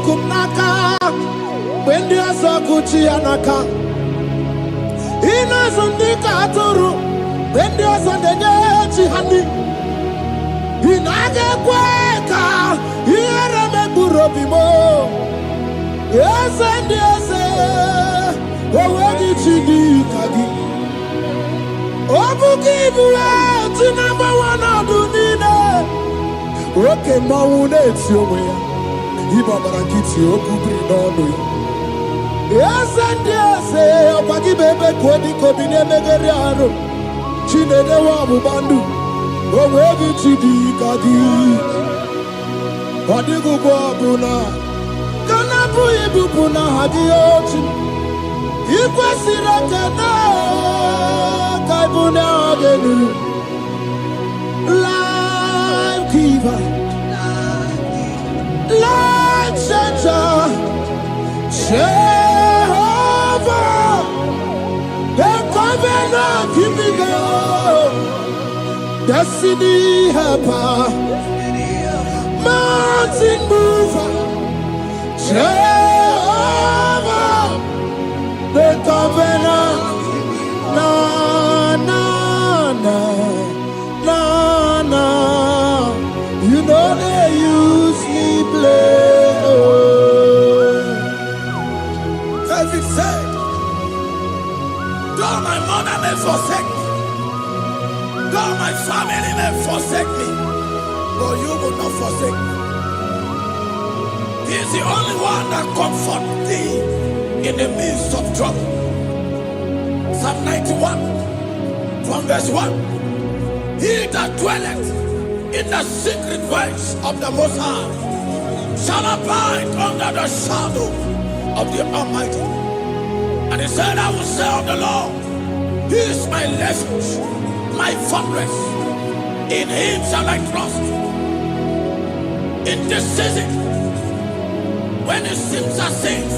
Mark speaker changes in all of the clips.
Speaker 1: kumnaka when the asakuchi anaka inazundika aturu when the asandechi hani inage kweka ireme burobimo yes and yes owedi chidi kagi obukibuwa ti number one adunine oke mawune ti owe ya Ibabara kiti okubri n'ọnụ ya. Eze ọkwagi bebe kodi kobi na-emegharị arụ. Chinede wa ọgbụgba ndụ, onwe gị chidi ka gị. Ọ dịghị ugbo ọbụla, ka na-abụ ibupụ na ha gị ochi. I kwesịrị ekele ka ịbụ na ha gị life giver. Light changer, Jehovah, the covenant keeping God, destiny helper, mountain mover, Jehovah, the covenant, na na na na na, you know they use me play.
Speaker 2: David said, though my mother may forsake me, though my family may forsake me, but you will not forsake me. He is the only one that comforts thee in the midst of trouble. Psalm 91 from verse 1. He that dwelleth in the secret place of the Most High shall abide under the shadow of the Almighty. And he said, I will say of the Lord, He is my refuge, my fortress. In Him shall I trust. In this season, when it seems as if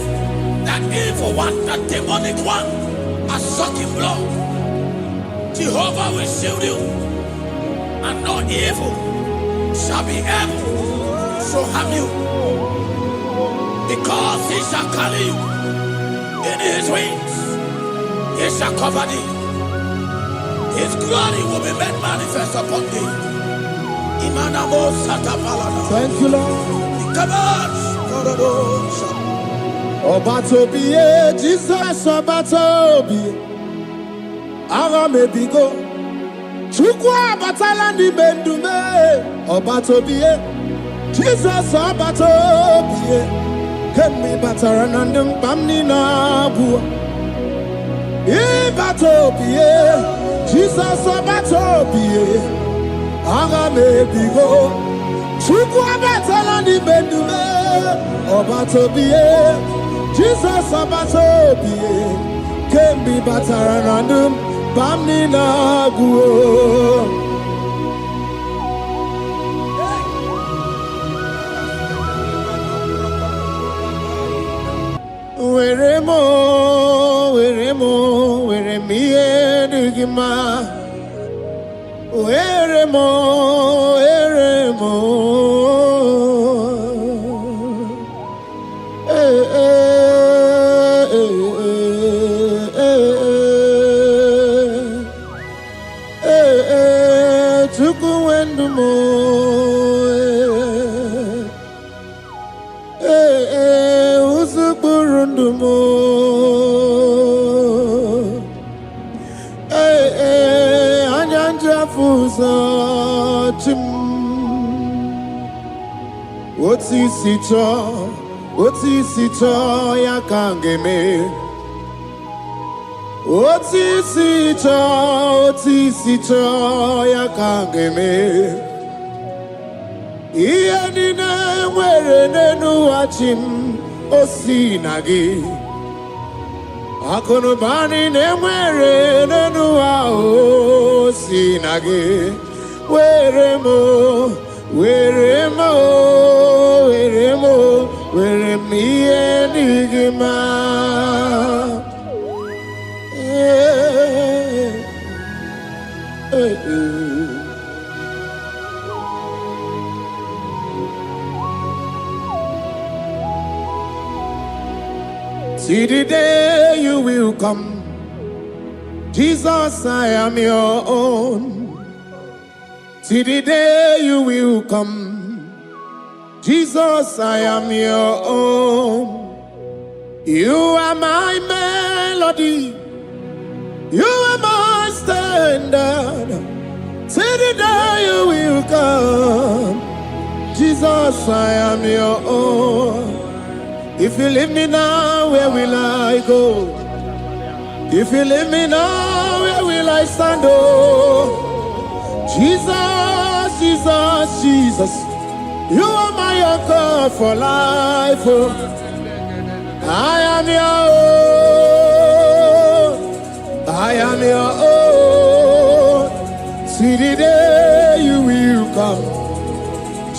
Speaker 2: that evil one, that demonic one, are sucking blood, Jehovah will shield you, and no evil shall be able to harm you, because He shall carry you in His wings. He shall cover thee. His glory will be made manifest upon thee.
Speaker 1: Thank you, Lord. Obatobiye, Jesus Obatobiye, Aramebigo, Chukwa Batala ni Bendume, Obatobiye, Jesus Obatobiye, Kemi Bataranandum Bamni Nabu, Ibatobiye, Jesus Obatobiye, Aramebigo, Chukwa Batala ni Bendume, Obatobiye, Jesus Obatobiye, Kemi Bataranandum Bamni Nabu. Weremo, weremiye digima. Weremo. Tukuendumo. Usukurundumo. Anyanja fusa chim. Otisito yakangeme. Otisito yakangeme. Iyanina mwere nenu achim osinagi. Akonubani nemwere nenu osinagi. Weremo, weremiye digima. See the day you will come. Jesus, I am your own. See the day you will come. Jesus, I am your own. You are my melody. You are my standard. See the day you will come. Jesus, I am your own. If you leave me now, where will I go? If you leave me now, where will I stand? Oh, Jesus, Jesus, Jesus. You are my anchor for life. Oh, I am your own. I am your own. See the day you will come.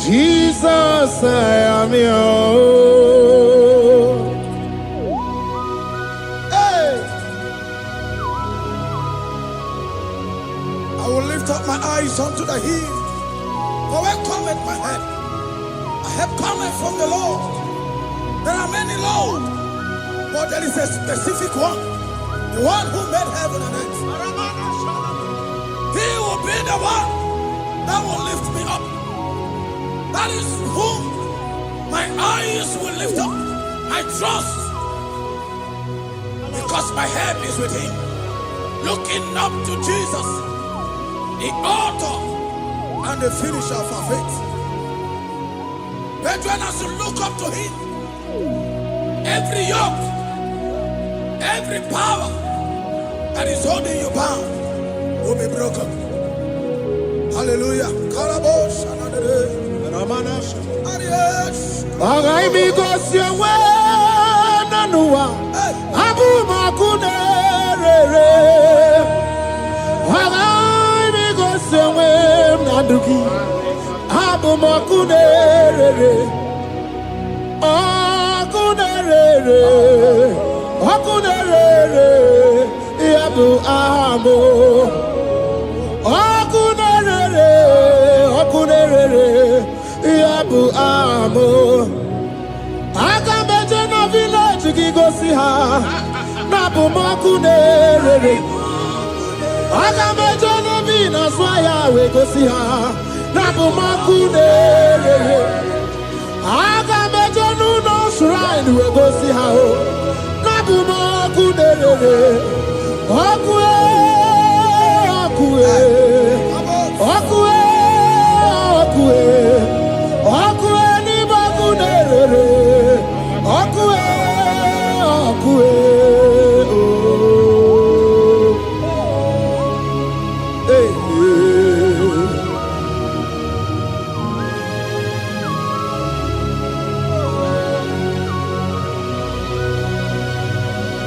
Speaker 1: Jesus, I am your own. Hey!
Speaker 2: I will lift up my eyes unto the hill. For where cometh my help? My help cometh from the Lord. There are many Lord, but there is a specific one. The one who made heaven and earth. He will be the one that will lift me up. That is whom my eyes will lift up. I trust, because my help is with him. Looking up to Jesus, the author and the finisher of our faith. Brethren, as you look up to him, every yoke, every power that is holding you bound will be broken. Hallelujah.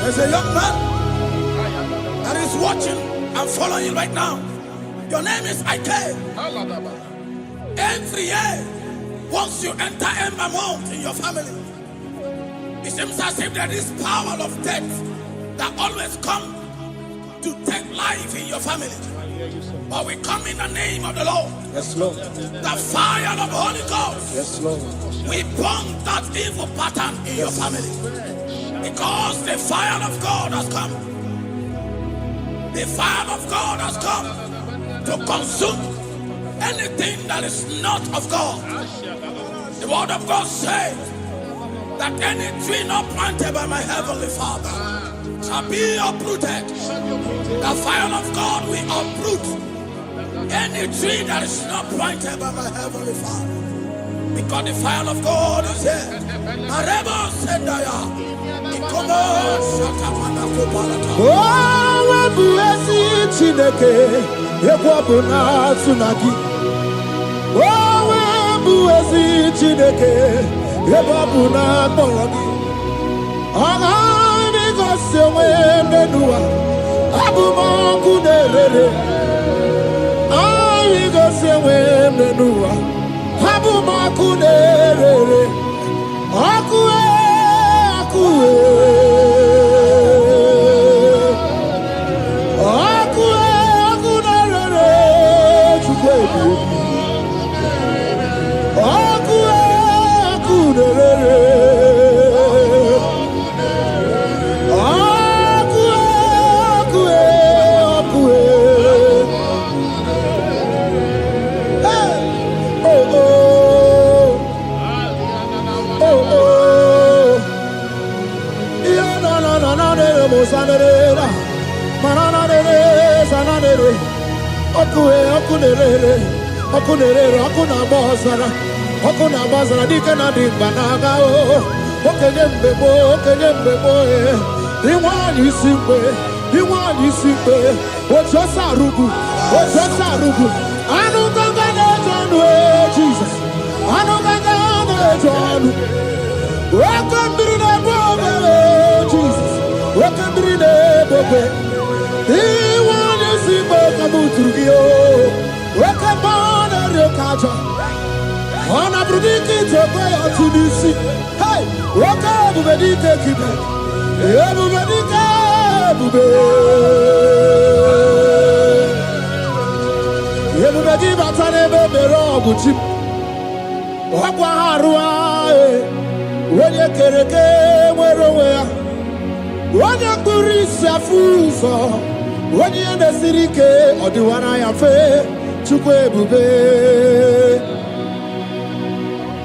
Speaker 2: There's a young man that is watching and following right now. Your name is Ike. Every year, once you enter a month in your family, it seems as if there is power of death that always come to take life in your family. But we come in the name of the Lord.
Speaker 1: Yes, Lord.
Speaker 2: The fire of the Holy Ghost.
Speaker 1: Yes, Lord.
Speaker 2: We burn that evil pattern in your family. Because the fire of God has come. The fire of God has come to consume anything that is not of God. The word of God says that any tree not planted by my heavenly Father shall be uprooted. The fire of God will uproot any tree that is not planted by my heavenly Father. Because the fire of God is here.
Speaker 1: zanere, mananere, zanere. Okunere, okuna bazara, dike na di banaga o. Okenye mbebo, Iwani simpe, ojosa rugu. Anu ganga na jonu Jesus. Anu ganga na jonu. Wakambiri na bobe Jesus. Wakambiri na bobe. Iwani simpe kabuturugio. Wakambana rekaja. Ona brudiki tokwe atudisi. Hey, wakabu bedike kibe. Ebu bedike bube. Ebu bedi batane bebero buchim. Wakwa harua. Wenye kereke mwerowe. Wenye kurisa fuso. Wenye nesirike odiwana ya fe. Chukwe bube.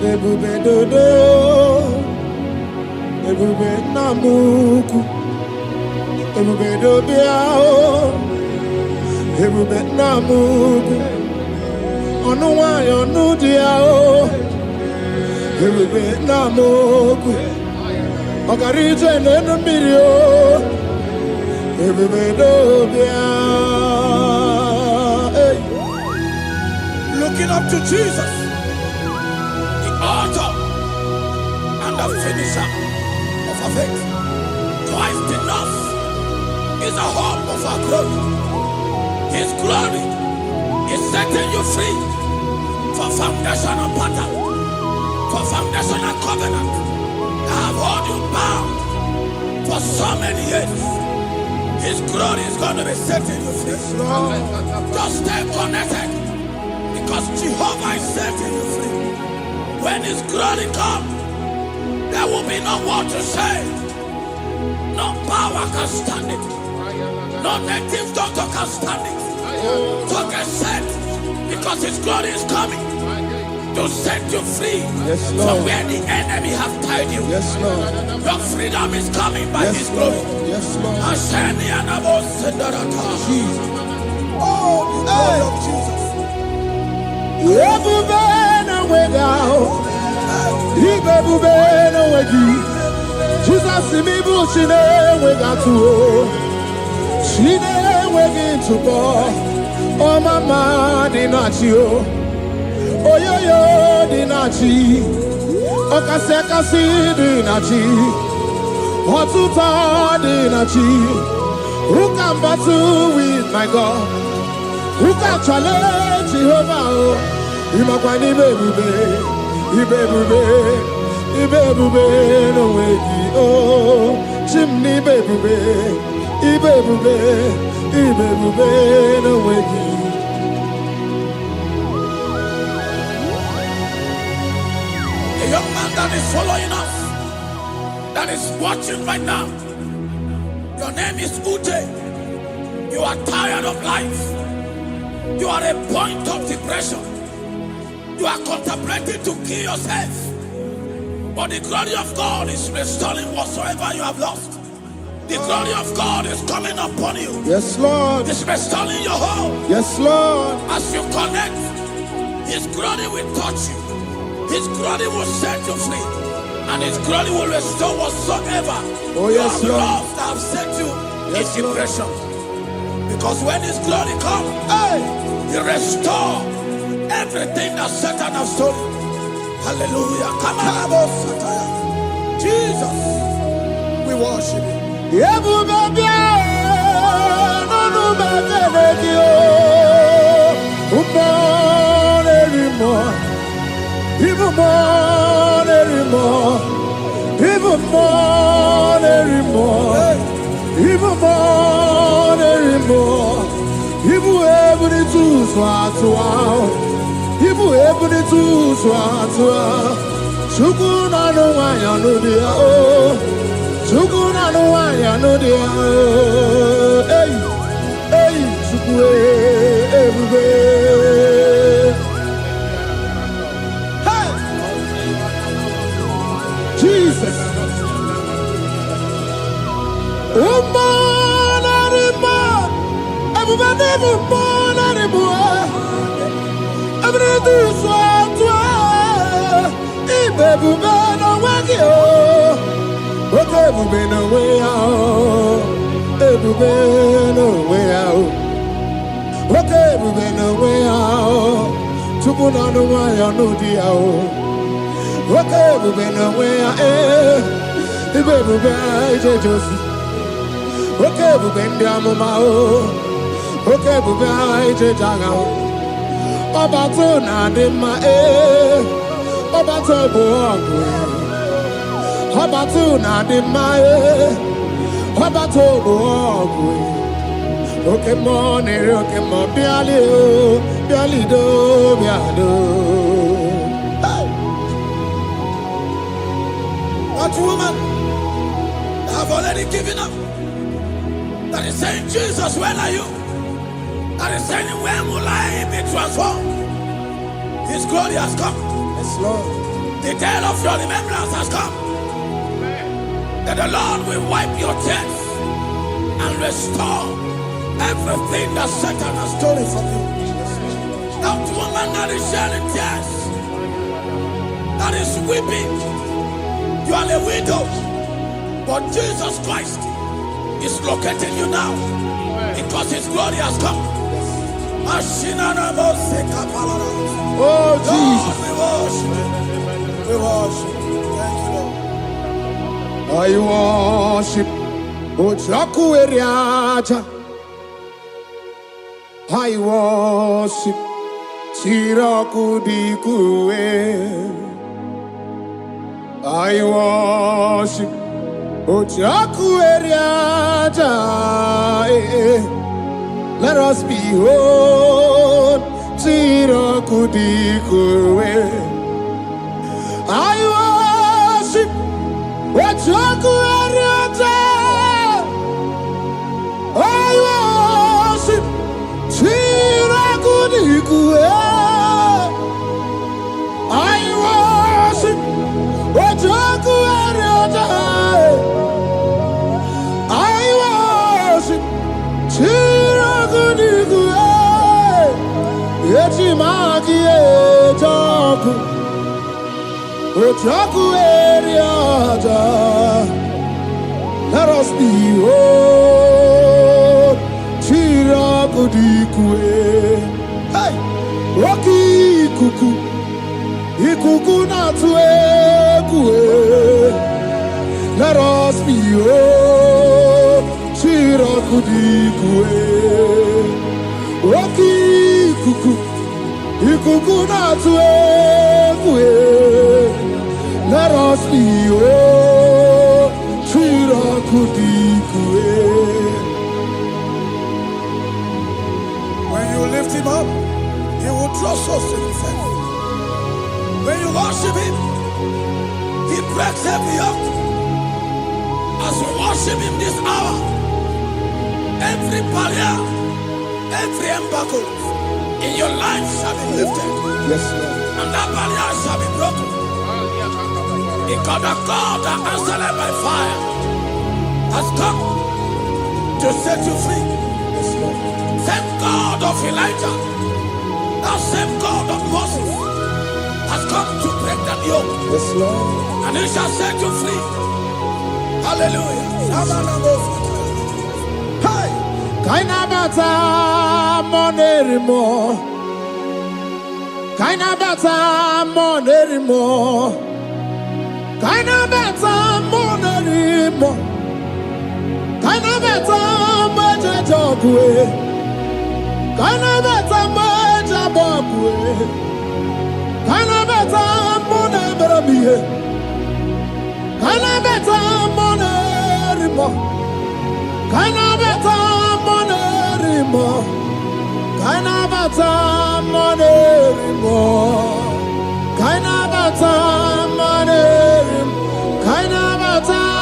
Speaker 1: Ebube dodo, ebube namuku, ebube dobiao, ebube namuku, onuwa yonudiao, ebube namuku, ogarije nenu mirio, ebube dobiao.
Speaker 2: Looking up to Jesus, author and the finisher of our faith. Christ in us is the hope of our glory. His glory is setting you free for foundational pattern, for foundational covenant that have held you bound for so many years. His glory is going to be setting you free. Just stay connected because Jehovah is setting you free. When His glory comes, there will be no word to say. No power can stand it. No native doctor can stand it. So get set, because His glory is coming to set you free from where the enemy has tied you.
Speaker 1: Yes, Lord.
Speaker 2: Your freedom is coming by His glory.
Speaker 1: Yes, Lord.
Speaker 2: Jesus. Oh, the glory of Jesus.
Speaker 1: Jesus mi bu chine we gatu chine we gitu bo o mama dinachi o oyoyo dinachi o kase dinachi o tuta dinachi who can battle with my God, who can challenge Jehovah? Imakwani bebube, ibebube no wegi oh, chimney bebube, ibebube no wegi.
Speaker 2: A young man that is following us, that is watching right now. Your name is Ute. You are tired of life. You are a point of depression. You are contemplating to kill yourself. But the glory of God is restoring whatsoever you have lost. The glory of God is coming upon you.
Speaker 1: Yes, Lord.
Speaker 2: It's restoring your home.
Speaker 1: Yes, Lord.
Speaker 2: As you connect, His glory will touch you. His glory will set you free. And His glory will restore whatsoever
Speaker 1: you have
Speaker 2: lost that have set you in depression. Because when His glory comes, He restores everything that Satan has stolen. Hallelujah. Come on, Jesus, we worship You.
Speaker 1: Even more anymore. Even more anymore. Even more anymore. Even every two swat. Even every two swat. Shukuna no wanya no dia oh. Shukuna no wanya no dia oh. Hey, hey, shukwe everywhere. Jesus. ebube n'onwe ya ebube n'onwe ya nwoke ebube n'onwe ya Chukwu na-anụ nwayọ n'ụdị ya nwoke ebube n'onwe ya ibe ebube ijeje ozi nwoke ebube ndị amụma nwoke ebube ijeje agha ọbata na-adị mma ọbata bụ ọgụ ọbata na-adị mma ọbata bụ ọgụ oke mmụọ na-eri oke mmụọ bịalido bịado
Speaker 2: What woman have already given up? That is saying, Jesus, where are you? That is saying, when will I be transformed? His glory has come.
Speaker 1: Yes, Lord.
Speaker 2: The day of your remembrance has come. That the Lord will wipe your tears and restore everything that Satan has stolen from you. That woman that is shedding tears, that is weeping. You are a widow, but Jesus Christ is locating you now because His glory has come.
Speaker 1: Oh, Jesus.
Speaker 2: We worship. Thank you, Lord.
Speaker 1: I worship. Ojaku eriaja. I worship. Chiraku dikuwe. I worship Ojaku eriaja. Let us behold Chiraku dikuwe. I worship Ojaku eriaja. I worship Chiraku dikuwe. I worship Ojaku eriaja. I worship Chiraku dikuwe. Echimaki ejaku Ojaku eriaja. Let us behold Chiraku dikuwe. Hey, Rocky kuku ikuku na-atụ egwu. Let us behold Chiraku dikuwe. Rocky ikuku na-atụ egwu. Let us behold Chiraku dikuwe.
Speaker 2: When you lift Him up, He will draw souls to Himself. When you worship Him, He breaks every yoke. As we worship Him this hour, every barrier, every embargo in your life shall be lifted.
Speaker 1: Yes, Lord.
Speaker 2: And that barrier shall be broken. Because the God that answered by fire has come to set you free.
Speaker 1: Yes, Lord.
Speaker 2: Same God of Elijah, that same God of Moses has come to break that yoke.
Speaker 1: Yes, Lord.
Speaker 2: And He shall set you free. Hallelujah.
Speaker 1: Hey! Kainabata monerimo. Kainabata monerimo. Kainabata monerimo. Kainabata majajogwe. Kainabata majabogwe. Kainabata monebramiye. Kainabata monerimo. Kainabata monerimo. Kainabata monerimo. Kainabata monerimo. Kainabata.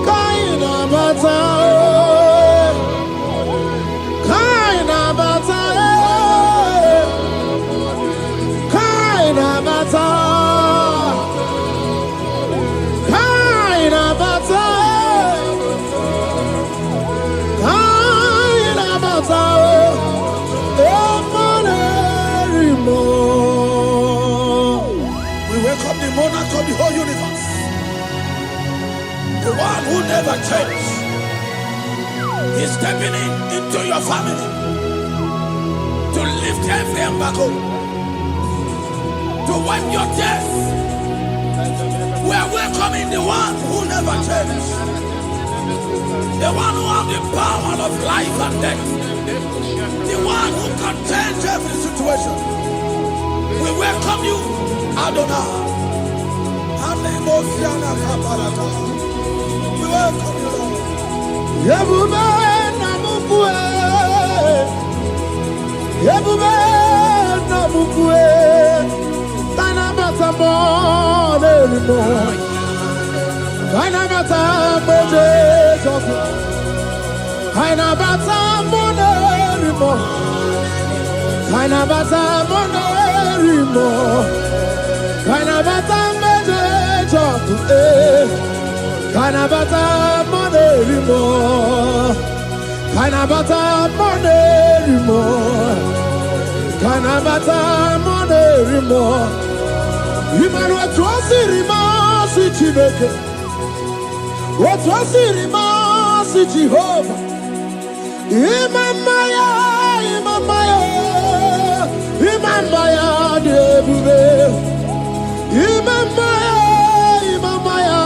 Speaker 1: Kainabata. Kainabata. Kainabata. Kainabata. Kainabata.
Speaker 2: We welcome the monarch of the whole universe. the one who never changed. He's stepping into your family to lift every embargo, to wipe your tears. We are welcoming the one who never changed, the one who has the power of life and death, the one who can change every situation. We welcome you, Adonai. We welcome you, Lord.
Speaker 1: Yebube namukwe, Yebube namukwe, Kanabata monerimo, Kanabata monerimo, Kanabata monerimo, Kanabata monerimo, Kanabata monerimo. Kanabata monerimo, Kanabata monerimo, Kanabata monerimo. Imanu atwasirima si Chineke, atwasirima si Jehovah. Imamaya, Imamaya, Imamaya debube, Imamaya, Imamaya.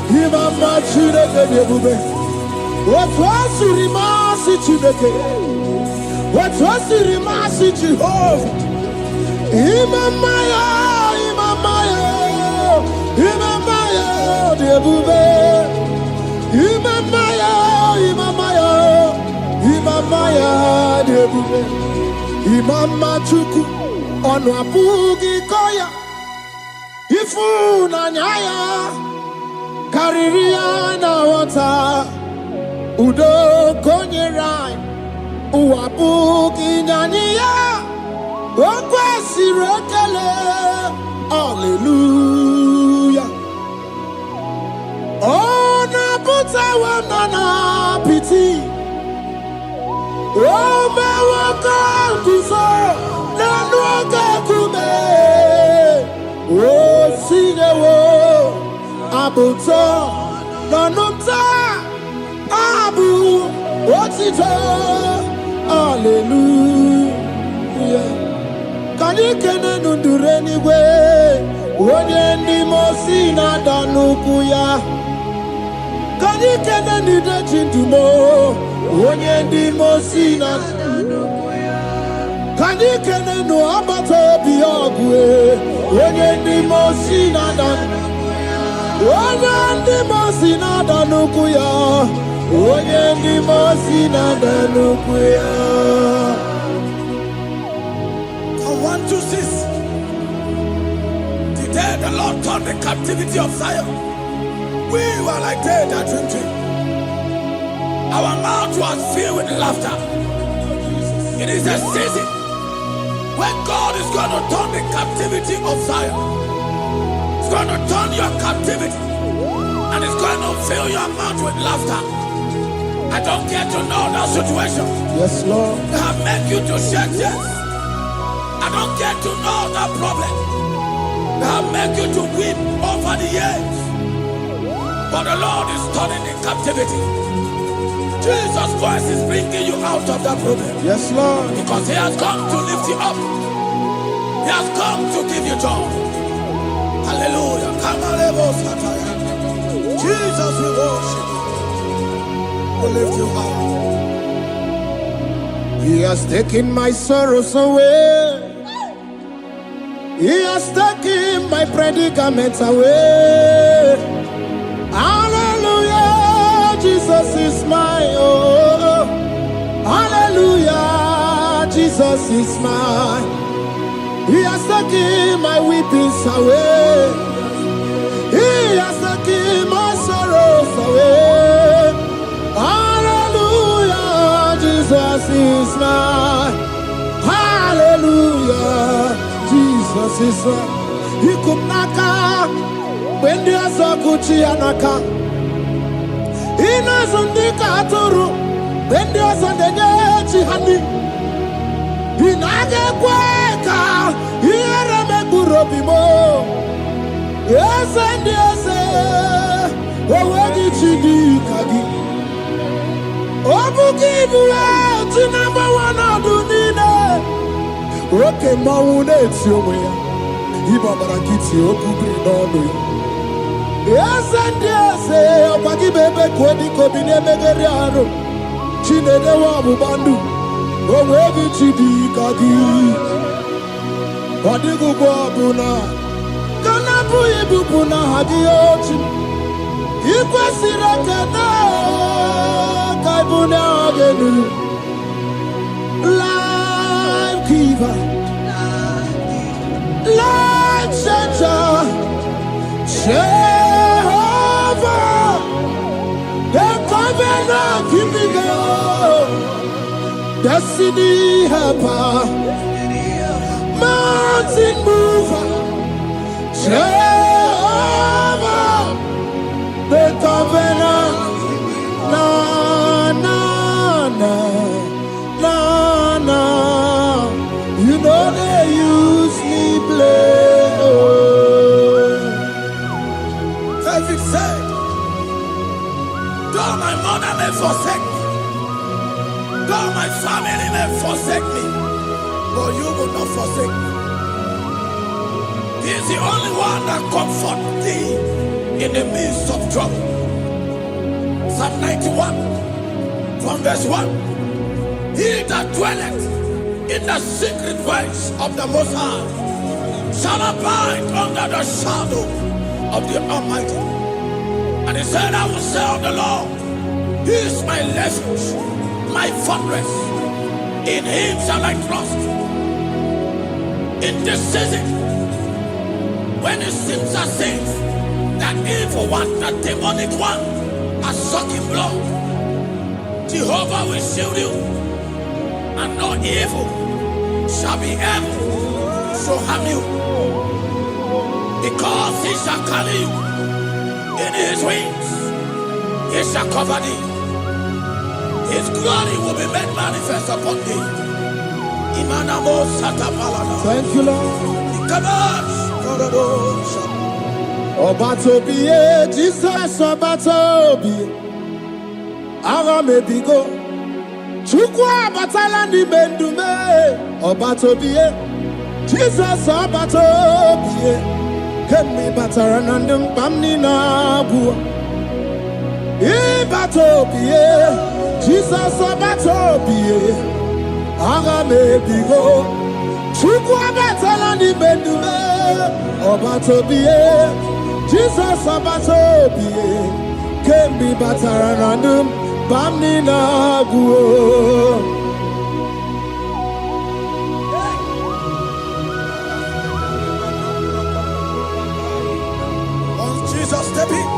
Speaker 1: Imama Chineke debube. Atwasirima si Chineke, atwasirima si Jehovah. Imamaya, Imamaya, Imamaya debube. Imamaya, Imamaya, Imamaya debube. Imama Chuku onu abugi koya. Ifu na nyaya. Kariria na wata udo konyerai uwabuki nyaniya okwesi rekele. Hallelujah. Ona buta wanana piti ome waka kuzo nanu waka kume o sinewo abuto nanumta abu otito. Hallelujah. Kanikene nundureni we onye ndi mosi na danuku ya. Kanikene nidechi ndumo onye ndi mosi na danuku ya. Kanikene no abato biogwe onye ndi mosi na danuku. Onye ndị mosi na-ada n'ukwu ya, onye ndị mosi na-ada n'ukwu ya.
Speaker 2: From 1 to 6, the day the Lord turned the captivity of Zion, we were like they that dreamed. Our mouth was filled with laughter. It is a season when God is going to turn the captivity of Zion. It's going to turn your captivity, and it's going to fill your mouth with laughter. I don't care to know that situation.
Speaker 1: Yes, Lord.
Speaker 2: They have made you to shed tears. I don't care to know that problem. They have made you to weep over the years. But the Lord is turning the captivity. Jesus Christ is bringing you out of that problem.
Speaker 1: Yes, Lord.
Speaker 2: Because He has come to lift you up. He has come to give you joy. Hallelujah. Jesus, we worship you. We lift you high.
Speaker 1: He has taken my sorrows away. He has taken my predicaments away. Hallelujah. Jesus is mine. Oh, hallelujah. Jesus is mine. He has taken my weepings away. He has taken my sorrows away. Hallelujah, Jesus is mine. Hallelujah, Jesus is mine. He could naka when there's a Gucci anaka. He knows on the Katuru when there's a Nechi honey. He naga kweka. Yes, and yes, Owegi chidika gi. Obuki bura ti number one adunine. Oke mawune ti omoya. Iba barakiti okubri nono. Yes and yes, okwagi bebe kwedi kobine megeri aro. Chinede wa bubandu. Owegi chidika gi. Wadigu kwa buna. Kanabu ibu buna hadi ochi. Ikwesira kena kaibuna agenu. Life giver, life changer, Jehovah, the covenant keeping God, destiny helper, mountain mover, Jehovah, the covenant, na na na na na. You know they use me play. Oh.
Speaker 2: David said, though my mother may forsake me, though my family may forsake me, but you will not forsake me. He is the only one that comforts thee in the midst of trouble. Psalm 91, from verse 1. He that dwelleth in the secret place of the Most High shall abide under the shadow of the Almighty. And he said, I will say of the Lord, He is my refuge, my fortress. In Him shall I trust. In this season, when it seems as if that evil one, that demonic one, are sucking blood, Jehovah will shield you, and no evil shall be able to harm you, because He shall carry you in His wings. He shall cover thee. His glory will be made manifest upon thee.
Speaker 1: Thank you, Lord. Obatobiye, Jesus Obatobiye. Aramebigo. Chukwa batala ni bendume. Obatobiye. Jesus Obatobiye. Kemi bataranandum pamni na bua. Ibatobiye. Jesus Obatobiye. Aramebigo. Chukwa batala ni bendume. Obatobiye. Jesus Obatobiye. Kemi bataranandum pamni na bua.
Speaker 2: Step in.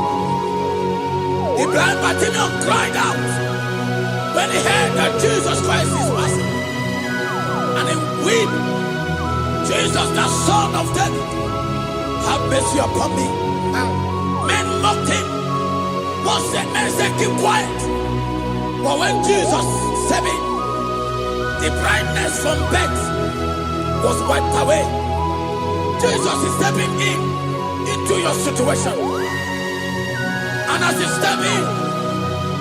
Speaker 2: The blind Bartimaeus cried out when he heard that Jesus Christ is passing, and he wept. Jesus, the Son of David, have mercy upon me. Men mocked him. Most said, men said, keep quiet. But when Jesus stepped in, the brightness from birth was wiped away. Jesus is stepping into your situation. And as He step in,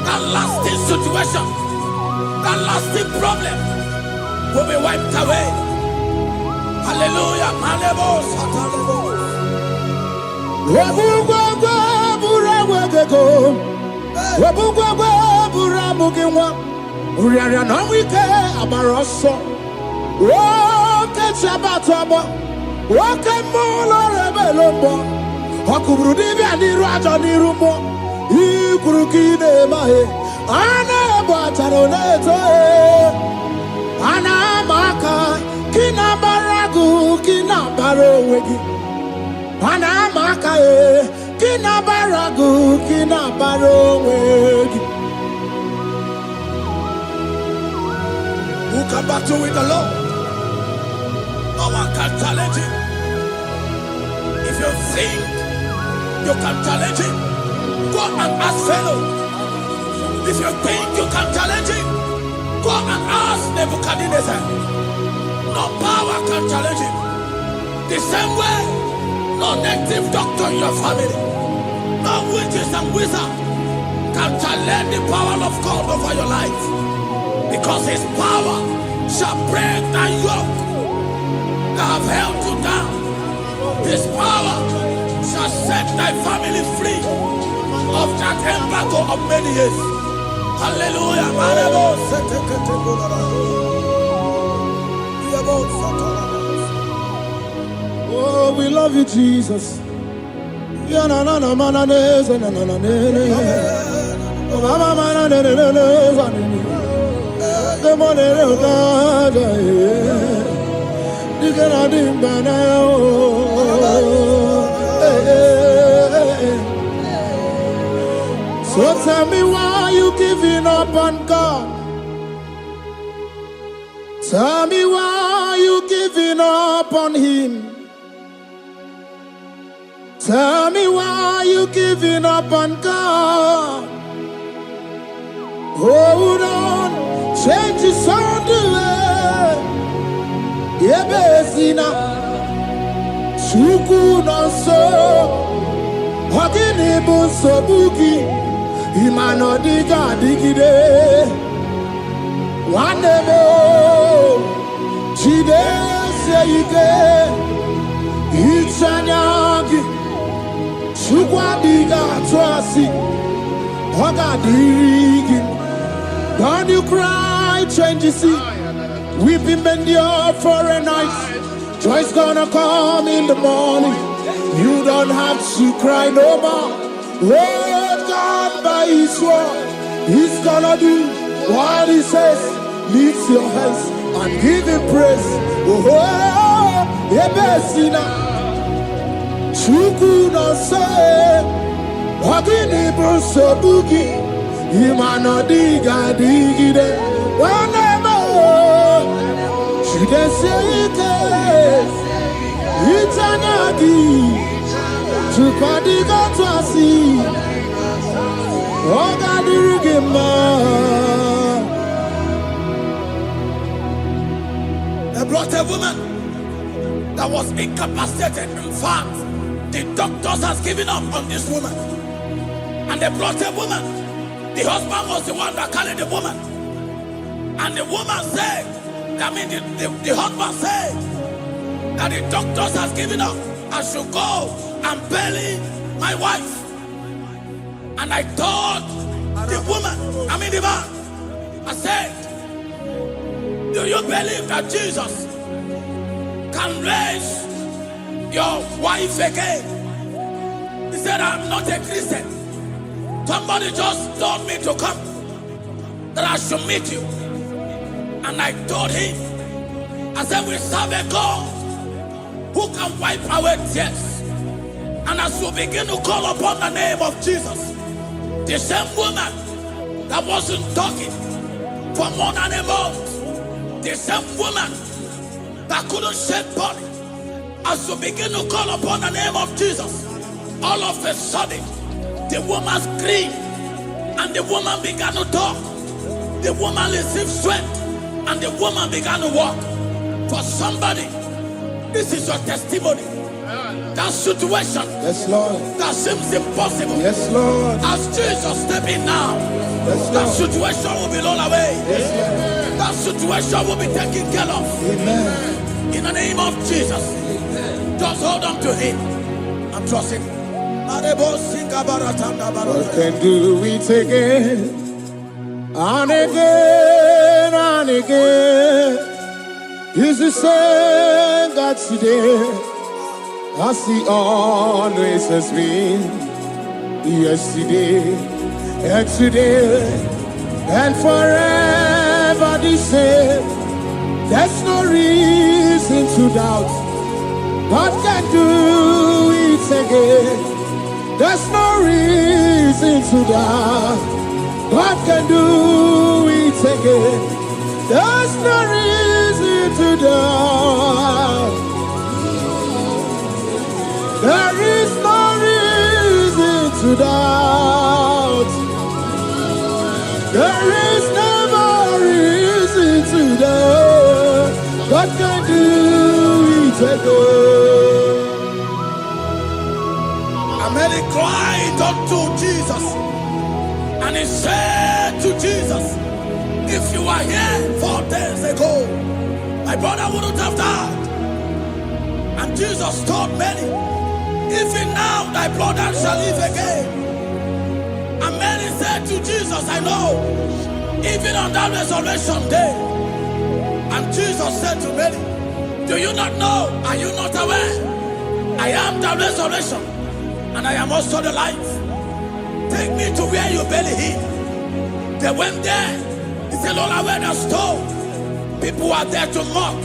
Speaker 2: that lasting situation, that lasting problem will be wiped away. Hallelujah.
Speaker 1: Ikurukine mahe ana bataro neto ana maka kina baragu kina baro wegi ana maka kina baragu kina baro wegi.
Speaker 2: Who can battle with the Lord? No one can challenge him. If you think you can challenge him, go and ask fellow. If you think you can challenge him, go and ask Nebuchadnezzar. No power can challenge him. The same way, no native doctor in your family, no witches and wizards can challenge the power of God over your life, because his power shall break that yoke that have held you down. His power shall set thy family free of that embargo of many years. Hallelujah.
Speaker 1: Oh, we love you, Jesus. So tell me, why you giving up on God? Tell me, why you giving up on him? Tell me, why you giving up on God? Hold on, change is on the way. Yebezina, Chuku no so, Hogini bunso buki, Imano diga digide, Wandemo, Chide seyike, Ichanyagi, Chukwa diga twasi, Hoga digi. Don't you cry, change you see. Weeping endure for a night. Joy's gonna come in the morning. You don't have to cry no more. Hold God by his word. He's gonna do what he says. Lift your hands and give him praise. Oh, Ebesina. Chuku no say. Wagini bruso bugi. Imano diga digide. Whenever she can say it, it's an adi. To Padiga Twasi. Oh, God,
Speaker 2: They brought a woman that was incapacitated. In fact, the doctors has given up on this woman. And they brought a woman. The husband was the one that carried the woman. And the woman said, the husband said that the doctors has given up. I should go and bury my wife. And I told the woman, the man, I said, do you believe that Jesus can raise your wife again? He said, I'm not a Christian. Somebody just told me to come, that I should meet you. And I told him, I said, we serve a God who can wipe away tears. And as we begin to call upon the name of Jesus, the same woman that wasn't talking for more than a month, the same woman that couldn't shed blood, as we begin to call upon the name of Jesus, all of a sudden, the woman screamed and the woman began to talk. The woman received strength and the woman began to walk. For somebody, this is your testimony. That situation,
Speaker 1: yes, Lord,
Speaker 2: that seems impossible,
Speaker 1: yes, Lord,
Speaker 2: as Jesus step in now,
Speaker 1: yes,
Speaker 2: that situation will be rolled away.
Speaker 1: Yes,
Speaker 2: that situation will be taken care of.
Speaker 1: Amen.
Speaker 2: In the name of Jesus. Amen. Just hold on to him and trust him. God
Speaker 1: can do it again and again and again. He's the same God today as he always has been. Yesterday and today and forever the same. There's no reason to doubt. God can do it again. There's no reason to doubt. God can do it again. There's no reason to doubt. There is no reason to doubt. There is never reason to doubt. God can do it again.
Speaker 2: And Mary cried unto Jesus, and he said to Jesus, if you were here 4 days ago, my brother wouldn't have died. And Jesus told Mary, even now thy brother shall live again. And Mary said to Jesus, I know, even on that resurrection day. And Jesus said to Mary, do you not know? Are you not aware? I am the resurrection, and I am also the life. Take me to where you bury him. They went there. He said, Lord, I wear the stone. People are there to mock.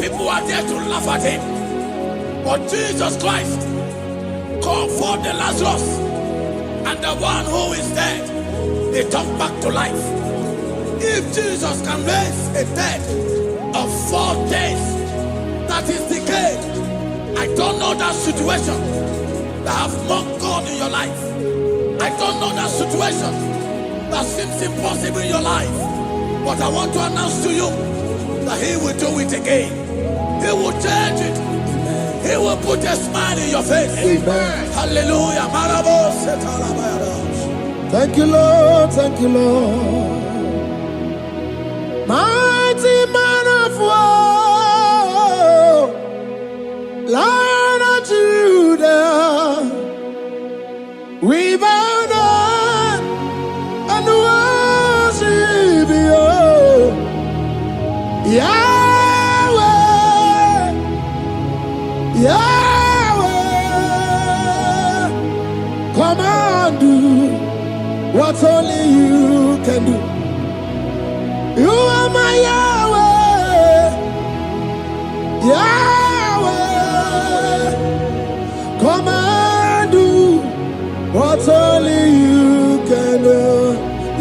Speaker 2: People are there to laugh at him. But Jesus Christ called forth the Lazarus, and the one who is dead, they turned back to life. If Jesus can raise a dead of 4 days, that is decayed, I don't know that situation that have mocked God in your life. I don't know that situation that seems impossible in your life. But I want to announce to you that he will do it again. He will change it. He will put a smile in your face.
Speaker 1: Amen.
Speaker 2: Hallelujah.
Speaker 1: Thank you, Lord. Thank you, Lord. Mighty man of war, Lion of Judah, we bow down and worship you, Yahweh, Yahweh. Come and do what only you can do. You are my Yahweh, Yahweh. Come and do what only you can do.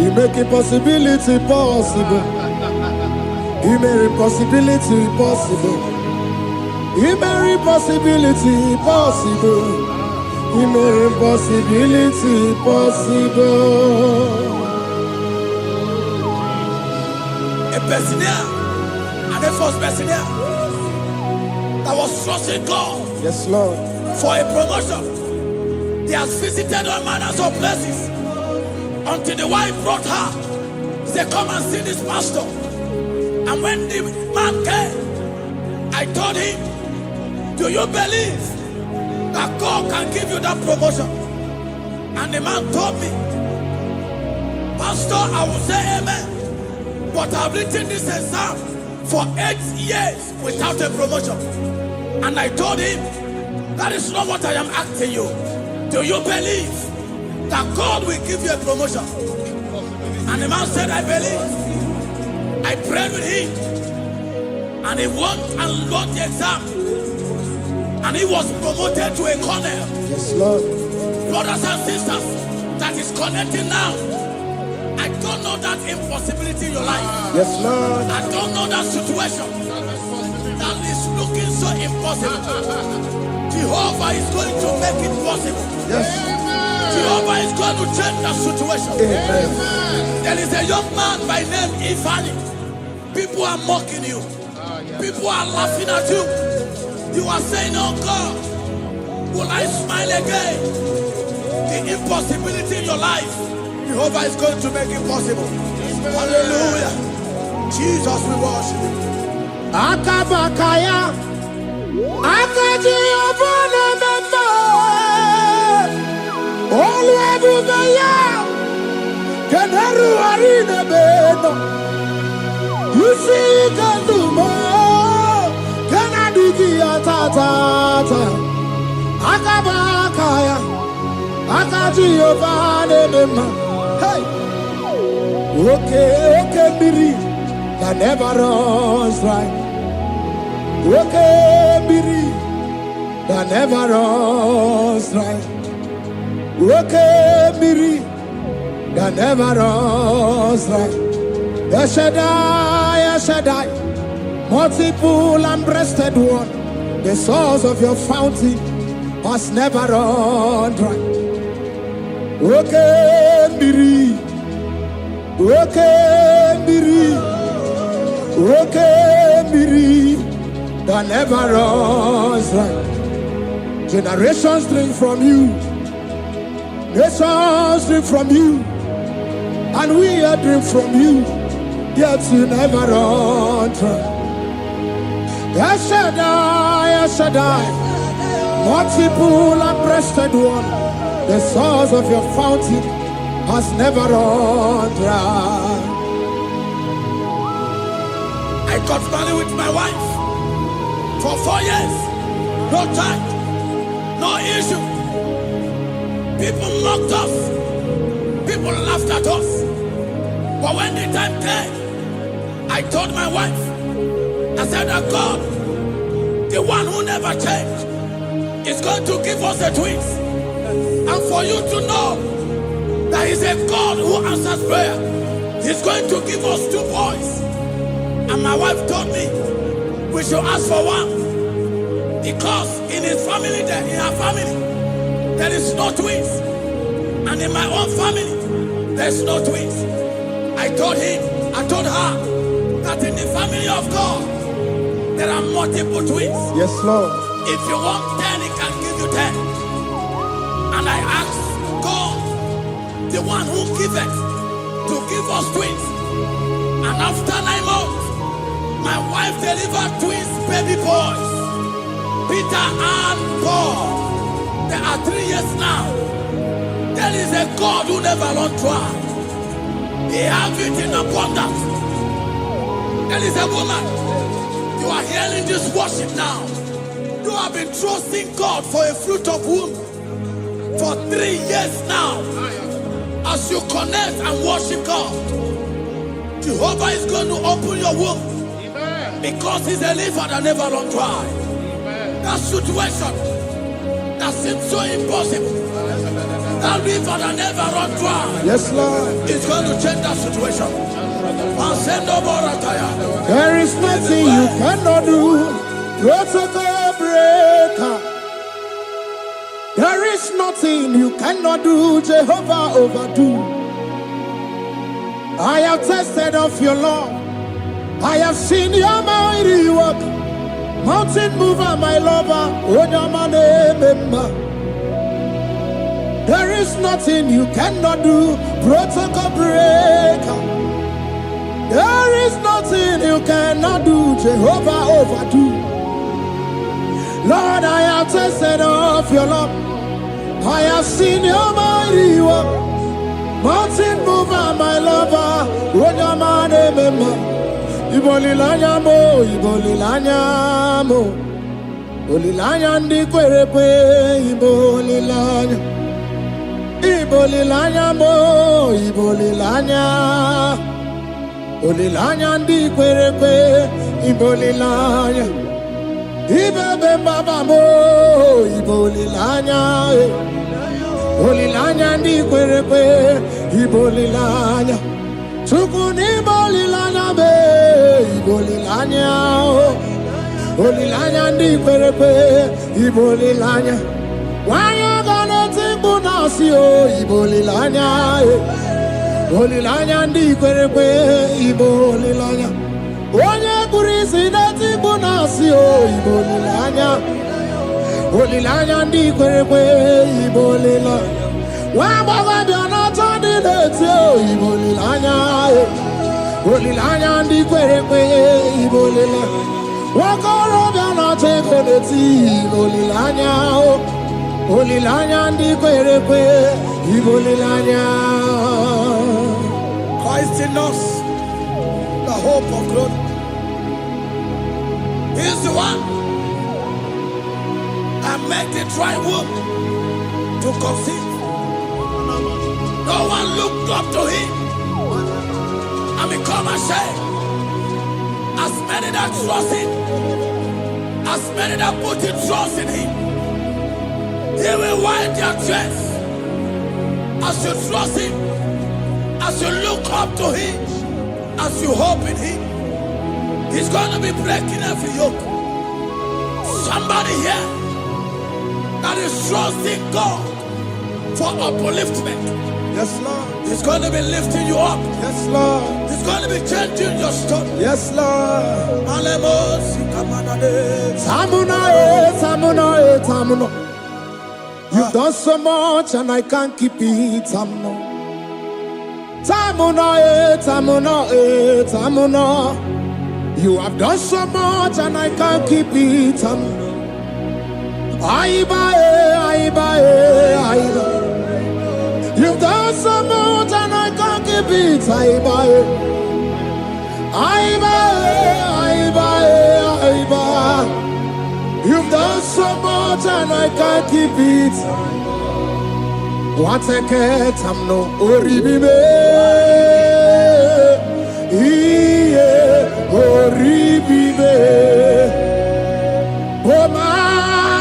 Speaker 1: You make impossibility possible. You make impossibility possible. You make impossibility possible. You make impossibility possible.
Speaker 2: A Bethlehem, and a first Bethlehem that was trusting God,
Speaker 1: Yes, Lord.
Speaker 2: for a promotion. He has visited all manners of places until the wife brought her. He said, come and see this pastor. And when the man came, I told him, do you believe that God can give you that promotion? And the man told me, Pastor, I will say amen, but I've written this exam for 8 years without a promotion. And I told him, that is not what I am asking you. Do you believe that God will give you a promotion? And the man said, I believe. I prayed with him, and he won and wrote the exam, and he was promoted to a colonel.
Speaker 1: Yes, Lord.
Speaker 2: Brothers and sisters that is connecting now, I don't know that impossibility in your life.
Speaker 1: Yes, Lord.
Speaker 2: I don't know that situation that is looking so impossible. Jehovah is going to make it possible.
Speaker 1: Yes.
Speaker 2: Jehovah is going to change the situation.
Speaker 1: Amen.
Speaker 2: There is a young man by name Ifani. People are mocking you. People are laughing at you. You are saying, oh God, will I smile again? The impossibility in your life, Jehovah is going to make it possible. Hallelujah. Jesus, we worship you.
Speaker 1: Akabakaya, Akaji Obana Mema, Oluwabubaya, Keneru Arina Beno, you see Kandumo, Kanadiki Atata, Akabakaya, Akaji Obana Mema, hey, okay, Biri, that never runs dry. Okay, Biri, that never runs dry. Okay, Biri, that never runs dry. Shaddai, multiple and breasted one, the source of your fountain must never run dry. Okay, Biri, okay, Biri, okay, Biri, that never runs dry. Generations drink from you, Nations drink from you, and we are drink from you, yet you never run dry. Yes, Shaddai, multiple and breasted one, the source of your fountain has never run dry.
Speaker 2: I got married with my wife for 4 years. No time, no issue. People mocked us. People laughed at us. But when the time came, I told my wife, I said that God, the one who never changed, is going to give us a twins. And for you to know that He's a God who answers prayer, He's going to give us 2 boys. And my wife told me we should ask for one, because in her family, there is no twins, and in my own family, there's no twins. I told her that in the family of God, there are multiple twins.
Speaker 1: Yes, Lord.
Speaker 2: If you want 10, He can give you 10. And I asked God, the one who giveth, to give us twins. And after 9 months, my wife delivered twins, baby boys, Peter and Paul. There are 3 years now. There is a God who never runs dry. He has it in abundance. There is a woman. You are hearing this worship now. You have been trusting God for a fruit of womb for 3 years now. As you connect and worship God, Jehovah is going to open your womb. Because He's a river that never runs dry. That situation that seems so impossible, that river that never runs dry,
Speaker 1: Yes, Lord.
Speaker 2: is going to change that situation.
Speaker 1: There is nothing you cannot do. Protocol breaker. There is nothing you cannot do. Jehovah overdo. I have tasted of your love. I have seen your mighty work. Mountain mover, my lover. There is nothing you cannot do. Protocol breaker. There is nothing you cannot do. Jehovah overdo. Lord, I have tasted of your love. I have seen your mighty work. Mountain mover, my lover. Ibolilanya mo, ibolilanya mo. Olilanya ndi kwerepe, ibolilanya. Ibolilanya mo, ibolilanya. Olilanya ndi kwerepe, ibolilanya. Ibebe baba mo, ibolilanya. Olilanya ndi kwerepe, ibolilanya. Chukuni bolilanya be, ibolilanya. Olilanya ndi kwerepe, ibolilanya. Wanya gana tibu nasi o, ibolilanya. Olilanya ndi kwerepe, ibolilanya. Wanya kurisi na tibu nasi o, ibolilanya. Olilanya ndi kwerepe, ibolilanya. Wabaga biana tadi leti o, ibolilanya. Olilanya ndi kwerepe, ibolilanya. Wakoro biana teko leti, ibolilanya. Olilanya ndi kwerepe, ibolilanya.
Speaker 2: Christ in us, the hope of glory. He is the one that made the dry womb to conceive. No one looked up to Him and become ashamed. As many that trust Him, as many that put in trust in Him, He will wipe their tears. As you trust Him, as you look up to Him, as you hope in Him, He's going to be breaking every yoke. Somebody here that is trusting God for upliftment.
Speaker 1: Yes, Lord.
Speaker 2: He's going to be lifting you up.
Speaker 1: Yes, Lord.
Speaker 2: He's going to be changing your story.
Speaker 1: Yes, Lord.
Speaker 2: Alemos, Ikamanade.
Speaker 1: Tamuna, tamuna, tamuna. You've done so much and I can't keep it. I'm not. You have done so much and I can't keep it. You've done so much and I can't keep it. You've done so much and I can't keep it. What a cat, I'm no oribibe. Oribibe. Boma,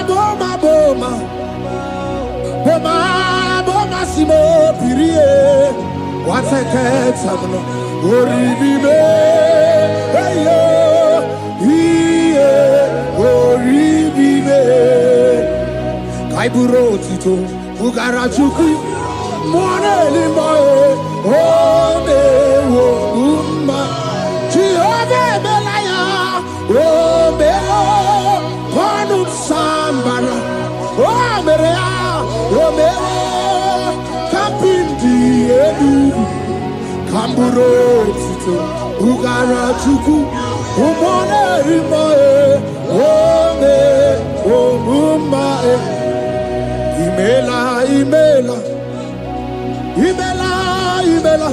Speaker 1: boma, boma. Boma, boma, simo, pirie. What a cat, I'm no oribibe. Hey, yo. Oribibe. Kaiburo tito. Ugarachuku, Mone Limboe, Ome, Uma, Chiove Belaya, Ome, Panu Sambara, Omerea, Ome, Kapindi, Edu, Kamburo, Tito, Ugarachuku, Mone Limboe, Ome, Uma, Imela, Imela, Imela, Imela,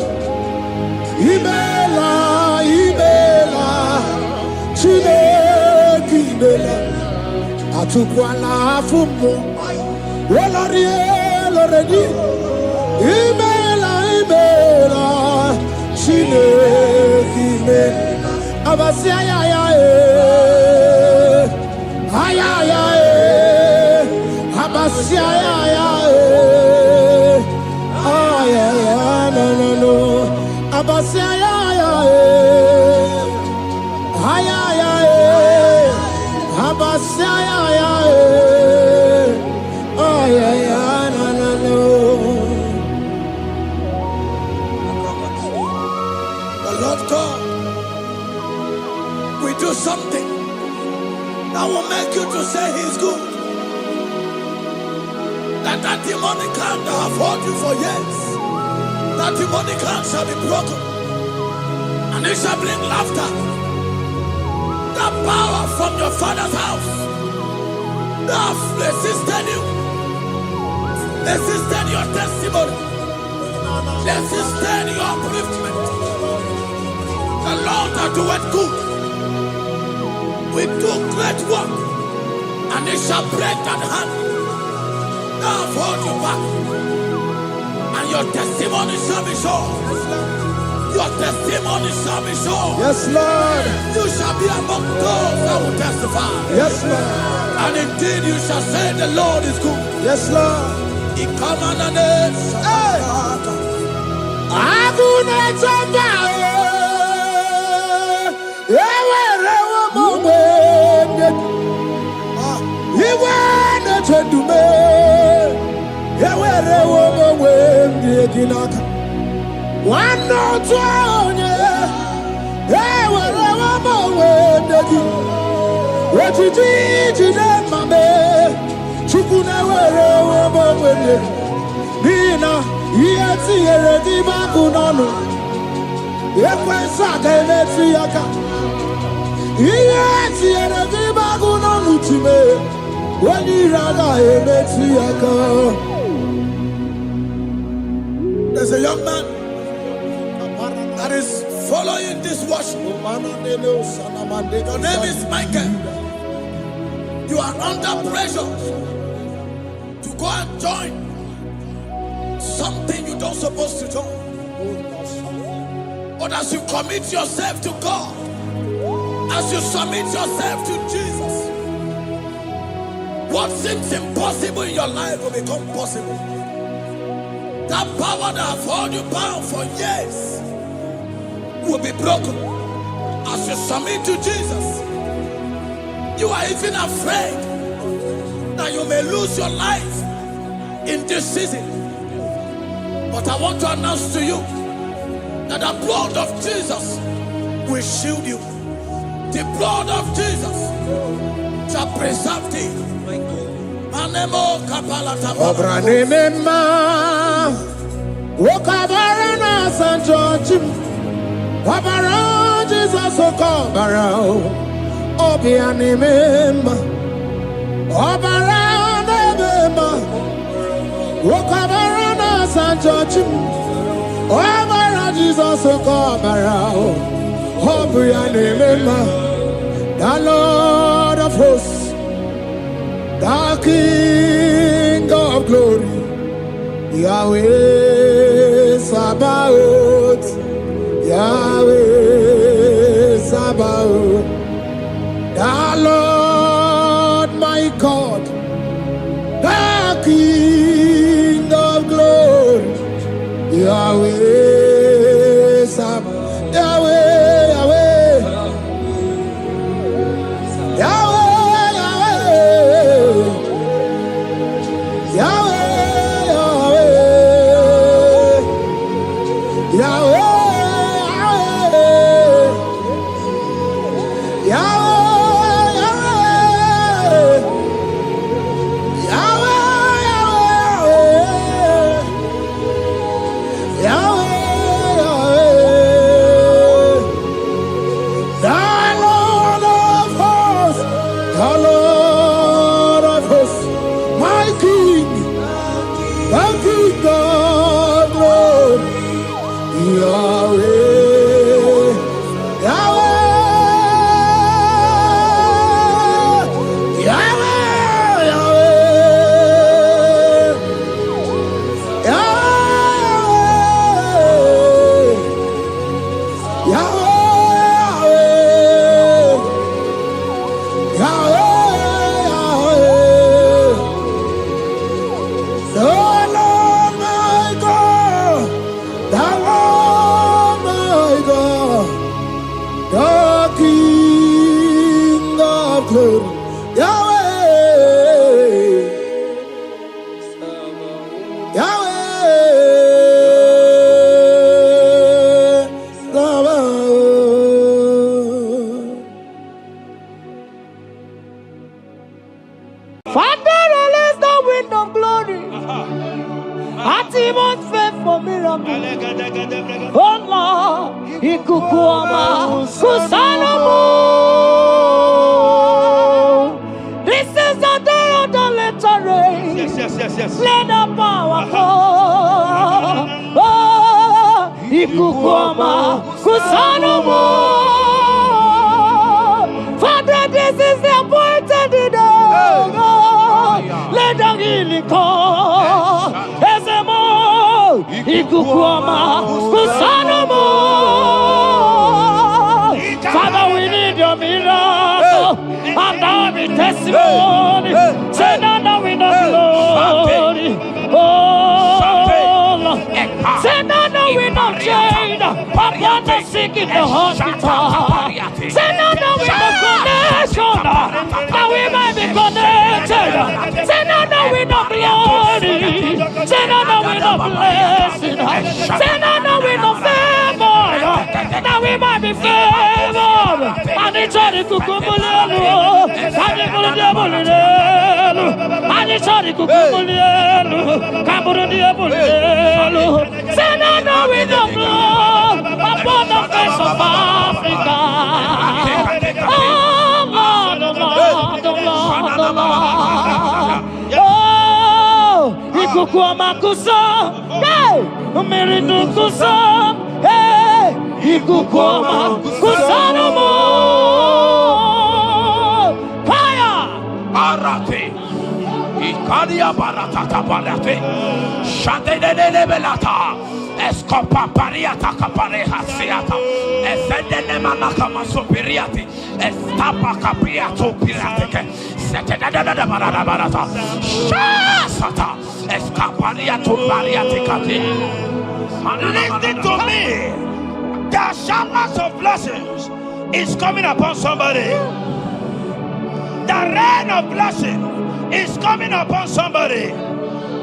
Speaker 1: Imela, Imela, Chimeki, Imela, Atukwala Fumo, Wolorie, Loredi, Imela, Imela, Chimeki, Imela, Abasia, Ayaya, Abasia, no. Abasia, Abasia, no.
Speaker 2: The Lord God will do something that will make you to say He's good. That demonic hand that have held you for years, that demonic hand shall be broken, and it shall bring laughter. That power from your father's house that have resisted you, resisted your testimony, resisted your upliftment. The Lord that doeth good will do great work, and it shall break that hand. I've hold you back, and your testimony shall be sure. Your testimony shall be sure.
Speaker 1: Yes, Lord.
Speaker 2: You shall be among those that will testify.
Speaker 1: Yes, Lord.
Speaker 2: And indeed you shall say the Lord is good.
Speaker 1: Yes, Lord.
Speaker 2: He come on and it's there's a young man that is following this worship. Your name is Michael. You are under pressure to go and join something you don't supposed to join. But as you commit yourself to God, as you submit yourself to Jesus, what seems impossible in your life will become possible. That power that has held you bound for years will be broken as you submit to Jesus. You are even afraid that you may lose your life in this season. But I want to announce to you that the blood of Jesus will shield you. The blood of Jesus shall preserve thee. Anemo kapalata.
Speaker 1: Obranema. Wokabarana San George. Wabara Jesus Okobara. Obianimema. Obara Nebema. Wokabarana San George. Obara Jesus Okobara. Obianimema. The Lord of hosts, the King of glory, Yahweh Sabaoth, Yahweh Sabaoth, the Lord my God, the King of glory, Yahweh Sabaoth, Yahweh.
Speaker 3: This is the day of the little rain. Yes. Let the power fall. Ikukuama kusanomo. Father, this is the appointed day. Let the healing come. Ezemo. Ikukuama kusanomo. Father, we need your miracle. And now we testimony. Say now we know glory. Oh, Lord. Say now we know change. Upon the sick in the hospital. Say now we know connection. Now we might be connected. Say now we know glory. Say now we know blessing. Say now we know favor. Now we might be favored. And it's all the kukumulelu. And it's all the diabolelu. And it's all the kukumulelu. Kaburu diabolelu. Say now we know blood upon the face of Africa. Oh Lord, oh Lord, oh Lord, oh Lord. Oh, ikukuama kusa. Hey, umiridu kusa. Hey, ikukuama kusanomo. Fire!
Speaker 2: Arate. Ikadia baratata barate. Shadene belata. Escopa pariata capareha seata. Efendene manaka masopiriati. Estapa capriato pirateke. Setedada barata. Shasata. Escapariato bariaticati. Listen to me. The showers of blessings is coming upon somebody. The rain of blessing is coming upon somebody.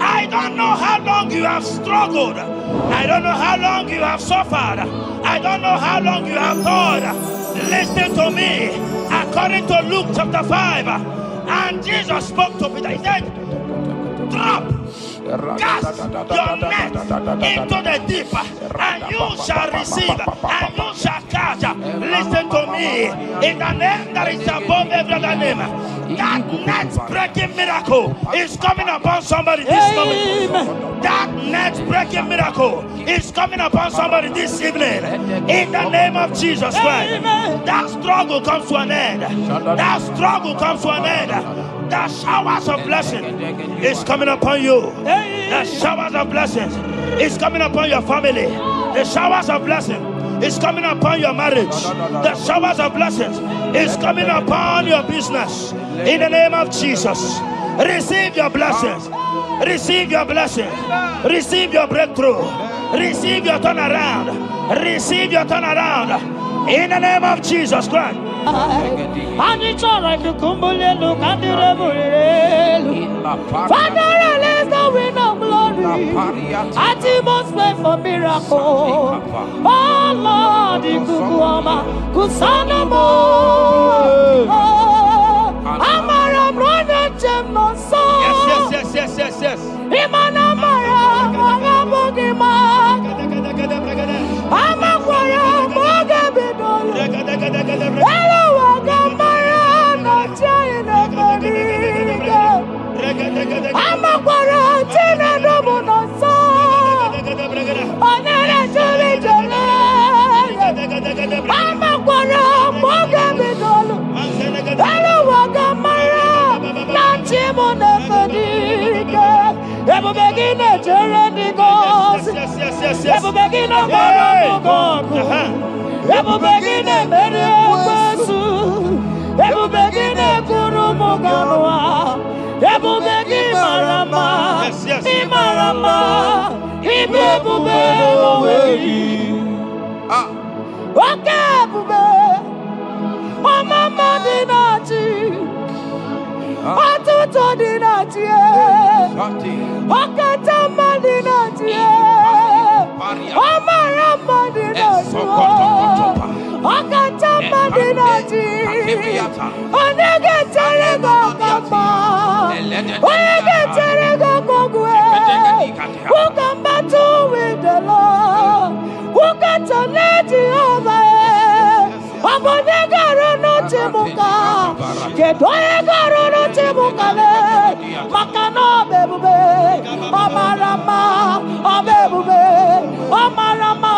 Speaker 2: I don't know how long you have struggled. I don't know how long you have suffered. I don't know how long you have thought. Listen to me. According to Luke chapter 5, And Jesus spoke to Peter. He said, drop, cast your net into the deep, and you shall receive, and you shall catch. Listen to me. In the name that is above every other name, that net breaking miracle is coming upon somebody this moment. That net breaking miracle is coming upon somebody this evening. In the name of Jesus Christ. That struggle comes to an end. That struggle comes to an end. The showers of blessing is coming upon you. The showers of blessings is coming upon your family. The showers of blessing is coming upon your marriage. The showers of blessings is coming upon your business. In the name of Jesus, receive your blessings. Receive your blessings. Receive your breakthrough. Receive your turnaround. Receive your turnaround. In the name of Jesus Christ.
Speaker 3: Father, release the wind of glory. Atmosphere for miracle. Oh Lord, Ikukuama, Kusanamo. Amara brother Jemno so.
Speaker 2: Yes.
Speaker 3: Imana Mara, Magabogima. Amakwara, Mogabidolo. Hello, Wagamara, not China, Amakwara, Tina, Domono so. Onera Jolly Jolly. Amakwara, Mogabidolo. Hello, Wagamara, not Chimona Fadiga. Ever begin a journey goes. Ever begin a God. Ever begin a Mediasu. Ever begin a Guru Moganwa. Ever begin Marama. Imarama. Ibebube. Okay, Bube. Mama Dinati. Atuto Dinati. Okatama Dinati. Omarama Dinati. Okatama Dinati. Onegeterego Kama. Onegeterego Kogwe. Who can battle with the Lord? Who can turn Jehovah? Abonegaro no Timuka. Kedoegaro no Timukale. Makano bebube. Omarama. Obebube. Omarama.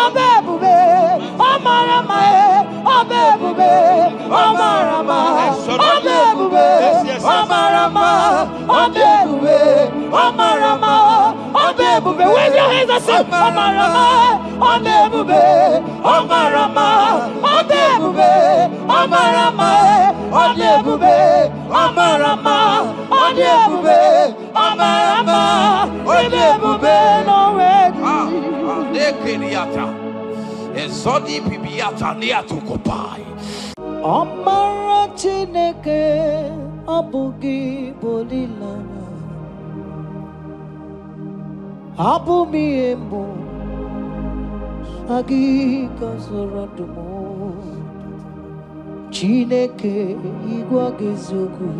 Speaker 3: Obebube. Omarama. Obebube. Omarama. Obebube. Omarama. Obebube. Omarama. Obebube. Wave your hands and say Omarama. Obebube. Omarama. Obebube. Omarama. Obebube. Omarama. Obebube. Omarama. Obebube. No way.
Speaker 2: Ezodi pibiata niatu kopai.
Speaker 3: Amara Chineke abugi bolilana. Abumi embo agi kasorodumo. Chineke igwa gezogu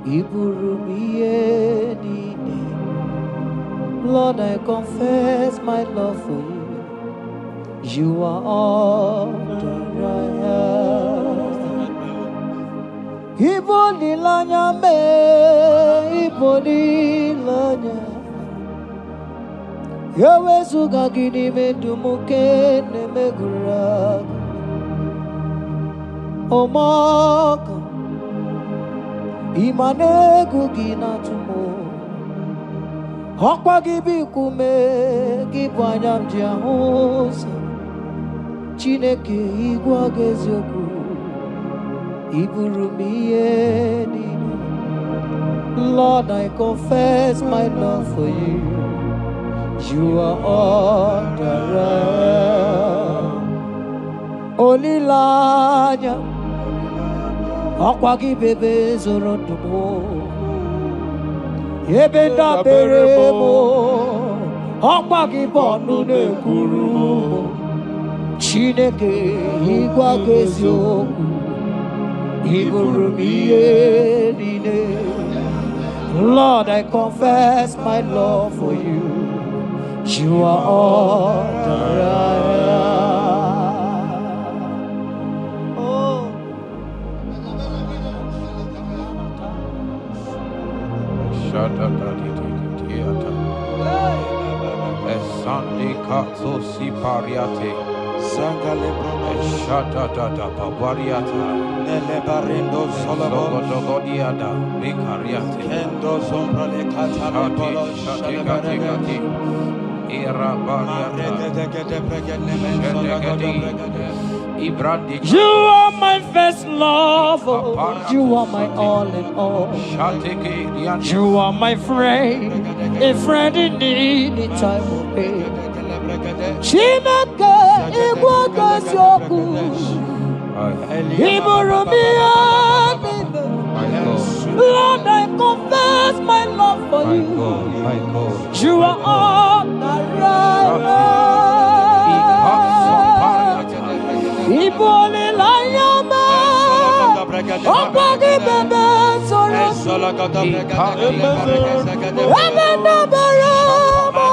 Speaker 3: iburumiye nine. Lord, I confess my love for you. You are all that I have. Iboli lanya me, iboli lanya. Yawe suga gini me dumuke ne me gura. Omaka, imane gugina tumo. Hokwa gibi kume, gibanyam jiahosa. Chineke igwa gezioku iburumiye nini. Lord, I confess my love for you. You are all that I am. Olilanya akwagi bebe zorondumo yebenda beremo akwagi bonu nekuru. Chineke igwa gezioku Lord, I confess my love for you. You are all that I am. Oh.
Speaker 2: Sunday Katso Sipariate Sangale Shata Papariata Nelebarindo Sologodiada Vicariate Kendo Sombrale Catale Shatigati Era
Speaker 3: You are my first love, you are my all in all. You are my friend, a friend in need in time of pain. Chineke igbo gosioku, Lord, I confess my love for you. You are all that I am. Ibole layama, opagi bebe soro, ebena barama,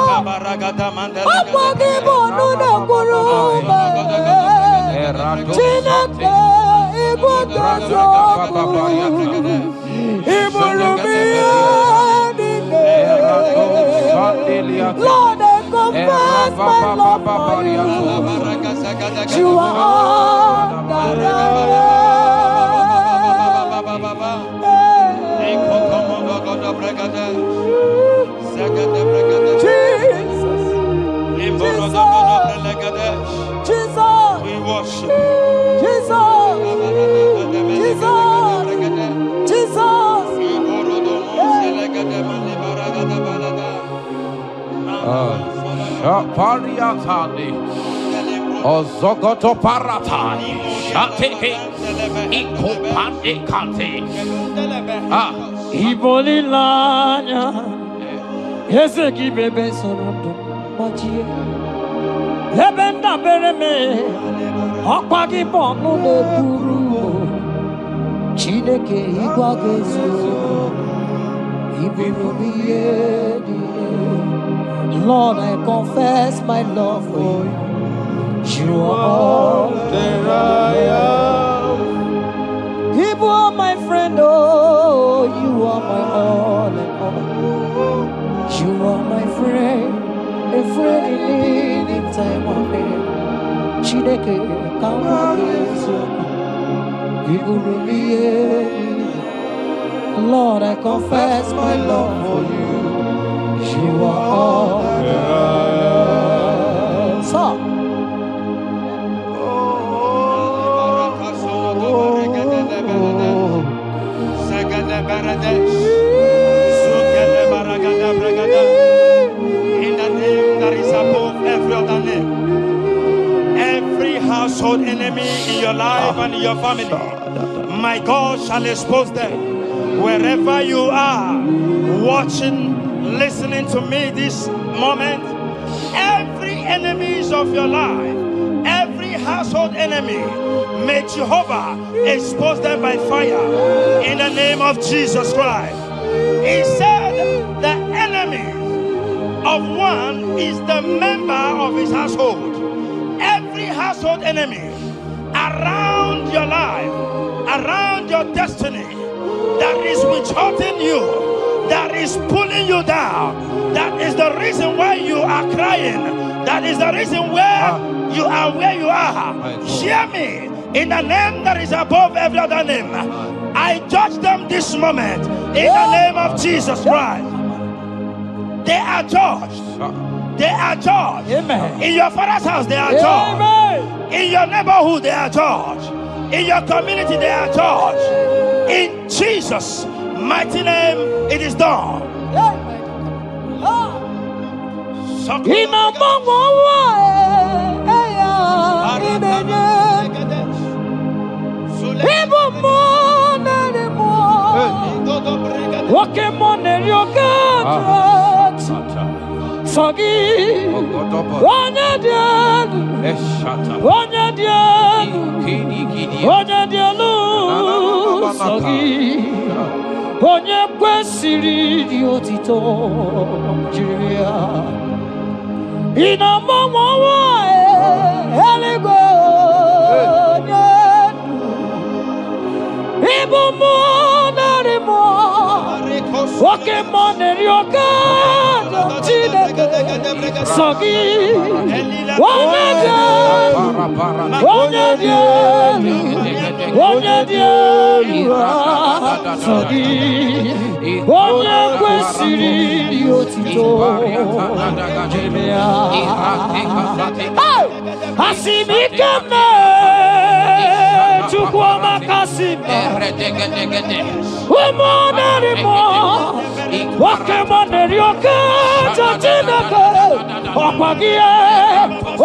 Speaker 3: opagi bonu na kuruba, chineke igbo gosioku, Lord, I confess my love for you. You are all that Jesus, we worship
Speaker 2: Pariatani Ozogoto Paratani Shateke Ikopande Kante
Speaker 3: Iboli lanya Yeseki bebe sorondo Majie Lebenda bereme Okwagi bonu ne kuru Chineke igwa gezu Iburu Lord, I confess my love for you. You are all that I am. You are my friend, oh, you are my all and all. You are my friend, a friend in need in time of pain. Chineke, come on, Lord, I confess my love for you. You are all that I am. So.
Speaker 4: In the name that is above every other name, every household enemy in your life and in your family, my God shall expose them. Wherever you are, watching, listening to me this moment, every enemies of your life, every household enemy, may Jehovah expose them by fire in the name of Jesus Christ. He said the enemy of one is the member of his household. Every household enemy around your life, around your destiny, that is withholding you, that is pulling you down, that is the reason why you are crying, that is the reason where you are. Hear me. In the name that is above every other name, I judge them this moment in the name of Jesus Christ. They are judged. They are judged.
Speaker 3: Amen.
Speaker 4: In your father's house, they are judged. Amen. In your neighborhood, they are judged. In your community, they are judged. In Jesus' mighty name, it is done.
Speaker 3: Sogi onye kwesịrị dị otito jiri ya ịnọmọmọwa eluigwe onye ịbụ mmụọ narị mmụọ oke mmụọ na-eri oke Chineke Sogi onye dị elu onye dị elu onye dị elu Sogi onye kwesịrị dị otito asị m ike mee Chukwu ọmaka sị m ụmụ narị mmụọ nwoke mmụọ na-eri oke Chineke ọkwa gị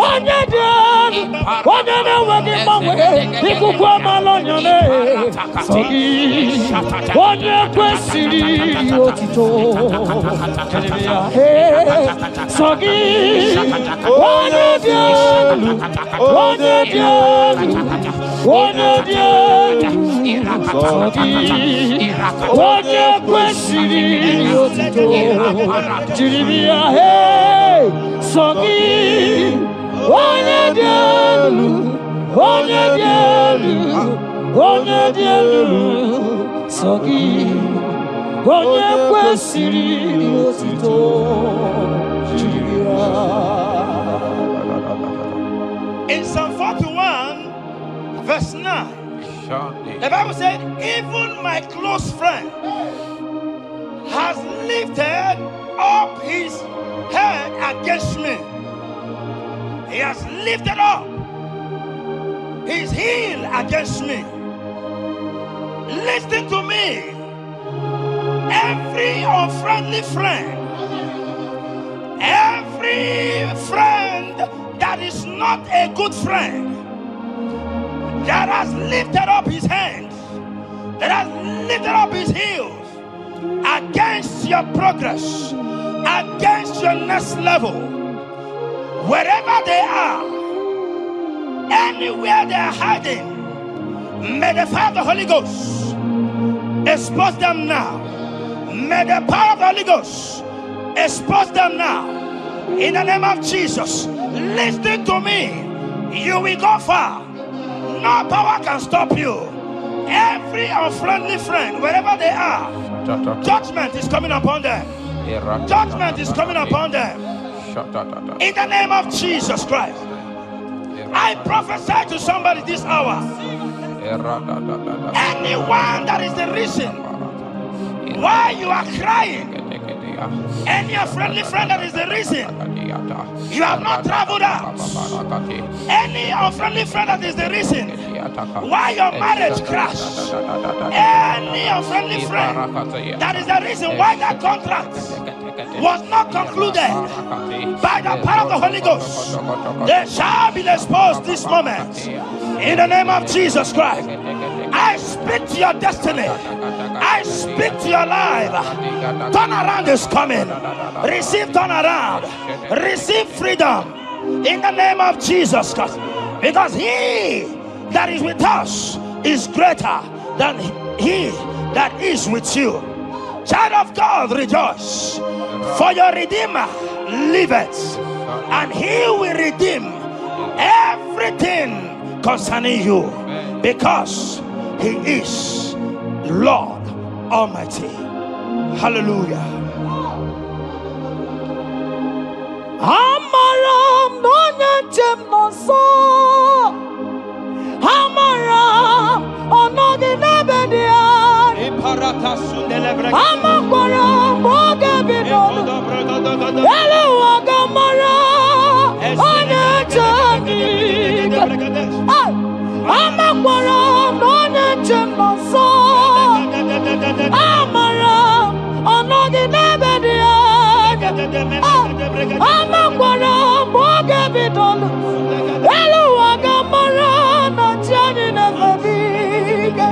Speaker 3: onye dị elu onye na-enweghị mgbanwe ikuku amala onyone Sogi onye kwesịrị otito Sogi onye dị elu onye dị elu onye dị elu Sogi onye kwesịrị otito jiri ya Sogi onye dị elu onye dị elu onye dị elu Sogi onye kwesịrị otito jiri ya.
Speaker 4: In Psalm 41, verse 9, the Bible said, even my close friend has lifted up his head against me. He has lifted up his heel against me. Listen to me. Every unfriendly friend, every friend that is not a good friend, that has lifted up his hands, that has lifted up his heels against your progress, against your next level, wherever they are, anywhere they are hiding, may the fire of the Holy Ghost expose them now. May the power of the Holy Ghost expose them now. In the name of Jesus, listen to me. You will go far. No power can stop you. Every unfriendly friend, wherever they are, judgment is coming upon them. Judgment is coming upon them. In the name of Jesus Christ, I prophesy to somebody this hour. Anyone that is the reason why you are crying, any unfriendly friend that is the reason you have not traveled out, any unfriendly friend that is the reason why your marriage crashed, any unfriendly friend that is the reason why that contract was not concluded, by the power of the Holy Ghost, they shall be exposed this moment. In the name of Jesus Christ, I speak to your destiny. I speak to your life. Turnaround is coming. Receive turnaround. Receive freedom. In the name of Jesus Christ. Because he that is with us is greater than he that is with you. Child of God, rejoice. For your Redeemer liveth, and he will redeem everything concerning you, because he is Lord Almighty. Hallelujah.
Speaker 3: Amaram no nyanchem no so. Amaram onogi nebedia. Amaram oge bidonu. Elu agamara onyanchem. Amaram no nyanchem no so. Amaram onogi nebedia. Amakwara mboge bidolu elu agamara na tiani nevebiga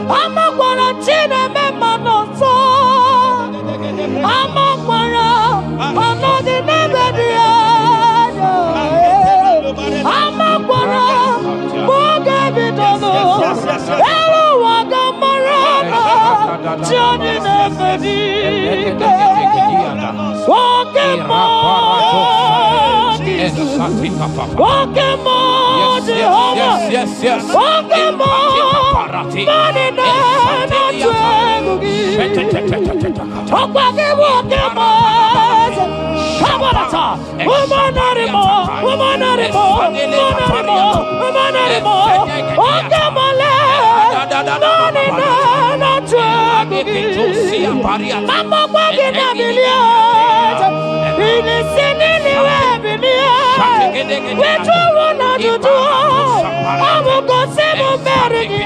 Speaker 3: amakwara chine mema noso amakwara anodi nebedia amakwara mboge bidolu elu Johnny Neferika. Walking more, Jesus. Walking more, Jehovah.
Speaker 2: Yes.
Speaker 3: Walking more, money now, not walking more. Come on, woman anymore. Walking more, money now, not Mama walking a million. In the city, which one not to do? I will go seven marriages.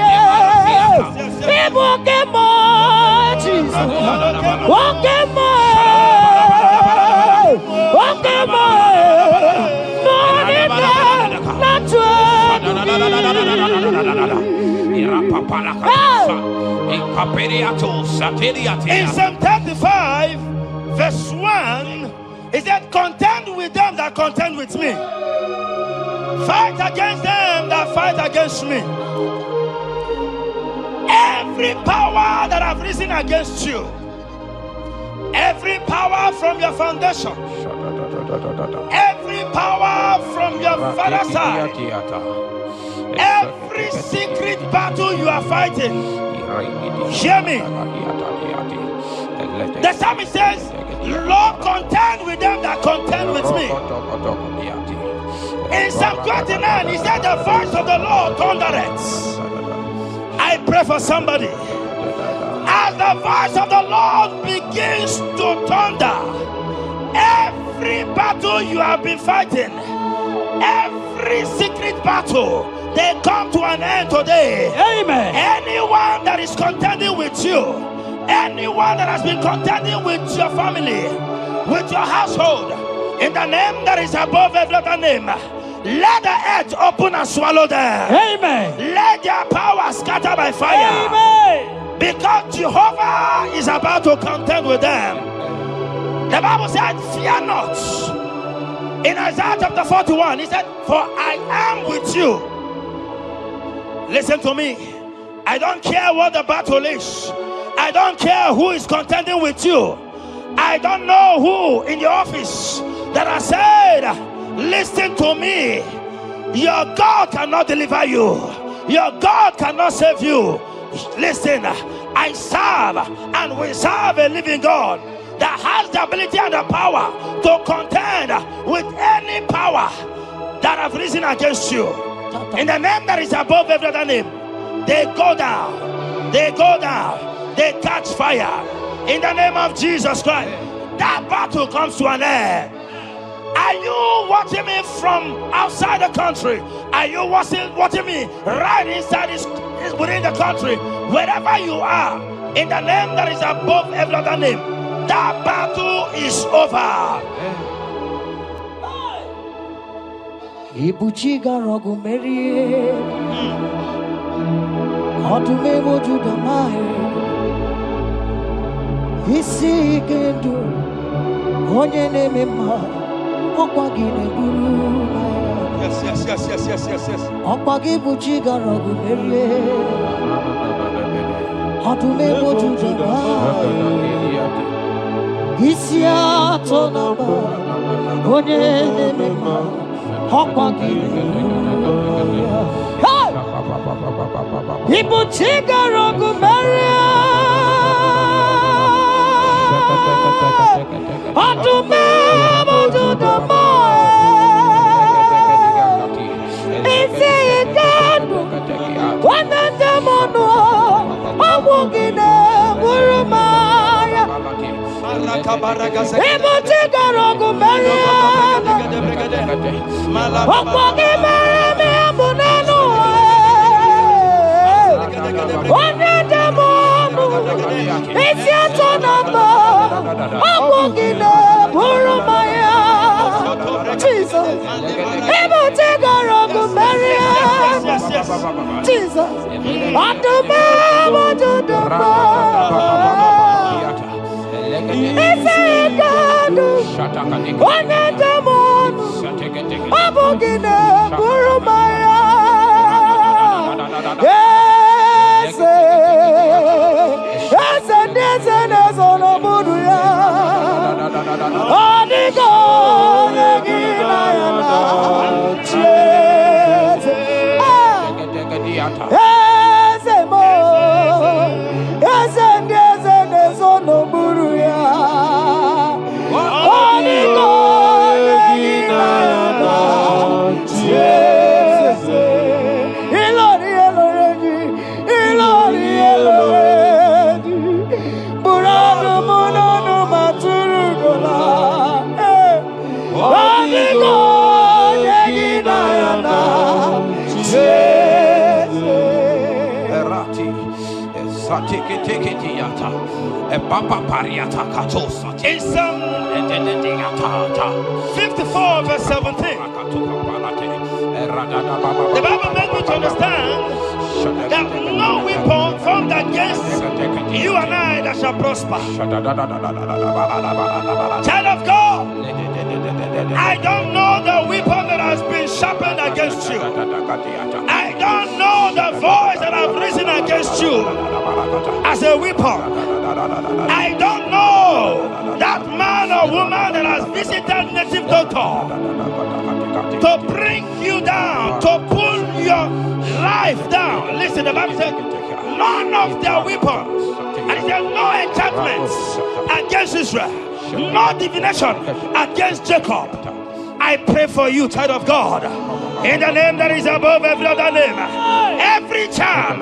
Speaker 3: People get more, Jesus. Walk in more. Money not
Speaker 4: In Psalm 35, verse 1, it said, contend with them that contend with me. Fight against them that fight against me. Every power that have risen against you, every power from your foundation, every power from your father's side, every secret battle you are fighting, hear me. The psalmist says, Lord, contend with them that contend with me. In Psalm 29, he said, the voice of the Lord thundereth. I pray for somebody. As the voice of the Lord begins to thunder, every battle you have been fighting, every secret battle, they come to an end today.
Speaker 3: Amen.
Speaker 4: Anyone that is contending with you, anyone that has been contending with your family, with your household, in the name that is above every other name, let the earth open and swallow them.
Speaker 3: Amen.
Speaker 4: Let their power scatter by fire.
Speaker 3: Amen.
Speaker 4: Because Jehovah is about to contend with them. The Bible said, fear not. In Isaiah chapter 41, he said, for I am with you. Listen to me. I don't care what the battle is. I don't care who is contending with you. I don't know who in the office that has said, listen to me. Your God cannot deliver you. Your God cannot save you. Listen, I serve and we serve a living God that has the ability and the power to contend with any power that have risen against you. In the name that is above every other name, they go down, they catch fire. In the name of Jesus Christ, that battle comes to an end. Are you watching me from outside the country? Are you watching me right inside within the country? Wherever you are, in the name that is above every other name, that battle is over.
Speaker 3: Ibuchi garogu merie, odume mojuda mae, isi gendu, onye neme ma.
Speaker 4: Yes.
Speaker 3: Okpagi buchi garogu merie, odume mojuda mae, isi ato naba, onye neme ma. Ibuchi garogu merie, odume mojuda mae, isi ikandu, wananda mono, awugine burumaya. Ibuchi garogu merie, okwagi merie abunanu, wananda mono, isi atonamba, awugine burumaya. Jesus, Ibuchi garogu merie, Jesus, odume mojuda mae. Abogine Burumaya. Yes,
Speaker 4: In Psalm 54 verse 17, the Bible makes me to understand that no weapon formed against you and I that shall prosper. Child of God, I don't know the weapon that has been sharpened against you. I don't know the voice that has risen against you as a weapon. I don't know that man or woman that has visited native doctor to bring you down, to pull your life down. Listen, the Bible said, none of their weapons, and it says no enchantments against Israel, no divination against Jacob. I pray for you, child of God, in the name that is above every other name. Every charm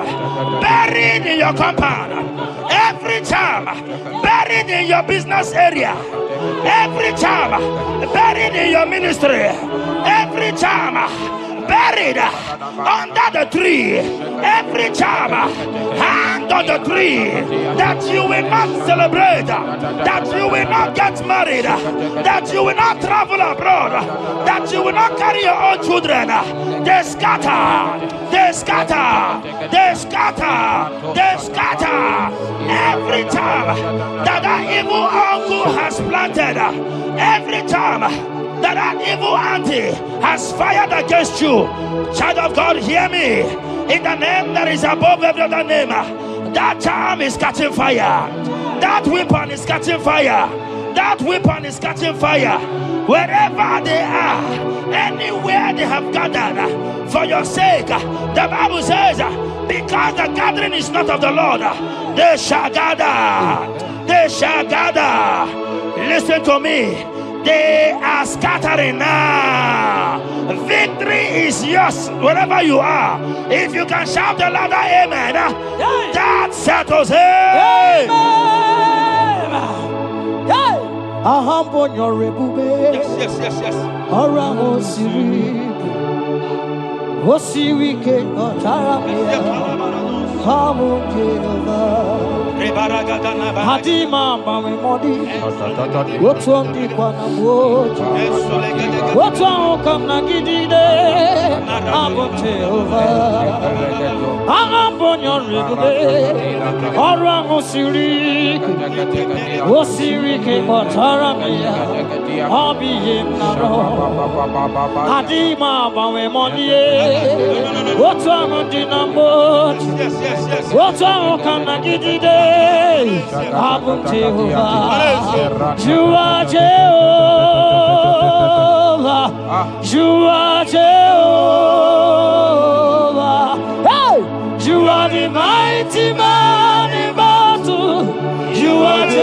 Speaker 4: buried in your compound, every charm buried in your business area, every charm buried in your ministry, every charm buried under the tree, every charm hang on the tree, that you will not celebrate, that you will not get married, that you will not travel abroad, that you will not carry your own children. They scatter, they scatter, they scatter, they scatter. Every time that evil uncle has planted, every time that evil auntie has fired against you, child of God, hear me. In the name that is above every other name, that charm is catching fire. That weapon is catching fire. That weapon is catching fire. Wherever they are, anywhere they have gathered for your sake, the Bible says, because the gathering is not of the Lord, they shall gather. They shall gather. Listen to me. They are scattering now. Victory is yours wherever you are. If you can shout the louder amen, that settles it. Yes, yes, yes, yes.
Speaker 3: Hadima mawe modi, watu mdikwa na moja, watu wakamna gidide, abo Jehova, ahambonyo rigube, orango sirike otaramia, abiye naro, hadima mawe modi, watu mdina moja, watu wakamna gidide. Abum Jehovah, you are Jehovah, you are Jehovah. Hey, you are the mighty man in battle. You are Jehovah.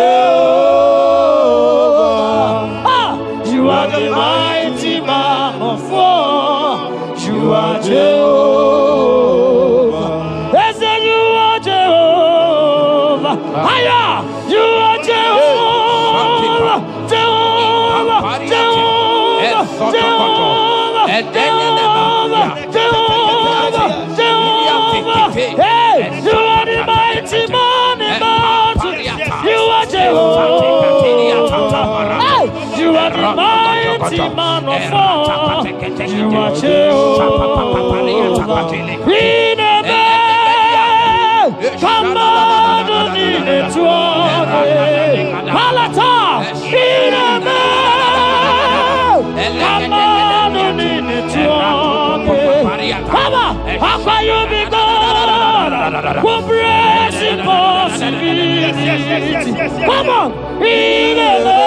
Speaker 3: Ah, you are the mighty man of war. You are Jehovah. Yes, you are Jehovah. Higher, you are Jehovah, Jehovah, Jehovah, Jehovah, Jehovah, Jehovah. Hey, you are the mighty man in battle. You are Jehovah. Hey, you are the mighty man of war. You are Jehovah. We never come on. Malata, Iname, Kamano Ninituane, Baba, how can you be God? Who breaks impossibility? Come on, Iname,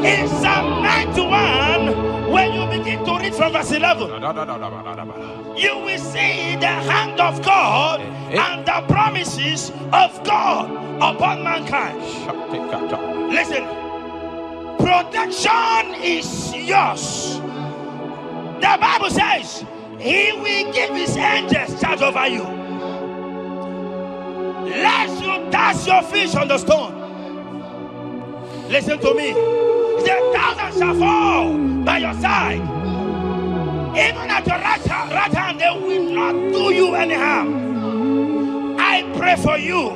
Speaker 4: In Psalm 91, when you begin to read from verse 11, you will see the hand of God and the promises of God upon mankind. Listen, protection is yours. The Bible says He will give His angels charge over you, lest you dash your fish on the stone. Listen to me. The thousand shall fall by your side, even at your right hand, they will not do you any harm. I pray for you.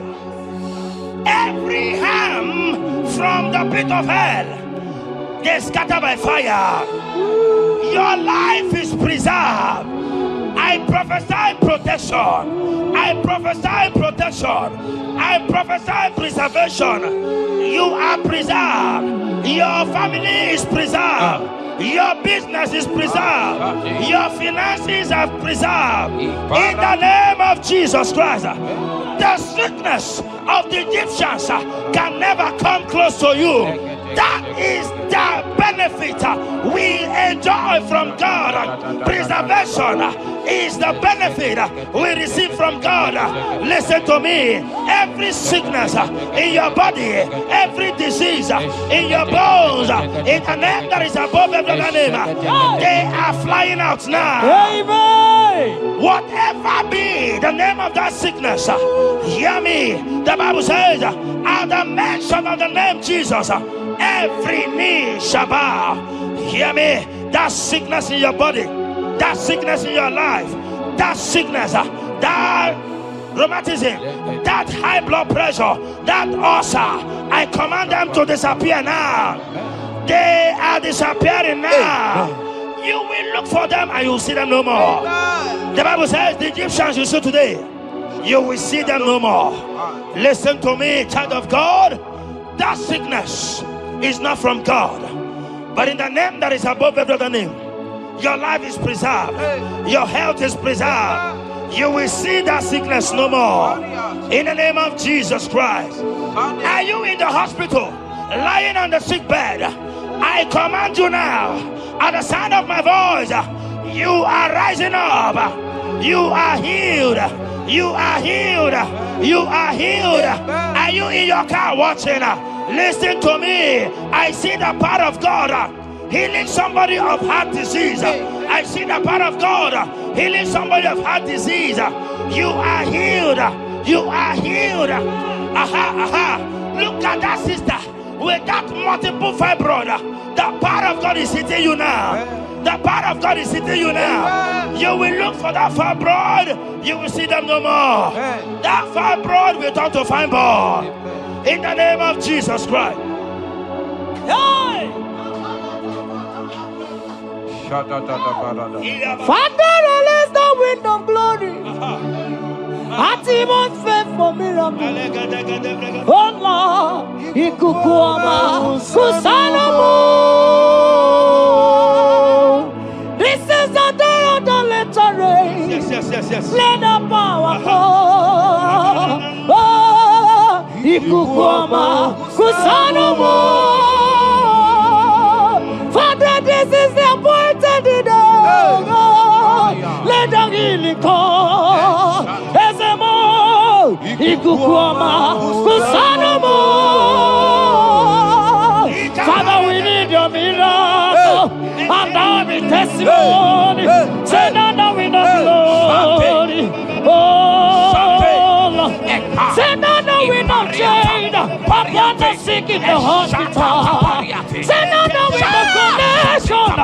Speaker 4: Every harm from the pit of hell, they scatter by fire. Your life is preserved. I prophesy protection. I prophesy protection. I prophesy preservation. You are preserved. Your family is preserved. Your business is preserved. Your finances are preserved. In the name of Jesus Christ. The sickness of the Egyptians can never come close to you. That is the benefit we enjoy from God. Preservation is the benefit we receive from God. Listen to me. Every sickness in your body, every disease in your bones, in the name that is above every other name, they are flying out now.
Speaker 3: Amen.
Speaker 4: Whatever be the name of that sickness, hear me. The Bible says, at the mention of the name Jesus, every knee shall bow. Hear me. That sickness in your body, that sickness in your life, that sickness, that rheumatism, that high blood pressure, that ulcer, I command them to disappear now. They are disappearing now. You will look for them and you will see them no more. The Bible says the Egyptians you see today, you will see them no more. Listen to me, child of God. That sickness is not from God, but in the name that is above every other name, your life is preserved. Your health is preserved. You will see that sickness no more. In the name of Jesus Christ. Are you in the hospital, lying on the sick bed? I command you now, at the sound of my voice, you are rising up. You are healed. You are healed. You are healed. Are you in your car watching? Listen to me. I see the power of God healing somebody of heart disease. I see the power of God healing somebody of heart disease. You are healed. You are healed. Look at that sister with that multiple fibroid. The power of God is hitting you now. The power of God is hitting you now. You will look for that fibroid. You will see them no more. That fibroid will turn to fibroid. In the name of Jesus Christ. Hey!
Speaker 3: Father, release the wind of glory. Atmosphere for miracle. Oh Lord, ikukuama kusanamu. This is the day of the letter rain.
Speaker 4: Yes.
Speaker 3: Let the power fall. Oh, ikukuama kusanamu. Father, this is the appointed day. Let the healing come. Ezemo, ikukuama kusanamu. Father, we need your miracle. And now we testimony. Say now we know glory. Oh, Lord. Say now we know chain. Upon the sick in the hospital. Say now we know connection.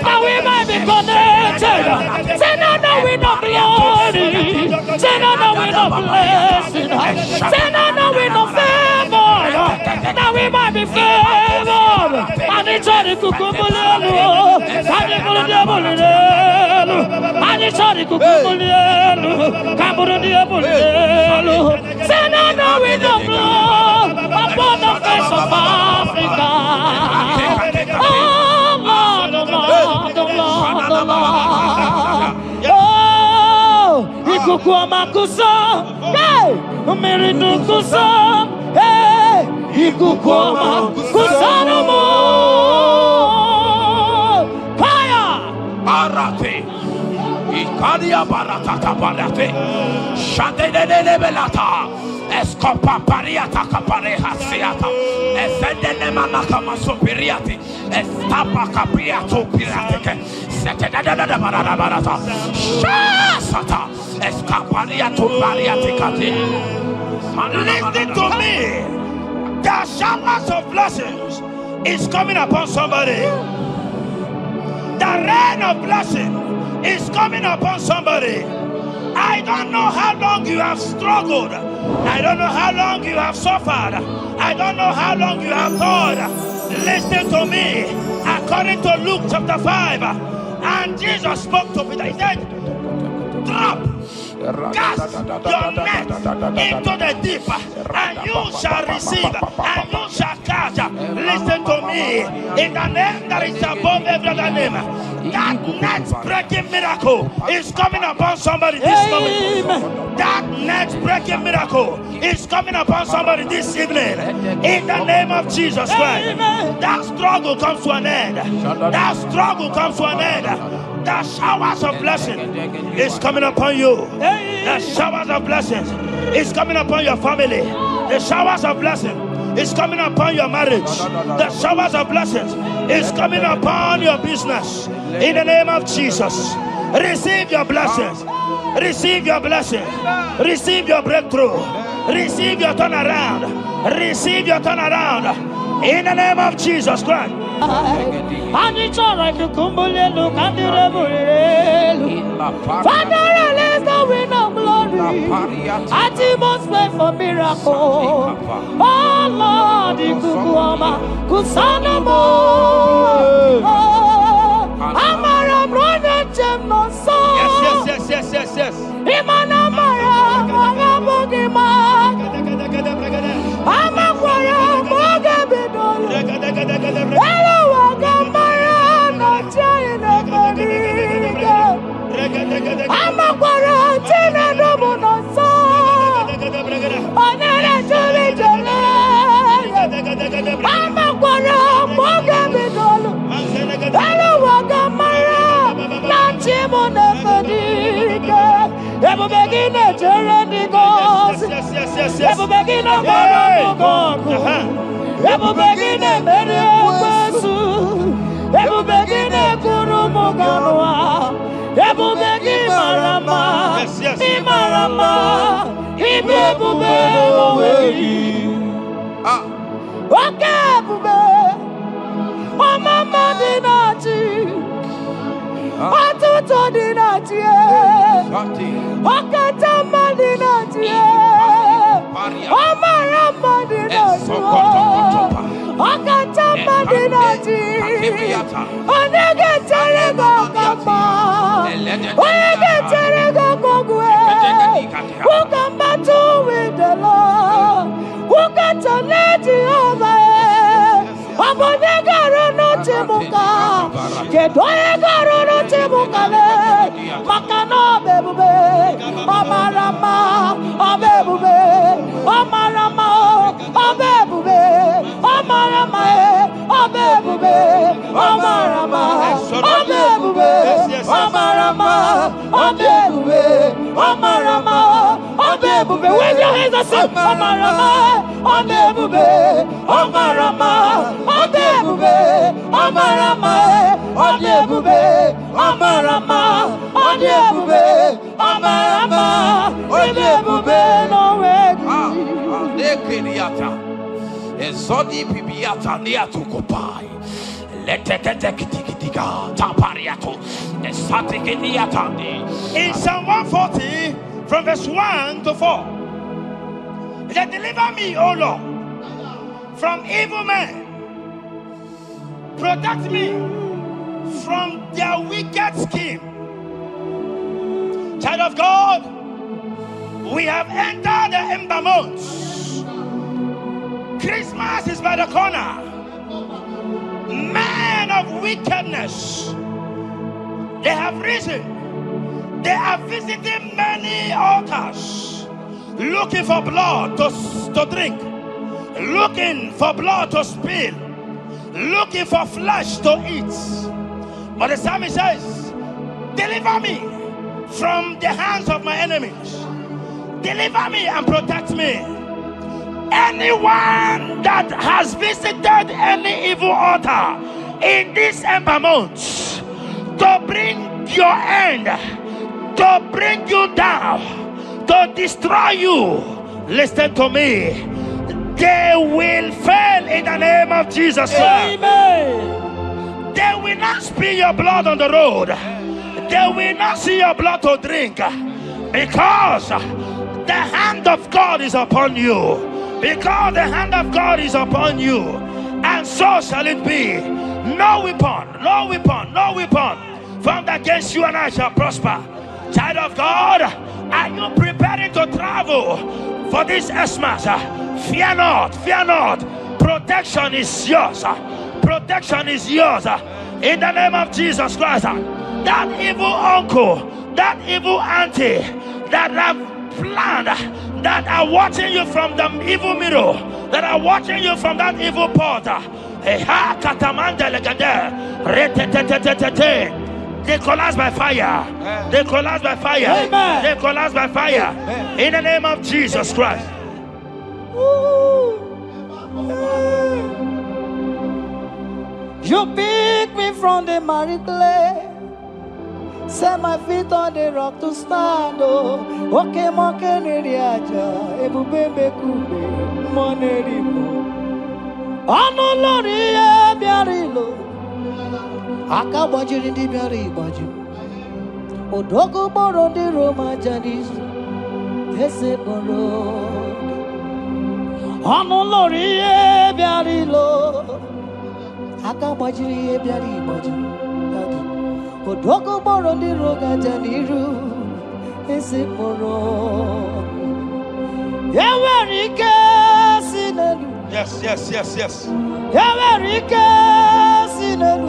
Speaker 3: Now we might be connected. Say now we know glory. Say now we know blessing. Say now we know favor. Now we might be favored. And it's all the cuckoo. And it's all the devil. Anishari kukulielu, kaburu diabulelu. Say no, no, we don't blow upon the face of Africa. Oh Lord, oh Lord, oh Lord, oh Lord. Oh, ikukuama kusam, hey, umiridu kusam, hey, ikukuama kusanumo. Fire!
Speaker 2: Arate. Ikadia baratata barate. Shadene belata. Escopa pariata capareha siata. Esendene manaka masopiriati. Estapa capriato pirate. Setedada barata. Shasata. Escapariato pariati cati.
Speaker 4: Listen to me. The showers of blessings is coming upon somebody. The rain of blessing is coming upon somebody. I don't know how long you have struggled. I don't know how long you have suffered. I don't know how long you have thought. Listen to me. According to Luke chapter 5, and Jesus spoke to Peter. He said, drop, cast your net into the deep, and you shall receive, and you shall catch. Listen to me. In the name that is above every other name, that net breaking miracle is coming upon somebody this moment. That net breaking miracle is coming upon somebody this evening. In the name of Jesus Christ, that struggle comes to an end. That struggle comes to an end. The showers of blessing is coming upon you. The showers of blessings is coming upon your family. The showers of blessing is coming upon your marriage. The showers of blessings is coming upon your business. In the name of Jesus, receive your blessings. Receive your blessings. Receive your breakthrough. Receive your turnaround. Receive your turnaround. In the name of Jesus Christ.
Speaker 3: Father, release the wind of glory. Atmosphere for miracle. Oh Lord, ikukuama kusanamo. Amara brother chemno so.
Speaker 4: Yes.
Speaker 3: Imana mara magabogima. Amakwara mogabidolo. Hello, wagamara no chayina bariga. Amakwara tina domo no so. Onere jole jole. Amakwara mogabidolo. Hello, wagamara no chimona bariga. Ebu begine jereni gos. Ebu begine moro gogo. Ebu begine mere besu. Ebu begine kuru muganwa. Ebu begi marama. Imarama. Ibebu be oweyi. Oke bube. Mama dinati. Atuto dinati. Okatama dinati. Omarama dinati. Okatama dinati. Onegetere gokama. Onegetere gokogwe. Who can battle with the Lord? Who can challenge Jehovah? Abonegaro no temuka. Kedoegaro no temuka le. Makano bebube. Omarama. Obebube. Omarama. Obebube. Omarama. Obebube. Omarama. Obebube. Omarama. Obebube. Omarama. Obebube. Wave your hands and say Omarama. Obebube. Omarama. Obebube. Omarama. Obebube. Omarama. Obebube. Omarama. Obebube. No way.
Speaker 2: Nekiriata. Ezodi pibiata niatukupai. Leteketekitikitiga tapariato. Esatikiniatandi.
Speaker 4: In Psalm 140, from verse 1 to 4, it said, deliver me, O Lord, from evil men. Protect me from their wicked scheme. Child of God, we have entered the ember months. Christmas is by the corner. Men of wickedness, they have risen. They are visiting many altars, looking for blood to drink, looking for blood to spill, looking for flesh to eat. But the psalmist says, deliver me from the hands of my enemies. Deliver me and protect me. Anyone that has visited any evil altar in this ember month to bring your end, to bring you down, to destroy you, listen to me, they will fail in the name of Jesus Christ.
Speaker 3: Amen.
Speaker 4: They will not spill your blood on the road. They will not see your blood to drink, because the hand of God is upon you. Because the hand of God is upon you. And so shall it be. No weapon formed against you and I shall prosper. Child of God, are you preparing to travel for this Xmas? Fear not. Protection is yours. Protection is yours. In the name of Jesus Christ. That evil uncle, that evil auntie that have planned, that are watching you from the evil mirror, that are watching you from that evil portal, they collapse by fire. They collapse by fire.
Speaker 3: Amen.
Speaker 4: They collapse by fire. In the name of Jesus Christ.
Speaker 3: You pick me from the miry clay, set my feet on the rock to stand. Oh, okay, monkey neriaja, ebubebe kube, monerimo. Ano lori e biarilo, aka bajiri di biari baju. Odogo boro di Roma janis, ese boro. Ano lori e biarilo, aka bajiri e biari baju. Odogo boro di roga janiru, ese boro. Yawerike sinelu.
Speaker 4: Yes.
Speaker 3: Yawerike sinelu.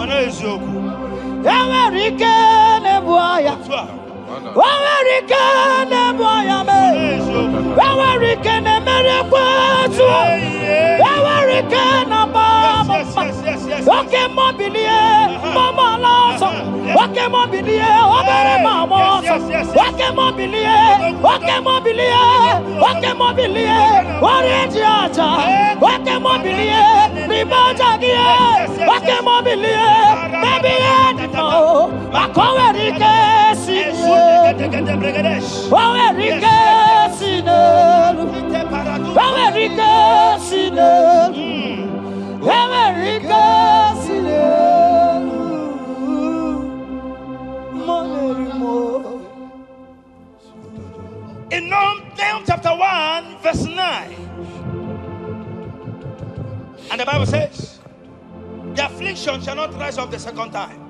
Speaker 3: Yawerike nebuaya. Yawerike nebuaya me. Yawerike ne merekwetu. Yawerike na baba. Okay, mobilie, mama laso. Okay, mobilie, obere mama. Okay, mobilie, Orientiacha. Okay, mobilie, ribajagie. Okay, mobilie, baby edito. Makowerike sine. Owerike sine. Owerike sine.
Speaker 4: In Nahum chapter 1 verse 9, and the Bible says, the affliction shall not rise up the second time.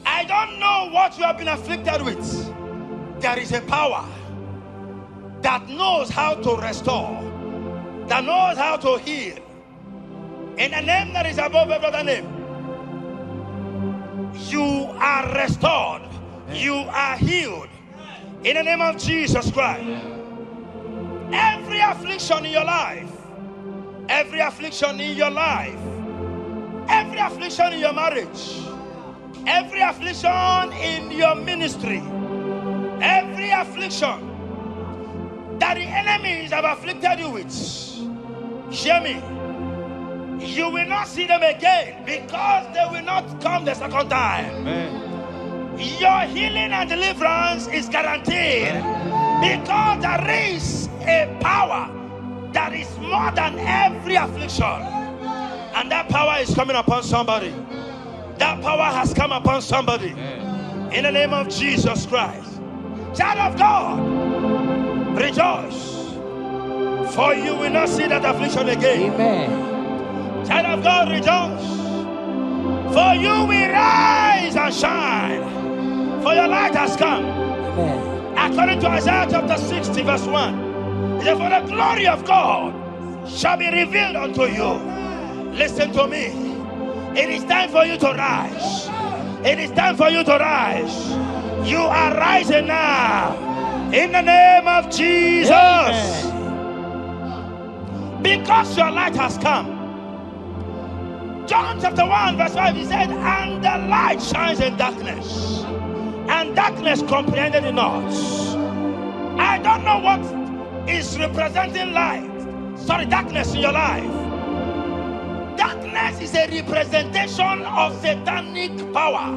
Speaker 4: I don't know what you have been afflicted with. There is a power that knows how to restore, that knows how to heal. In the name that is above every other name, you are restored, you are healed. In the name of Jesus Christ. Every affliction in your life, every affliction in your life, every affliction in your marriage, every affliction in your ministry, every affliction that the enemies have afflicted you with, hear me, you will not see them again, because they will not come the second time.
Speaker 2: Amen.
Speaker 4: Your healing and deliverance is guaranteed, because there is a power that is more than every affliction, and that power is coming upon somebody. That power has come upon somebody. In the name of Jesus Christ. Child of God, rejoice, for you will not see that affliction again.
Speaker 3: Amen.
Speaker 4: Child of God, rejoice, for you will rise arise and shine, for your light has come. According to Isaiah chapter 60 verse 1, it says, for the glory of God shall be revealed unto you. Listen to me. It is time for you to rise. It is time for you to rise. You are rising now. In the name of Jesus. Amen. Because your light has come. John chapter 1 verse 5, he said, and the light shines in darkness, and darkness comprehended it not. I don't know what is representing light. Sorry, darkness in your life. Darkness is a representation of satanic power,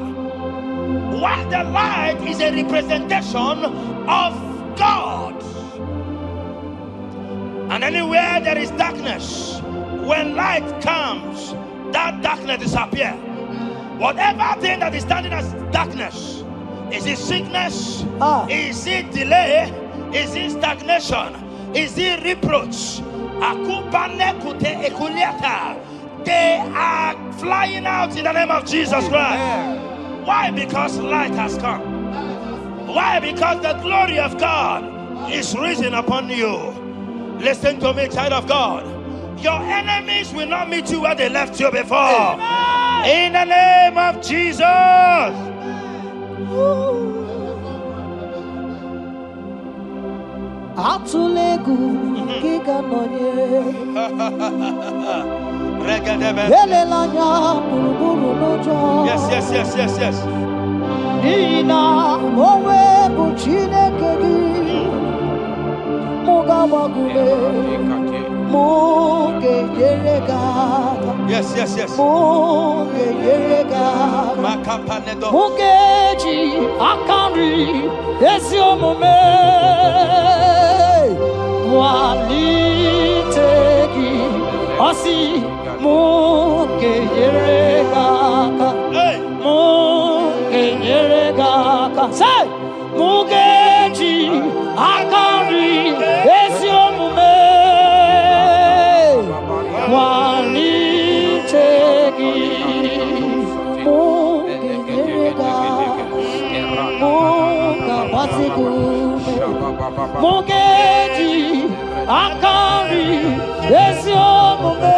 Speaker 4: while the light is a representation of God. And anywhere there is darkness, when light comes, that darkness disappears. Whatever thing that is standing as darkness, is it sickness? Is it delay? Is it stagnation? Is it reproach? They are flying out in the name of Jesus Christ. Why? Because light has come. Why? Because the glory of God is risen upon you. Listen to me, child of God. Your enemies will not meet you where they left you before. Amen. In the name of Jesus. Yes. Yes.
Speaker 3: Mugeji akari esiomome walitegi osi mugeyeregaka say mugeji akari esiomome walitegi Mugeji akari esiomome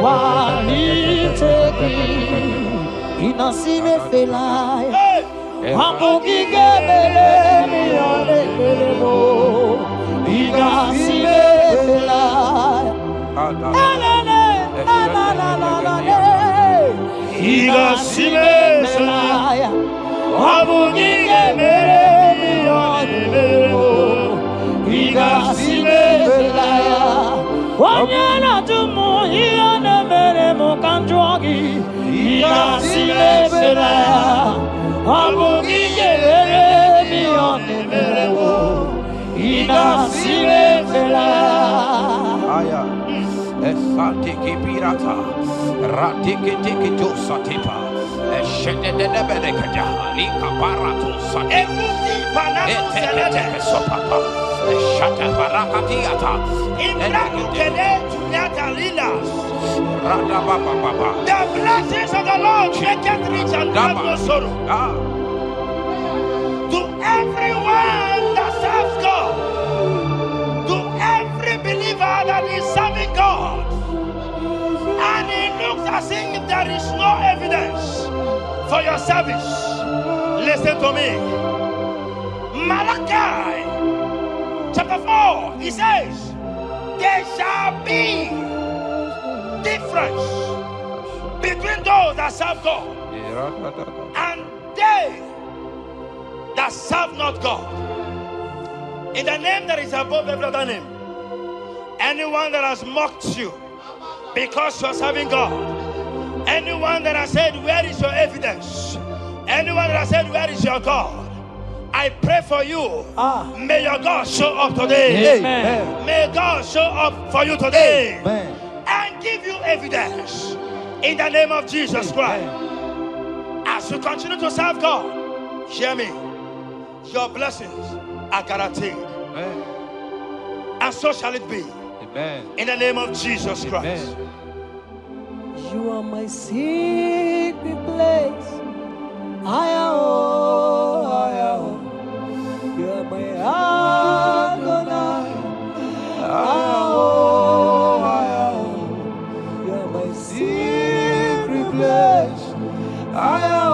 Speaker 3: walitegi inasime felaya amugige belemi alebelemo inasime felaya inasime felaya amugige belemi alebelemo inasime felaya wanyana tumu iyane meremo kanjwagi inasime felaya amugige belemi alebelemo inasime felaya
Speaker 2: Esantiki pirata, ratiki tiki josatipa, eshendeneberekada, lika barato satipa, eteleke sopapa, eshata barakatiata,
Speaker 4: Ibrahimkele tunyata lilas.
Speaker 2: rada baba.
Speaker 4: The blessings of the Lord make it rich and add no sorrow. To everyone that serves God, to every believer that is serving God, and it looks as if there is no evidence for your service, listen to me. Malachi chapter 4, he says, there shall be difference between those that serve God and they that serve not God. In the name that is above every other name, anyone that has mocked you because you are serving God, anyone that has said, where is your evidence? Anyone that has said, where is your God? I pray for you. May your God show up today.
Speaker 3: Amen.
Speaker 4: May God show up for you today.
Speaker 3: Amen.
Speaker 4: And give you evidence in the name of Jesus Christ. As you continue to serve God, hear me, your blessings are guaranteed.
Speaker 2: Amen.
Speaker 4: And so shall it be.
Speaker 2: Amen.
Speaker 4: In the name of Jesus Christ.
Speaker 2: Amen.
Speaker 1: You are my secret place. I am. You are my Adonai. I am. You are my secret place. I am.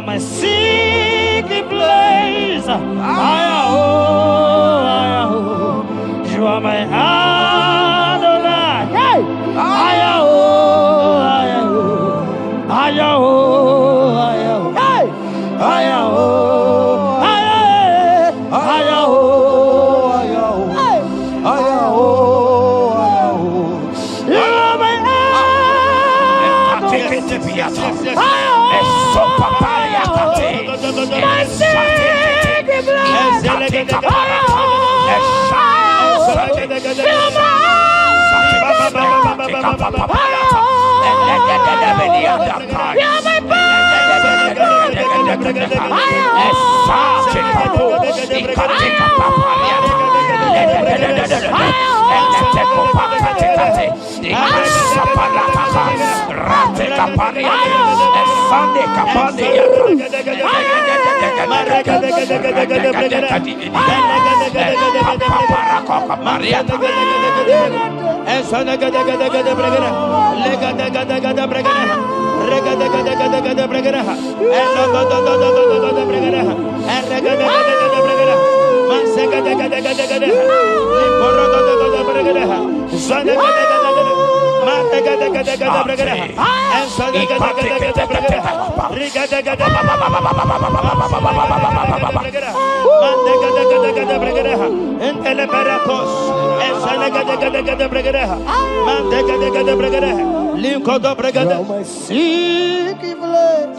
Speaker 3: My secret place, you are my Adonai. Hey, my secret place.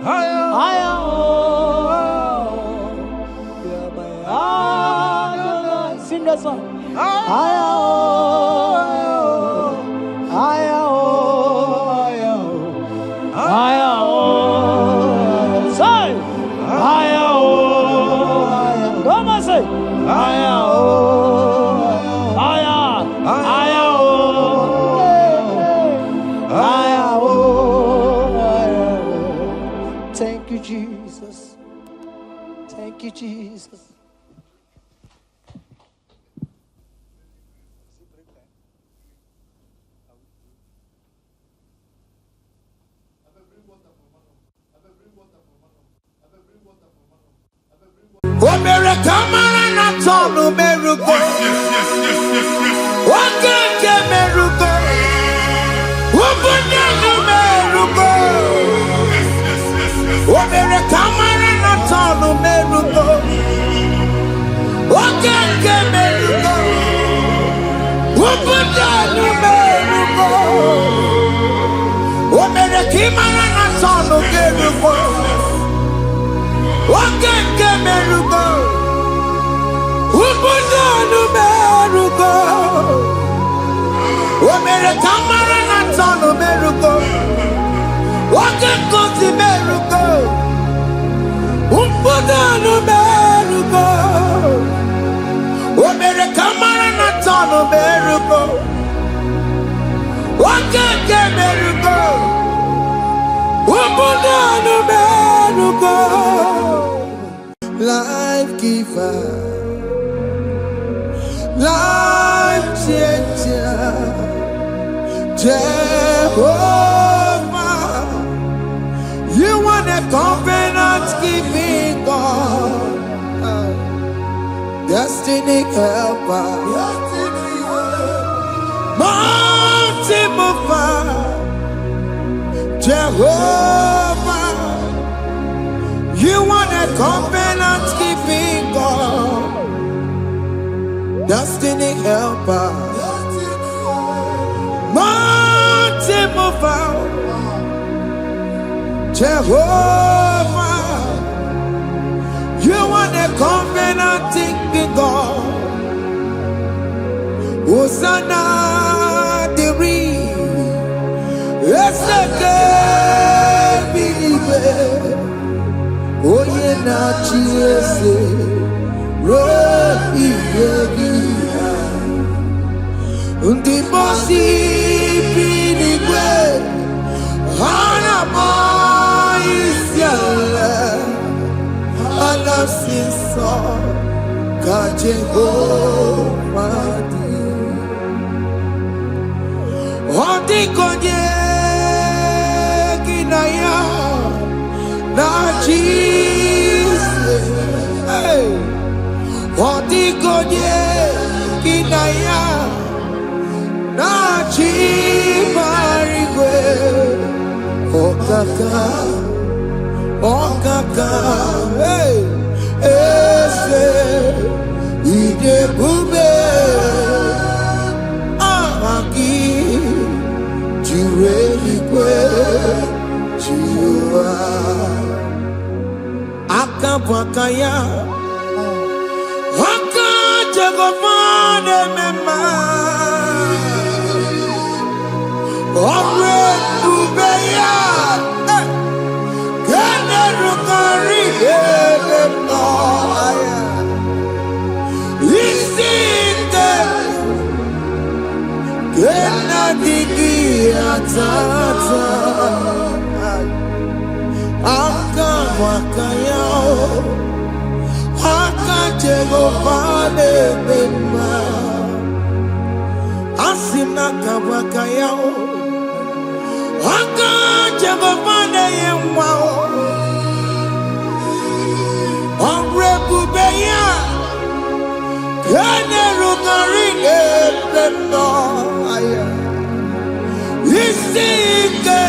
Speaker 3: I am. You are my Adonai. Sing that song. I Thank you, Jesus. Thank you, Jesus.
Speaker 2: America, Marana, Tonu, Meruko. Wakeke, Meruko. Wabunyalu, Meruko. America, Marana, Tonu, Meruko. Wakeke, Meruko. Wabunyalu, Meruko. America, Marana, Tonu, Meruko. Wakeke meruko, ubunanu meruko. Wamere kamara na tonu meruko. Wakeke meruko, ubunanu meruko. Wamere kamara na tonu meruko. Wakeke meruko, ubunanu meruko. Life giver, life changer, Jehovah, you are the covenant keeping God, destiny helper, mountain mover, Jehovah. You are the covenant keeping God, destiny helper, mountain mover, Jehovah. You are the covenant
Speaker 1: God. Hosanna diri eseke bilibe oye na chiese ro iyegi ndi bosi biligwe hana mo isiala ala sinso ka Jehovah di Odi konye kinaya na Jesus. Hey. Odi konye kinaya na chibarigwe. Okaka, okaka, hey, ese ide bube amaki. Jiwe jiwa akabakaya akajagomane mema ore ubeya kene rukari ebema isinde kena digi atata aka wakayao aka Jehovah bema asina kabakayao aka Jehovah yemwao onrebubeya kene rugari ebema aya isike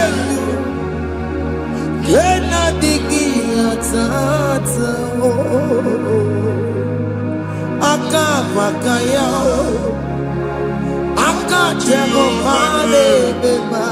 Speaker 1: kena digi atata aka bakayao aka Jehovah bema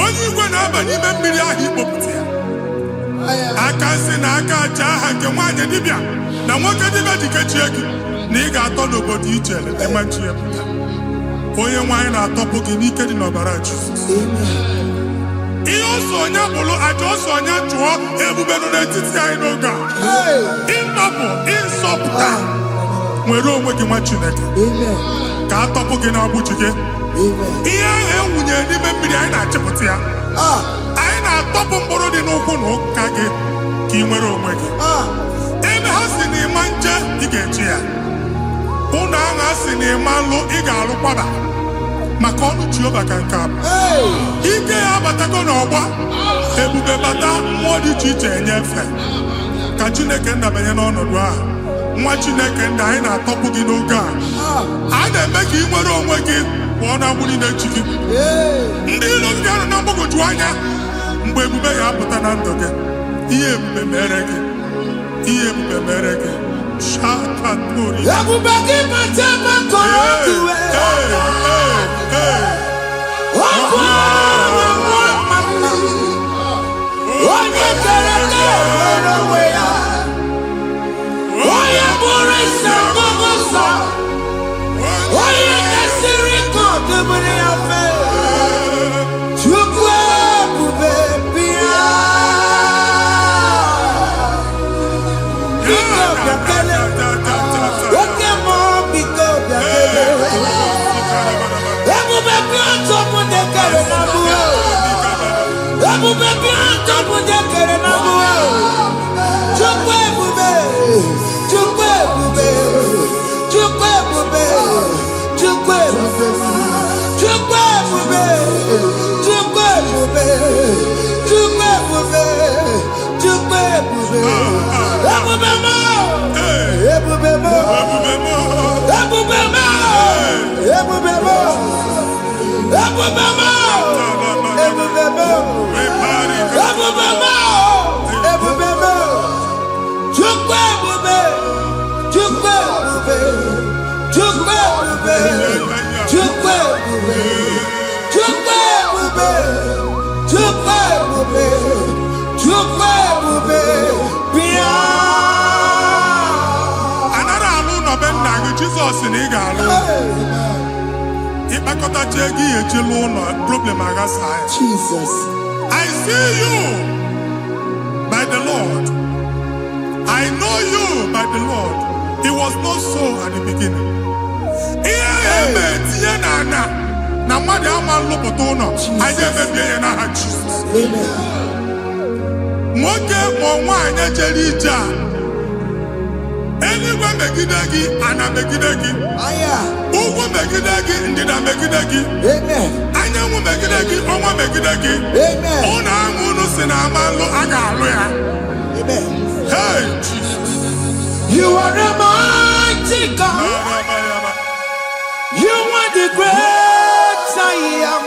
Speaker 2: onye igwe na-aba n'ime mmiri ahụ ikpopụta ya aka si na aka aja aha nke nwaanyị dibịa na nwoke dibịa ji kechie gị na ị ga-atọ n'obodo ijele ịmachi ya pụta onye nwaanyị na-atọpụ gị n'ike dị n'ọbara Jizọs ihe ọsọ onye bụrụ aja ọsọ onye chụọ ebube nọ n'etiti anyị n'oge a ịtọpụ ịsọpụta nwere onwe gị nwa Chineke ka atọpụ gị na-agbụchi gị ihe ahụ ewunye n'ime mmiri anyị na-achịpụta ya anyị na-atọpụ mkpụrụ dị n'ụkwụ na ụka gị ka ị nwere onwe gị ebe ha si na ịma nje ị ga-eji ya ụlọ ahụ ha si na ịma nlụ ị ga-alụ kwaba maka ọnụ Jehova ka nke a bụ ike ya abatago n'ọgba ebube bata mmụọ dị iche iche enyefe ka Chineke ndabanye n'ọnọdụ ahụ nwa Chineke ndị anyị na-atọpụ gị n'oge a na-eme ka ị nwere onwe gị pụọ na agbụ niile chi gị. Ndị ilo gị anọ na mgbagwoju anya mgbe ebube ya apụta na ndụ gị. Ihe ebube mere gị. Ihe ebube mere gị. Shakatori.
Speaker 1: Ebube gị mata maka otu onye kere nwere onwe ya. Onye bụrụ isi ọgụgụ nsọ. Onye kesịrị ka ọ dịbụrụ ya mfe. Chukwu ebube bịa. Biko bịa kele. Oke mmụọ biko bịa kele. Ebube bịa tọpụ ndị kere na mbuo. Ebube bịa tọpụ ndị kere na mbuo. Chukwu ebube. Chukwu ebube. Chukwu ebube. Chukwu ebube. Chukwu ebube. Chukwu ebube. Chukwu ebube. Chukwu ebube. Ebube mo. Ebube mo. Ebube mo. Ebube mo. Ebube mo. Ebube mo. Ebube mo. Ebube mo. Chukwu ebube. Chukwu ebube. Chukwu ebube. Chukwu ebube. Chukwu ebube. Chukwu ebube. Chukwu ebube. Bịa.
Speaker 2: Anara alụ nọ be nna gị Jizọs na ị ga-alụ. Ịkpakọtacha ego ihe echelu ụlọ problem aghasa ya.
Speaker 1: Jesus.
Speaker 2: I see you by the Lord. I know you by the Lord. It was not so at the beginning. Ihe eme tinye na ana na mmadụ ama nlụpụta ụlọ. Anyị emebie ya n'aha Jizọs. Nwoke ma nwaanyị jere ije a. Eluigwe megide gị, ana megide gị. Ugwu megide gị, ndịda megide gị. Anyanwụ megide gị, ọnwa megide gị. Ụlọ ahụ unu si na ama nlụ a ga-alụ ya. Hey, Jesus.
Speaker 1: You are a mighty God. You are the great I am.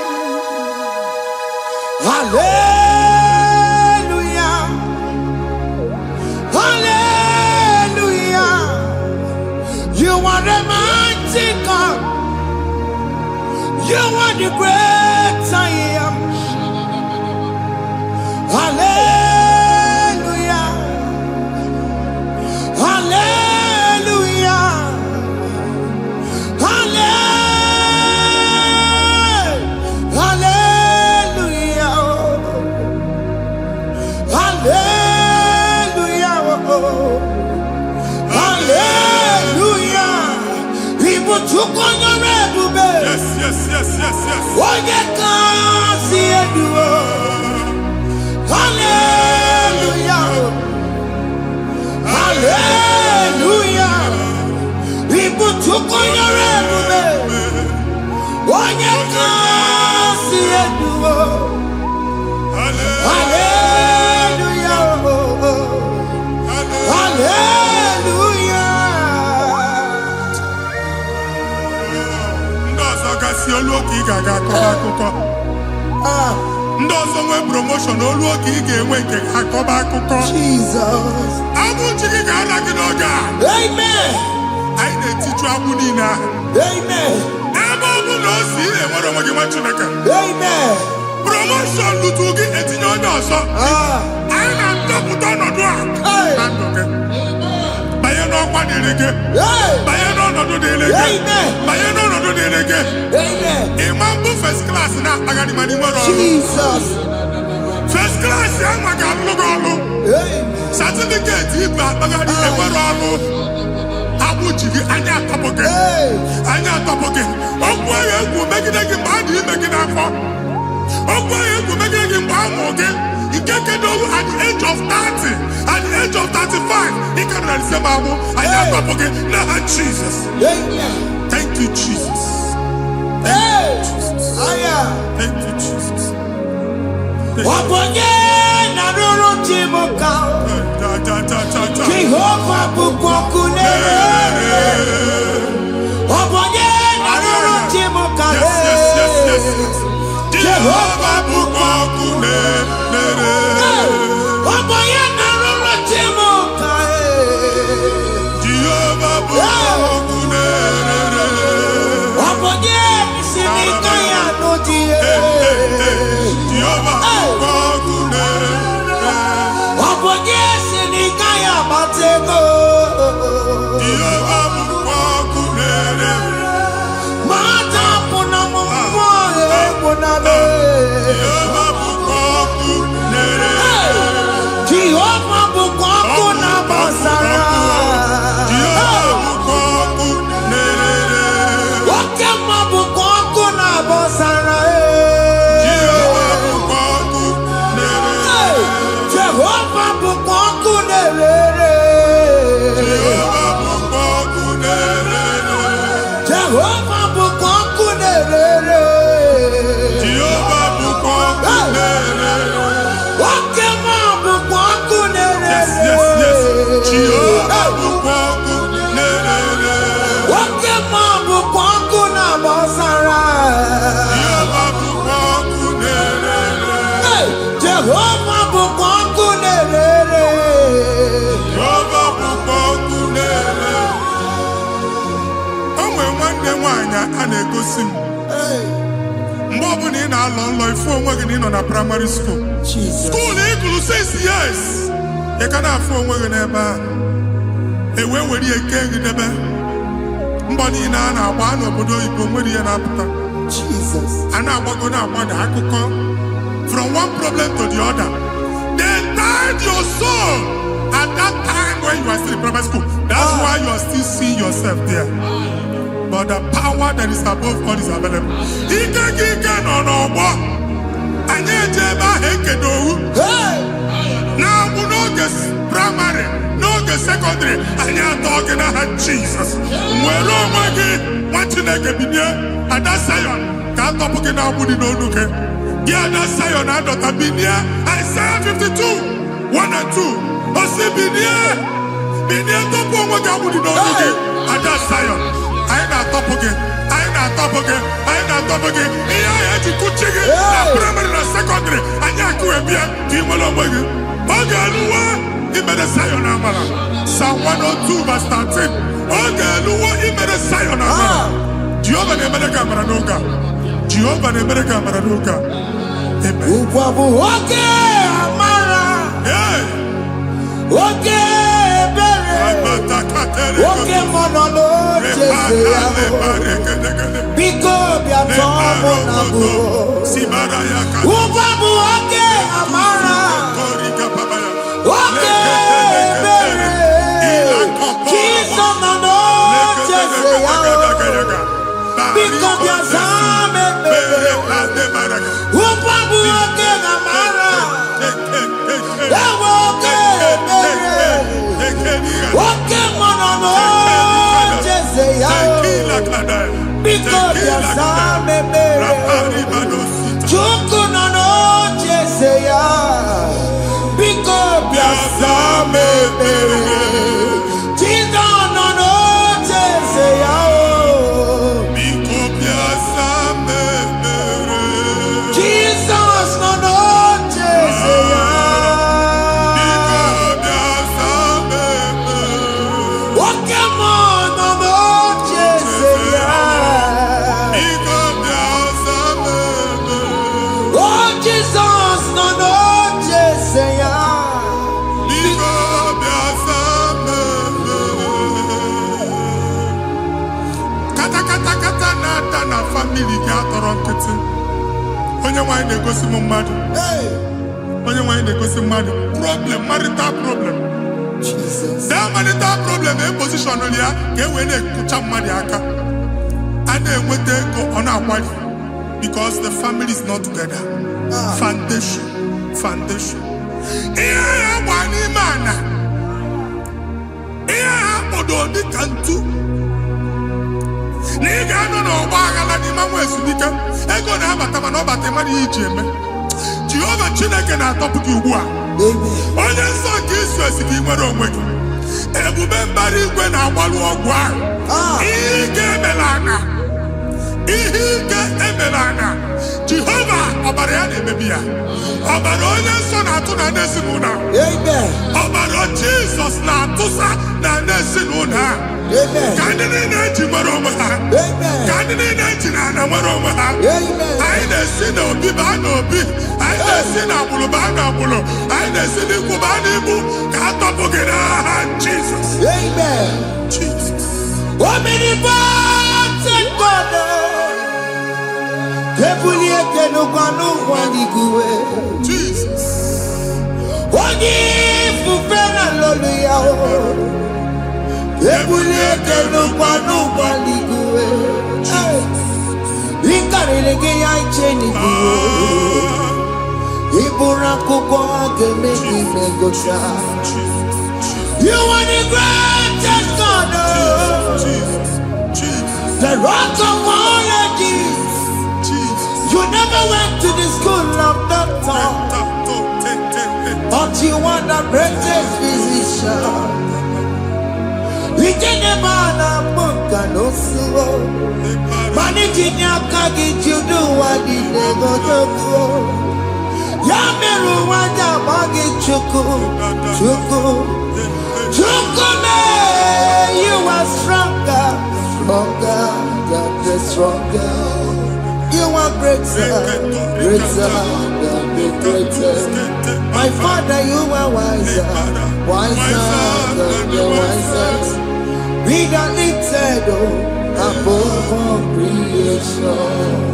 Speaker 1: Hallelujah. Hallelujah. You are a mighty God. You are the great I am. Hallelujah. Hallelujah. Hallelujah. Hallelujah. Hallelujah. People took on your red.
Speaker 2: Yes, yes, yes, yes, yes.
Speaker 1: Oh, you can't see it. Hallelujah. Hallelujah. People took on your red. Oh, you can't see it. Hallelujah. Hallelujah.
Speaker 2: Ndị ọzọ gasị olu oke ị ga-aga akọba akụkọ. Ndị ọzọ nwee promotion olu oke ị ga-enwe nke akọba akụkọ.
Speaker 1: Jesus.
Speaker 2: Abụ chi gị ga-ala gị n'oge a.
Speaker 1: Amen.
Speaker 2: Anyị na-etiju agbụ niile ahụ.
Speaker 1: Amen.
Speaker 2: Ebe ọ bụ na o si ị na-enwere onwe gị nwa Chineke.
Speaker 1: Amen.
Speaker 2: Promotion lutu gị etinye onye ọzọ. Anyị na-atọpụta ọnọdụ a na ndụ gị. Banye n'ọkwa dịrị gị. Banye n'ọnọdụ dịrị gị. Banye n'ọnọdụ dịrị gị. Ịma mbụ first class na-akpagharị ma n'ime ọrụ.
Speaker 1: Jesus.
Speaker 2: First class ya nwa ga-alụ gị ọlụ. Certificate ibu akpagharị enwere ọlụ. Agbụ ji gị anya atọpụ gị. Anya atọpụ gị. Okwu ahụ egwu megide gị mgbe a dị ime gị n'afọ. Okwu ahụ egwu megide gị mgbe a mụrụ gị. Nke kedu at the age of 30, at the age of 35, ị ka nọ n'ise ma agbụ. Anya atọpụ gị n'aha Jesus. Thank you, Jesus. Thank you, Jesus. Thank you, Jesus.
Speaker 1: Wabonye na ruru chimuka. Jehovah bukokune. Wabonye na ruru chimuka.
Speaker 2: Jehovah bukokune nere. Oboye naroro timo kae. Jehovah bukokune nere. Oboye sinika ya no die. Jehovah bukokune nere. Oboye sinika ya batego. Jehovah bukokune nere. Mata puna mo puna le. Jehovah bukokune nere. Jehovah bukokuna basara. Jehovah bukokune nere. Wakema bukokuna basara. Jehovah bukokune nere. Jehovah bukokune nere. Jehovah bukokune nere. Jehovah bukokune nere. Jehovah bukokune nere. Wakema bukokune nere. Yes. Jehovah bukokune nere. Wakema bukokuna basara. Jehovah bukokune nere. Jehovah bukokune nere. Jehovah bukokune nere. Onwe nwanne nwanyị a na-egosi m mgbe ọbụla ị na-alọ nlọ ifu onwe gị na ị nọ na praịmarị skuul skuul ị gụrụ 6 years ị ka na-afụ onwe gị n'ebe a ewee were ihe kee gị debe mbọ niile a na-agba n'obodo oyibo nwere ihe na-apụta a na-agbago na-agbada akụkọ from one problem to the other. They tied your soul at that time when you are still in primary school. That's why you are still seeing yourself there. But the power that is above all is available. Ike no no. Anyị ejebe ahụ ekedowu. Na-abụ n'oge primary, n'oge secondary, anyị atọ gị n'aha Jesus. Nwere onwe gị, nwa Chineke binie, Ada Zion, ka atọpụ gị na-agbụ dị n'onu gị. Gị Ada Zion adọta binie, Isaiah 52, 1 and 2. Osi binie tọpụ onwe gị agbụ dị n'onu gị, Ada Zion. Anyị na-atọpụ gị. Ihe anyị eji kụchi gị na primary na secondary anyị akụwebie ka ị nwere onwe gị. Oge eluwe imere Zion amara. Psalm 102 verse 13. Oge eluwe imere Zion amara. Jehova na-emere gị amara n'oge a. Jehova na-emere gị amara n'oge a. Amen. Ugwu bụ oge amara. Oge ebere. Oge mọnọlọ Jeze ya. Biko bịa tọọ mụ na bụ. Ugwu bụ oge amara. Oge ebere. Jizọ nọ n'Jeze ya. Biko bịa zaa m ekpere. Ugwu bụ oge amara. Ewe oge ebere. Oge mọnọlọ Jeze ya. Biko bịa zaa m ekpere. Chukwu nọ n'Jeze ya. Biko bịa zaa m ekpere. Jizọs nọ n'Jeze ya. Biko bịa zaa m ekpere. Jizọs nọ n'Jeze ya. Biko bịa zaa m ekpere. Oke mmụọ nọ n'Jeze ya. Biko bịa zaa m ekpere. O Jizọs nọ n'Jeze ya. Biko bịa zaa m ekpere. Kata na-ata na famili gị atọrọ nkịtị. Onye nwanyị na-egosi m mmadụ. Onye nwanyị na-egosi mmadụ. Problem, marital problem. That marital problem position ya ka e wee na-ekụcha mmadụ aka. A na-enweta ego ọ na-akwali because the family is not together. Foundation. Ihe ya gba n'ime ana. Ihe ha kpọdo dị ka ntu. Na ị ga-anọ n'ọgba aghara n'ime nwa ezumike. Ego na-abata mana ọ bata mmadụ ihe iji eme. Jehova Chineke na-atọpụ gị ugbu a. Onye nsọ nke Izrel gị nwere onwe gị. Ebube mbara igwe na-agbalụ ọgwụ ahụ. Ihe ike emela ana. Jehova ọbara ọbara ya na-emebi ya. Ọbara onye nsọ na-atụ na n'ezinụlọ.
Speaker 1: Amen.
Speaker 2: Ọbara Jizọs na-atụsa na n'ezinụlọ.
Speaker 1: Amen.
Speaker 2: Ka ndị niile eji nwere onwe ha.
Speaker 1: Amen.
Speaker 2: Ka ndị niile eji na nwere onwe ha.
Speaker 1: Amen.
Speaker 2: Anyị na-esi n'obi baa n'obi. Anyị na-esi n'agbụrụ baa n'agbụrụ. Anyị na-esi n'ikwu baa n'ikwu. Ka a tọpụ gị n'aha Jizọs.
Speaker 1: Amen.
Speaker 2: Jesus.
Speaker 1: Omnipotent God. Kebulie kenukanu waniguwe.
Speaker 2: Jesus.
Speaker 1: Onye fufena lolu ya o. Kebulie kenukanu waniguwe. Inkarele ke ya icheni kuwe. Ibura kuko ageme imegosha. You are the greatest God.
Speaker 2: Jesus. Jesus.
Speaker 1: The rock of all ages.
Speaker 2: Jesus.
Speaker 1: You never went to the school of doctor, but you are the greatest physician. We did the man of book and also managing your carriage, you do what you never do. Yameru wanda magi chuku, chuku, chuku me. You are stronger, stronger, God is stronger. You are greater, greater, God is greater. My Father, you are wiser, wiser than the wisest. Be the lifted above all creation.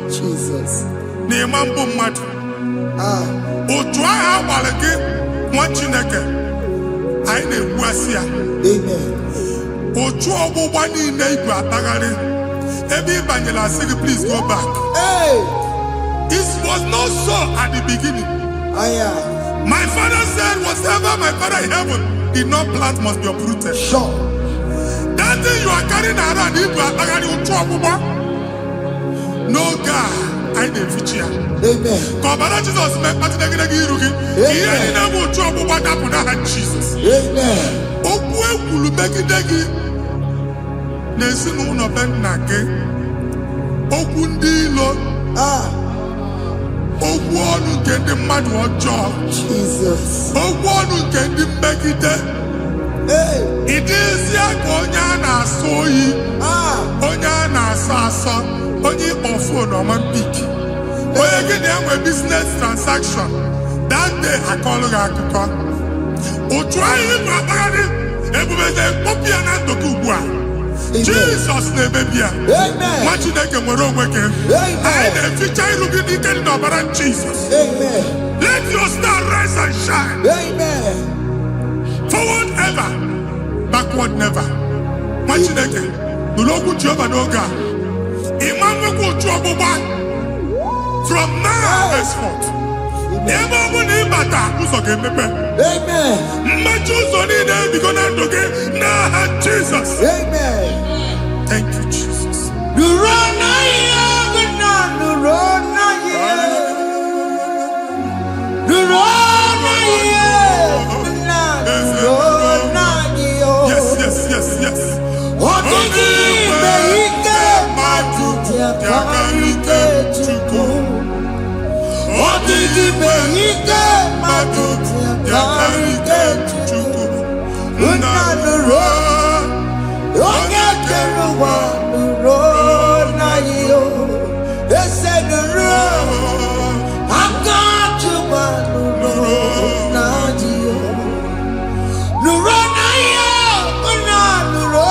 Speaker 1: Jesus.
Speaker 2: Otu agha agbara gị nwa Chineke anyị na-egbu asị ya.
Speaker 1: Amen.
Speaker 2: Otu ọgbụgba niile igwe atagharị ebe ị banyere asị gị please go back.
Speaker 1: Hey.
Speaker 2: It was not so at the beginning. My father said whatever my father in heaven did not plant must be uprooted.
Speaker 1: Sure.
Speaker 2: That thing you are carrying around igwe atagharị otu ọgbụgba. No God. I didn't feature.
Speaker 1: Amen.
Speaker 2: Kọbara Jesus mee kpatị negidegi iru gị. Ihe niile bụ otu ọgbụgba dapụ n'aha Jesus.
Speaker 1: Amen.
Speaker 2: Okwu ekwuru megide gị n'ezinụlọ be nna gị. Okwu ndị ilo. Okwu ọnụ nke ndị mmadụ ọjọọ.
Speaker 1: Jesus.
Speaker 2: Okwu ọnụ nke ndị mmegide. Ị dịzie ka onye a na-asọ oyi. Onye a na-asọ asọ. Onye ịkpọ phone ọma mpiki. Onye gị na-enwe business transaction. That day akọlụ gị akụkọ. Otu anyị bụ akpagharị ebubeze mkpọpụ ya na ndụ gị ugbu a. Jesus na-emebi ya. Nwa Chineke nwere onwe gị. Anyị na-eficha iru gị n'ike dị n'ọbara Jesus. Let your star rise and shine. Forward ever, backward never. Nwa Chineke nụrụ okwu Jehova n'oge a. From now henceforth, ebe ọ bụ na ịbata ụzọ ga-emepe. Mmechi ụzọ niile ebigo na ndụ gị n'aha Jizọs. Thank you, Jesus. Yes, yes, yes, yes.
Speaker 1: Yakarike Chukwu. Odigi Behike Maduti Yakarike Chukwu. Unanuro Onye Keruwa Nuro Nayo Ese Nuro Akachuba Nuro Nayo Nuro Nayo Unanuro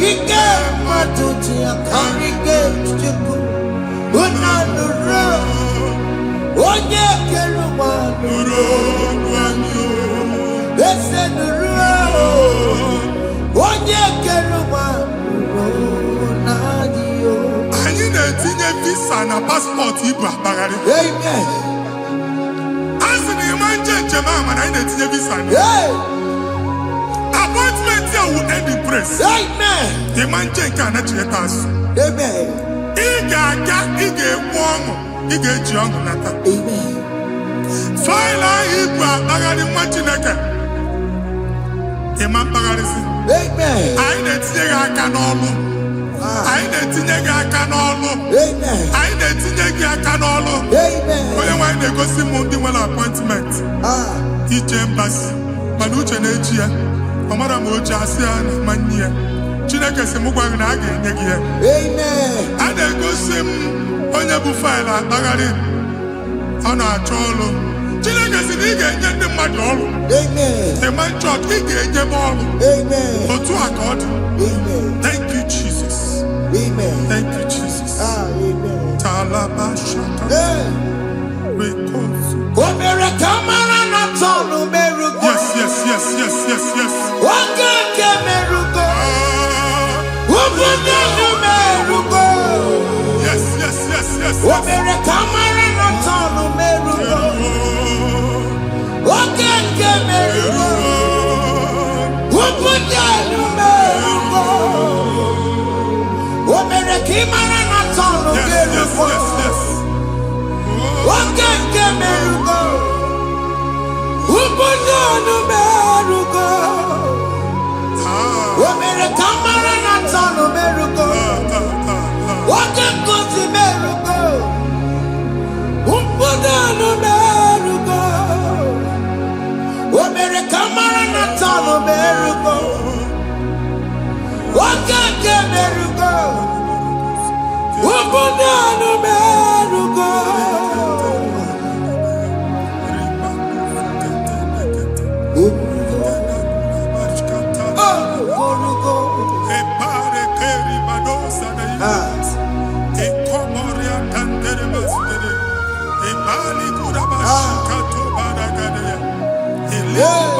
Speaker 1: Ike matuti akarike chuku unanuro onye keruwa nuro wanyo ese nuro onye keruwa nuro nadio.
Speaker 2: Anyị na-etinye visa na passport ibu akpagharị.
Speaker 1: Amen.
Speaker 2: Asị na ịma nche Jemama, I need to be signed. Appointment here will end in praise.
Speaker 1: Amen.
Speaker 2: The man can actually pass.
Speaker 1: Amen.
Speaker 2: Ige warm, Ige John Nata.
Speaker 1: Amen.
Speaker 2: File Ibra, Bagadi Machinaka. Imam Bagadisi.
Speaker 1: Amen.
Speaker 2: I need to take a canolo. I need to take a canolo.
Speaker 1: Amen.
Speaker 2: I need to take a canolo.
Speaker 1: Amen.
Speaker 2: When they go see Mundi appointment. Each embassy. Manucha Nejia. Amara Moja Asiana Mania. Chinaka Semugwa Naga.
Speaker 1: Amen.
Speaker 2: And they go see Onyabu File Bagadi. On our cholo. Chinaka Siniga and the Madol.
Speaker 1: Amen.
Speaker 2: The man church, he gave them all.
Speaker 1: Amen.
Speaker 2: But to accord.
Speaker 1: Amen.
Speaker 2: Thank you, Jesus.
Speaker 1: Amen.
Speaker 2: Thank you, Jesus.
Speaker 1: Amen.
Speaker 2: Talabashaka. Because. Yes.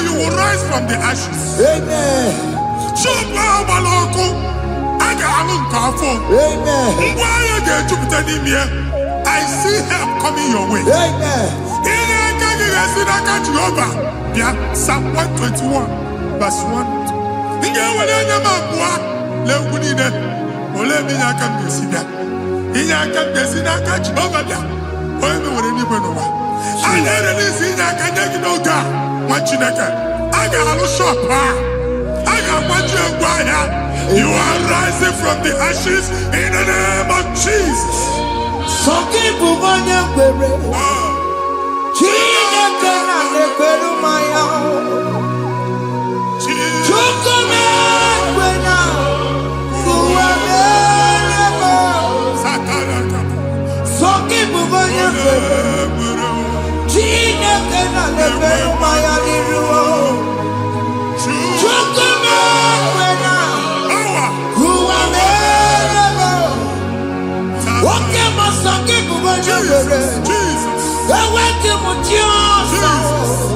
Speaker 2: You will rise from the ashes.
Speaker 1: Amen.
Speaker 2: I see help coming your way.
Speaker 1: Amen.
Speaker 2: Psalm 121, verse 1. You are rising from the ashes in the name of Jesus.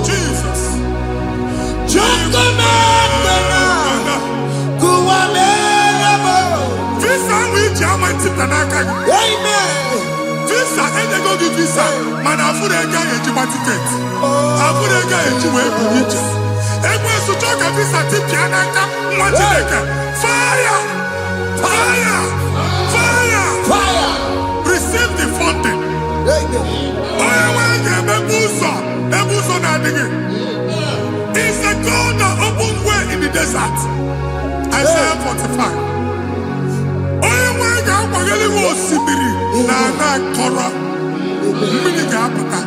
Speaker 2: Jesus. visa n'aka gị. Visa enyego gị visa mana afụrụ ego a ga-eji ticket. Afụrụ ego a ga-eji wee buru ije. Ekwensu chọọ ka visa tipịa n'aka nwa Chineke. Fire! Fire! Fire!
Speaker 1: Fire!
Speaker 2: Receive the funding. Onye nwanyị ga-emebu ụzọ ebe ụzọ na-adịghị. It's the God that opens way in the desert. Isaiah 45. Onye nwanyị ga-akwanyere gị osimiri na ana akọrọ. Mmiri ga-apụta.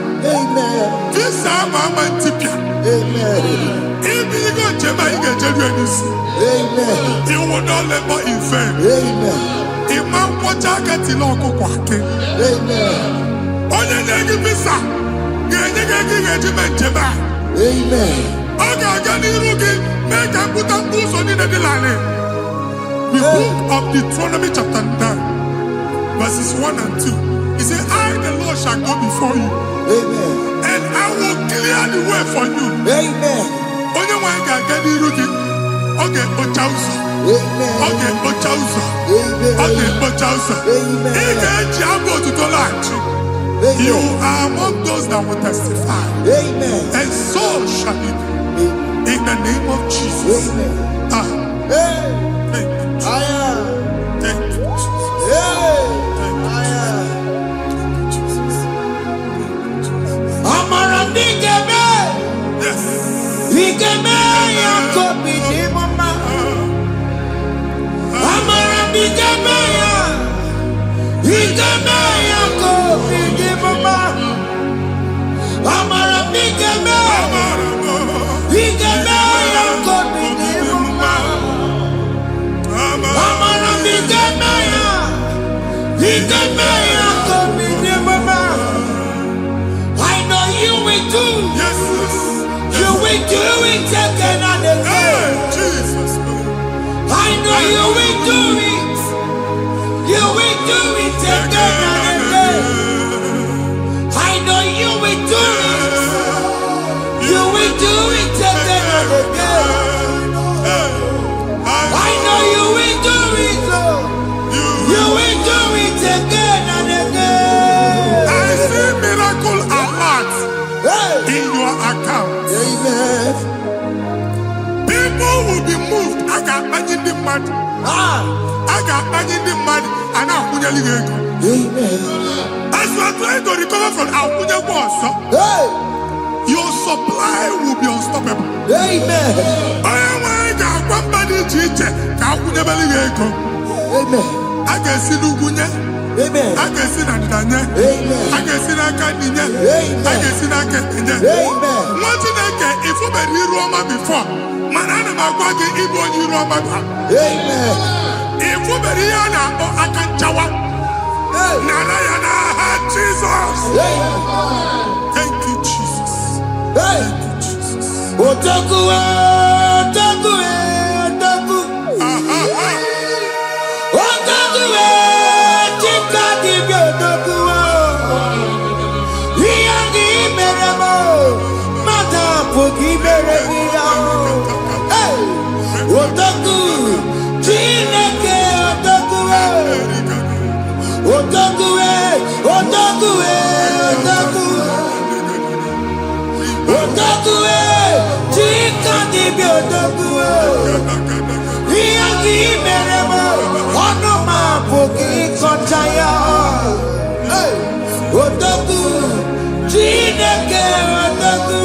Speaker 2: Visa ama ntipịa. Ibigo njem anyị ga-ejeru ya n'isi. You will not labor in vain. Ịma nkwọcha aka tili ọkụkọ akị. Onye na-egi visa ga-enye gị ego ị ga-eji mee njem a. Ọ ga-aga n'iru gị mee ka mpụta mkpu ụzọ niile dị larịị. The book of Deuteronomy chapter 9 verses 1 and 2. He said, I the Lord shall go before you. And I will clear the way for you. Onye nwanyị ga-aga n'iru gị. Ọ ga-ekpocha ụzọ. Ọ ga-ekpocha ụzọ. Ọ ga-ekpocha ụzọ. Ị ga-eji abụ otuto laghachi. You are among those that will testify. And so shall it be. In the name of Jesus. Thank you. Thank you, Jesus.
Speaker 1: Amara bigeme.
Speaker 2: Yes.
Speaker 1: Bigeme ya kopi di mama. Amara bigeme ya. Bigeme ya kopi di mama. Amara bigeme. Bigeme ya kopi di mama. Amara bigeme ya. Bigeme ya kopi di mama. I know you will do.
Speaker 2: Yes.
Speaker 1: You will do it again and again.
Speaker 2: Jesus.
Speaker 1: I know you will do it. You will do it again and again. I know you will do it. You will do it again and again. I know you will do it, Lord. You will do it again and again.
Speaker 2: I see miracle alert in your account. People will be moved. I got imagine the mad. I got imagine the mad. And I'm going to go. As you are trying to recover from Abuja boss, your supply will be unstoppable.
Speaker 1: Amen.
Speaker 2: I got one body teacher. Abuja belly go. I can see Lugunya.
Speaker 1: Amen.
Speaker 2: I can see Nadanya.
Speaker 1: Amen.
Speaker 2: I can see Nakaninya.
Speaker 1: Amen.
Speaker 2: I can see Nakaninya.
Speaker 1: Amen.
Speaker 2: One thing I can, if you been here Roma before, man, I'm going to give you Roma.
Speaker 1: Amen.
Speaker 2: If you been here now, I can chawa. Narayana, Jesus. Thank you, Jesus. Thank you, Jesus.
Speaker 1: Otaku, otaku, otaku. Otaku, chika di otaku. Iyangi meremo, mata pogi meremia. Otaku, chineke otaku. Otaku, otaku, otaku. Otaku, chika di otaku. Iyangi meremo, onoma pogi kochaya. Otaku, chineke otaku.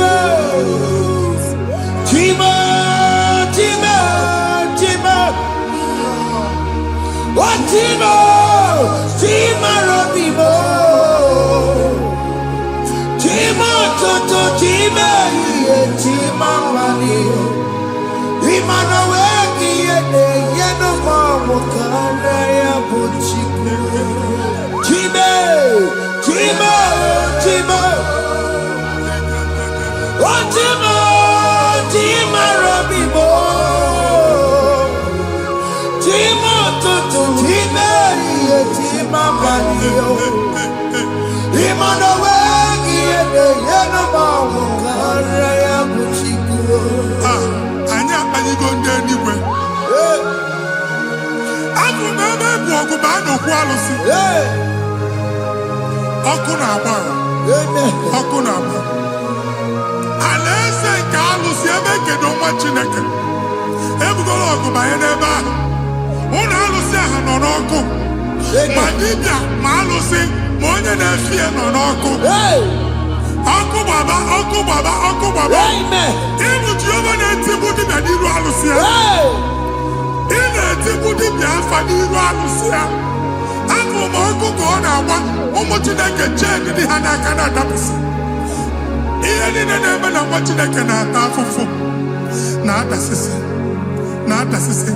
Speaker 1: Chima, chima, chima. Chima, chima robimo. Chima toto, chima iye, chima mani. Imana weki yene, yeno mamu kanda ya buchiku. Chime, chima, chima. Chima, chima robimo. Chima toto, chima iye, chima mani. Imana weki yene, yeno mamu kanda ya buchiku.
Speaker 2: Anya, are you going there anyway? I'm from a n'okwu alụsị. Ọkụ na-agba. Ọkụ na-agba. Alaeze nke alụsị ebe kedu nwa Chineke. Ebugoro ọgụ banye n'ebe ahụ. Ụlọ alụsị ahụ nọ n'ọkụ. Ma dibịa ma alụsị ma onye na-efi ya nọ n'ọkụ. Ọkụ gbaba, ọkụ gbaba, ọkụ gbaba. Ịbụ Jehova na-etigbu dibịa n'iru alụsị ya. Ị na-etigbu dibịa afa n'iru alụsị ya. Afọ ma ọkụ ka ọ na-agba ụmụ Chineke chee dị ha n'aka na-adapụsị. Ihe niile na-eme na nwa Chineke na-ata afụfụ na-adasịsị na-adasịsị.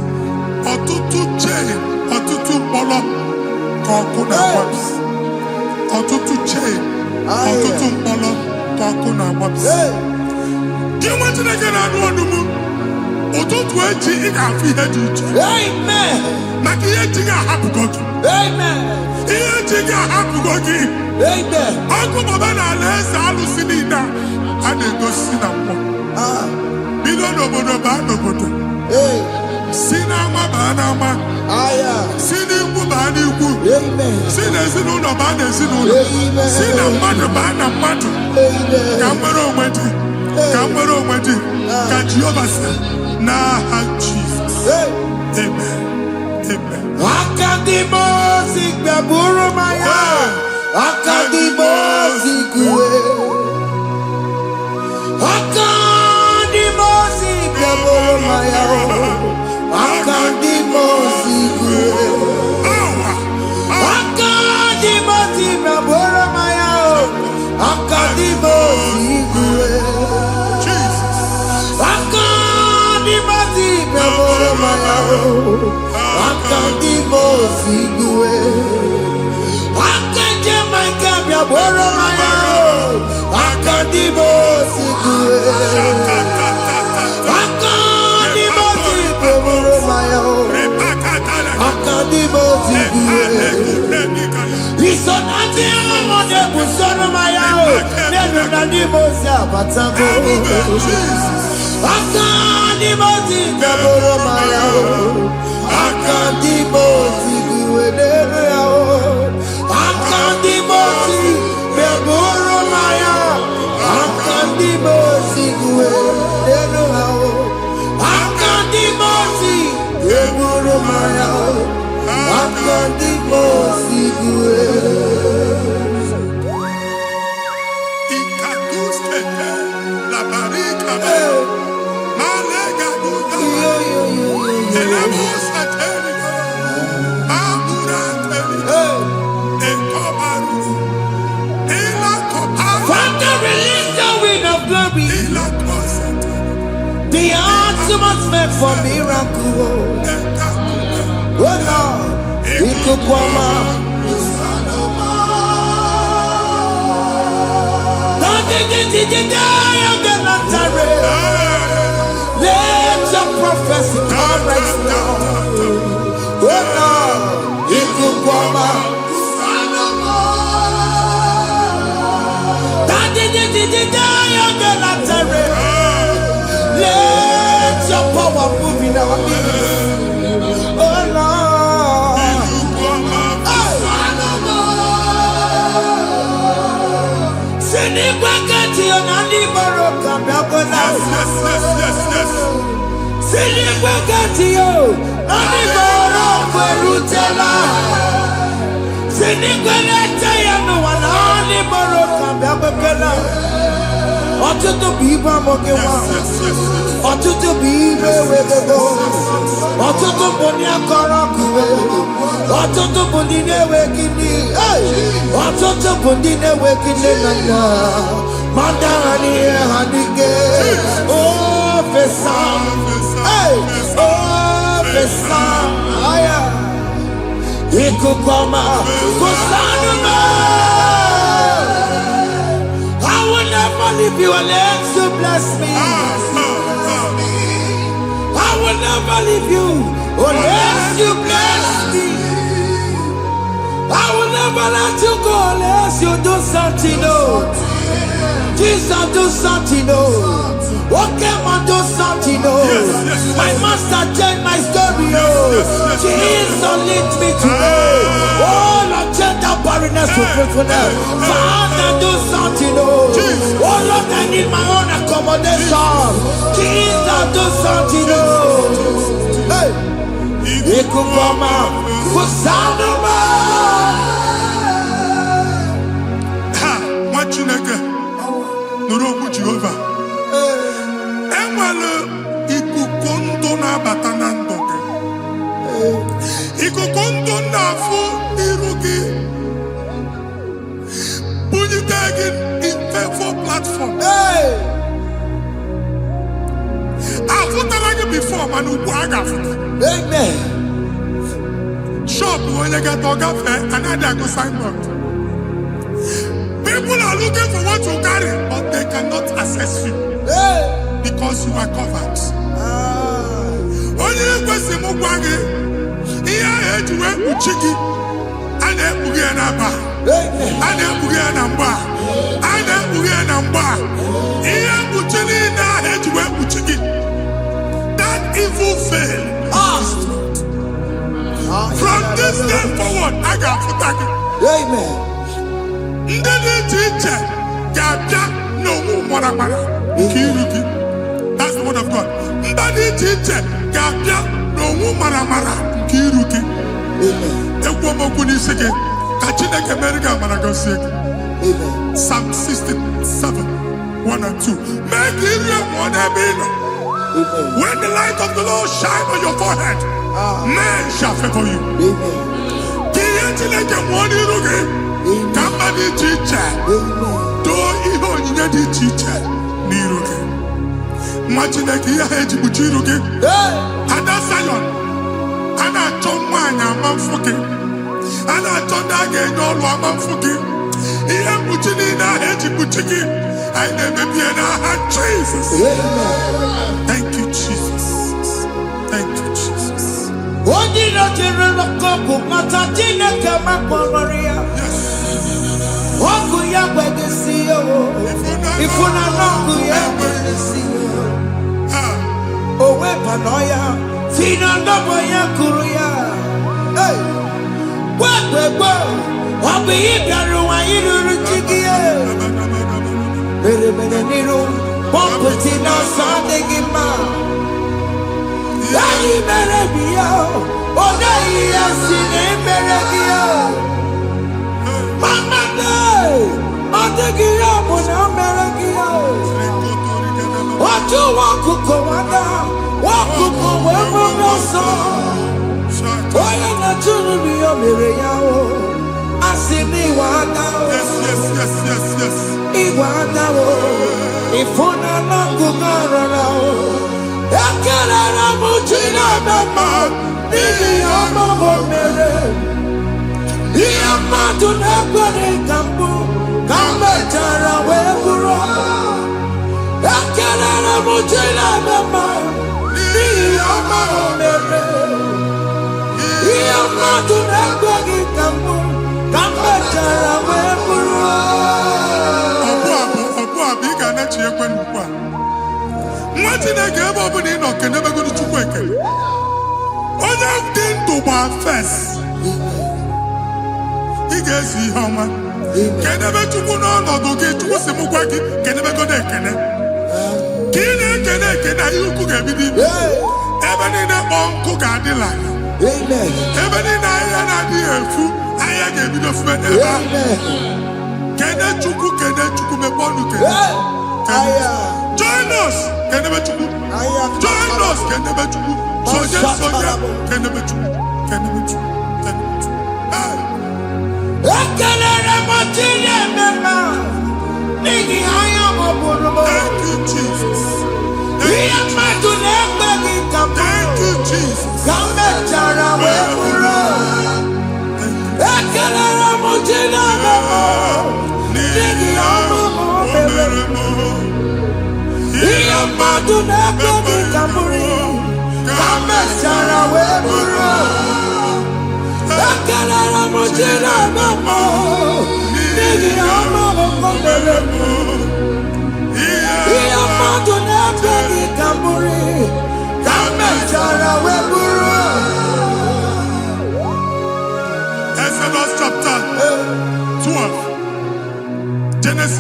Speaker 2: Ọtụtụ chee, ọtụtụ mkpọrọ ka ọkụ na-agbapụsị. Ọtụtụ chee, ọtụtụ mkpọrọ ka ọkụ na-agbapụsị. Gị nwa Chineke na-anụ ọdụm, ụtụtụ echi ị ga-afụ ihe dị iche. Maka ihe echi ga-ahapụgo gị. Ihe echi ga-ahapụgo gị. Ọkụ baba na alaeze alụsị niile a na-egosi na mmụọ. Bido n'obodo baa n'obodo. Si n'ama baa n'ama. Si n'ikwu baa n'ikwu. Si n'ezinụlọ baa n'ezinụlọ. Si na mmadụ baa na mmadụ. Ka nwere onwe dị. Ka nwere onwe dị. Ka Jehova sị n'aha Jizọs. Amen. Amen.
Speaker 1: Akadimosi gbaburu maya. Akadimosi kuwe. Akadimosi gbaburu maya. Akadimosi kuwe. Akadimosi gbaburu maya. Akadimosi kuwe. Akadimosi gbaburu maya. Akadimosi kuwe. Akadimosi gbaburu maya. Akadimosi kuwe. Akadimosi gbaburu maya. Akadimosi kuwe. Isonati amone busono maya. Nenu nadimosi abatago. Akadimosi gbaburu maya. Akadimosi kuwe nenu yao. Akadimosi gbaburu maya. Akadimosi kuwe nenu yao. Akadimosi gbaburu maya. Akadimosi kuwe.
Speaker 2: Ikakuskete la barika. Malega duga. Elemos ateligo. Amura ateligo. Ekobaru. Ela koparu.
Speaker 1: Father, release the wind of glory.
Speaker 2: Ela kosete.
Speaker 1: The ultimate for miracle. Oh Lord, Ikukwama. Let your prophecy come right now. Oh Lord, Ikukwama. Let your power move in our midst. Oh Lord. Sinikwakati onani baroka biakola. Sinikwakati yo nani baroka rutela. Sinikwakati ya no wanani baroka biakola. Ọtụtụ bụ ibe amụghị nwa. Ọtụtụ bụ ibe ewegego. Ọtụtụ bụ ndị akọrọ ọkụwe. Ọtụtụ bụ ndị na-enweghị nne. Ọtụtụ bụ ndị na-enweghị nne na nna. Ma ndị agha n'ihe ha n'ike. O fesa. O fesa. Ikuku ọma. Kụsanụ m. I will never leave you unless you bless me. I will never leave you unless you bless me. I will never let you go unless you do something. No.
Speaker 2: Jesus do something, oh. Okay, man, do something, oh. My master changed my story, oh. Jesus lift me today. Oh, Lord, change that barrenness to fruitfulness. Father, do something, oh. Oh, Lord, I need my own accommodation. Jesus, do something, oh. Hey. Ikukoma, Kusanuma.
Speaker 5: Ha, Machineke, Nuroku Jehovah. Enwale ikukondo na batanandoke. Ikukondo na fu irugi. Bunyitagin in favor platform.
Speaker 2: Hey.
Speaker 5: Afuta before manu buagafuta.
Speaker 2: Amen.
Speaker 5: Shop when you get to cafe another go signboard. People are looking for what you carry, but they cannot access you because you are covered. Only person who wangi, iya ejuwe uchiki, ane buge namba, ane buge namba, ane buge namba, iya uchini na ejuwe uchiki. That evil fail. From this day forward, I got to thank you.
Speaker 2: Amen.
Speaker 5: That's the word of God.
Speaker 2: Amen.
Speaker 5: Psalm 67, 1 and 2. Make when the light of the Lord shine on your forehead, men shall favor you. Jesus. Thank you, Jesus. Thank you, Jesus. First, he gets you how much. Can never to go on or get to what's the Mugwaki, can never go there, can you cook everything? Even in a bomb cook at the line. Even in a dear food, I gave you the friend. Can I to cook and then to come upon you? Join us, can never to cook. Join us, can never to cook. So just so can never to cook. Can never to cook. Thank you, Jesus. Thank you, Jesus.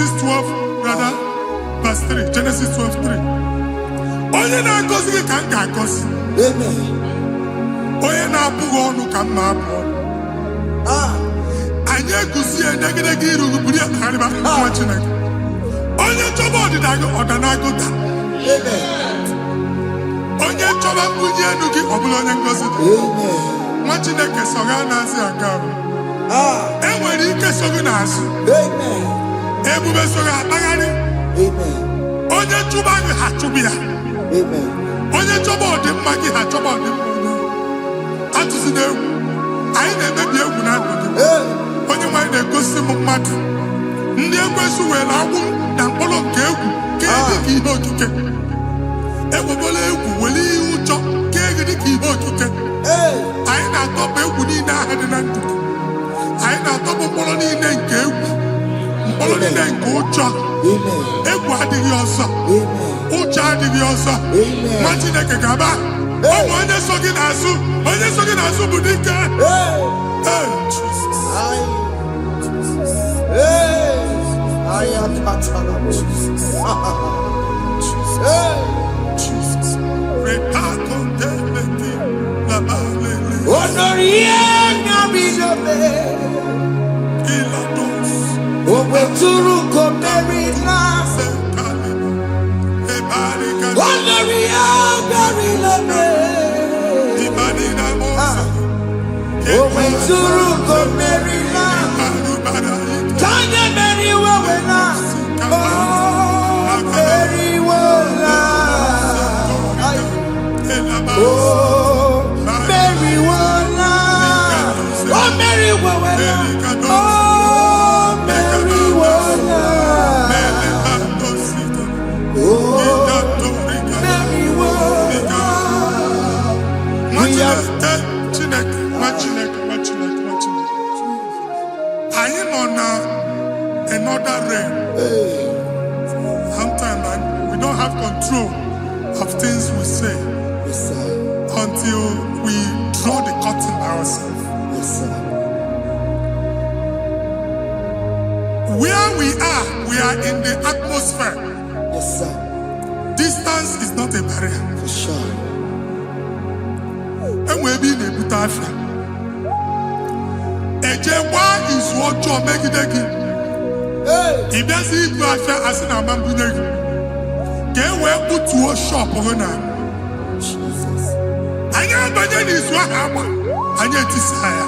Speaker 5: Genesis 12, rather, verse 3. Genesis 12, 3. Onye na-agọzi gị ka m ga-agọzi. Onye na-abụghị ọnụ ka m na-abụ ọnụ. Anyị eguzie negedege iru buru ya kparịba nwa Chineke. Onye chọba ọdịda gị ọdanagụda. Onye chọba mbunye elu gị ọ bụla onye ngọzi dị. Nwa Chineke so ga na-azị aga ahụ. Enwere ike so gị n'azụ. Ebube so gị akpagharị. Onye chụba gị ha chụbụ ya. Onye chọba ọdịmma gị ha chọba ọdịmma onye. Atụzi n'egwu. Anyị na-emebi egwu na ndụ gị. Onye nwanyị na-egosi m mmadụ. Ndị ekwensu were agwụ na mkpụrụ nke egwu kee dị ka ihe okike. Ekwebola egwu were ihe ụjọ kee gị dị ka ihe okike. Anyị na-atọpụ egwu niile ahụ dị na ndụ gị. Anyị na-atọpụ mkpọrọ niile nke egwu. Mkpọrọ niile nke ụjọ. Egwu adịghị ọzọ. Ụjọ adịghị ọzọ. Nwa Chineke gaba. Ụmụ onye so gị n'azụ. Onye so gị n'azụ bụ dike.
Speaker 1: I am Jesus. Jesus.
Speaker 5: Another realm. Sometimes we don't have control of things we say until we draw the curtain by ourselves. Where we are in the atmosphere. Distance is not a barrier.
Speaker 1: For sure.
Speaker 5: And we'll be in a butafia. Ejewa is what you're making. If there's a butafia as in a man, get where put to a shop or not. I am budget is what happened. I get desire.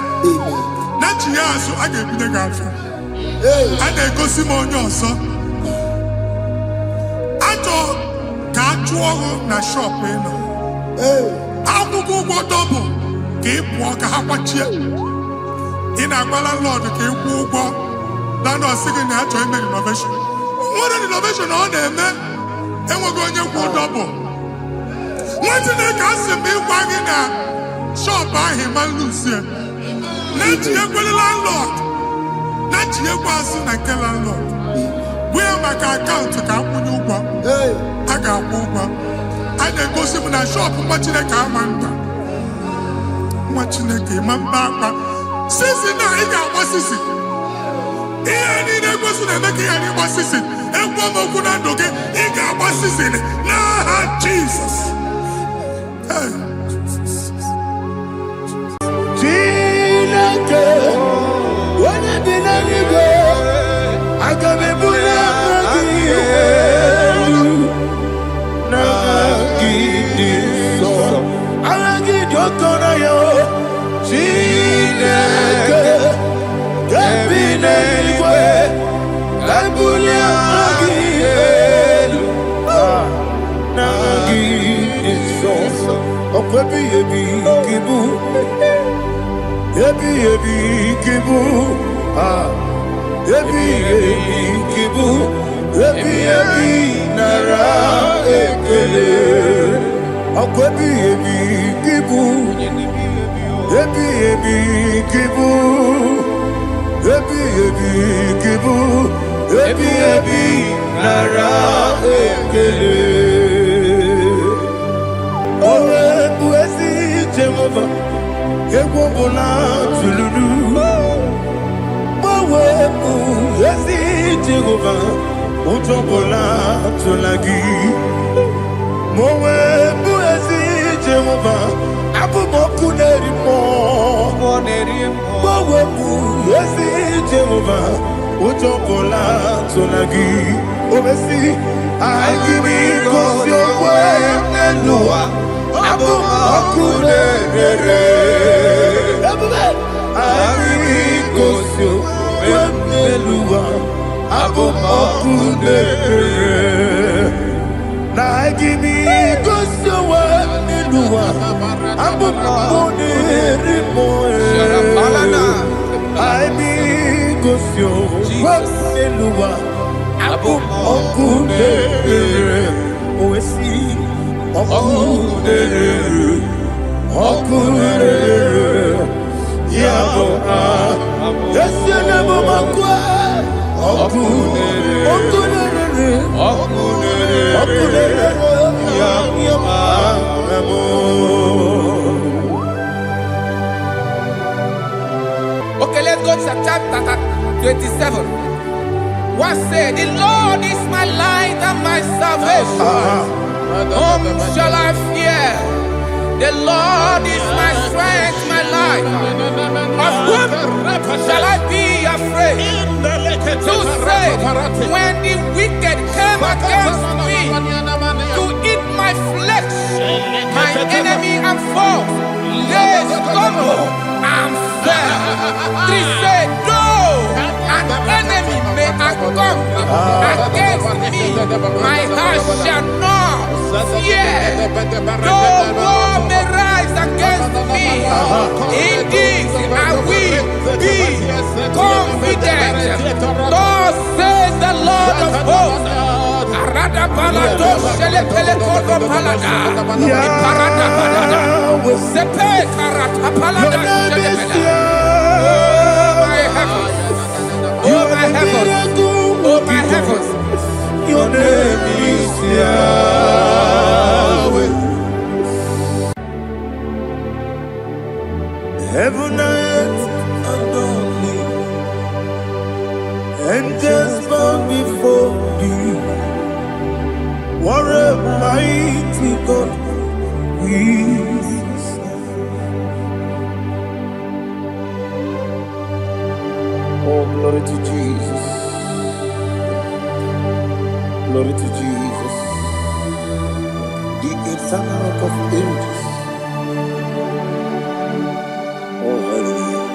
Speaker 5: Not you, so I get the girlfriend. And they go Simon also. I thought, can't you na shop, you know? I will go double. Keep walk a half in a landlord, keep walk. Land or second natural innovation. What an innovation on them, man. And we're going to go double. What did they cast me wagging at? Shop by him and Lucia. Let you go landlord. Not you was in a landlord. Where my account to come when you go. I got over. And then go see when I shop watching a car man. Watching a game and back. Since now he got what's this? He ain't was to make any what's this? And one more good and okay. He got what's this in it. Nah, Jesus.
Speaker 1: I got me put Jehovah, Jehovah, utobola tulagi. Mowe buezi Jehovah, abu moku nerimo. Mowe buezi Jehovah, utobola tulagi. Obesi, I give you cause your way nelua. Abu moku nerere. I give you cause your way nelua. Abu moku nerere. Na give me cause your way nelua. Abu moku nerimo. I be cause your way nelua. Abu moku nerere. Oesi moku nerere. Moku nerere. Yabo yes you never moku. Moku nerere. Moku nerere.
Speaker 2: Okay, let's go to chapter 27. What said? The Lord is my light and my salvation. Whom shall I fear? The Lord is my strength, my life. Of whom shall I be afraid? You said, when the wicked came against me to eat my flesh, my enemy and foe, they stumble and fell. Three said, though an enemy may come against me, my heart shall not fear. Though war may rise against me, in this I will be confident. Thus says the Lord of hosts. Oh my heavens, oh my heavens,
Speaker 1: your name is Yahweh. Heaven and earth adore me, angels bow before thee. What a mighty God we serve. Oh, glory to Jesus. Glory to Jesus. The eternal rock of ages. Oh, hallelujah.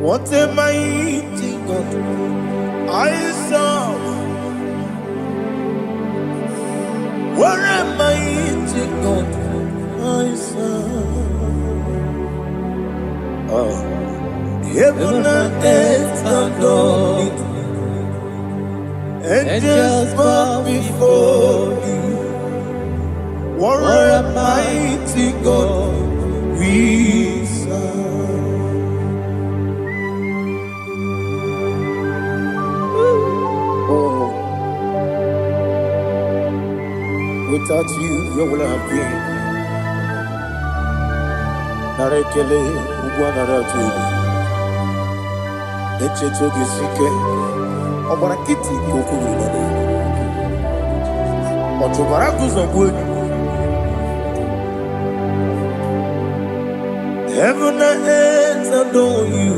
Speaker 1: What a mighty God I serve. What a mighty God I serve. Oh. Heaven and earth adore it. Angels bow before you. What a mighty God we serve. Without you, where will I have been? Narekele, Ugwanaratu. Echetoge Sike, Obarakiti Kokuru. Otobarakus of wood. Heaven and earth adore you.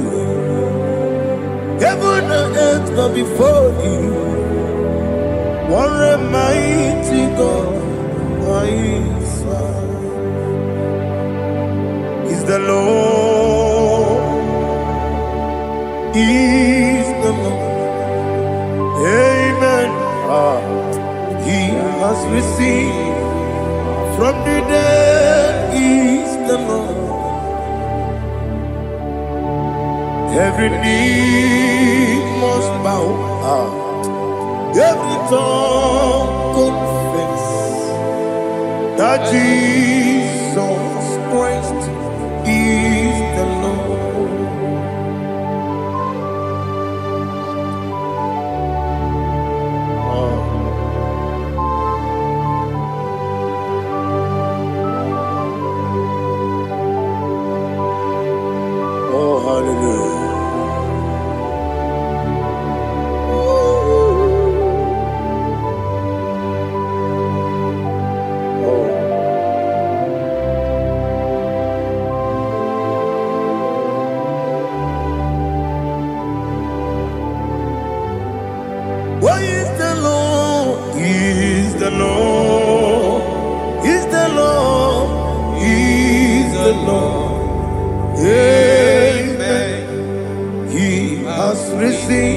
Speaker 1: Heaven and earth bow before you. What a mighty God I serve. Is the Lord, is the Lord. Amen. He has received from the dead, is the Lord. Every knee must bow. Every tongue confess that Jesus Christ is the Lord. the Lord. He's the Lord. He's the Lord. Amen. He has risen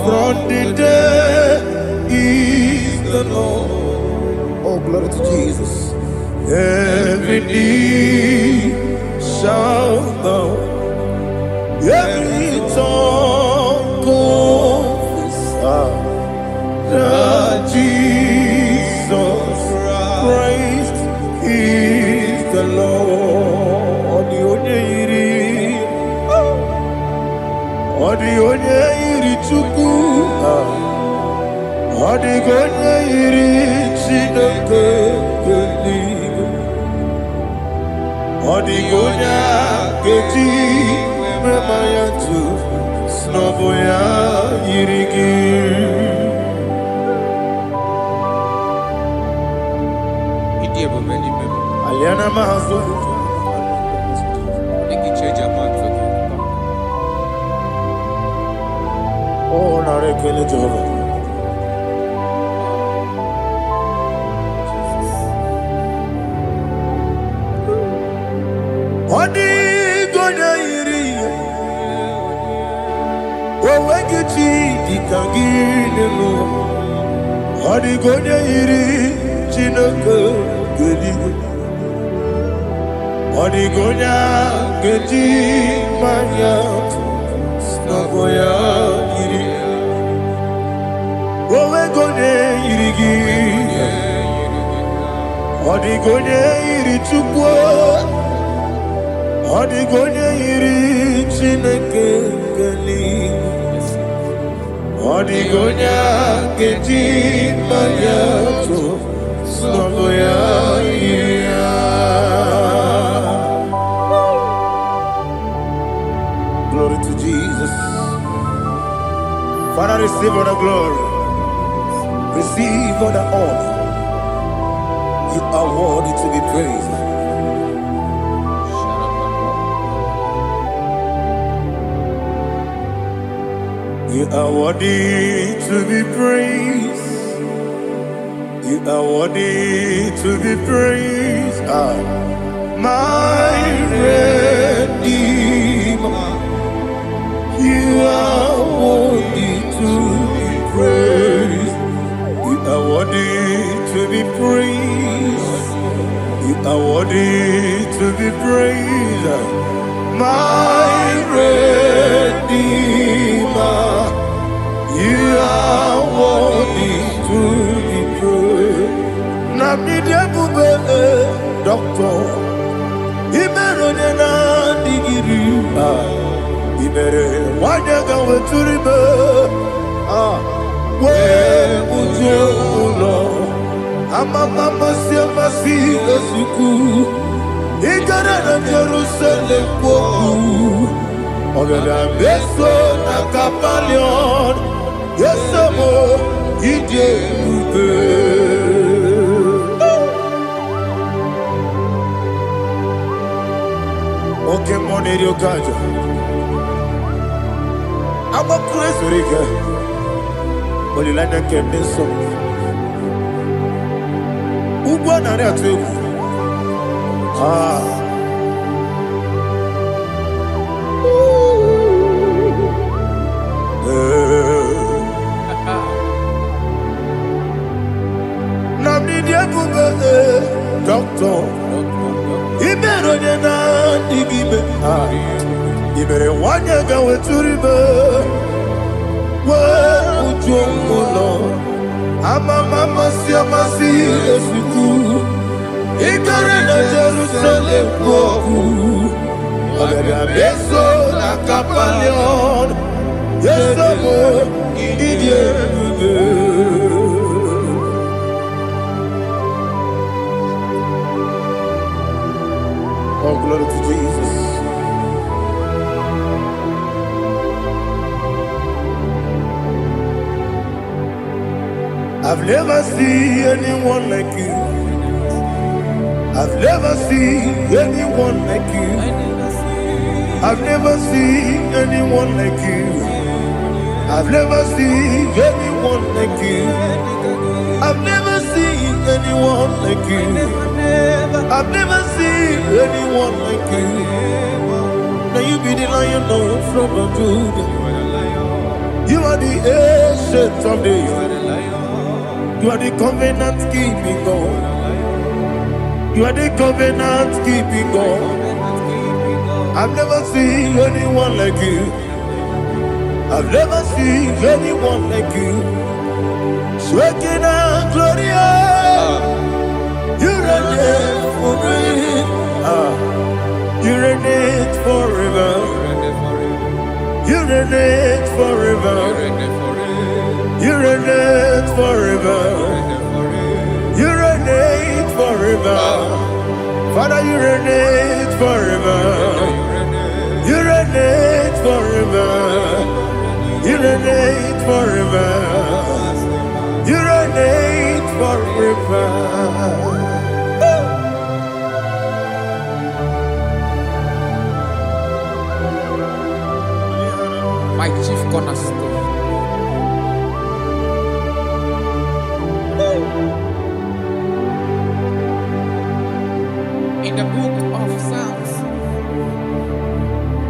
Speaker 1: from the dead. He's the Lord. Oh, glory to Jesus. Every knee shall bow. Every tongue confess that Jesus Christ is the Lord. Odi onye iri Chukwu, odi onye iri Chineke eluigwe, odi onye keji mema ya tu snobo ya yiri gị. Aliana mahazo. Oh, narekele Jehovah. Odi gonya iri, owegichi dikagilelo. Odi gonya iri, Chineke geligo. Odi gonya geji manya, snaboya iri. Owe gonya iri gi, odi gonya iri Chukwu. Odi gonya iri Chineke eluigwe, odi gonya keji manya to snobo ya iri. Glory to Jesus. Father, receive all the glory, receive all the honor. You are worthy to be praised. You are worthy to be praised. You are worthy to be praised. My Redeemer. You are worthy to be praised. You are worthy to be praised. You are worthy to be praised. My Redeemer. You are worthy to be praised. Namidebube doctor, Imerone na digiri, Imere wanyaga weturibe, we ujulo, Amama siamasi esuku, Igara na Jerusalem poku, Ogada beso na kapalion. Yes, amo, ije ube. Okay, money rio kaja. Amo crazy rike. Olilanya kemeso. Ugwa na ria tebu. Doctor, Iberone na digibe, Ibere wanyaga weturibe, we ujomulo, Amama siamasi esuku, Igare na Jerusalem poku, Ogada beso na kapalion, Yesamo idie ube. Oh, glory to Jesus. I've never seen anyone like you. I've never seen anyone like you. I've never seen anyone like you. I've never seen anyone like you. I've never anyone like you. I've never seen anyone like you. Now you be the lion from the Judah. You are the ancient of days. You are the covenant keeping God. You are the covenant keeping God. I've never seen anyone like you. I've never seen anyone like you. Sweating and glorious. You reign for me. You reign forever. You reign forever. You reign forever. You reign forever. Father, you reign forever. You reign forever. You reign forever. You reign forever.
Speaker 6: My chief cornerstone. In the book of Psalms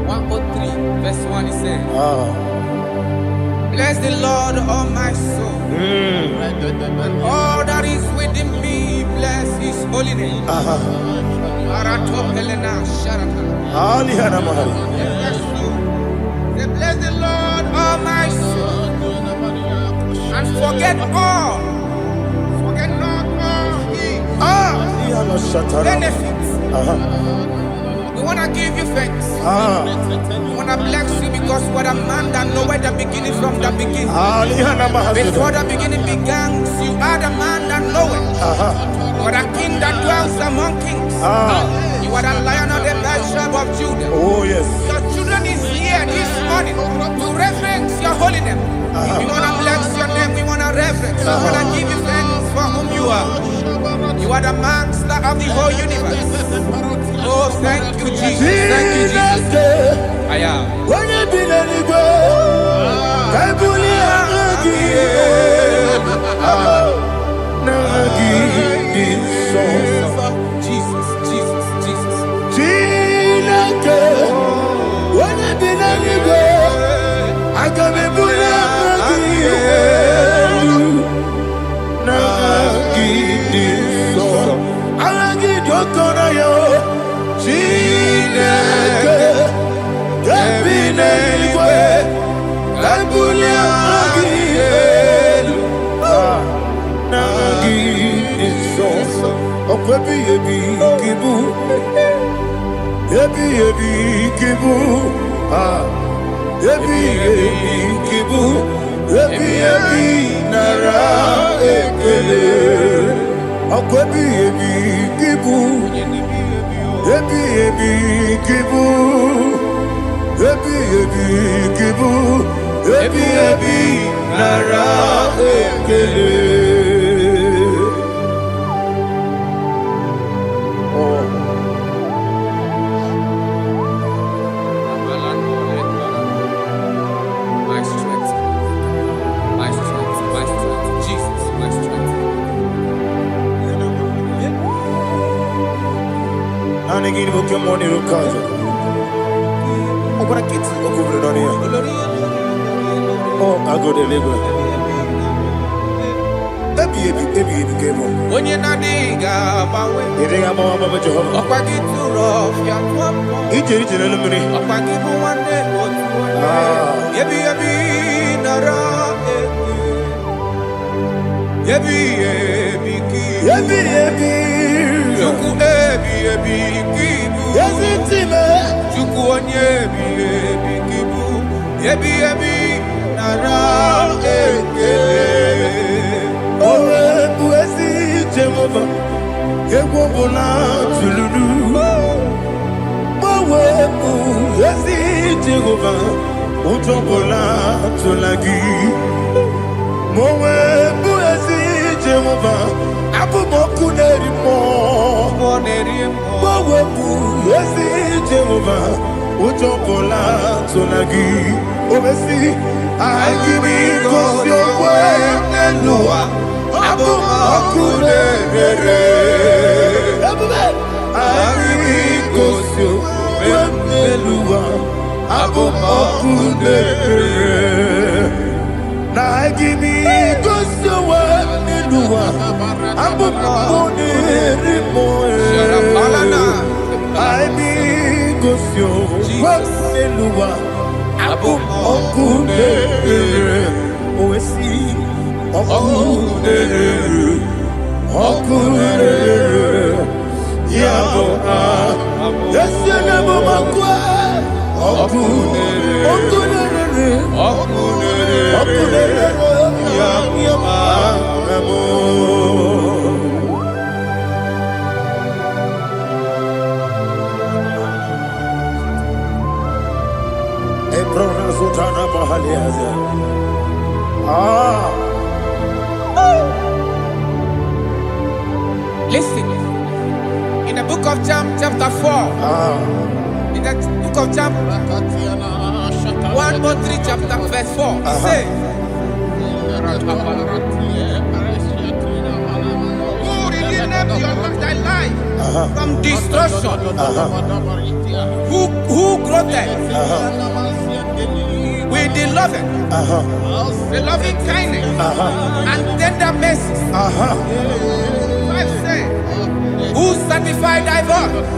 Speaker 6: 103, verse 1, it says, bless the Lord, all my soul, and all that is within me, bless his holy name. Bless the Lord, all my soul, and forget not all his benefits. We want to give you thanks. We want to bless you because what a man that knoweth the beginning from the beginning. Before the beginning began, you are the man that knoweth. What a king that dwells among kings. You are the lion of the tribe of Judah.
Speaker 1: Oh yes.
Speaker 6: Your children is here this morning to reverence your holy name. We want to bless your name. We want to reverence. We want to give you thanks for whom you are. You are the master of the whole universe. Oh, thank you, Jesus. Thank you, Jesus. I am.
Speaker 1: When you be the igbo,
Speaker 6: Jesus, Jesus, Jesus.
Speaker 1: When you be the igbo, I can be I give me
Speaker 6: Listen, in the book of John, chapter 4, in the book of John 1:3, chapter verse 4, it says, who redeemed thy life from destruction, who groweth with the loving kindness and tender mercies. Who sanctified thy voice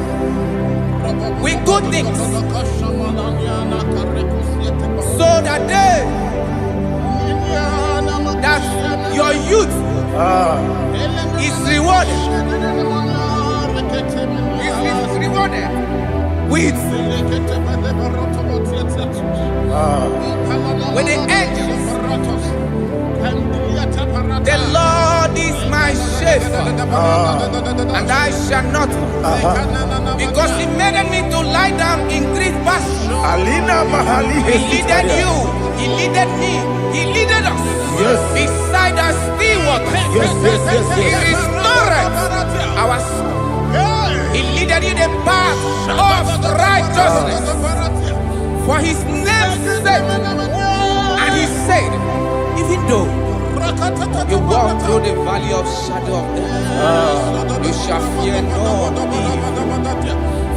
Speaker 6: with good things, so that your youth is rewarded. Is rewarded with the angels. The Lord is my shepherd, and I shall not want, because He made me to lie down in green pastures. He leaded you, He leaded me, He leaded us beside the still waters. He restored our soul. He leaded you the path of righteousness for His name's sake. And He said, even though you walk through the valley of shadow of death, you shall fear no evil,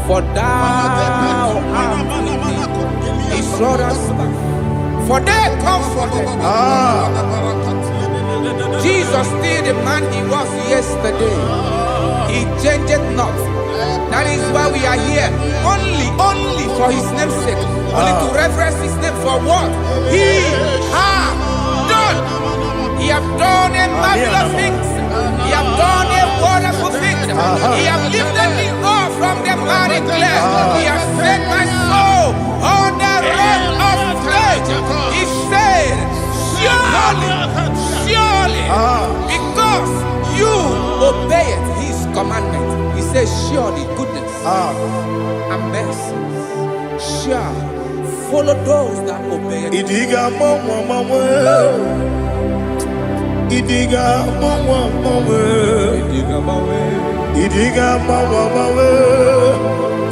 Speaker 6: for thou art with me. His rod and staff, for they comforted. Jesus still the man He was yesterday. He changed not. That is why we are here, only for His name's sake, only to reverence His name for what He has done. He have done a marvelous things. He have done a wonderful thing. He have lifted me up from the miry clay. He has set my soul on the rock of faith. He said, surely, because you obeyed His commandment. He says, surely goodness and mercy shall follow those that obey Him.
Speaker 1: Idiga mawe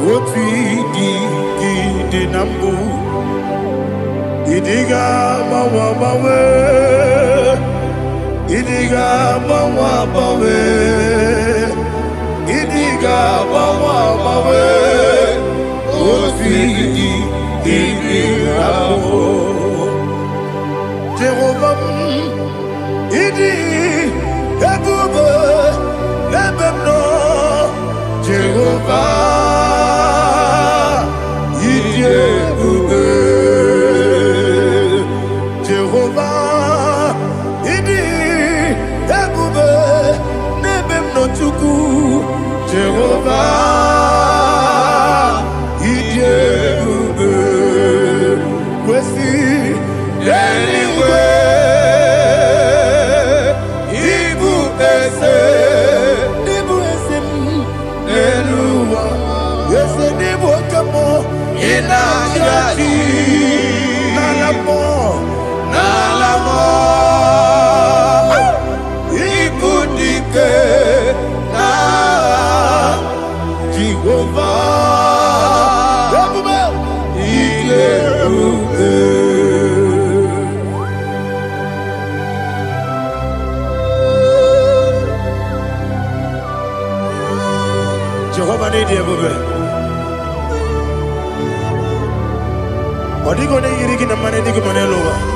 Speaker 1: Oti di nambu Idiga mawe Idiga mawe Idiga mawe Oti di nambu Jehovah Idi ebube ebemno Jehovah Idi ebube Jehovah Idi ebube nebemno Chukwu Jehovah Idi ebube kwesi anyway. Jehovah need you, baby. What are you going to get in the money? You can lower.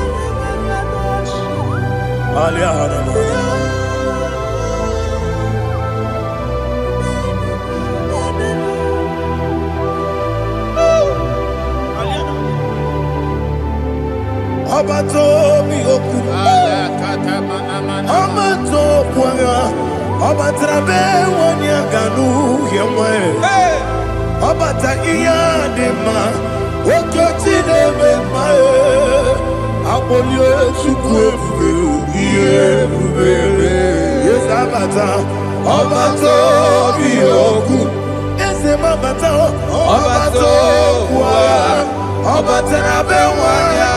Speaker 1: Abato mi oku, Abato kwanga, Abatrabe wanya ganu yemwe, Abata iya dema, Okoti deme mae, Abolio chukwe iye bubebe, Yes Abata, Abato mi oku, Ese mabata, Abato kwanga, Abatrabe wanya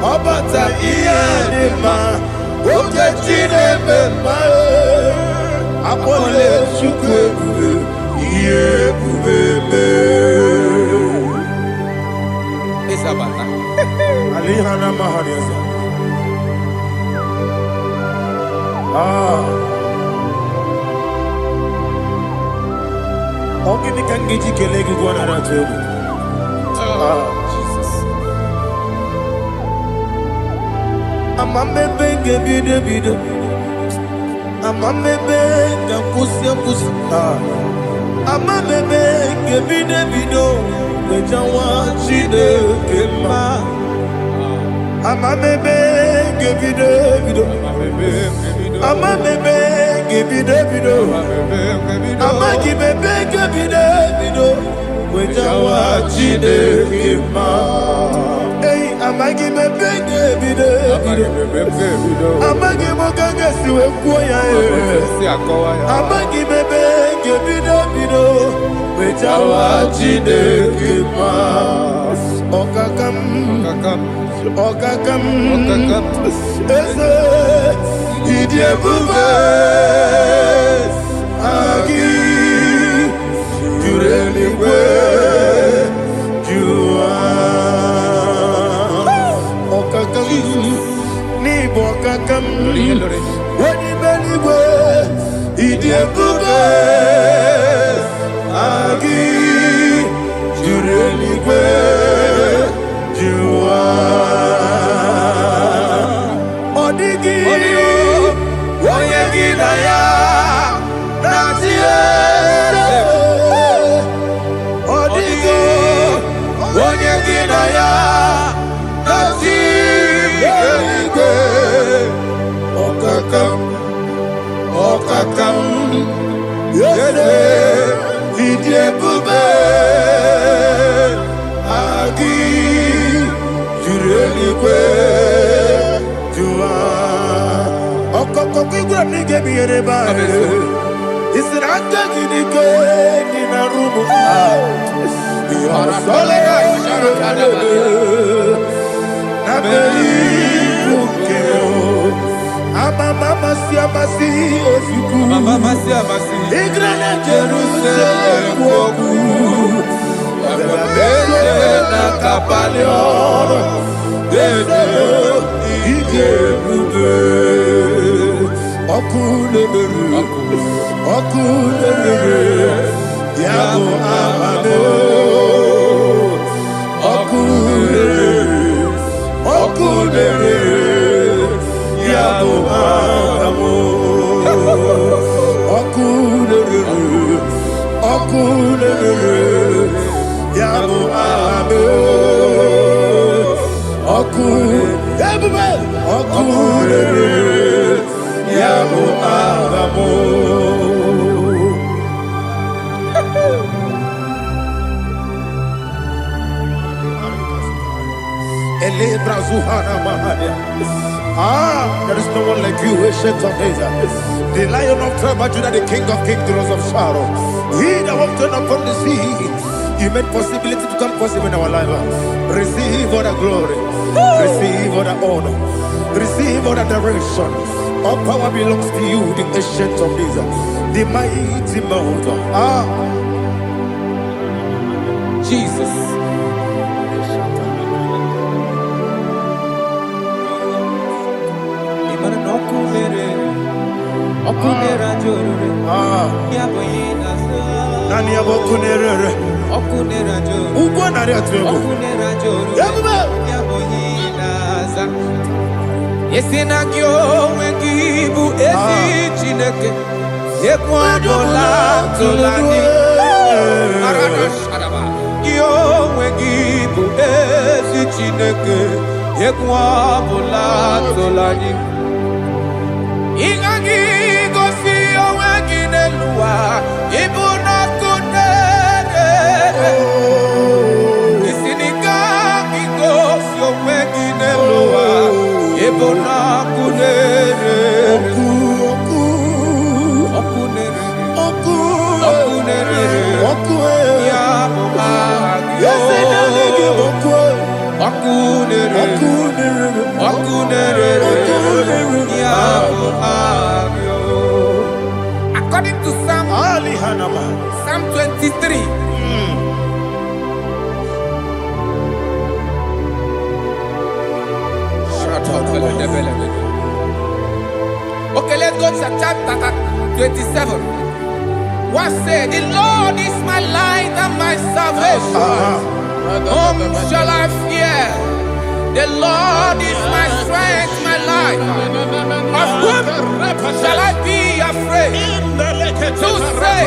Speaker 1: Obata iyadima okechine bema apole chukwe iye bubebe
Speaker 6: Isabata.
Speaker 1: alihana mahariza Ogini kangiji kelegi gwana ratu Amamebe gebide bide, amamebe gakusia kusi. Amamebe gebide bido, bejawa chide kema. Amamebe gebide bido, amamebe gebide bido, amagibebe gebide bido, bejawa chide kema. Amagi bebenge bide Amagi mokanga siwe kuya Amagi bebenge bide bido Wejawa chide kima Okakam Eze Idie bube Agi Jureli kwe Ni bokakam Wadi beligwe Idie bube Agi Jureligwe Jua Odigi Oyegi daya Nazie Odigi Oyegi daya Okakam Yede Idie bube Agi Jureligwe Jua Okokokigura nige biyereba Isiraka gidike Nina rumu Yarasolega Nabeli Bukeo Mama siamasi ofiku Mama siamasi Igrana Jerusalem woku Bele na kapalion Dede ide bube Okulere Yabo amame Okulere Yabo amo Okulere Yabo amo Okulere Yabo amo Ele brazuhana mahania there is no one like you, ancient of days. The Lion of tribe of Judah, the King of kings, the Rose of Sharon. He that walked upon the sea. You made possibility to come possible in our life. Receive all the glory. Receive all the honor. Receive all the direction. All power belongs to you, the ancient of days. The mighty mountain.
Speaker 6: Jesus. Okumera jorore
Speaker 5: Nani abokunerere. Ugwo nari atwego.
Speaker 6: Yesinagyo wengibu esi chineke ekwadola tolani arada shadaba yo wengibu esi chineke ekwadola tolani ingagi gosi oweginelua ibuna kunere isinika gosi oweginelua ibuna kunere According to Psalm 23. Okay, let's go to chapter 27. What said? The Lord is my light and my salvation. Whom shall I fear? The Lord is my strength, my life. Of whom shall I be afraid? To say,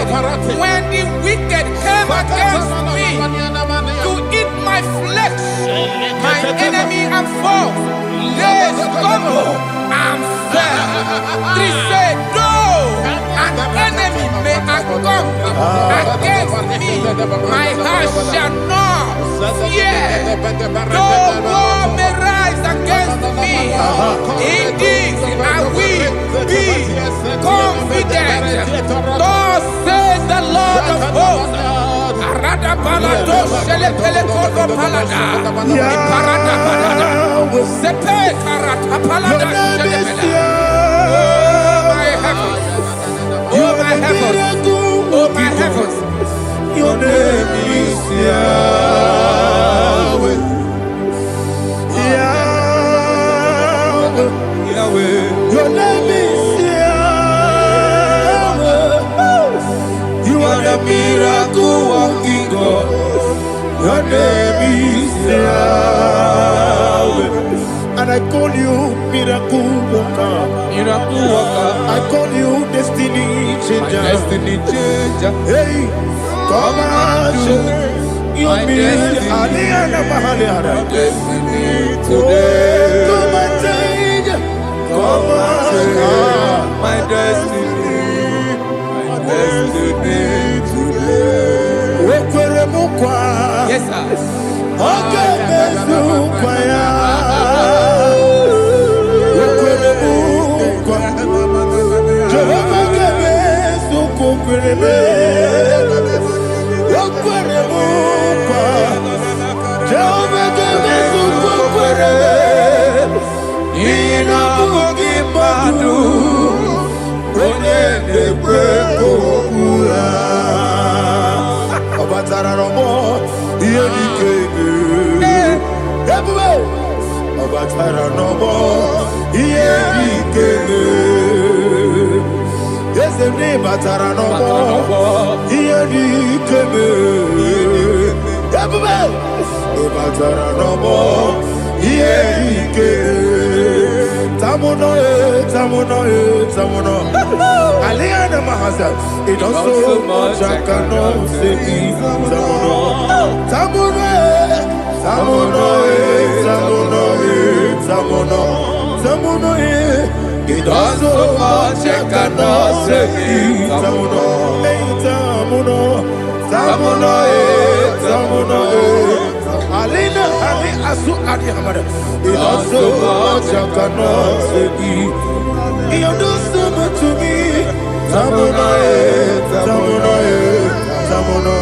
Speaker 6: when the wicked came against me to eat my flesh, my enemy and foe, they stumble and fell. They said, though an enemy may come against me, my heart shall not fear. Though war may rise against me, in this I will be confident. Thus says the Lord of hosts. Arada palado shele pele kodo palada. Iparada palada. Sepe karata palada shele pele. Oh my heavens. Oh my heavens. Oh my heavens.
Speaker 5: Your name is Yahweh. Yahweh.
Speaker 6: Yahweh.
Speaker 5: Your name is Yahweh. You are the miracle working God. Your name is Yahweh. And I call you miracle worker.
Speaker 6: Miracle worker.
Speaker 5: I call you destiny changer.
Speaker 6: Destiny changer.
Speaker 5: Hey, come on, your destiny.
Speaker 6: Destiny today.
Speaker 5: Come on, change. Come on,
Speaker 6: my destiny. My destiny today. Yes, sir.
Speaker 5: Okay, it does so much I cannot say. It does so much I cannot say. Alina, Ali, Asu, Adi, Hamada. It does so much I cannot say. You do so much to me. Tamuno.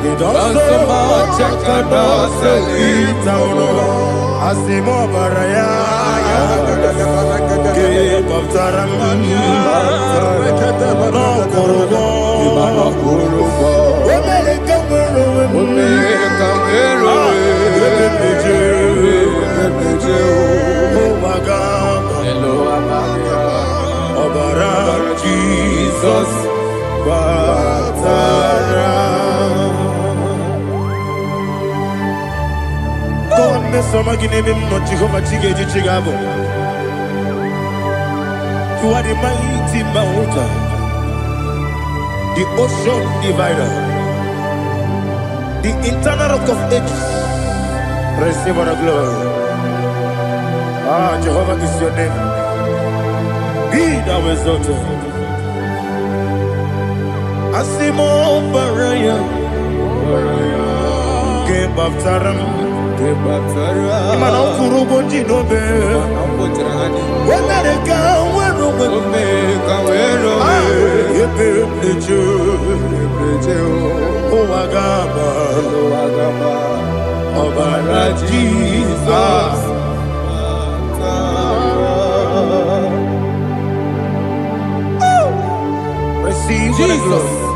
Speaker 5: You do so much I cannot say. Tamuno. Asimo Baraya. Give up Taramani. No Kurubo. Oh my God. Hello, Obara.
Speaker 1: Jesus. Batara. God me some agine no Jehovah Chige Chigabo. You are the mighty mountain, the ocean divider, the internal rock of ages. Receive our glory. Ah, Jehovah is your name. Be thou exalted. Asimo Baraya, Gebaptaram, Imano Kurubo Jinobe, Wemereka, Oagaba, Obara Jesus. Receive Jesus.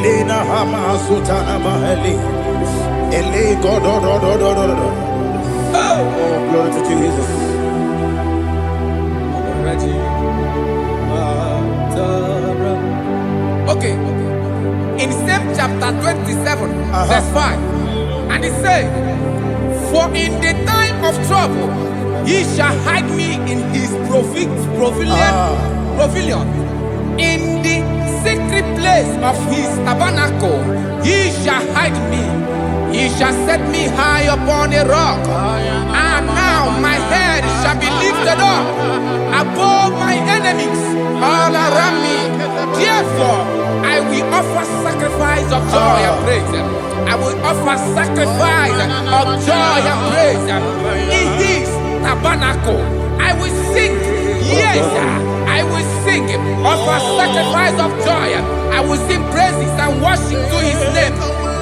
Speaker 1: Lina Hama Sutana Maheli. Ele God. Oh, glory to Jesus.
Speaker 6: Okay. In same chapter 27, verse 5, and it says, "For in the time of trouble, he shall hide me in his pavilion. In the secret place of his tabernacle, he shall hide me. He shall set me high upon a rock. And now my head shall be lifted up above my enemies all around me. Therefore, I will offer sacrifice of joy and praise. I will offer sacrifice of joy and praise in his tabernacle. I will sing, yes, I will sing, offer sacrifice of joy. I will sing praises and worship to his name.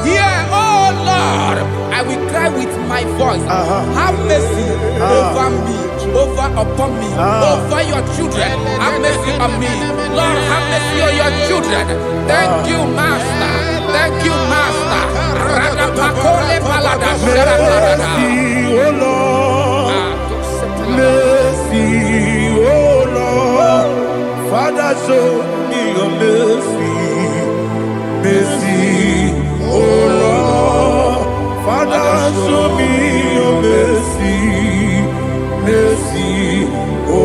Speaker 6: Here, oh Lord, I will cry with my voice. Have mercy over me, upon me, over your children. Have mercy on me. Lord, have mercy on your children. Thank you, Master. Thank you, Master.
Speaker 1: Mercy, oh Lord. Mercy, oh Lord. Father, show me your mercy. Mercy, oh Lord. Father, show me your mercy. Mercy, oh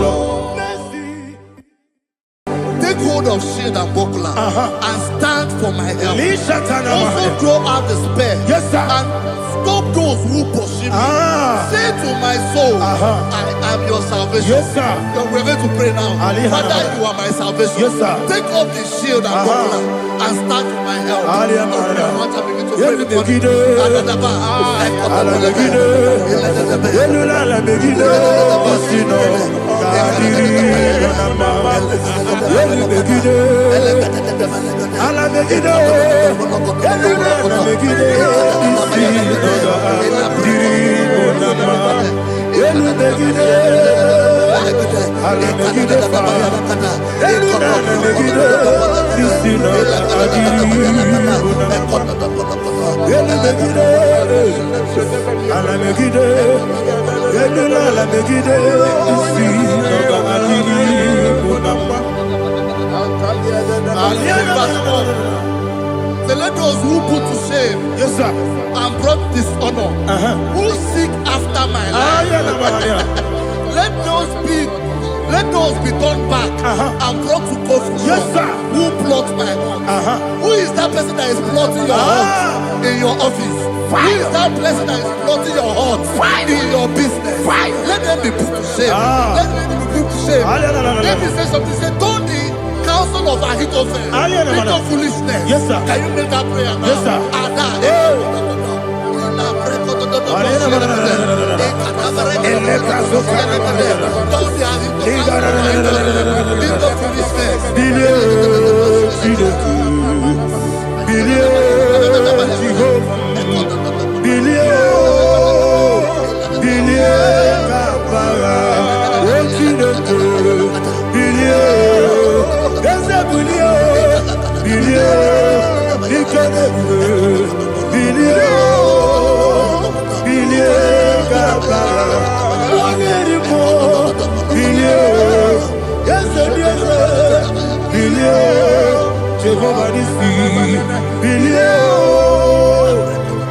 Speaker 1: Lord. Mercy.
Speaker 2: Take hold of shield and buckler and stand for my help. Also throw out despair.
Speaker 1: Yes, sir.
Speaker 2: And stop those who pursue me. Say to my soul, I am your salvation.
Speaker 1: Yes, sir.
Speaker 2: We're going to pray now. Father, you are my salvation.
Speaker 1: Yes, sir.
Speaker 2: Take off the shield and buckler and stand for my help. Let those who put to shame,
Speaker 1: Yes, sir.
Speaker 2: and brought dishonor, who seek after my life, let those be turned back and brought to court.
Speaker 1: Yes, sir.
Speaker 2: Who plot my heart? Who is that person that is plotting your heart in your office? Who is that person that is plotting your heart in your business? Let them be put to shame. Let them be put to shame. Let me say something. Say, don't the counsel of Ahithophel make of foolishness.
Speaker 1: Yes, sir.
Speaker 2: Can you make that prayer now?
Speaker 1: Yes, sir. bilie, bilie, kabara, wangerimo, bilie, yes, bilie, Jehovah Nissi, bilie,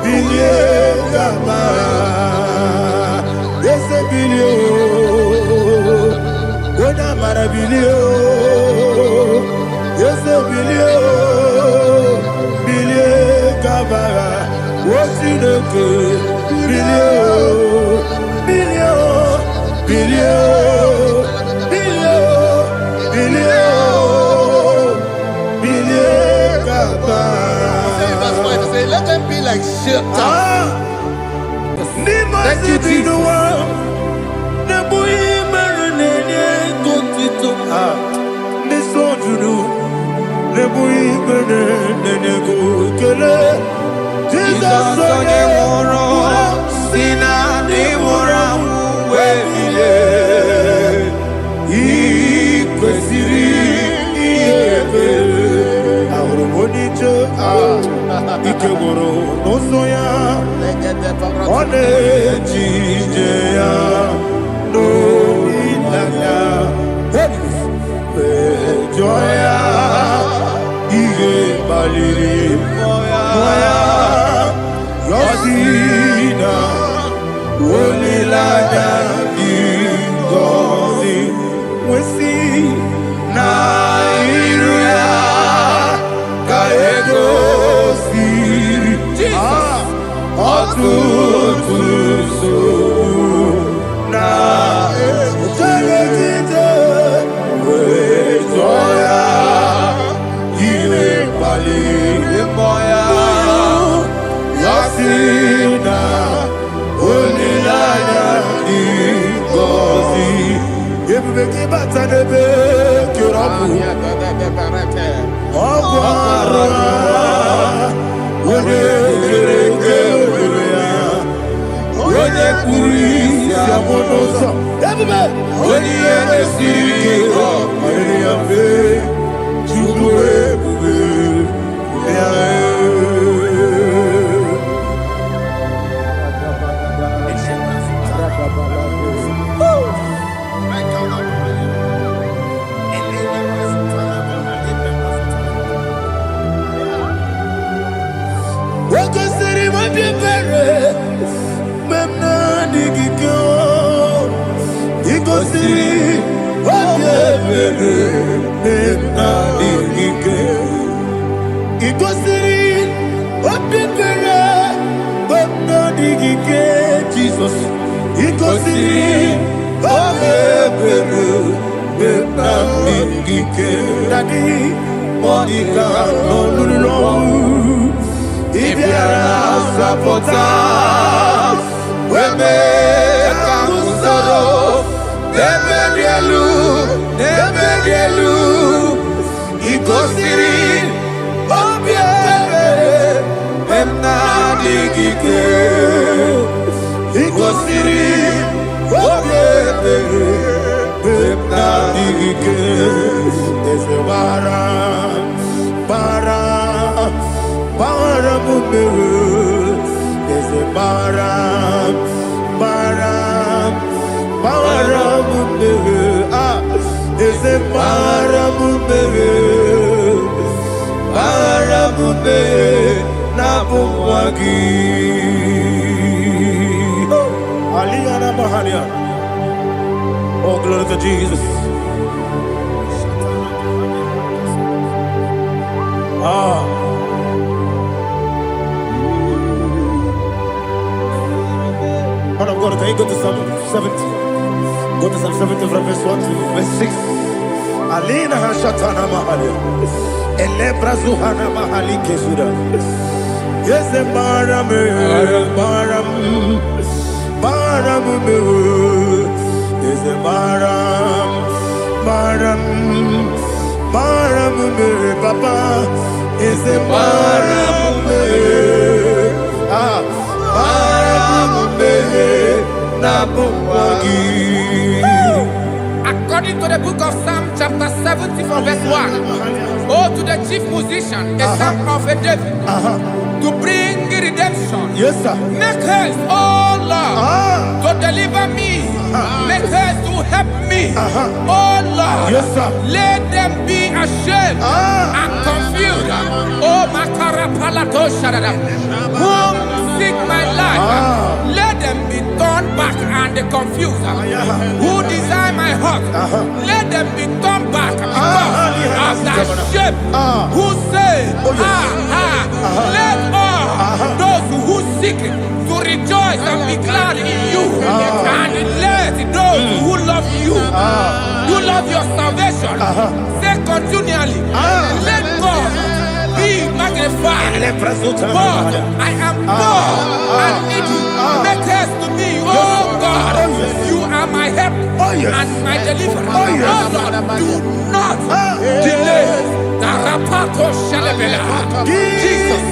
Speaker 1: bilie, kabara, yes, bilie, wona mara bilie, yes, bilie, bilie, kabara, what's in the good, bilie, bilie, bilie, bilie, bilie, bilie, kabara.
Speaker 6: Say, let them be like shelter.
Speaker 1: Thank you, Jesus.
Speaker 6: Jesus, Sina, Nimora, Webile,
Speaker 1: Ikwesiri, Iebe, Aurubonicho, Ikegoro, Nosoya, One Jijaya, No Ilaya, Joya, Ige Baliri, Moya, Yosina, Olilada, Ingozi, Wesi, Nairuya, Kaego, Siri, Otutusu, Na, Teletite, Wejoya, Ile Bali, Moya, Yasina, Olilaya, Ingozi, Yebeki Batanebe, Kurabu, Okwara, Wone Kuri, Siamonosa, everybody, Woni Enesiko, Mariafe, Chukwe, Jesus, Daddy, Monica, no, Ibiara, Sapota, Weme, Kamusoro, Nebedielu, Ikosiri, Obiere, Emna Digike, Ikosiri, Obiere, Emna Digike, Ezebara, Bara Mumere, Ezebara, Bara Mumere, Ezebara Mumere, Bara Mumere, Nabumwagi. Aliyana Mahalia. Oh, glory to Jesus. Man of God, can you go to Psalm 70? Go to Psalm 70 from verse 1 to verse 6. Alina Hashatana Mahalia. Elebra Zuhana Mahali Kesuda. Yes, the Baram, yes, the Baram, Papa, is the Baram,
Speaker 6: according to the book of Psalm chapter 70 from verse 1. Oh, to the chief musician, a son of a David, to bring redemption.
Speaker 1: Yes, sir.
Speaker 6: Make haste, oh Lord, to deliver me. Make haste to help me. Oh Lord,
Speaker 1: Yes, sir.
Speaker 6: let them be ashamed and confused. Oh, Makara Palato Shadada, who seek my life, let them be turned back and confused. Who desire my heart, let them be turned back because of that shame. Who say, let all those who seek to rejoice and be glad in you, and let those who love you, who love your salvation, say continually, let God be magnified. God, I am poor and needy. Make haste to me, oh God. You are my help and my deliverer. Oh Lord, do not delay. Tarapato Shalabela. Jesus.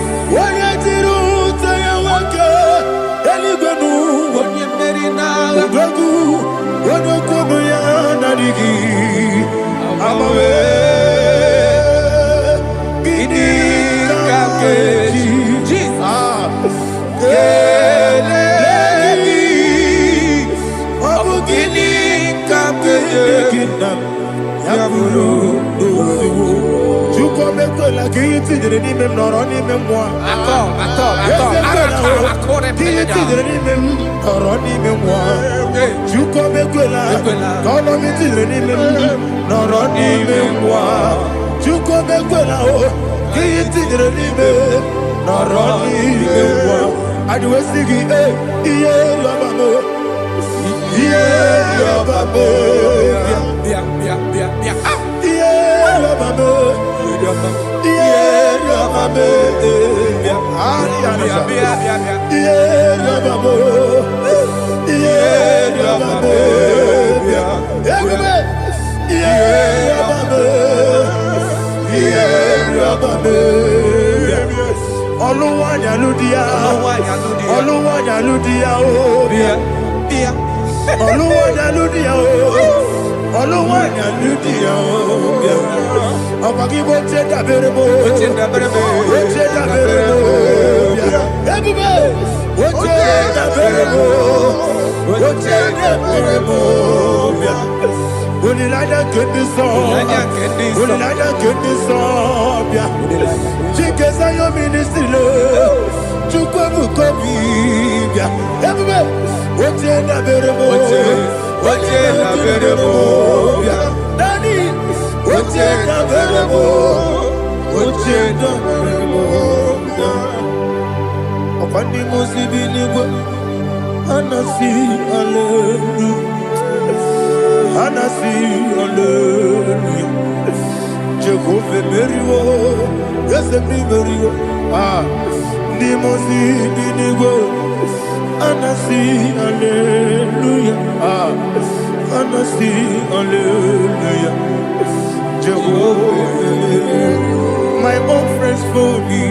Speaker 1: My own friends for me,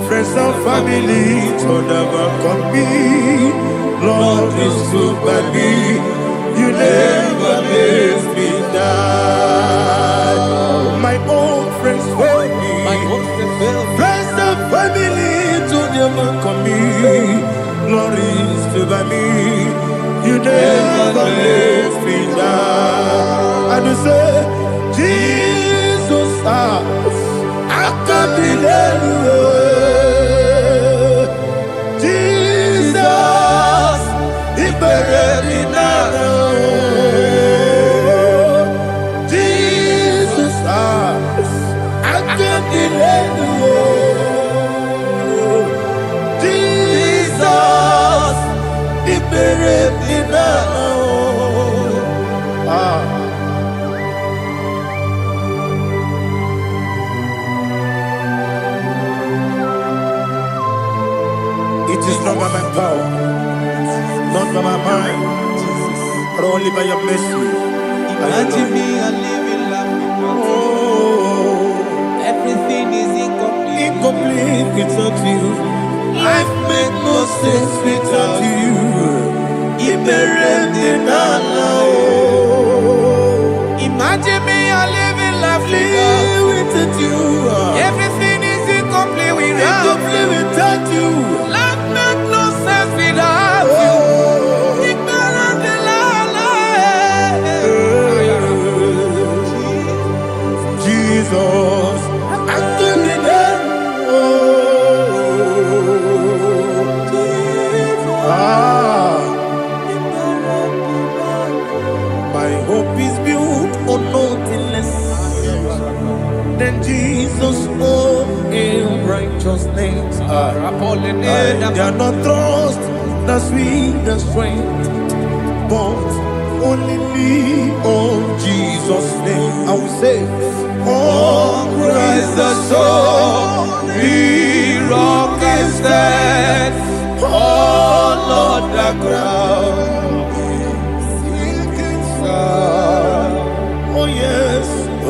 Speaker 1: friends and family to never come me. Lord is good by me, you never let me die. My own friends for me, friends and family to never come me. Lord is good by me, you never let me die. And you say, Jesus, I can't believe you. Jesus, He buried me now. Jesus, I can't believe you. Jesus, He buried me now. It is not by my power, not by my mind, but only by your mercy.
Speaker 6: Imagine me a living life.
Speaker 1: Oh,
Speaker 6: Everything is incomplete.
Speaker 1: incomplete without you. Life makes no sense without you.
Speaker 6: Imagine me a life without you. Everything is incomplete without you. Life makes no sense without you. Ignorant and
Speaker 1: Jesus, I'm doing it. My hope is built on nothing less than Jesus' own righteousness. I cannot trust the sweetest strength, but only lean on Jesus' name. I will say, oh, Christ the solid rock and stand. Oh, Lord, the ground is sinking sound. Oh, yes, oh,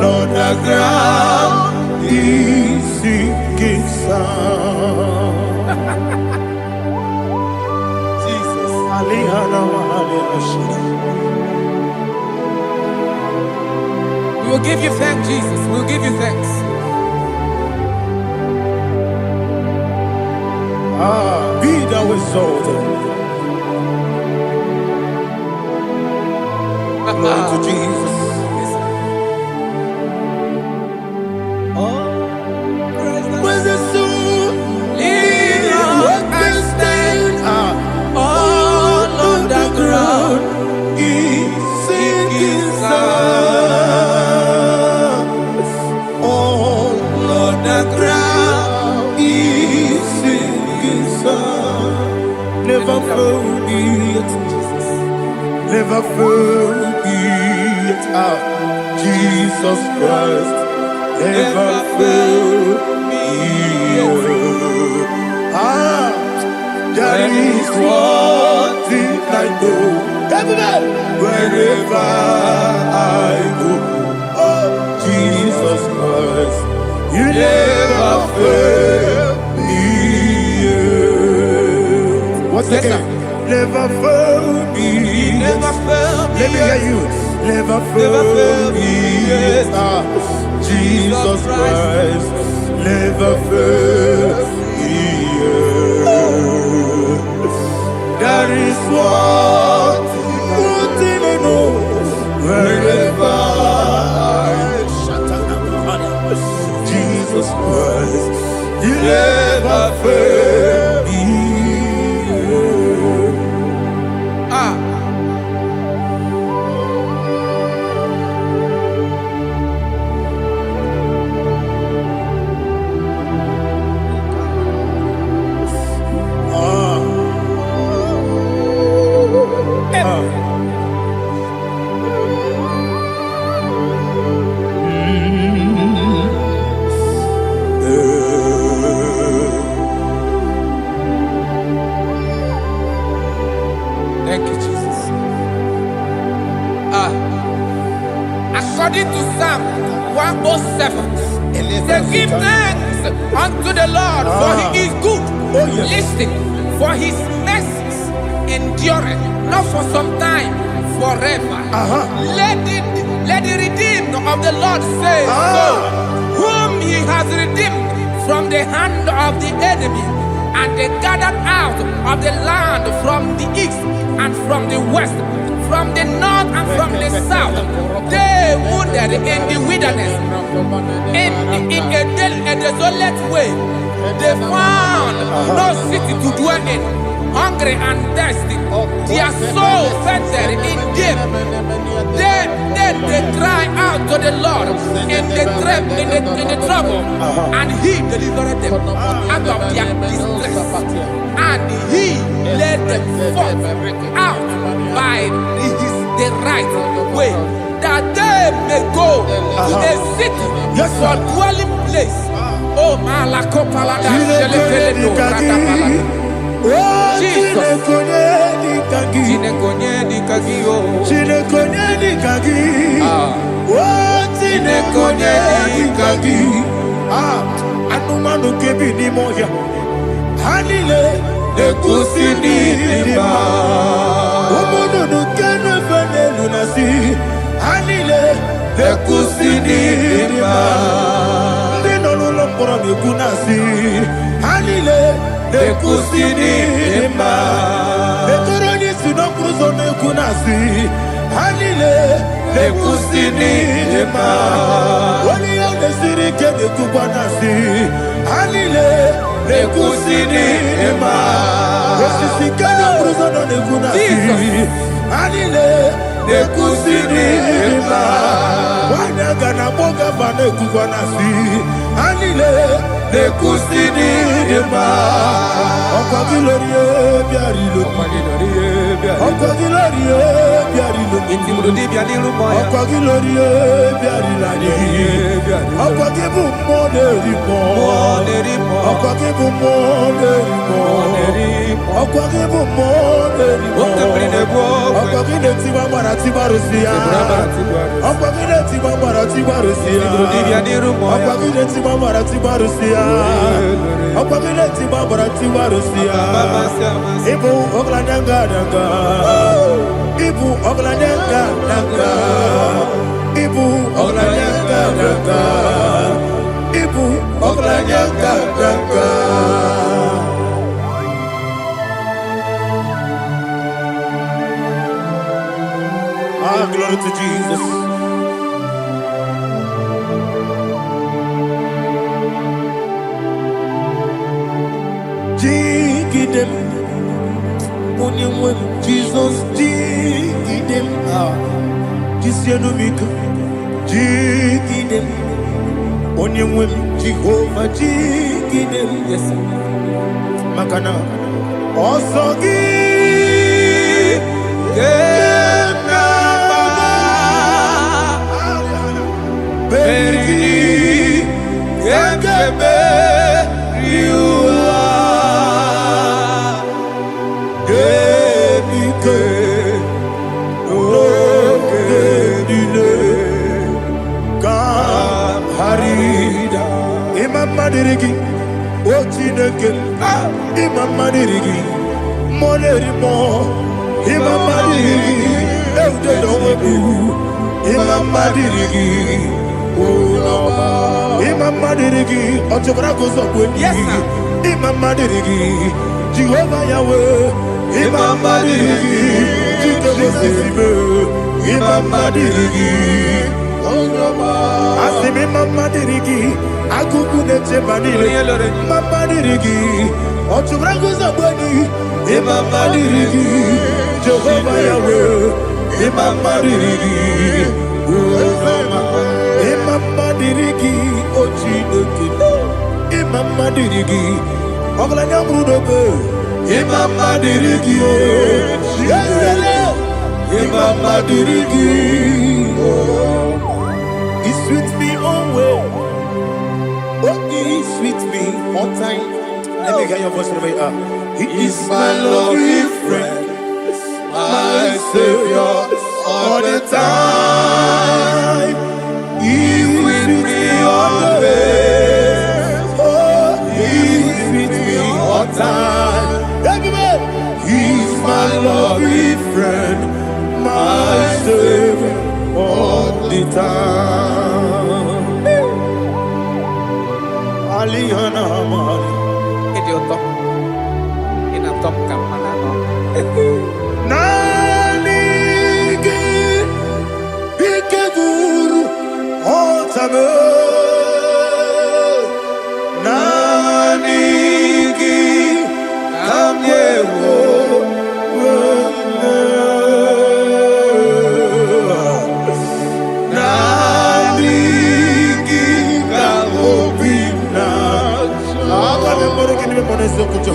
Speaker 1: Lord, the ground is sinking sound. Jesus,
Speaker 6: We will give you thanks, Jesus. We will give you thanks.
Speaker 1: Be thou exalted. Glory to Jesus. Where's the soul? What can stand? All on the ground is sinking sound. All on the ground is sinking sound. Never forget, never forget, Jesus Christ. Never forget. There is one thing I know. Wherever I go, oh, Jesus Christ, you never fail me. What's the name? Never fail me.
Speaker 6: Never fail me.
Speaker 1: Let me hear you. Never fail me. Jesus Christ, never fail me. There is one thing I know. Wherever Jesus Christ, you never fail me.
Speaker 6: Thank you, Jesus. According to Psalm 107, they give thanks unto the Lord, for he is good. Listen, for his mercies endureth, not for some time, forever. Let the redeemed of the Lord say so, whom he has redeemed from the hand of the enemy, and they gathered out of the land from the east and from the west, from the north and from the south. They wandered in the wilderness, in a desolate way. They found no city to dwell in, hungry and thirsty. Their soul fainted in deep. They cry out to the Lord in the trouble, and he delivered them out of their distress, and he led them forth out by the right way, that they may go to a city for dwelling place. Oh, Malakopalada, Jesus.
Speaker 1: Anumanu kebi ni moya Hanile Nekusini nima Umudu nukene fene lunasi Hanile na-ekwusịrị ịma. Ndị nọ n'ụlọ mkpọrọ na-ekwu na-asị ha niile na-ekwusịrị ịma. Ekere onye isi n'okporo ụzọ na-ekwu na-asị ha niile na-ekwusịrị ịma. Onye ya na-esiri ike na-ekwukwa na-asị ha niile na-ekwusịrị ịma. Osisi nke n'okporo ụzọ nọ na-ekwu na-asị ha niile na-ekwusịrị ịma. Nwanyị aga na-akpọ gava na-ekwukwa na-asị ha niile na-ekwusịrị ịma. Ọkwa gị lorie bịara ilo, ọkwa gị lorie bịara ilo, ọkwa gị lorie bịara ilo anyị. Ọkwa gị bụ mmụọ na-eri mmụọ, ọkwa gị bụ mmụọ na-eri mmụọ, ọkwa gị bụ mmụọ na-eri mmụọ, ọkwa gị na-etiba mara tibarụsi ya, ọkwa gị na-etiba mara tibarụsi ya, ọkwa gị na-etiba mara tibarụsi ya, ọkwa gị na-etiba mara tibarụsi ya. Ibu ọgaranya daga, ibu ọgaranya daga, ibu ọgaranya daga, ibu ọgaranya daga. Ah, glory to Jesus. Jigidem, onye nwe m Jizọs, jigidem, jisienu m ike, jigidem, onye nwe m Jehova, jigidem, maka na ọsọ gị ga-enaba beri ga-emeri ụwa. Dirigi, o Chineke, Imama dirigi, Monerimo, Imama dirigi, Eude Dowebu, Imama dirigi, Imama dirigi, Otobrago Zobweni, Imama dirigi, Jehovah Yahweh, Imama dirigi, Jitobosime, Imama dirigi, Asimi Mama dirigi, Akuku neche manile, Mama dirigi, Otubrago Zobweni, Imama dirigi, Jehovah Yahweh, Imama dirigi, Imama dirigi, Ochineke, Imama dirigi, Oglanya Brudobe, Imama dirigi, Imama dirigi, He sweet me always. Oh, He sweet me all time. Let me hear your voice from here. He is my lovely friend, my Savior all the time. He with me always. Oh, He with me all time. He is my lovely friend, my Savior all the time. Aliana Mari. Nani ike guru otame. Nani kamyewo.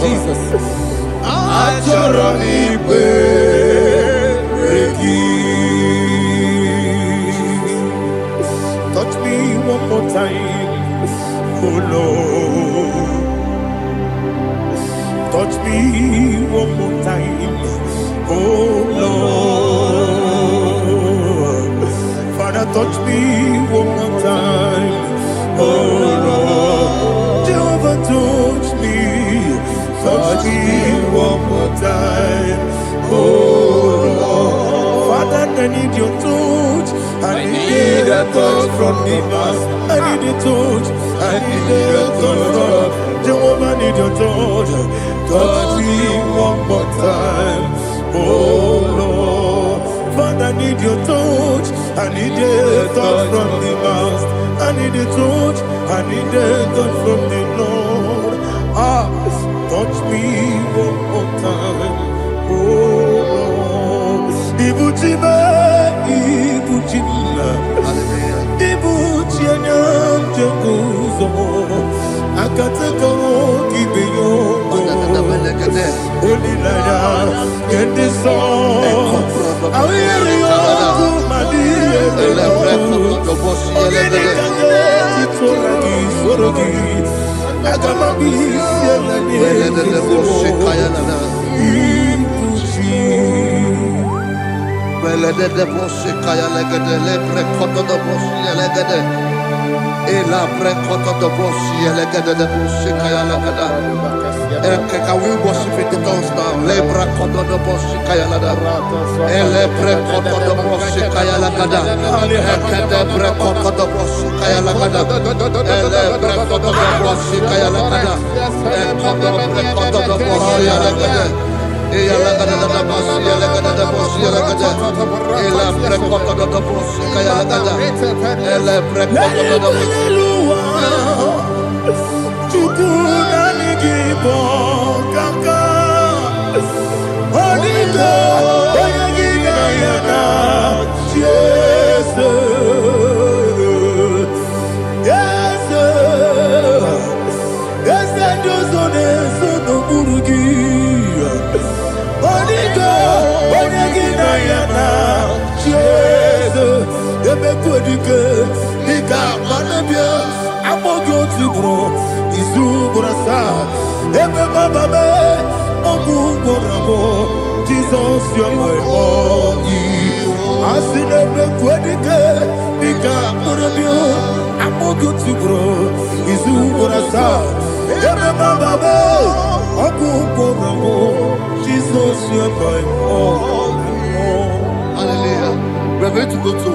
Speaker 1: Jesus. Touch me one more time, oh Lord. Touch me one more time, oh Lord. Father, touch me one more time, oh Lord. Jehovah, touch me. Touch me one more time, oh Lord. Father, I need your touch. I need a touch from the past. I need a touch. I need a touch. Jehovah, need your touch. Touch me one more time. Oh Lord, Father, I need your touch. I need a touch from the past. I need a touch. I need a touch from the Lord. Touch me one more time. Oh Lord, Ibuchima, Ibuchima, Ibuchianyam Jaguzo, Akatako Kibiyongo, Olilaya, get this song. I will hear you, my dear. I got my peace,
Speaker 2: can we worship in the tongues now? Lebra kodo do boshi kaya lada. Elebre kodo do boshi kaya lada. Ekede bre kodo do boshi kaya lada. Elebre kodo do boshi kaya lada. Ekodo bre kodo do boshi lada. Eya lada da boshi lada da boshi lada. Elebre kodo do boshi kaya lada. Elebre kodo do boshi. Jesus, you're my all. I see the quadrique, Nika, Morabio, I'm more good to grow. Is who what I saw. Jesus, you're my all.
Speaker 7: Hallelujah. We're going to go to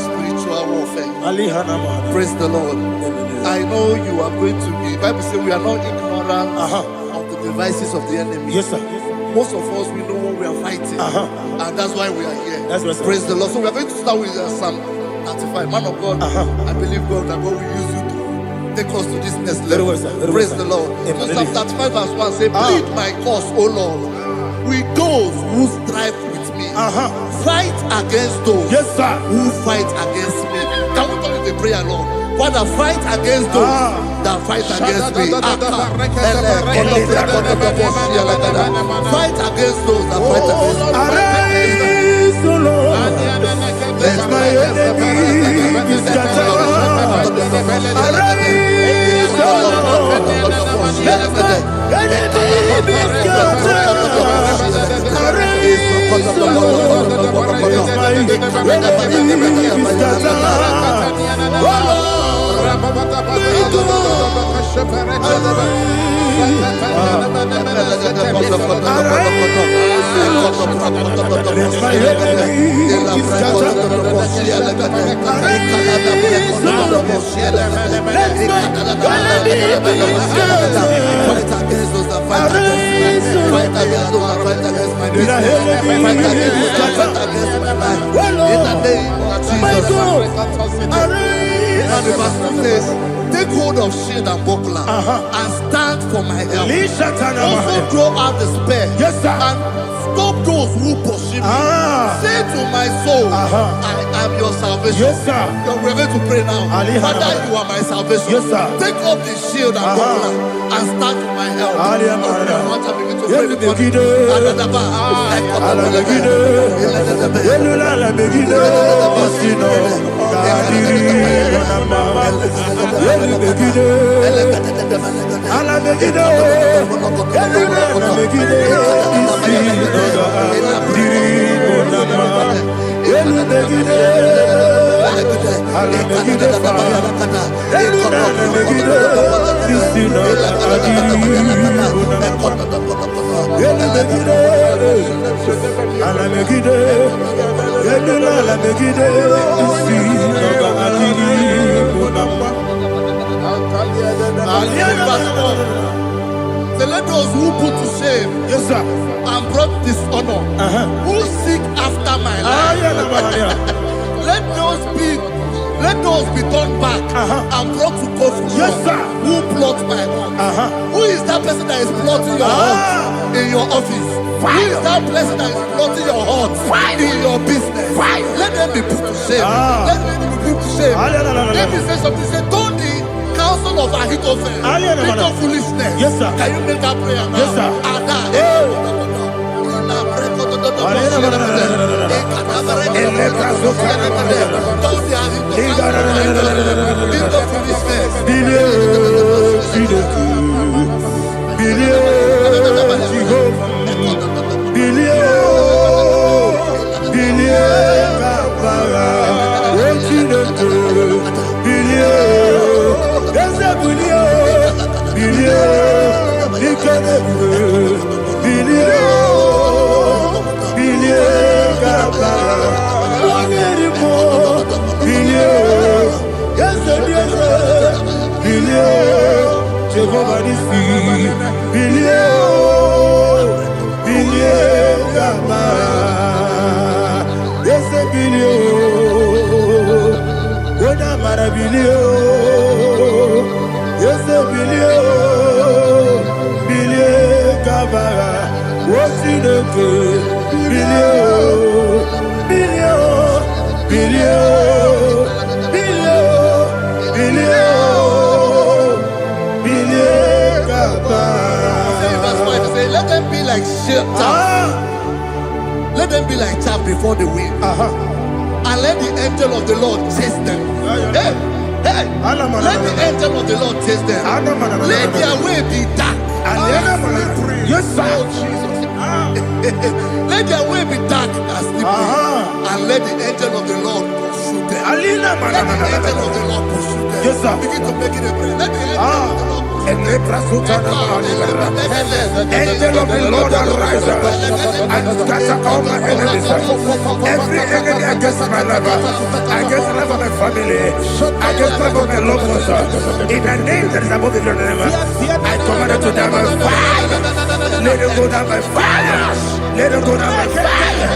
Speaker 7: spiritual warfare. Praise the Lord. I know you are going to be. Bible says we are not ignorant of the devices of the enemy.
Speaker 1: Yes, sir.
Speaker 7: Most of us, we know what we are fighting, and that's why we are here.
Speaker 1: That's right, sir.
Speaker 7: Praise the Lord. So we are going to start with Psalm 35. Man of God, I believe God that God will use you to take us to this next level.
Speaker 1: Well, sir.
Speaker 7: Praise the Lord. So Psalm 35 verse 1 say, plead my cause, O Lord, with those who strive with me. Fight against those who fight against me. Can we come with the prayer, Lord? Father, fight against those that fight against me. Fight against those that fight against me.
Speaker 1: Arise, O Lord, let my enemy be scattered. Arise, O Lord, let my enemy be scattered. Arise, O Lord, let my enemy be scattered. Oh Lord,
Speaker 7: and the verse 2 says, take hold of shield and buckler and stand for my help. Also draw out the spear and stop those who pursue me. Say to my soul, I am your salvation. We're going to pray now. Father, you are my salvation. Take up the shield and buckler and stand for my help.
Speaker 1: sir.
Speaker 7: And brought dishonor. Who seek after my life? Let those be turned back and brought to confusion.
Speaker 1: Yes, sir.
Speaker 7: Who plot my heart? Who is that person that is plotting your heart in your office? Who is that person that is plotting your heart in your business? Let them be put to shame. Let them be put to shame. Let me say something. Say, don't the counsel of Ahithophel become foolishness.
Speaker 1: Yes, sir.
Speaker 7: Can you make that prayer now?
Speaker 1: Yes, sir.
Speaker 7: Let them be like chaff. Let them be like chaff before the wind. And let the angel of the Lord chase them. Hey, hey. Let the angel of the Lord chase them. Let their way be dark.
Speaker 1: Yes, sir.
Speaker 7: Oh, Jesus. Let their way be dark and slippery. And let the angel of the Lord pursue them. Let the angel of the Lord pursue them.
Speaker 1: Yes, sir.
Speaker 7: Begin to make it a prayer. Let the angel of the Lord
Speaker 1: Angel of the Lord arise and scatter all my enemies. Every enemy against my life, against the life of my family, against the life of my loved ones. In the name that is above the name, I command it to die by fire. Let it go down by fire. Let it go down by fire.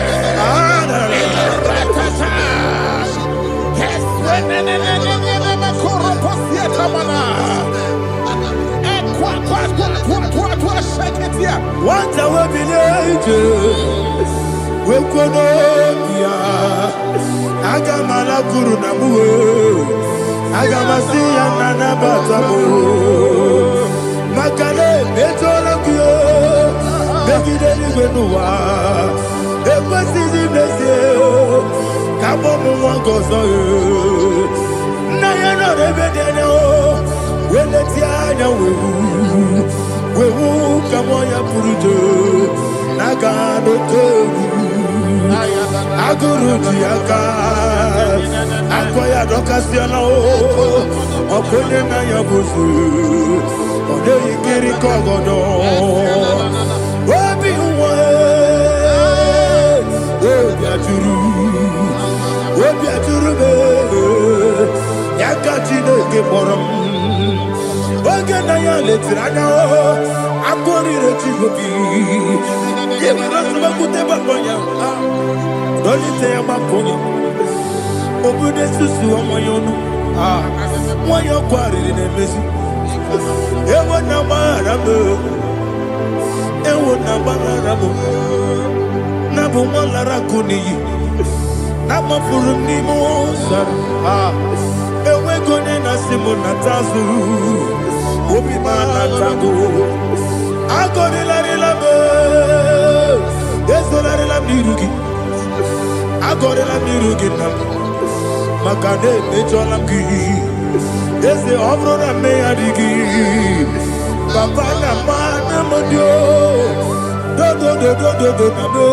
Speaker 1: What a village, we could Agamala Guru Namu, Agamasia Nana Batamu, Makale, Betolakio, Begideni Benua, the West is in the sea, Kabomu Wangozo, Nayana Rebedeno, Weletiana. Wewu kamoya purujo nagano tewu aguru diaka akoya dokasiana o okone na yabuzu ode ikiri kogodo obi uwe obi aturu be yakati no ke borom oge na ya letiranya o akori rechigobi yebi rasuba kuteba konya dolite ya makonya obude susu omoyonu moyo kwari ne mezi ewo na marabo na bu molara kuniyi na mafuru ni mo sar ewe gone na simu na tazu obi mana tango agore la relabe yeso la relabe rugi agore la rugi na makade mechola ki ese obro na me adigi papa na mana modio do na me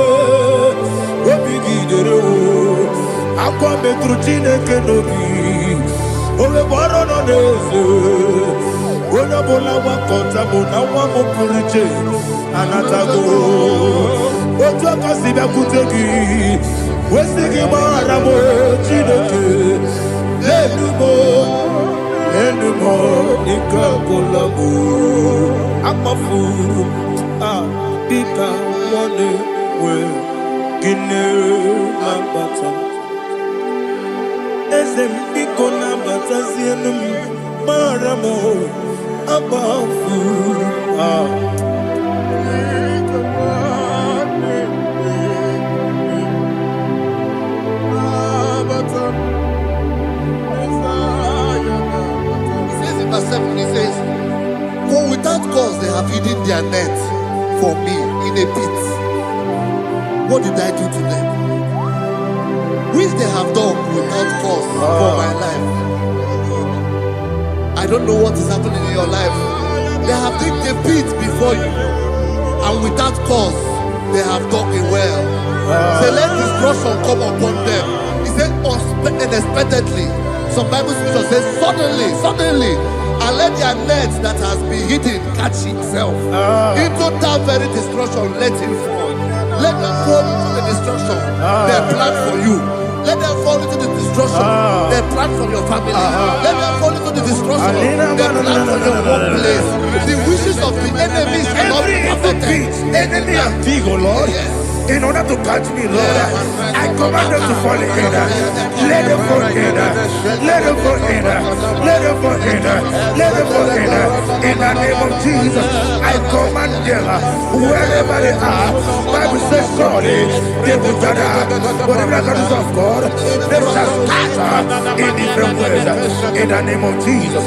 Speaker 1: obi gidere o akwa metrutine kenobi ole boro no nezo ona bola wakota bona wa mopuriche anatago otu akasiba kutegi wesigi mara mo chineke enumo ikakolabu akpafuru Dika one way, Guinea Mabata. Ezem Bikona Batazianum, Maramo, Abafu.
Speaker 7: Verse 7, he says, for without cause they have hidden their net for me in a pit. What did I do to them? Which they have done without cause for my life. I don't know what is happening in your life. They have digged a pit before you, and without cause they have dug it well. Say, let destruction come upon them. He said, unexpectedly. Some Bible scripture says, suddenly, and let their net that has been hidden catch itself. Into that very destruction, let it fall. Let them fall into the destruction they plan for you. Let them fall into the destruction they plan for your family. Let them fall into the destruction they plan for your workplace. The wishes of the enemies are not perfected.
Speaker 1: Enemy and big, oh Lord.
Speaker 7: Yes.
Speaker 1: In order to catch me, Lord, I command them to fall in. Let them fall in. Let them fall in. Let them fall in. Let them fall in. In the name of Jesus, I command them wherever they are. Bible says, surely they will gather. But the miracles of God, they shall scatter in different ways. In the name of Jesus.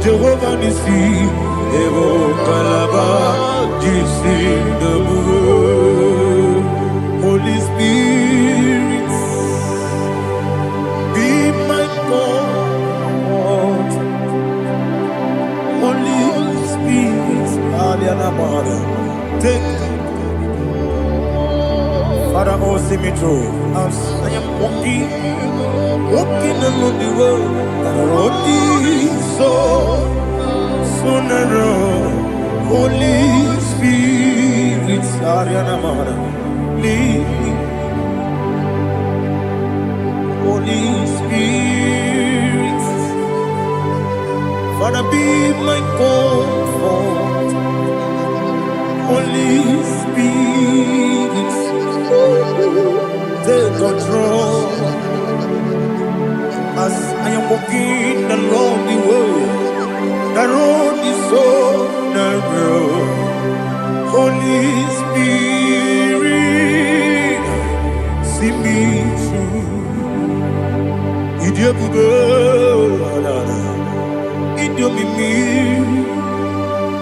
Speaker 1: Jehovah Nissi, Evo Kalaba, Holy Spirit, be my God. Holy Spirit, take Father, oh, see me through. As I am walking along the road, that road is so narrow. Holy Spirit, lead me. Holy Spirit, Father, be my comfort. Holy Spirit, take control. As I am walking along the road is so narrow. Holy Spirit, see me through. Idiabube, Idiomimi,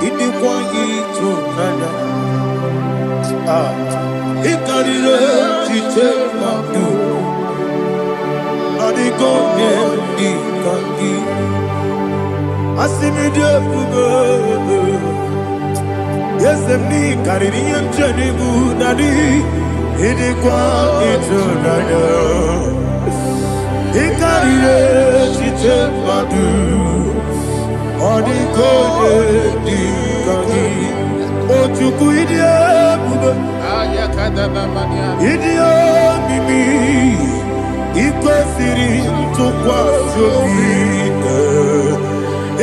Speaker 1: Idikwani to Nana. Ikarire, Chitemadu. Yes, me carrying Jenny Budadi. idikwa itunanya ikarire site madu odikode dikagi ojuku idie bube idie mimi ikwesiri ntụkwasị obi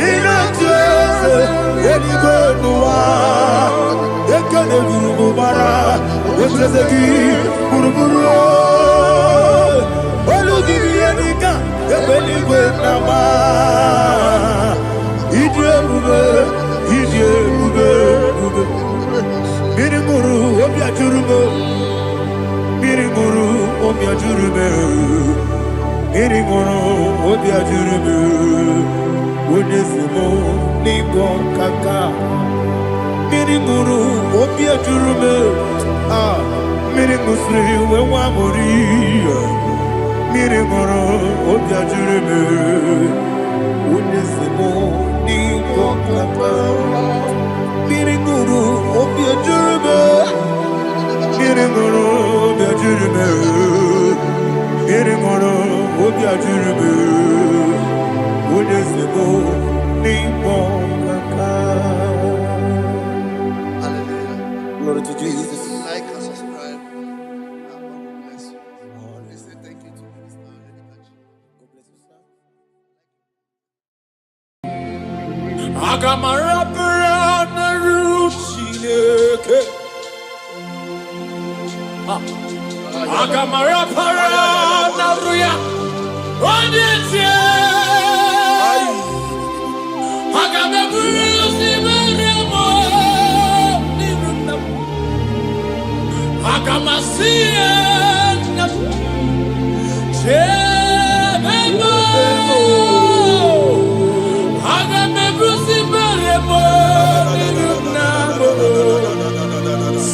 Speaker 1: ịna-echeze eluigwe n'ụwa ekele gburugburu gbara ocheze gị gburugburu olu gị bụ ihe dịka ebe eluigwe na-agba ịdị ebube ịdị ebube ebube mmiri ṅụrụ obi ajụrụ m mmiri ṅụrụ obi ajụrụ m mmiri ṅụrụ obi ajụrụ m onye si m n'ịgọ kaka mmiri ṅụrụ obi ajụrụ m mmiri ṅụsịrị uwe nwa amụrụ mmiri ṅụrụ obi ajụrụ m onye si m n'ịgọ kaka mmiri ṅụrụ obi ajụrụ m mmiri ṅụrụ obi ajụrụ m mmiri ṅụrụ obi ajụrụ m onye si m n'ịgọ kaka. Glory to Jesus.
Speaker 7: Like and subscribe. And God will bless you. Let's say thank you to Minister. God bless you, sir.
Speaker 1: Agamarapara na ruchineke. Agamarapara na ruya. Onyetie. Agameburusi meremo. Agamasia na. Chebebo. Agameburusi meremo.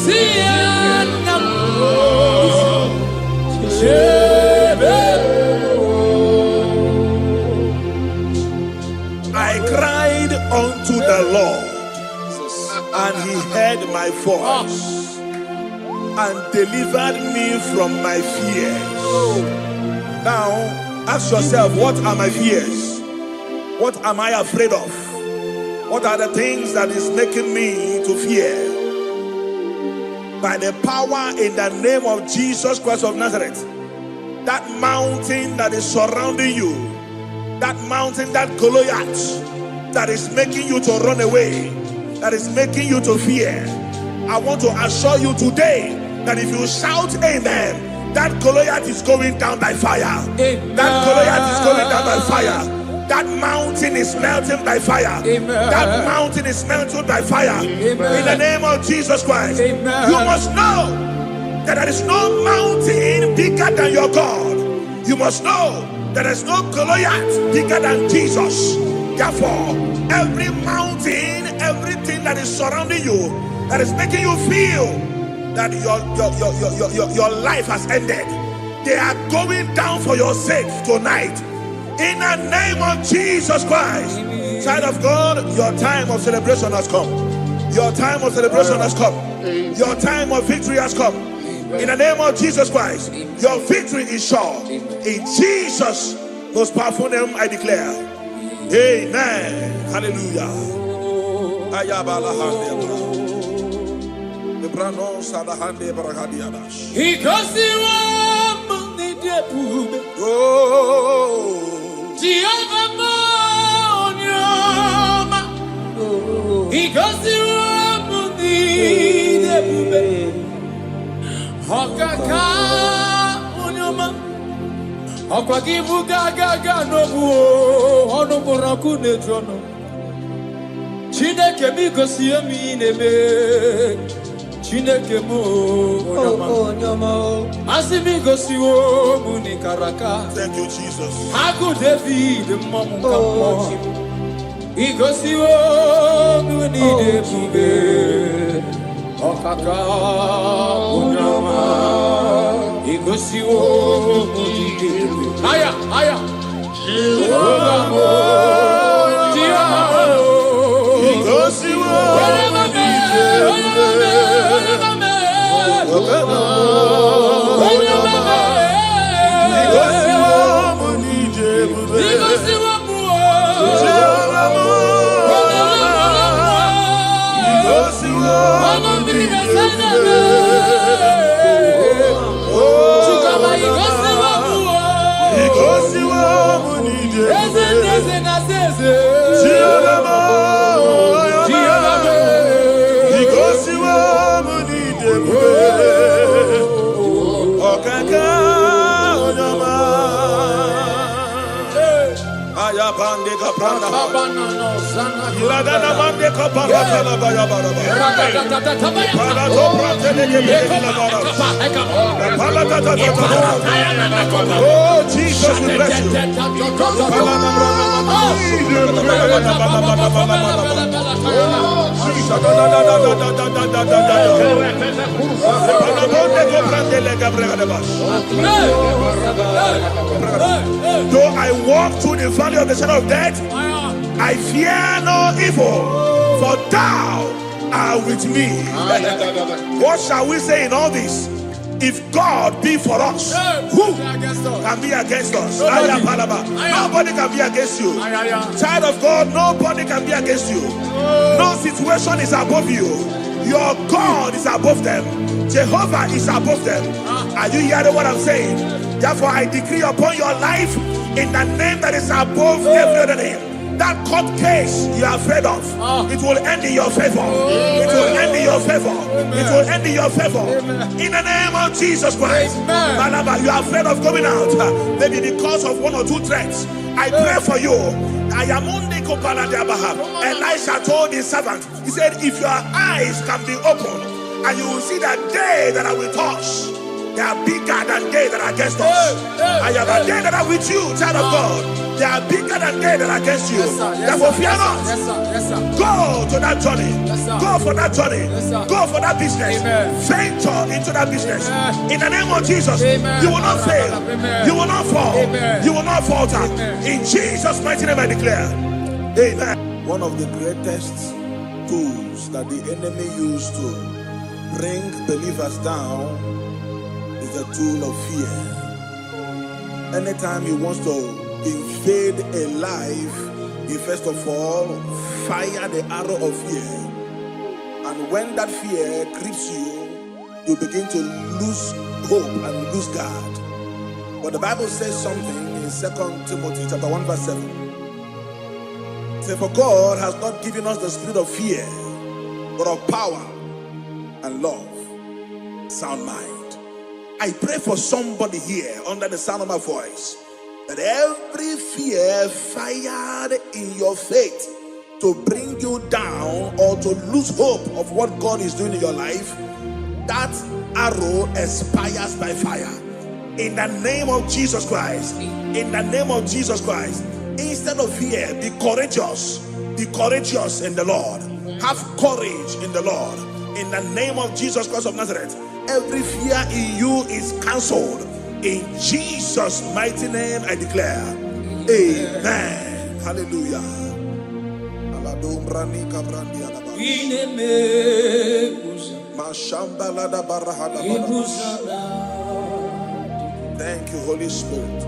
Speaker 1: Siena.
Speaker 2: I cried unto the Lord, and he heard my voice and delivered me from my fears. Now, ask yourself, what are my fears? What am I afraid of? What are the things that is making me to fear? By the power in the name of Jesus Christ of Nazareth, that mountain that is surrounding you, that mountain, that Goliath that is making you to run away, that is making you to fear, I want to assure you today that if you shout amen, that Goliath is going down by fire. Amen. That Goliath is going down by fire. That mountain is melting by fire. Amen. That mountain is melted by fire. Amen. In the name of Jesus Christ. Amen. You must know that there is no mountain bigger than your God. You must know that there is no Goliath bigger than Jesus. Therefore, every mountain, everything that is surrounding you, that is making you feel that your life has ended, they are going down for your sake tonight. In the name of Jesus Christ. Child of God, your time of celebration has come. Your time of celebration has come. Your time of victory has come. In the name of Jesus Christ, your victory is sure. In Jesus' most powerful name, I declare. Amen. Hallelujah.
Speaker 1: Chineke mi gosi emi nebe Chineke mo onyama asi mi gosi wo muni karaka.
Speaker 2: Thank you, Jesus.
Speaker 1: Hagu David mamu kamo igosi wo muni debube okaka onyama igosi wo muni debube aya
Speaker 2: Go,
Speaker 5: Oh, Jesus, we bless you. Though I walk through the valley of the shadow of death, I fear no evil, for thou art with me. What shall we say in all this? If God be for us, who can be against us? Nobody can be against you. Child of God, nobody can be against you. No situation is above you. Your God is above them. Jehovah is above them. Are you hearing what I'm saying? Therefore, I decree upon your life in the name that is above every other name. That court case you are afraid of, it will end in your favor. It will end in your favor. It will end in your favor. In the name of Jesus Christ. Malaba, you are afraid of going out, maybe because of one or two threats. I pray for you. Elisha told his servant, he said, if your eyes can be opened, and you will see that they that are with us, they are bigger than they that are against us. I have a they that are with you, child of God. They are bigger than they that are against you. Therefore, fear not. Go to that journey. Go for that journey. Go for that business. Venture into that business. In the name of Jesus, you will not fail. You will not fall. You will not falter. In Jesus' mighty name I declare. Amen. One of the greatest tools that the enemy used to bring believers down is the tool of fear. Anytime he wants to invade a life, he first of all fire the arrow of fear. And when that fear grips you, you begin to lose hope and lose God. But the Bible says something in 2 Timothy chapter 1 verse 7. It says, for God has not given us the spirit of fear, but of power and love, sound mind. I pray for somebody here under the sound of my voice, that every fear fired in your faith to bring you down or to lose hope of what God is doing in your life, that arrow expires by fire. In the name of Jesus Christ. In the name of Jesus Christ. Instead of fear, be courageous. Be courageous in the Lord. Have courage in the Lord. In the name of Jesus Christ of Nazareth. Every fear in you is cancelled. In Jesus' mighty name I declare. Amen. Hallelujah. Thank you, Holy Spirit.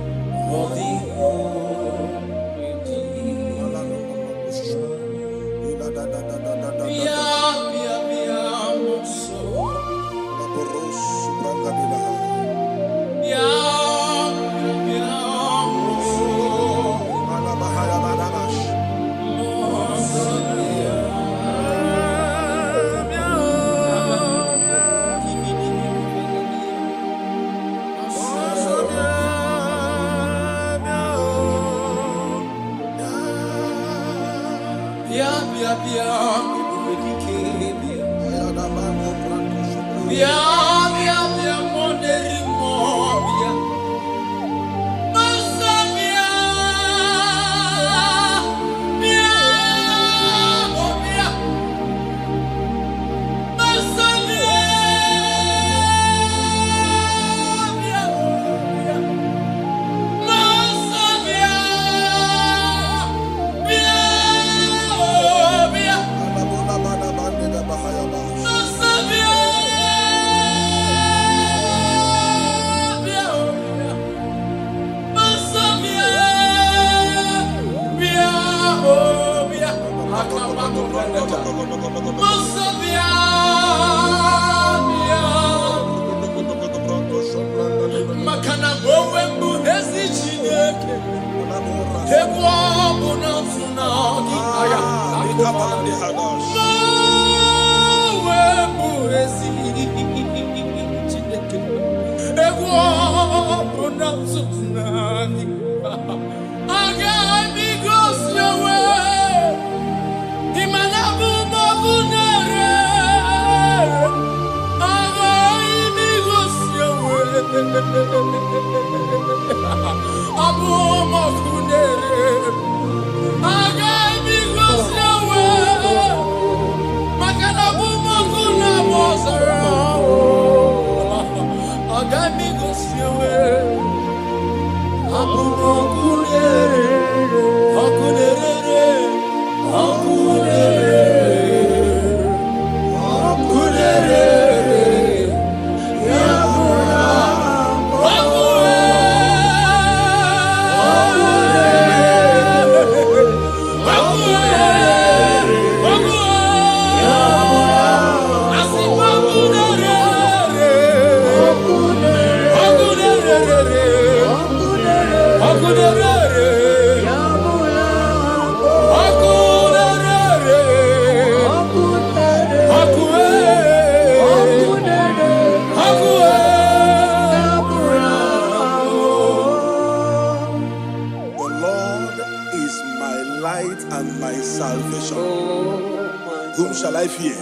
Speaker 2: Whom shall I fear?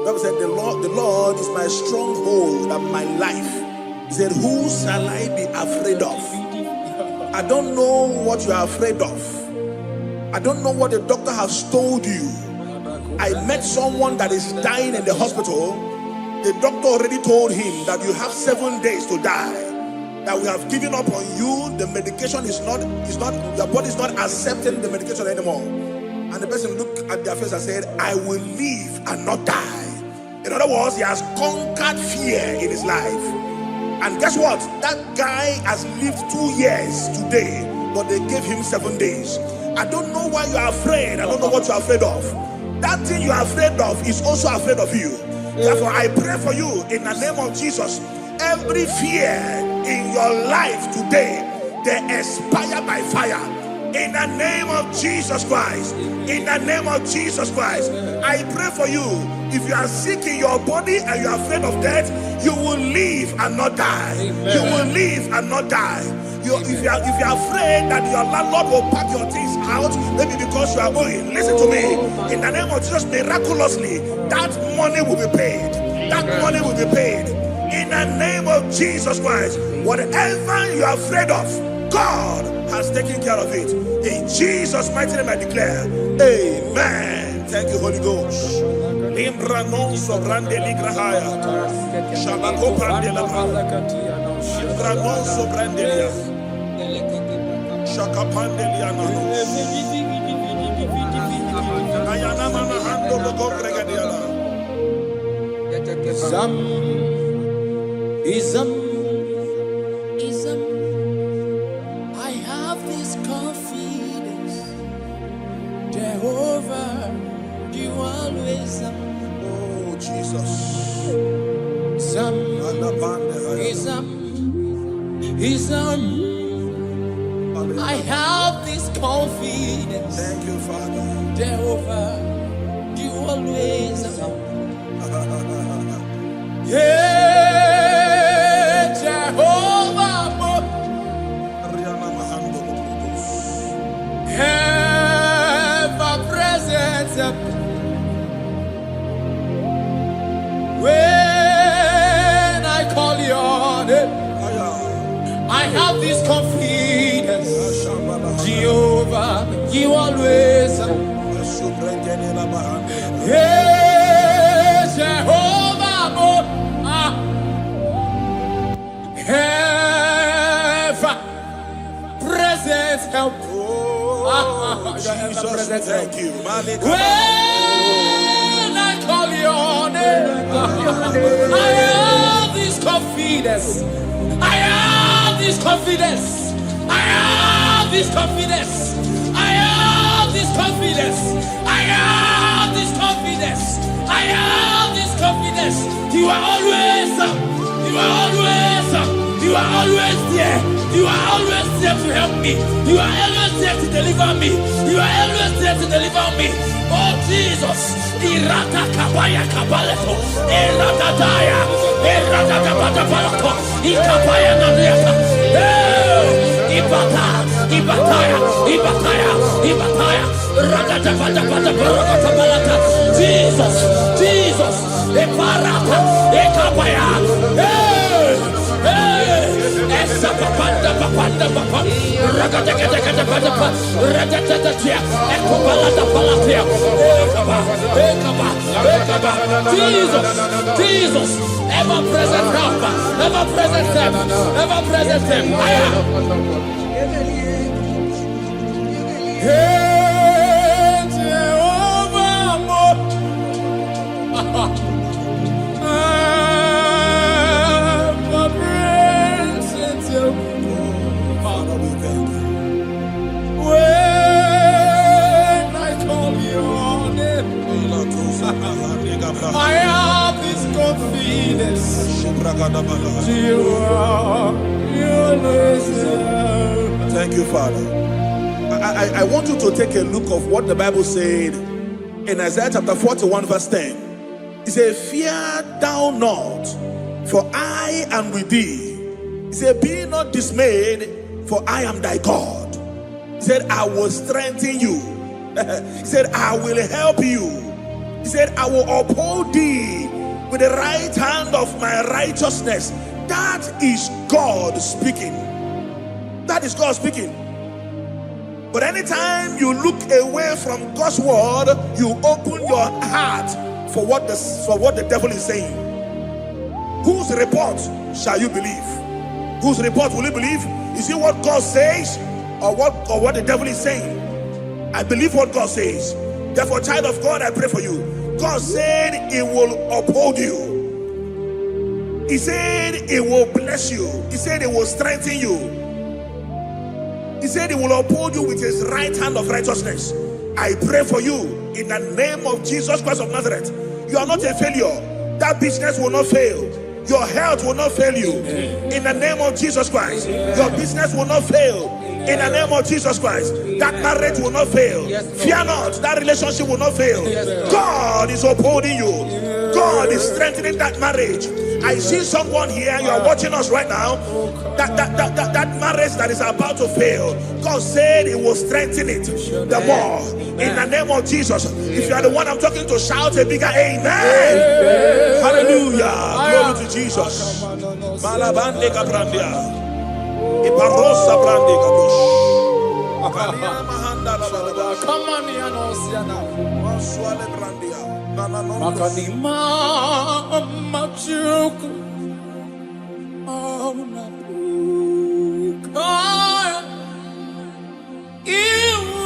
Speaker 2: Bible said, the Lord is my stronghold and my life. He said, who shall I be afraid of? I don't know what you are afraid of. I don't know what the doctor has told you. I met someone that is dying in the hospital. The doctor already told him that you have 7 days to die. That we have given up on you. The medication is not, your body is not accepting the medication anymore. And the person looked at their face and said, I will live and not die. In other words, he has conquered fear in his life. And guess what? That guy has lived 2 years today, but they gave him 7 days. I don't know why you are afraid. I don't know what you are afraid of. That thing you are afraid of is also afraid of you. Therefore, I pray for you in the name of Jesus. Every fear in your life today, they expire by fire. In the name of Jesus Christ. In the name of Jesus Christ. I pray for you. If you are sick in your body and you are afraid of death, you will live and not die. Amen. You will live and not die. If you are afraid that your landlord will pack your things out, maybe because you are going, listen to me. In the name of Jesus, miraculously, that money will be paid. That money will be paid. In the name of Jesus Christ. Whatever you are afraid of, God has taken care of it. In Jesus' mighty name I declare, amen. Thank you, Holy Ghost. Imbranon sobrande ligrahaya. Shabako brandela. Imbranon sobrandelia. Shakapandeliana. Ayana manahando logo bregadiala. Ism.
Speaker 6: I have this confidence, Jehovah, you always are.
Speaker 2: Oh Jesus.
Speaker 6: I have this confidence.
Speaker 2: Thank you, Father.
Speaker 6: Jehovah, you always are. Yeah, Jehovah, ever present. When I call your name, I have this confidence. Jehovah, you always are. Yeah, Jehovah, ever present help.
Speaker 2: Jesus, thank you.
Speaker 6: When I call your name, I have this confidence. I have this confidence. I have this confidence. I have this confidence. I have this confidence. I have this confidence. You are always up. You are always up. You are always there. You are always there to help me. You are always there to deliver me. You are always there to deliver me. Oh Jesus. Irata kabaya kabaleto. Irata daya. Irata kabata balato. Ikabaya nadiata. Ibata. Ibataya. Ibataya. Ibataya. Ragata bata bata barakata balata. Jesus. Jesus. Eparata. Ekabaya. Papanda papanda papa ragata kata kata papa ragata tia ekopalata palatia ekaba
Speaker 3: Jesus, Jesus, ever present help, ever present help, ever present help.
Speaker 1: Hey, Jehovah, my presence,
Speaker 2: Father, we thank you.
Speaker 1: when I call your name, I have this confidence. You are
Speaker 2: Thank you, Father. I want you to take a look of what the Bible said in Isaiah chapter 41 verse 10. It said, fear thou not, for I am with thee. He said, be not dismayed, for I am thy God. He said, I will strengthen you. He said, I will help you. He said, I will uphold thee with the right hand of my righteousness. That is God speaking. That is God speaking. But anytime you look away from God's word, you open your heart for what the devil is saying. Whose report shall you believe? Whose report will you believe? Is it what God says or what the devil is saying? I believe what God says. Therefore, child of God, I pray for you. God said He will uphold you. He said He will bless you. He said He will strengthen you. He said He will uphold you with His right hand of righteousness. I pray for you in the name of Jesus Christ of Nazareth. You are not a failure. That business will not fail. Your health will not fail you. In the name of Jesus Christ. Your business will not fail. In the name of Jesus Christ. That marriage will not fail. Fear not. That relationship will not fail. God is upholding you. God is strengthening that marriage. I see someone here, you are watching us right now, that marriage that is about to fail, God said He will strengthen it the more. In the name of Jesus. If you are the one I'm talking to, shout a bigger amen. Hallelujah. Glory to Jesus. Malabande kabrandia. Iparosa brande kabush.
Speaker 1: come on, Yanosiana.
Speaker 2: Swale brandia.
Speaker 1: Makanima machuku ona kaya iwu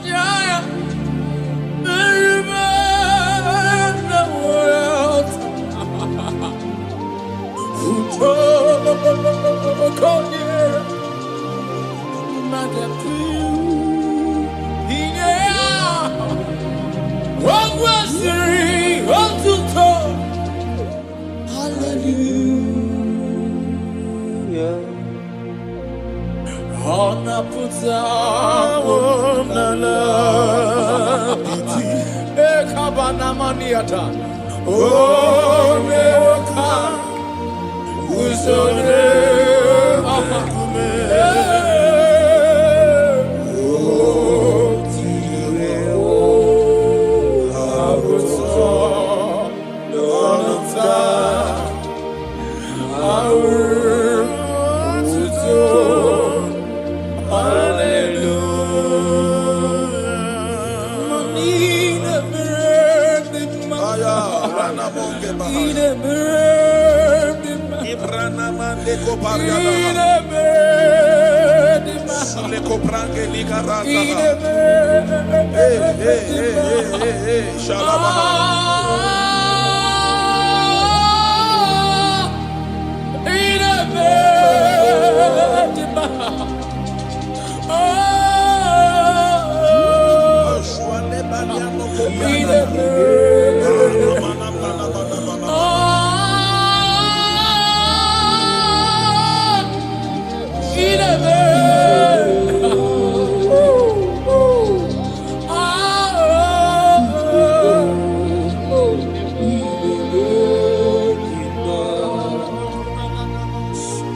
Speaker 1: jaya meribana world uto konyera magapu. Hallelujah. Ona puta ona la biti ekabana maniata oneka usone akume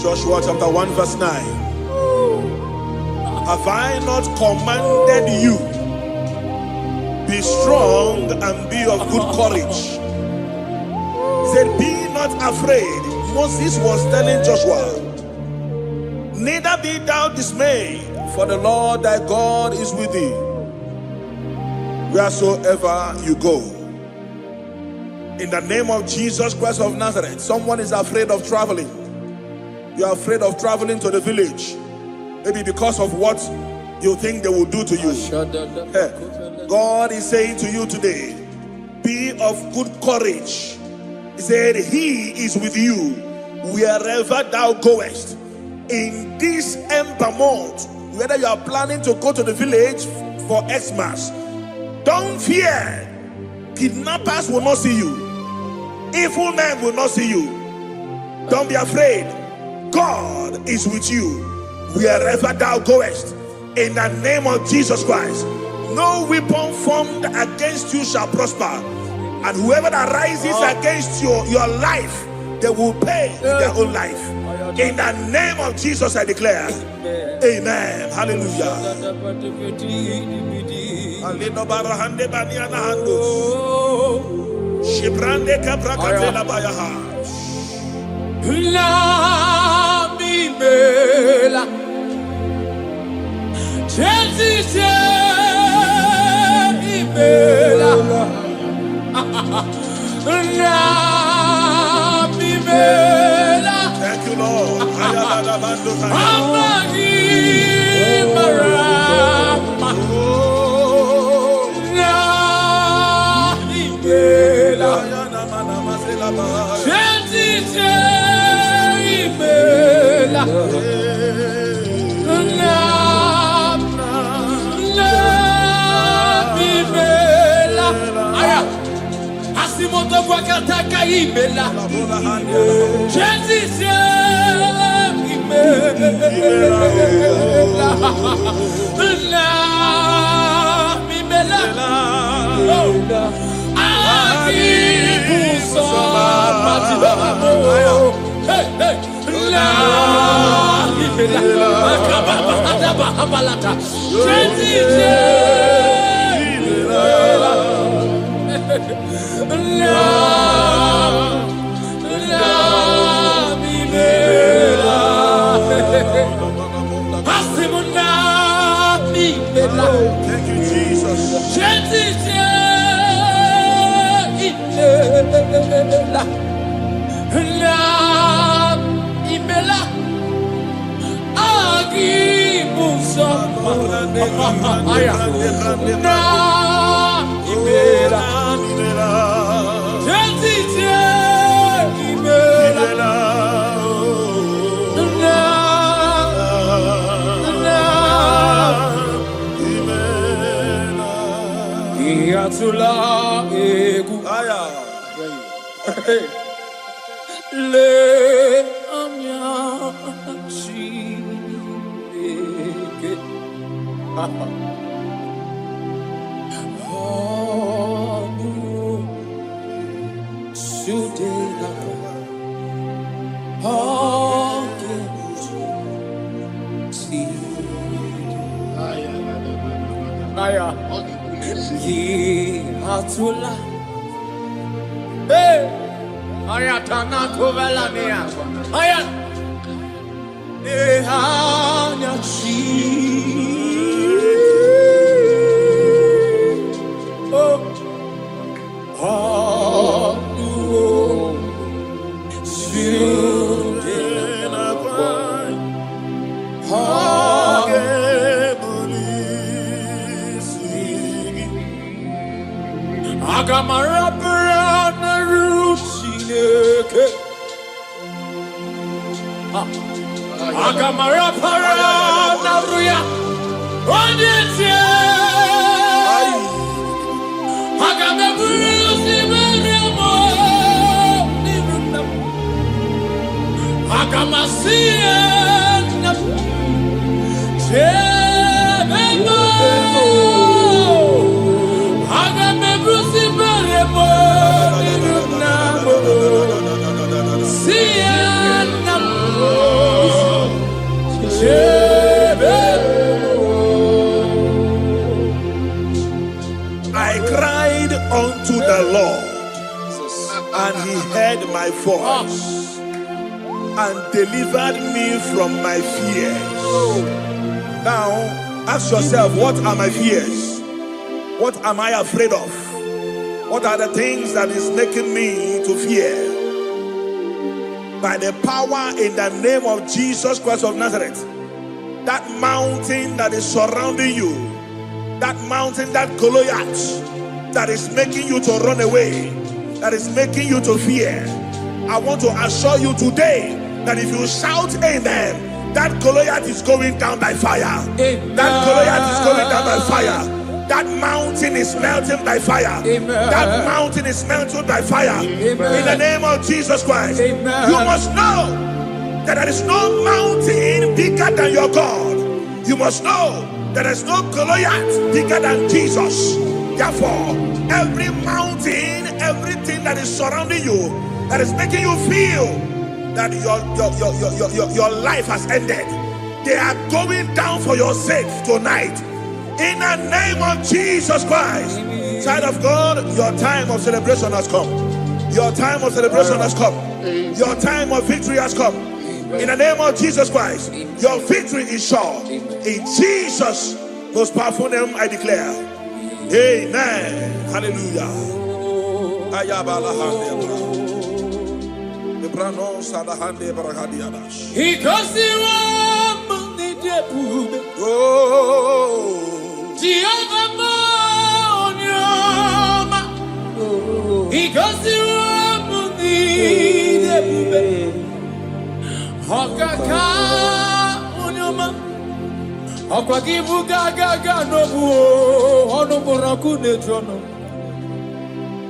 Speaker 2: Joshua chapter 1 verse 9. Have I not commanded you? Be strong and be of good courage. He said, be not afraid. Moses was telling Joshua, neither be thou dismayed, for the Lord thy God is with thee. wheresoever you go. In the name of Jesus Christ of Nazareth, someone is afraid of traveling. You are afraid of traveling to the village. Maybe because of what you think they will do to you. God is saying to you today, be of good courage. He said, He is with you wherever thou goest. In this Ember month, whether you are planning to go to the village for Xmas, don't fear. Kidnappers will not see you. Evil men will not see you. Don't be afraid. God is with you wherever thou goest. In the name of Jesus Christ, no weapon formed against you shall prosper. And whoever that rises against your life, they will pay in their own life. In the name of Jesus, I declare. Amen. Hallelujah. Thank you, Lord. Thank you, Jesus.
Speaker 3: Le amia shike Hanu Sudena Hake Si Aya Ye Hatula Hey Ayatana Kovalania. Ayat Nehanya Chi. Oh, oh, Sudena Kwai. Agamara Brana Rusineke Agamara Parana Ruya Onyetia Agamebusi Meremo Agamasia Chebemo Agamebusi Meremo
Speaker 2: I cried unto the Lord, and He heard my voice and delivered me from my fears. Now, ask yourself, what are my fears? What am I afraid of? What are the things that is making me to fear? By the power in the name of Jesus Christ of Nazareth, that mountain that is surrounding you, that mountain, that Goliath that is making you to run away, that is making you to fear, I want to assure you today that if you shout amen, that Goliath is going down by fire. Amen. That Goliath is going down by fire. That mountain is melting by fire. Amen. That mountain is melted by fire. Amen. In the name of Jesus Christ. Amen. You must know that there is no mountain bigger than your God. You must know that there is no Goliath bigger than Jesus. Therefore, every mountain, everything that is surrounding you, that is making you feel that your life has ended, they are going down for your sake tonight. In the name of Jesus Christ. Child of God, your time of celebration has come. Your time of celebration has come. Your time of victory has come. In the name of Jesus Christ, your victory is sure. In Jesus' most powerful name, I declare. Amen. Hallelujah.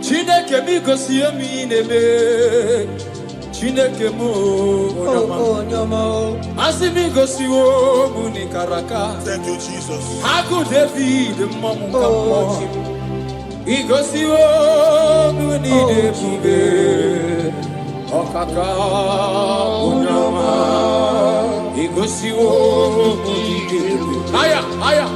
Speaker 3: Chineke mi gosi emi nebe, Chineke mo onyama, asimi gosi wo muni karaka.
Speaker 2: Thank you, Jesus.
Speaker 3: Haku David mamunga, igosi wo muni debube, okaka onyama, igosi wo muni debube. Aya, aya.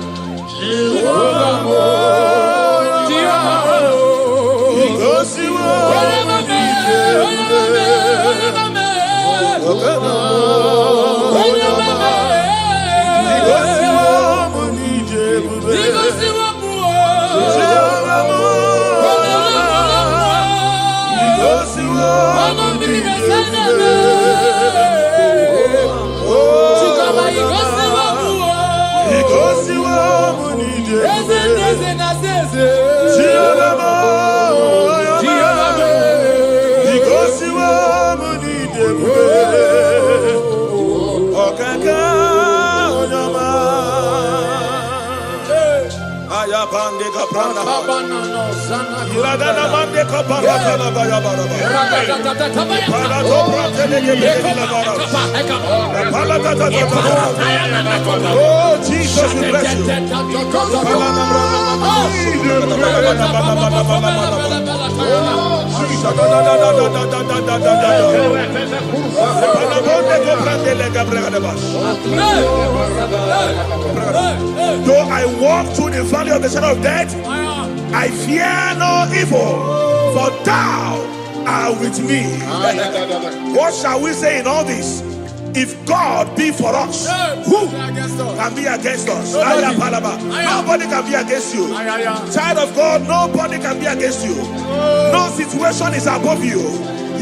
Speaker 2: Oh, Jesus, we bless you. Though I walk through the valley of the shadow of death, I fear no evil, for thou art with me. What shall we say in all this? If God be for us, who can be against us? Nobody can be against you. Child of God, nobody can be against you. No situation is above you.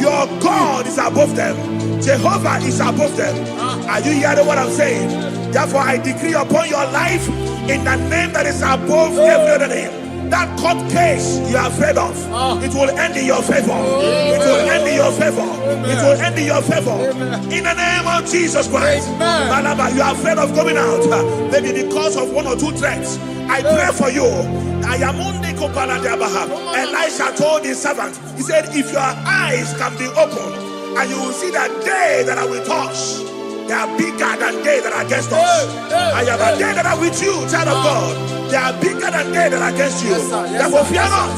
Speaker 2: Your God is above them. Jehovah is above them. Are you hearing what I'm saying? Therefore, I decree upon your life in the name that is above every other name. That court case you are afraid of, it will end in your favor. It will end in your favor. It will end in your favor. In the name of Jesus Christ. Malaba, you are afraid of going out, maybe because of one or two threats. I pray for you. Elisha told his servant, he said, if your eyes can be opened and you will see that they that are with us, they are bigger than they that are against us. I am a they that are with you, child of God. They are bigger than they that are against you. Therefore, fear not.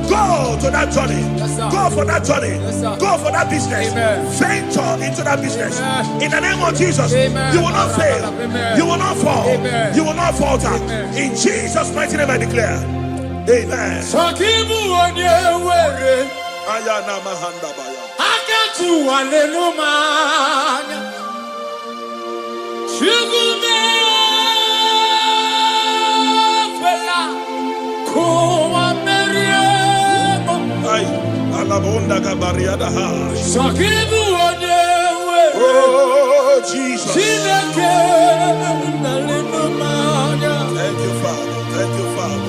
Speaker 2: Go to that journey. Go for that journey. Go for that business. Venture into that business. In the name of Jesus, you will not fail. You will not fall. You will not falter. In Jesus' mighty name, I declare. Amen.
Speaker 5: Oh, Jesus. Thank you, Father. Thank you, Father.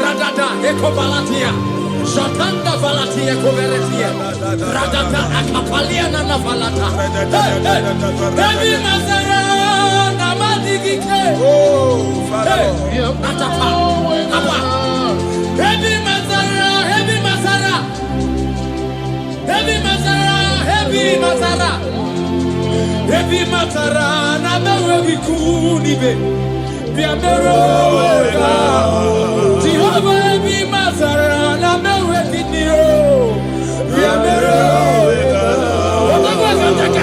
Speaker 3: Radada ekobalatia Shotanda valatia koveretia Radada akapalia na valata Baby Mazara namadigike Oh Father Atapa Apa Baby Mazara Heavy Mazara Heavy Mazara Heavy Mazara Heavy Mazara na mewe vikunibe Jehovah be Mazara na mewe kinio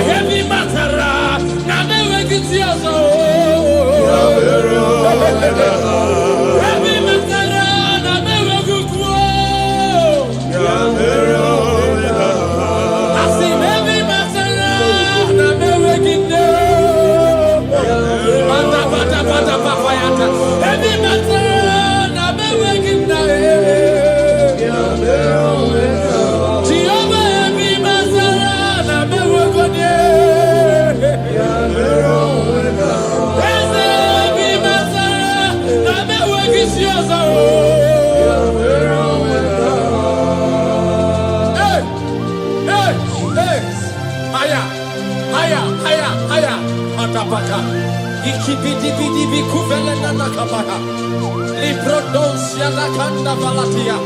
Speaker 3: Heavy Mazara na mewe kitioso Heavy Mazara na mewe kukuo Asim Heavy Mazara na mewe kinio Heavy Mazara na mewe kinio Jehovah Heavy Mazara na mewe kone Heavy Mazara na mewe kisioso Haya Matapaka Ikibidi kuvele na nakabaka Liprodosia na kanda valatia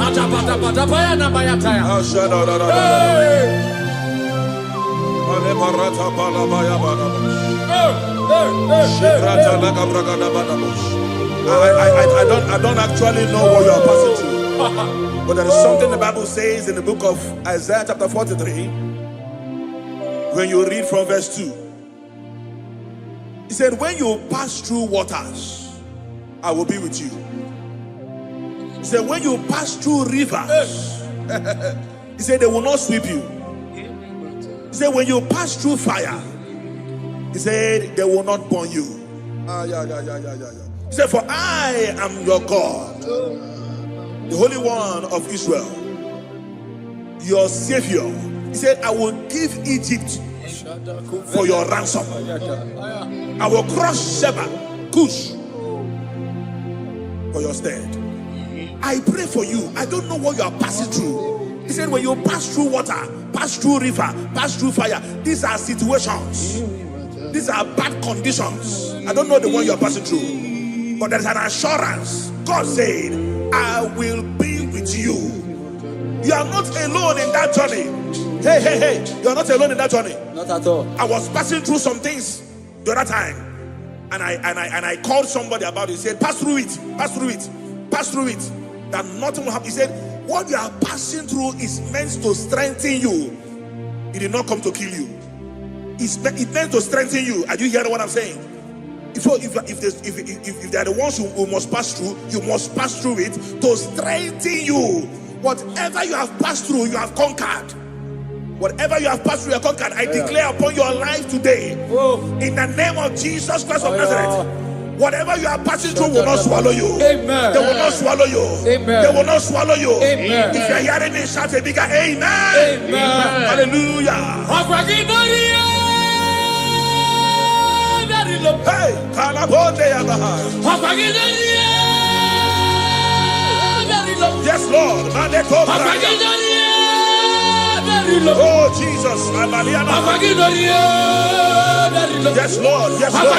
Speaker 3: Atapata baya na bayataya
Speaker 5: I don't actually know what you are passing through. But there is something the Bible says in the book of Isaiah chapter 43. When you read from verse 2, he said, when you pass through waters, I will be with you. He said, when you pass through rivers, he said, they will not sweep you. He said, when you pass through fire, he said, they will not burn you. He said, for I am your God, the Holy One of Israel, your Savior. He said, I will give Egypt for your ransom. I will crush Sheba, Cush, for your stead. I pray for you. I don't know what you are passing through. He said, when you pass through water, pass through river, pass through fire, these are situations. These are bad conditions. I don't know the one you are passing through. But there's an assurance. God said, I will be with you. You are not alone in that journey. Hey, you are not alone in that journey.
Speaker 3: Not at all.
Speaker 5: I was passing through some things the other time, and I called somebody about it. He said, pass through it, pass through it, pass through it. That nothing will happen. He said, what you are passing through is meant to strengthen you. It did not come to kill you. It meant to strengthen you. Are you hearing what I'm saying? If they are the ones who must pass through, you must pass through it to strengthen you. Whatever you have passed through, you have conquered. Whatever you have passed through, you have conquered. I declare upon your life today, in the name of Jesus Christ of Nazareth,
Speaker 2: Whatever you are passing through will not swallow you.
Speaker 1: Amen.
Speaker 2: They will not swallow you.
Speaker 1: Amen.
Speaker 2: They will not swallow you.
Speaker 1: Amen.
Speaker 2: If you are hearing me, shout a bigger amen.
Speaker 1: Amen.
Speaker 2: Hallelujah. Hey, Kalabonde Yabaha. Yes, Lord. Oh, Jesus. Yes, Lord. Yes, Lord.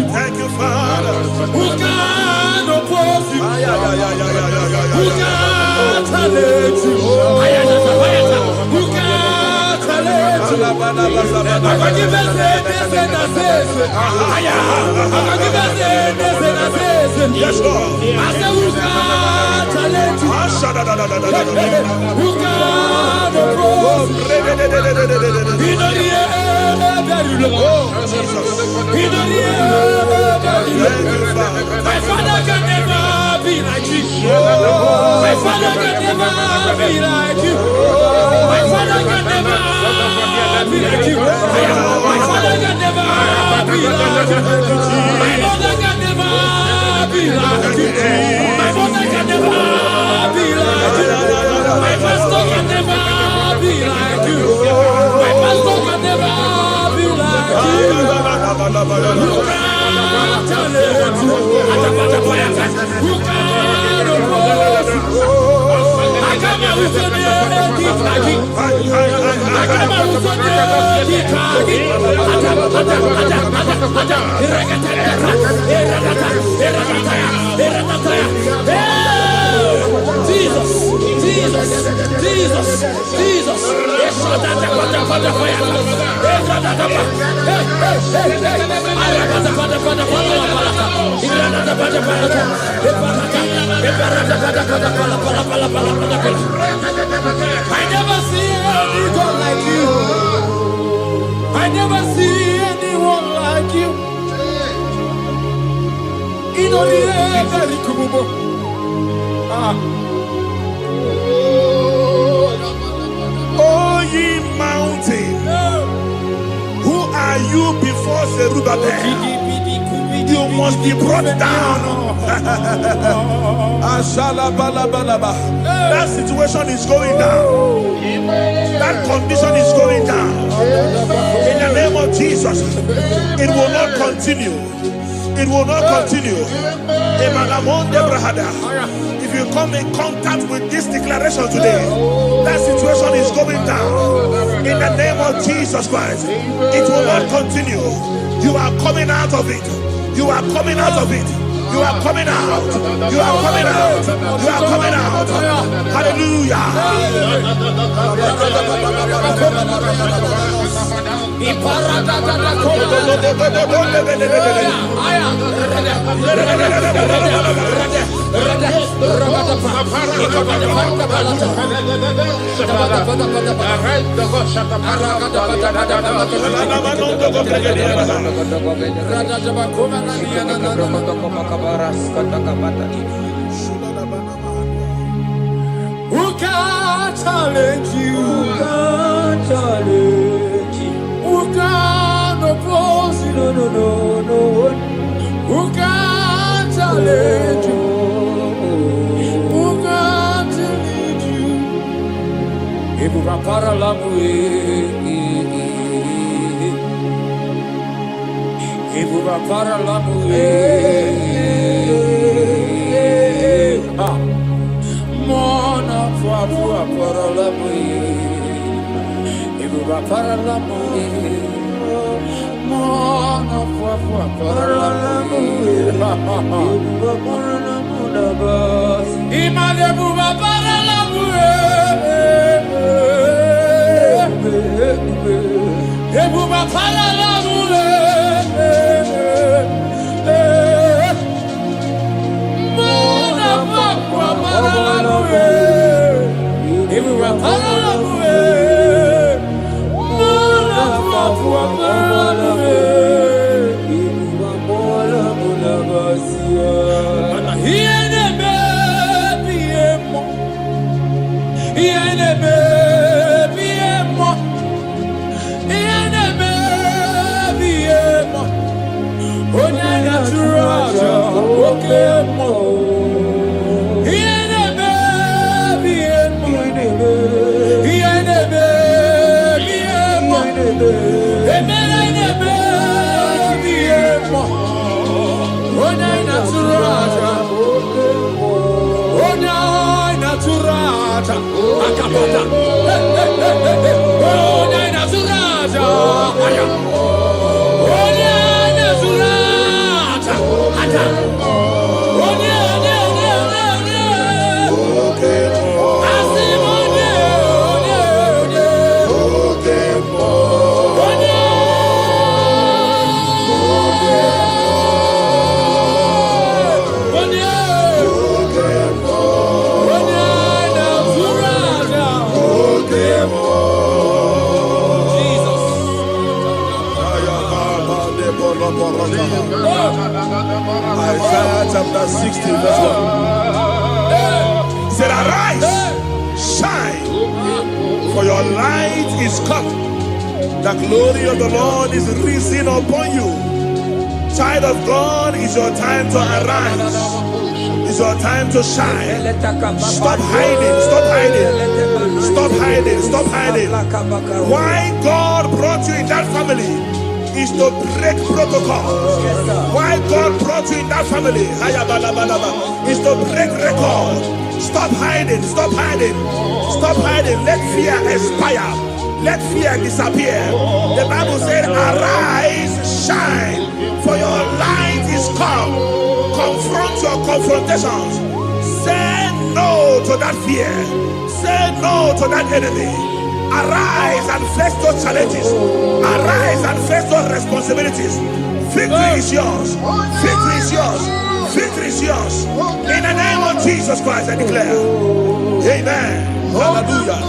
Speaker 2: Thank you, Father.
Speaker 1: Who can oppose you? Who can challenge you? Who can challenge you?
Speaker 2: Yes, Lord.
Speaker 1: I said, who can challenge you? Who can oppose you? In the air, very low. In the air, very low. My father can never be like you. My father can never be like you. My father can never be like you. My father can never be like you. My mother can never be like you. My mother can never be like you. My pastor can never be like you. My pastor can never be like you. Who can challenge you? Who can oppose you? I come out with your name, I come out with your Jesus, Jesus, Jesus, Jesus. I never see anyone like you. I never see anyone like you. In only very kububo.
Speaker 2: Oh, ye mountain, who are you before Zerubbabel? You must be brought down. That situation is going down. That condition is going down. In the name of Jesus, it will not continue. It will not continue. If you come in contact with this declaration today, that situation is going down. In the name of Jesus Christ, it will not continue. You are coming out of it. You are coming out of it. You are coming out. You are coming out. You are coming out. Hallelujah.
Speaker 1: Who can challenge you? Who can challenge you? Who can oppose you? No. Who can challenge you? Who can challenge you? Ebu rapara lamue. Ebu rapara lamue. Mona fua para la mue. Ebu rapara lamue. Mona fua para la mue. Ebu rapara lamue. Imane ebu rapara lamue. Ebu rapara lamue.
Speaker 2: Akapata. Akapata. Oh, Nana Zuraja. Oh, Nana Zuraja. Ata. Oh, Nana.
Speaker 5: Isaiah chapter 60 verse 1. He said, arise, shine, for your light is come. The glory of the Lord is risen upon you. Child of God, it's your time to arise. It's your time to shine. Stop hiding, stop hiding. Stop hiding, stop hiding. Why God brought you in that family is to break protocol. Why God brought you in that family is to break record. Stop hiding, stop hiding, stop hiding. Let fear expire, let fear disappear. The Bible said, arise, shine, for your light is come. Confront your confrontations. Say no to that fear. Say no to that enemy. Arise and face those challenges. Arise and face those responsibilities. Victory is yours. Victory is yours. Victory is yours. In the name of Jesus Christ, I declare. Amen. Hallelujah.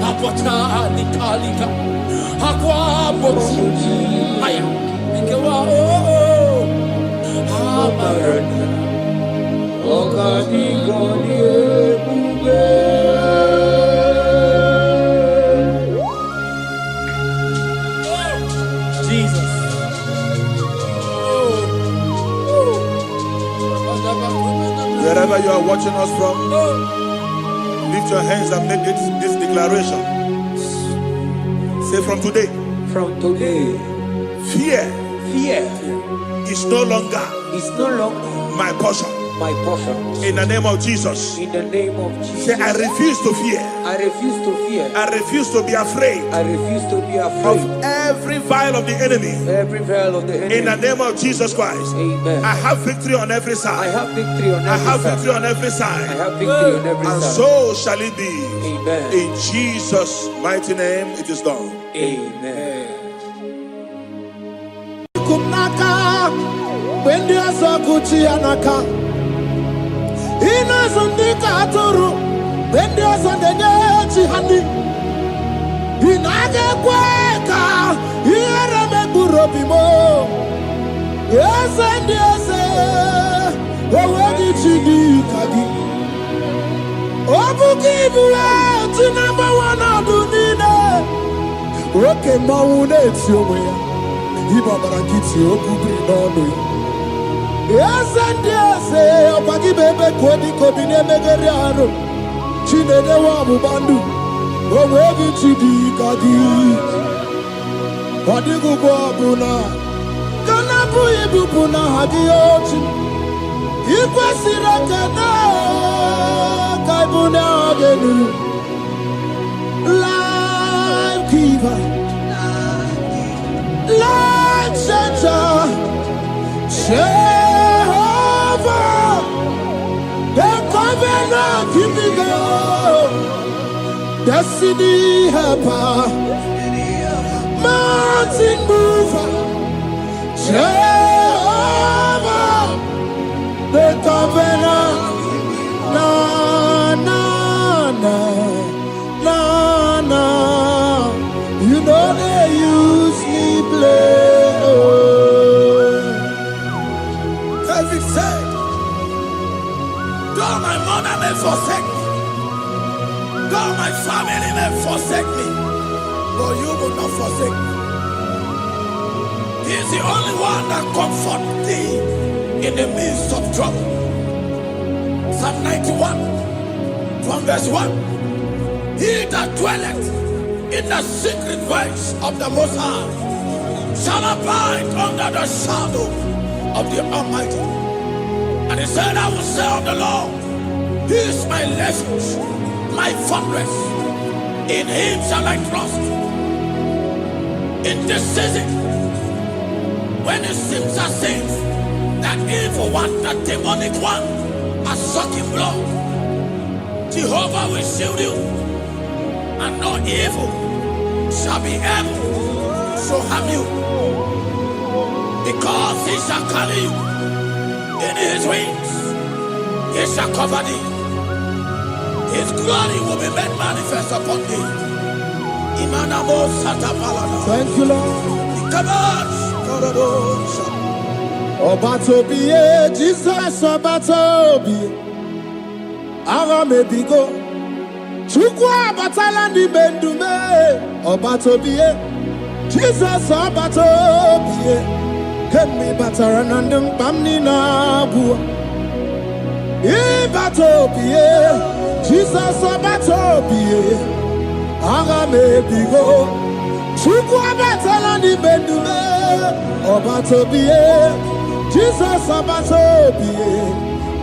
Speaker 2: Apota likalika. Aqua boxi. Aya. Mikewa oh. Amarani. Ogadi goni ebube. Jesus.
Speaker 5: Wherever you are watching us from, lift your hands and make this declaration. Say from today.
Speaker 2: From today,
Speaker 5: Fear
Speaker 2: fear
Speaker 5: is no longer
Speaker 2: is no longer
Speaker 5: my portion.
Speaker 2: my portion.
Speaker 5: In the name of Jesus.
Speaker 2: In the name of Jesus.
Speaker 5: Say, I refuse to fear.
Speaker 2: I refuse to fear.
Speaker 5: I refuse to be afraid
Speaker 2: I refuse to be
Speaker 5: of
Speaker 2: afraid.
Speaker 5: every vial of the enemy.
Speaker 2: Every veil of the enemy.
Speaker 5: In the name of Jesus Christ.
Speaker 2: Amen.
Speaker 5: I have victory on every
Speaker 2: I
Speaker 5: side.
Speaker 2: have victory on
Speaker 5: I
Speaker 2: every
Speaker 5: have
Speaker 2: side.
Speaker 5: victory on every
Speaker 2: I
Speaker 5: side.
Speaker 2: have victory on every
Speaker 5: And
Speaker 2: side.
Speaker 5: so shall it be.
Speaker 2: Amen.
Speaker 5: In Jesus' mighty name, it is done.
Speaker 2: Amen.
Speaker 1: Kumnaka, when there's a Gucci anaka. Ina zundika aturu, when there's a Nechi honey. Inage kweka, here me burobimo. Yes, and yes, oh, chidi kagi. Obuki bua, number one adunine. Okay, maune tiomea. Iba barakiti okubri nono. Yes and yes, opagi bebe kodi kobine megeriano. Chinede wa mubandu. Owegi chidi kadi. Odigu kwa buna. Kana buibu buna hadi ochi. Ikwe sirakana. Kaibuna agenu. Life giver. Life changer. Jehovah, the covenant keeping God, destiny helper, mountain mover. Jehovah, the covenant. Na na na na na. You know they use me play.
Speaker 2: David said, though my mother may forsake me, though my family may forsake me, but you will not forsake me. He is the only one that comforts thee in the midst of trouble. Psalm 91, from verse 1. He that dwelleth in the secret place of the Most High shall abide under the shadow of the Almighty. And he said, I will say of the Lord, He is my refuge, my fortress. In Him shall I trust. In this season, when it seems as if that evil one, that demonic one, are sucking blood, Jehovah will shield you, and no evil shall be able to harm you, because He shall carry you in His wings. He shall cover thee. His glory will be made manifest upon thee.
Speaker 1: Thank you, Lord. Obatobiye, Jesus Obatobiye. Ara mebigo. Chukwa batala ni bendume. Obatobiye, Jesus Obatobiye. Kemi bataranandum bamni na bua. Ibatobiye, Jesus Obatobiye. Ara mebigo. Chukwa batala ni bendume. Obatobiye, Jesus Obatobiye.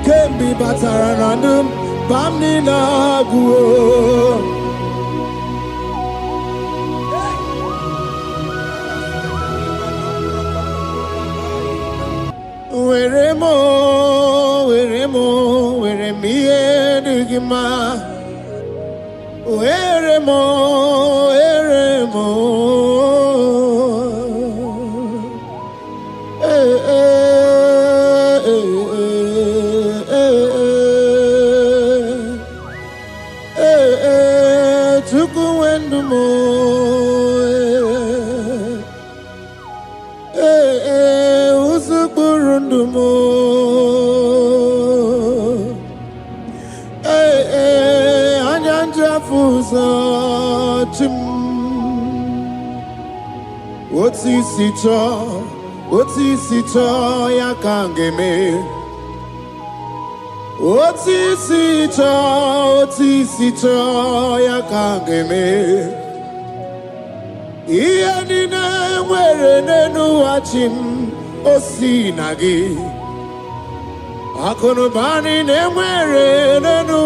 Speaker 1: Kemi bataranandum bamni na guo. Where me edugima. Where mo. Took away. ndumo. Uzukuru ndumo. Anyanja fuza chim. Otisi cho ya kangeme. Otisi cho ya kangeme. Iye nina were nenu achim osinagi. Akono bani ne were nenu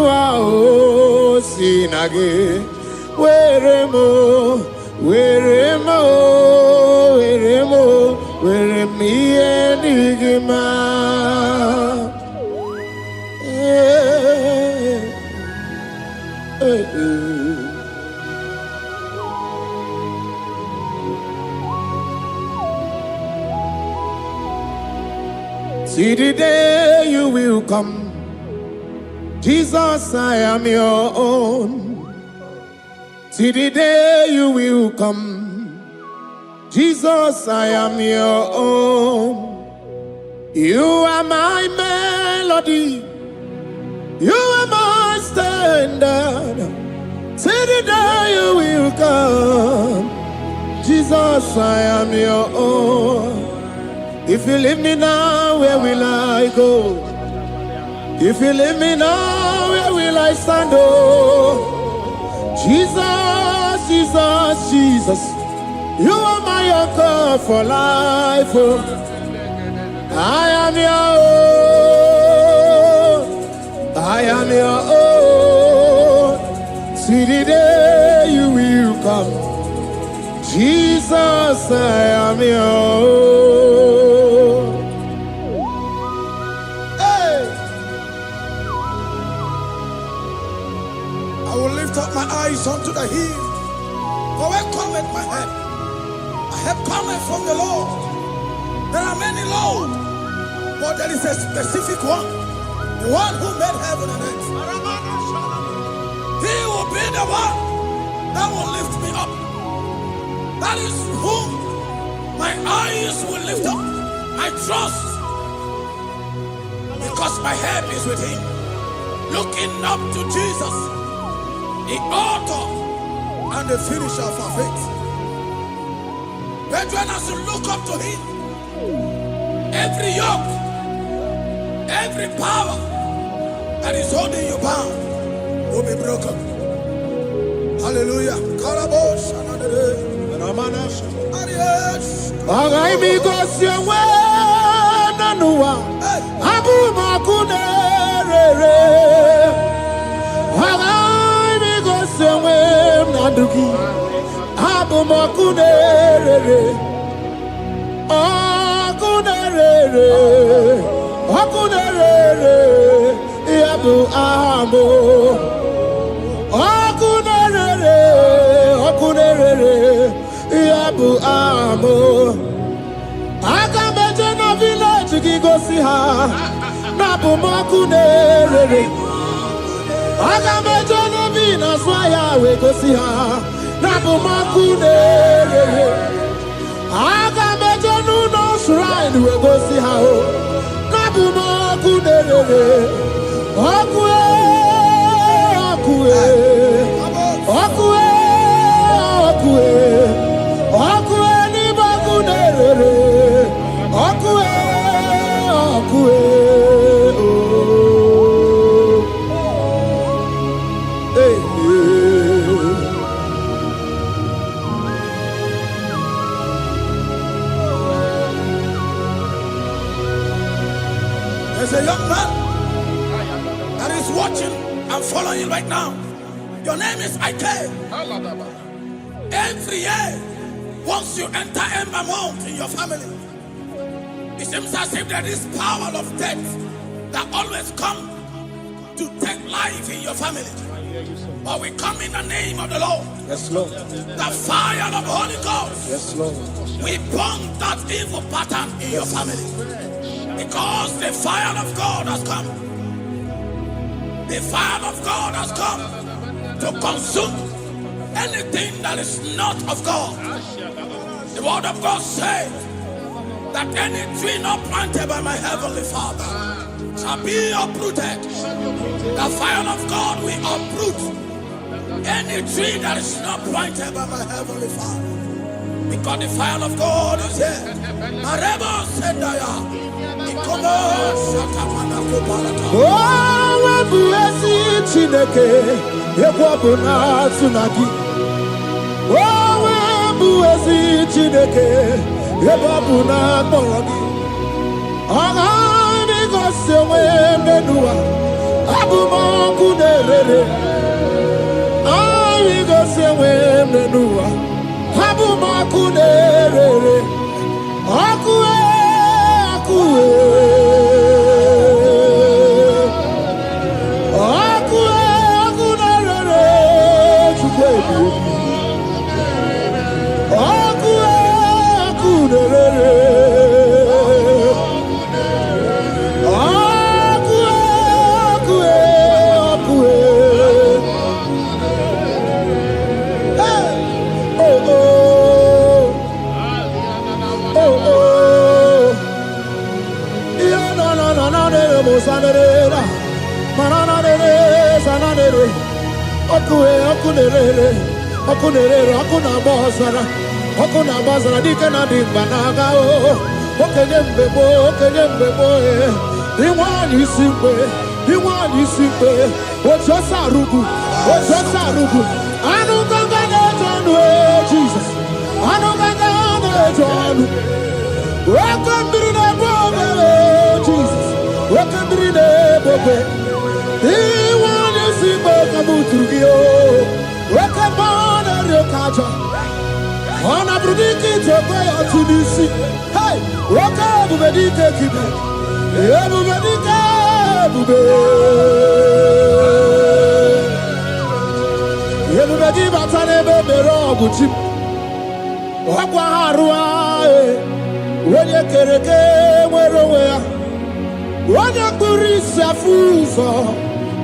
Speaker 1: osinagi. Were mo. Where me and Igima. See the day you will come, Jesus, I am your own. See the day you will come, Jesus, I am your own. You are my melody, you are my standard. See the day you will come, Jesus, I am your own. If you leave me now, where will I go? If you leave me now, where will I stand? Oh, Jesus, Jesus, Jesus, you are my anchor for life. Oh. I am your own. I am your own. See the day you will come. Jesus, I am your own. Hey!
Speaker 2: I will lift up my eyes unto the hill. For where cometh my help? My help cometh from the Lord. There are many Lord, but there is a specific one. The one who made heaven and earth. He will be the one that will lift me up. That is whom my eyes will lift up. I trust. Because my help is with him. Looking up to Jesus, the author and the finisher of our faith. Brethren, as you look up to him, every yoke, every power that is holding you bound will be broken. Hallelujah. Karabosh,
Speaker 1: Agai mi gosye wena nuwa Abu makunere Agai mi gosye wena duki Abu makunere Akunere Abu amo Akunere Yabu amo Akameje na village kigosi ha Nabu makunere Akameje na vina swaya we gosi ha Nabu makunere Akameje no shrine we gosi ha Nabu makunere
Speaker 2: There's a young man that is watching and following right now. Your name is Ike. Every year, once you enter Ember Mount in your family, it seems as if there is power of death that always come to take life in your family. But we come in the name of the Lord.
Speaker 1: Yes, Lord.
Speaker 2: The fire of the Holy Ghost.
Speaker 1: Yes, Lord.
Speaker 2: We burn that evil pattern in your family. Because the fire of God has come. The fire of God has come to consume anything that is not of God. The word of God says that any tree not planted by my heavenly Father shall be uprooted. The fire of God will uproot any tree that is not planted by my heavenly Father. Because the fire of God is here. Marebo Sendaya.
Speaker 1: Oh, Wabuesi Chineke, Ekwabuna Tsunagi. Oh, Wabuesi Chineke, Ekwabuna Tsunagi. Agami Gosewe Menua, Abuma Kunerere. Agami Gosewe Menua, Abuma Kunerere. Akue, Akue. Okuna bazara dikena dimbanaga o okenye mbebo iwani simpe ochosa rugu anu ganga na tonu Jesus anu ganga na tonu wakambiri na bobe Jesus wakambiri na bobe iwani simpe kabuturugio wakabana rekaja Ona brudiki tokoya tunisi. Hey, waka bubedike kibe. Bubedike bube. Bubedi batane bebero buchim. Wakwa harua. Wenye kereke mwerowea. Wenye kurisi afuzo.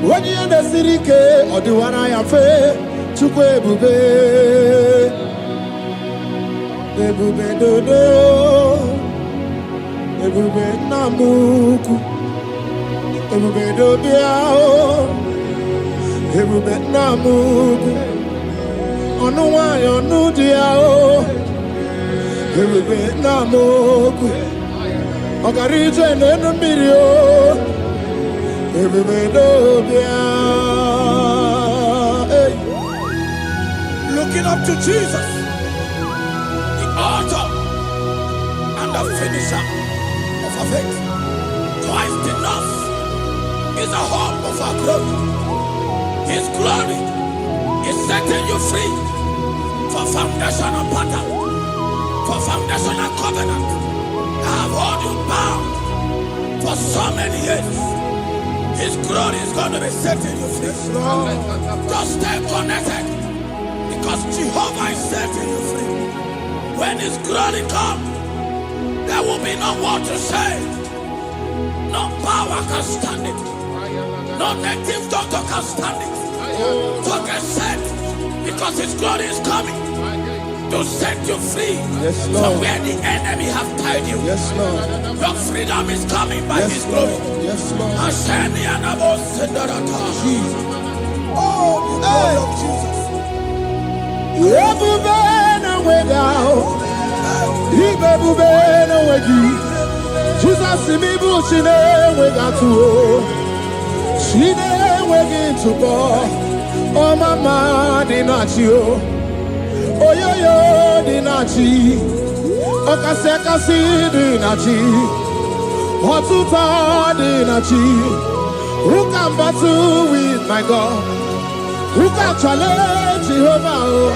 Speaker 1: Wenye nesirike odiwana yafe. Chukwe bube. Ebube dodo, ebube namuku, ebube dobiao, ebube namuku, onuwayo nudiao, ebube namuku, ogarije nenu mirio, ebube dobiao.
Speaker 2: Looking up to Jesus, author and the finisher of our faith. Christ in us is the hope of our glory. His glory is setting you free for foundational pattern, for foundational covenant. I have held you bound for so many years. His glory is going to be setting you free. Just stay connected, because Jehovah is setting you free. When His glory comes, there will be no more to say. No power can stand it. No native doctor can stand it. So get set, because His glory is coming to set you free from where the enemy have tied you.
Speaker 1: Yes, Lord.
Speaker 2: Your freedom is coming by His glory.
Speaker 1: Yes, Lord.
Speaker 2: Oh, the glory of Jesus.
Speaker 1: Jesus imibu chine wegatu chine wegitu bo o mama dinachi o oyoyo dinachi okase dinachi otuta dinachi who can battle with my God, who can challenge Jehovah.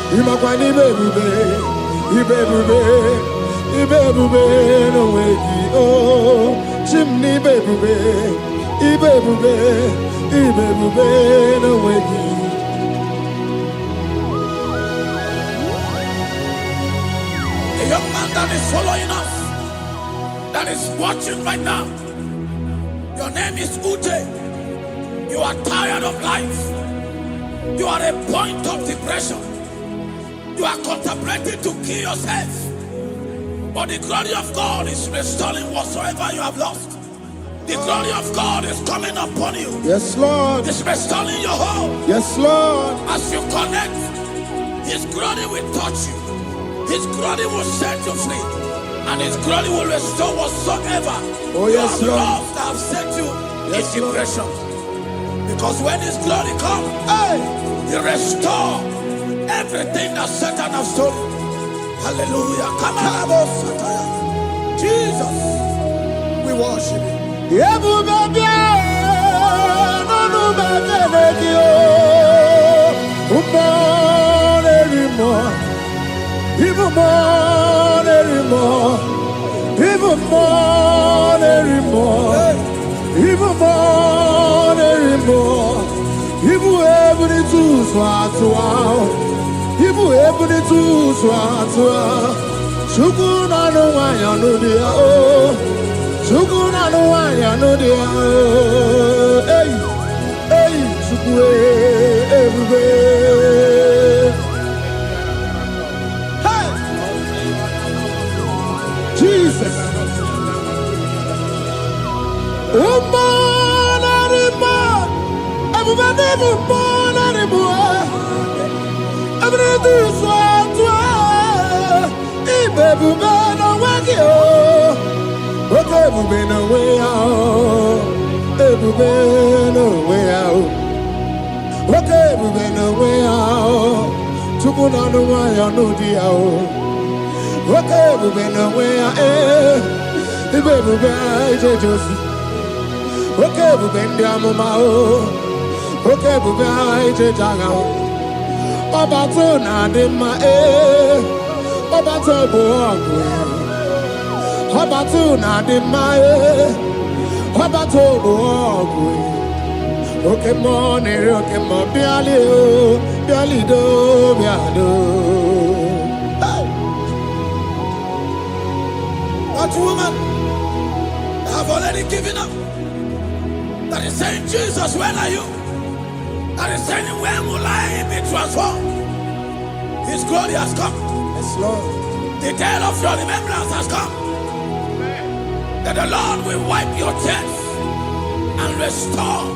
Speaker 1: Imakwani bebube, ibebube no wegi oh, chimney bebube, ibebube no wegi.
Speaker 2: A young man that is following us, that is watching right now. Your name is Ute. You are tired of life. You are a point of depression. You are contemplating to kill yourself. But the glory of God is restoring whatsoever you have lost. The glory of God is coming upon you.
Speaker 1: Yes, Lord.
Speaker 2: It's restoring your home.
Speaker 1: Yes, Lord.
Speaker 2: As you connect, His glory will touch you. His glory will set you free. And His glory will restore whatsoever
Speaker 1: Oh,
Speaker 2: you
Speaker 1: yes,
Speaker 2: have
Speaker 1: Lord.
Speaker 2: lost that have set you
Speaker 1: Yes,
Speaker 2: in
Speaker 1: Lord.
Speaker 2: depression. Because when His glory comes, He restore everything that Satan has stolen. Hallelujah. Come on, Jesus, we worship you.
Speaker 1: Ebu baby, no baby, more anymore. Even more anymore. Even more anymore. Even more anymore. Even every two swat. Even every two swat. Shukuna no one you know dia. Shukuna no one you know dia. Hey, hey, shukwe everywhere. Hey, Jesus. Woman anymore. Everybody woman anymore. Everything is what you are. Baby, man, I'm working. Okay, we've been away out. We've been away out. Okay, we've been away out. Chukuna no waya no dia. Okay, we've been away out. The baby boy Josie. Okay, we've been down mama. Okay, we've been janga. Obato na de ma Obato bo. Obato na de mae, Obato boagwe. Okay morning, okay mo biali do.
Speaker 2: That woman have already given up. That is saying, Jesus, where are you? That is saying, when will I be transformed? His glory has come.
Speaker 1: Yes, Lord.
Speaker 2: The day of your remembrance has come. That the Lord will wipe your tears and restore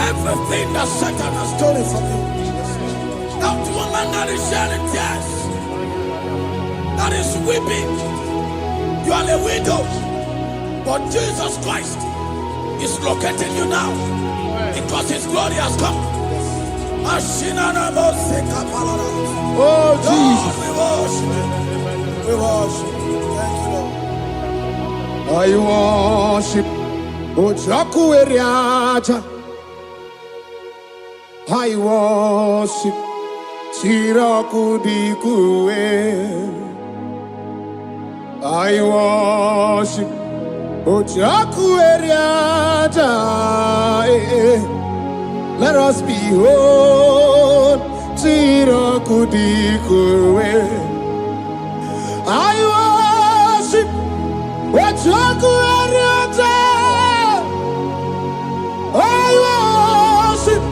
Speaker 2: everything that Satan has stolen from you. That woman that is shedding tears, that is weeping, you are a widow, but Jesus Christ is locating you now because His glory has come.
Speaker 1: Oh, Jesus.
Speaker 2: We worship. Thank you, Lord.
Speaker 1: I worship Ojaku Eriaja. I worship Chiraku Dikue. I worship Ojaku Eriaja. Let us behold Chiraku Dikue. I worship Ojaku Eriaja. I worship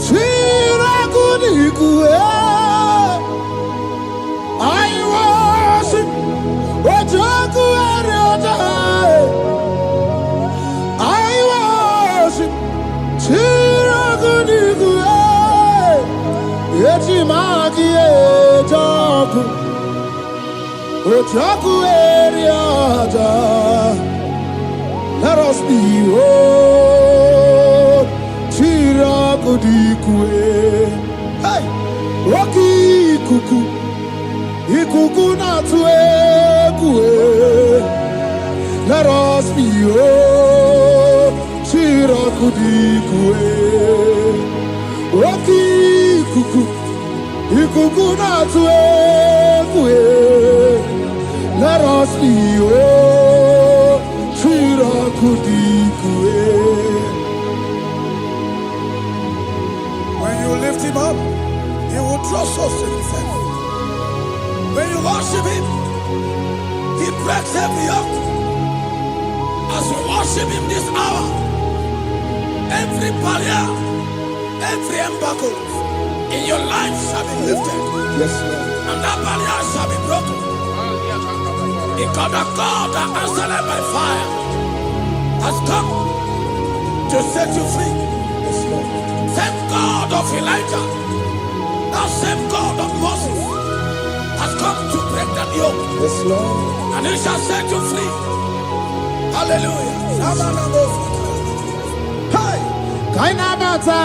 Speaker 1: Chiraku Dikue. I worship Ojaku Eriaja. I worship Chiraku Dikue. Yechimaki Ejaku Ojaku Eriaja. Let us behold Chiraku Dikue. Hey, Rocky Kuku, Ikuku Natuekue. Let us behold Chiraku Dikue. Rocky Kuku, Ikuku Natuekue. Let us behold Chiraku Dikue.
Speaker 2: When you lift Him up, He will draw souls to Himself. When you worship Him, He breaks every yoke. As we worship Him this hour, every barrier, every embargo in your life shall be lifted.
Speaker 1: Yes, Lord.
Speaker 2: And that barrier shall be broken. Because the God that answered by fire has come to set you free.
Speaker 1: Yes, Lord.
Speaker 2: Same God of Elijah, that same God of Moses, has come to break the yoke.
Speaker 1: Yes, Lord.
Speaker 2: And he shall set you free. Hallelujah.
Speaker 1: Hey! Kainabata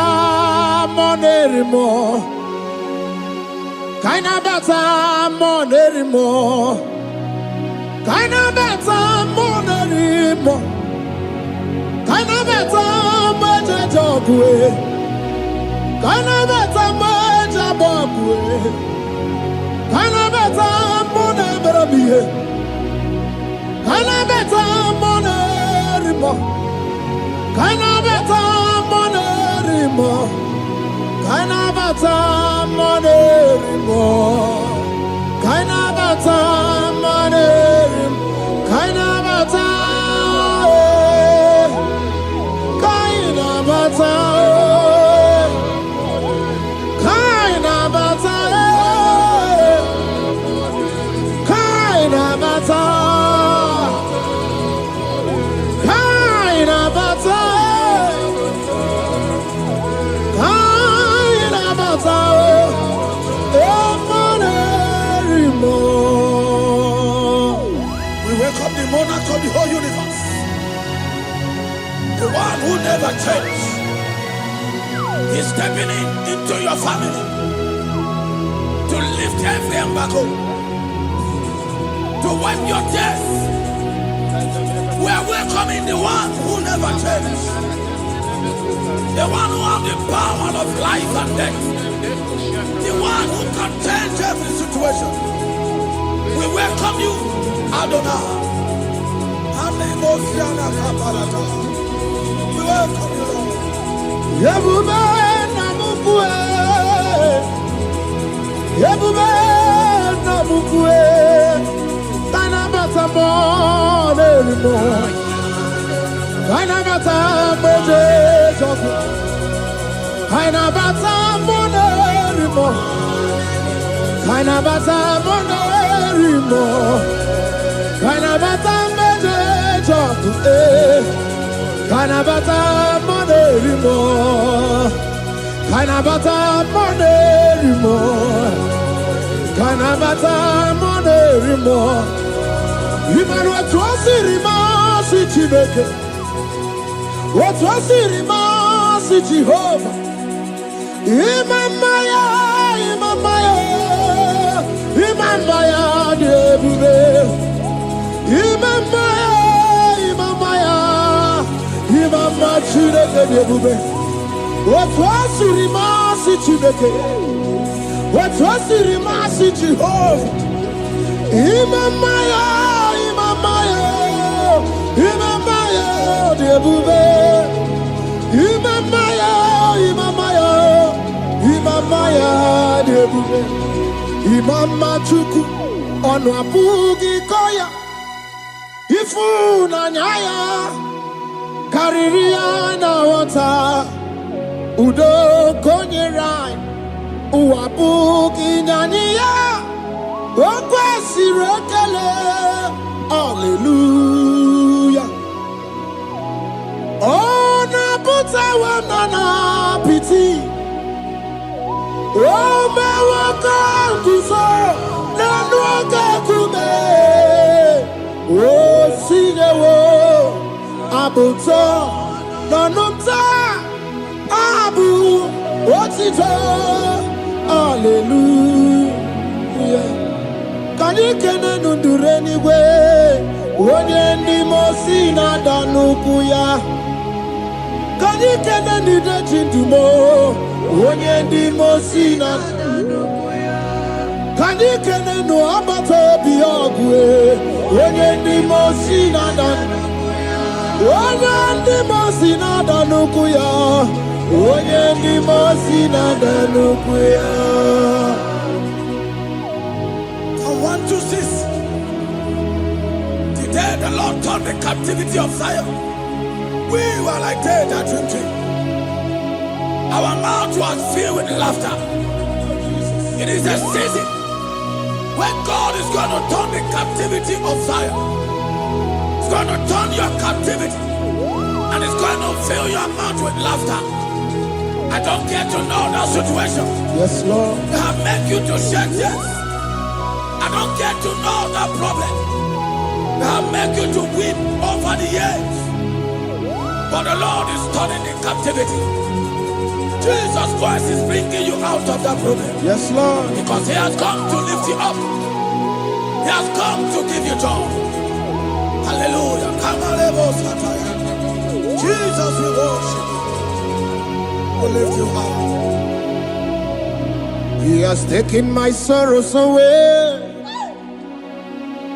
Speaker 1: monerimo. Kainabata monerimo. Kainabata monerimo. Kainabata majajogwe. Kainabata majabogwe. Kainabata moneberabie. Kainabata monerimo. Kainabata monerimo. Kainabata monerimo. Kainabata monerimo. Kainabata. Kainabata. Kainabata. Kainabata. Kainabata. Kainabata.
Speaker 2: We wake up the monarch of the whole universe, the one who never changed. He's stepping into your family to lift every embargo, to wipe your tears. We are welcoming the one who never changed, the one who has the power of life and death, the one who can change every situation. We welcome you, Adonai. We welcome you, Lord.
Speaker 1: Yebube namukwe. Yebube namukwe. Kainabata monerimo. Kainabata monerimo. Kainabata monerimo. Kainabata monerimo. Kainabata monerimo. Kainabata monerimo. Kainabata monerimo. Kainabata monerimo. Imanu atwasirima si Chineke. Atwasirima si Jehovah. Imamaya, imamaya, imamaya debube. Imamaya, imamaya, imamaya Chineke debube. Atwasirima si Chineke. Atwasirima si Jehovah. Imamaya, imamaya, imamaya debube. Imamaya, imamaya, imamaya debube. Imama chuku onu abugi koya. Ifu na nyaya kariria na wata. Udo konye rai uabugi nyaniya. Okwesirekele, hallelujah. Ona puta wanana piti. Ome waka nguzo nanu waka kume. Osinewo abuto nanumta abu otito, hallelujah. Kani kene nundure niwe onye ndi mosi na danuku ya. Kani kene nide chindumo onye ndi mosi na danuku ya. Kani kene no abato biogwe onye ndi mosi na danuku ya. Onye ndi mosi na danuku ya. Onye ndi mosi na danuku ya.
Speaker 2: 1, 2, 6. The day the Lord turned the captivity of Zion, we were like they that dream. Our mouth was filled with laughter. It is a season when God is going to turn the captivity of Zion. It's going to turn your captivity, and it's going to fill your mouth with laughter. I don't get to know that situation.
Speaker 1: Yes, Lord.
Speaker 2: That make you to shed tears. I don't get to know that problem. That make you to weep over the years. But the Lord is turning the captivity. Jesus Christ is bringing you out of that problem.
Speaker 1: Yes, Lord.
Speaker 2: Because He has come to lift you up. He has come to give you joy. Hallelujah. Jesus, we worship you. We lift you high.
Speaker 1: He has taken my sorrows away.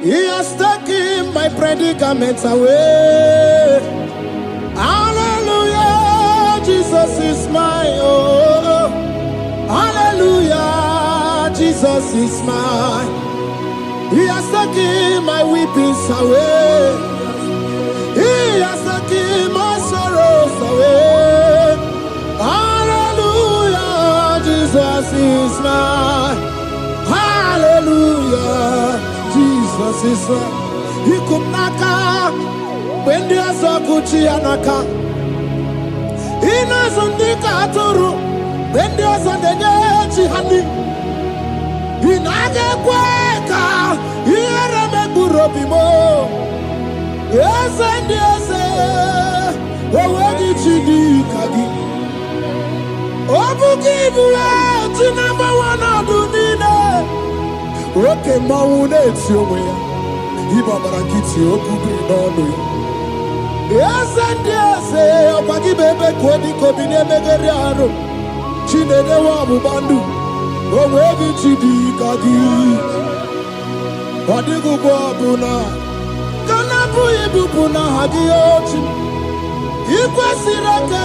Speaker 1: He has taken my predicaments away. Hallelujah, Jesus is mine. Oh, hallelujah, Jesus is mine. He has taken my weepings away. He has taken my sorrows away. Hallelujah, Jesus is mine. Hallelujah, Jesus is mine. He could knock out when there's a Gucci anaka. He knows on the Katuru when there's a Neji honey. He naga kweka. He rame burobimo. Yes and yes. Where did you do Kagi? Obu give way to number one Adunina. Okay, Maune, it's your way. Ibabarakiti, Okubri, no. Yes, and yes, Opaki Bebe, Kwadi, Kobine, Megariano, Chine, the Wabu Bandu, Owebi Chidi, Kagi, Wadigu Buna, Kanabu Ibuna, Hadiochi, Ikwasiraka,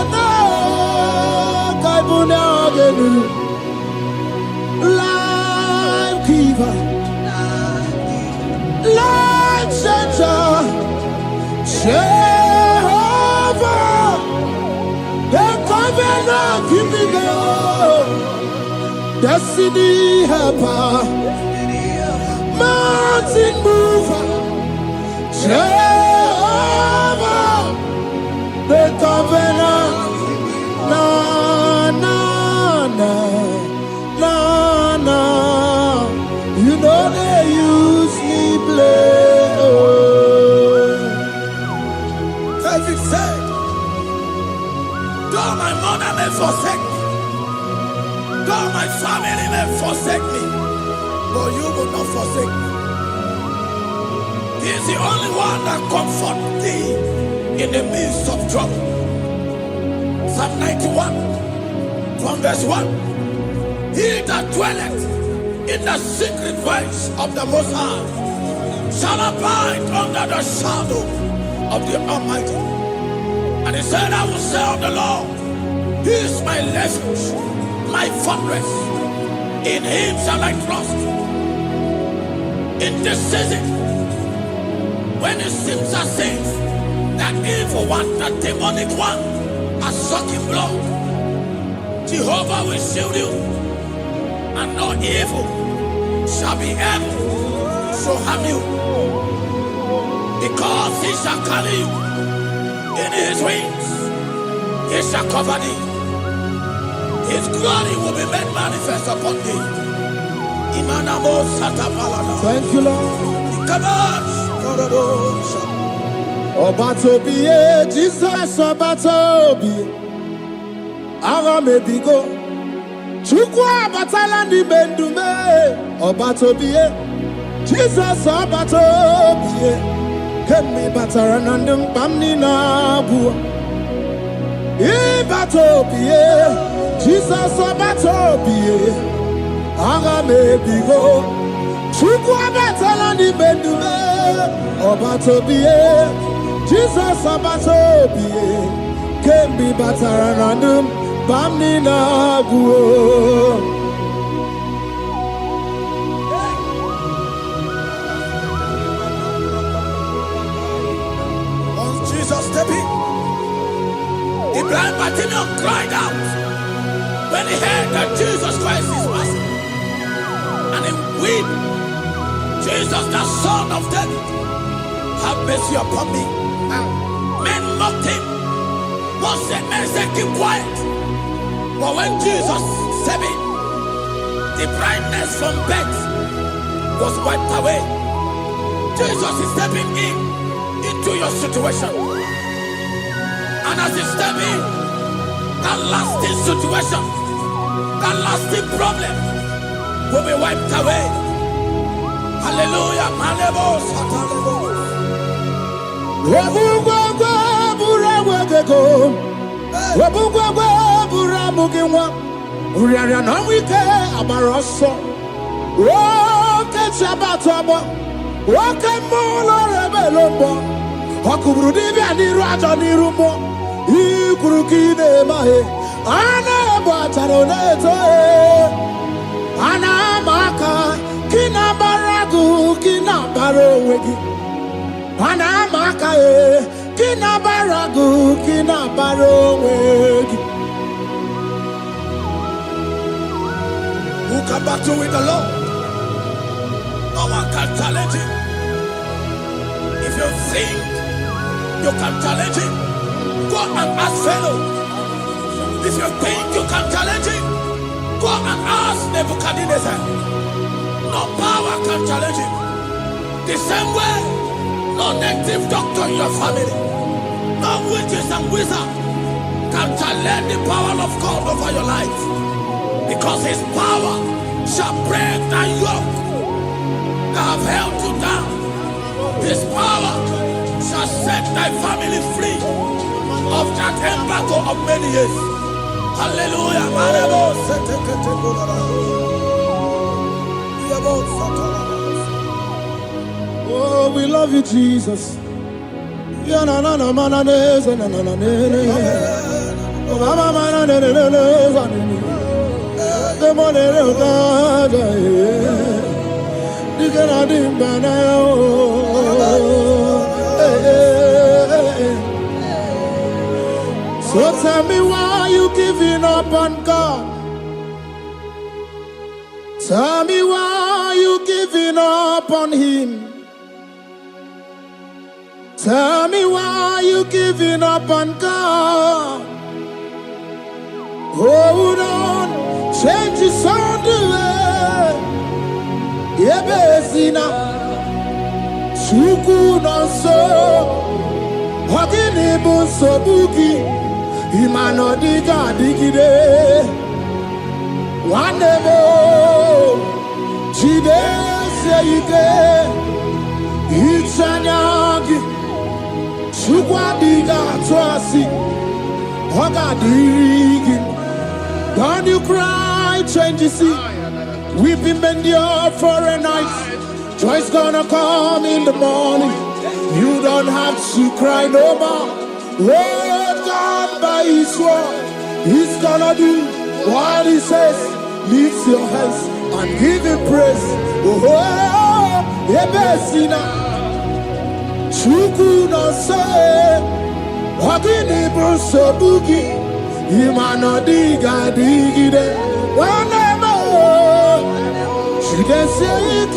Speaker 1: Kaibuna, Genu, Life Giver, Life Changer. Jehovah, the covenant keeping God, destiny helper, mountain mover. Jehovah, the covenant, na na na na na. You know they use me play.
Speaker 2: David said, though my mother may forsake me, though my family may forsake me, but you will not forsake me. He is the only one that comforts thee in the midst of trouble. Psalm 91, from verse 1. He that dwelleth in the secret place of the Most High shall abide under the shadow of the Almighty. And he said, I will say of the Lord, He is my refuge, my fortress. In Him shall I trust. In this season, when it seems as if that evil one, that demonic one, are sucking blood, Jehovah will shield you, and no evil shall be able to harm you. Because He shall carry you in His wings, He shall cover thee. His glory will be made manifest upon thee.
Speaker 1: Thank you, Lord. Obatobiye, Jesus Obatobiye. Aramebigo. Chukwa batala ni bendume. Obatobiye, Jesus Obatobiye. Kemi bataranandum bamni nabu. Ibatobiye, Jesus Obatobiye. Aramebigo. Chukwa batala ni bendume. Obatobiye, Jesus Obatobiye. Kemi bataranandum bamni nabu.
Speaker 2: The blind Bartimaeus cried out when he heard that Jesus Christ is passing. weep. Jesus, the Son of David, have mercy upon me. Men mocked him. One said, men said, keep quiet. But when Jesus said it, the brightness from birth was wiped away. Jesus is stepping into your situation. And as he steps in, that lasting situation, that lasting problem will be wiped away. Hallelujah.
Speaker 1: Anamaka kinabaragu kinabarowegi. Anamaka kinabaragu kinabarowegi.
Speaker 2: Who can battle with the Lord? No one can challenge him. If you think you can challenge him, go and ask fellow. If you think you can challenge him, go and ask Nebuchadnezzar. No power can challenge him. The same way, no native doctor in your family, no witches and wizards can challenge the power of God over your life. Because his power shall break the yoke that have held you down. His power shall set thy family free of that embargo of many years. Hallelujah.
Speaker 1: Oh, we love you, Jesus. So tell me why you giving up on God. Tell me why you giving up on him. Tell me why you giving up on God. Hold on, change is on the way. Yebezina, Chuku no so, Hogini bunso buki, Imano diga digide, Wanebo, Chide seike, Ichanyagi, Chukwa diga twasi, Hoga digi. Don't you cry, change you see. Weeping endure for a night. Joy's gonna come in the morning. You don't have to cry no more. Lord God by his word, he's gonna do what he says. Lift your hands and give him praise. Oh, Ebesina, Chuku no say, Hogini Bruso Bugi. Imano diga digide, wanemo. She can say it,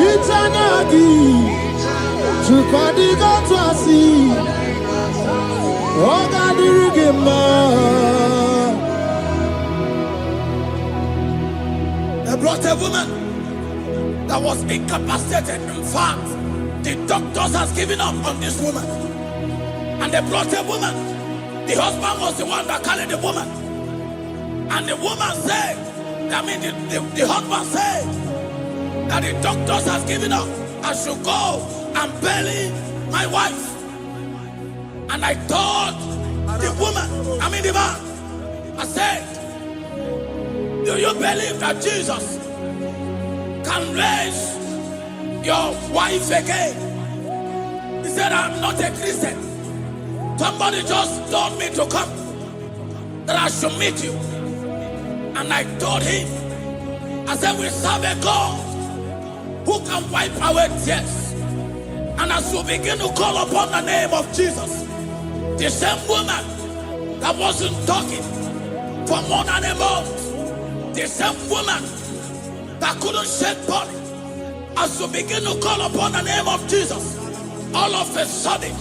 Speaker 1: Itanyagi, Chukadiga twasi, Oga dirigema.
Speaker 2: They brought a woman that was incapacitated. In fact, the doctors has given up on this woman. And they brought a woman. The husband was the one that carried the woman. And the woman said, the husband said that the doctors has given up. I should go and bury my wife. And I told the man, I said, do you believe that Jesus can raise your wife again? He said, I'm not a Christian. Somebody just told me to come, that I should meet you. And I told him, I said, we serve a God who can wipe away tears. And as we begin to call upon the name of Jesus, the same woman that wasn't talking for more than a month, the same woman that couldn't shake body. As you begin to call upon the name of Jesus, all of a sudden,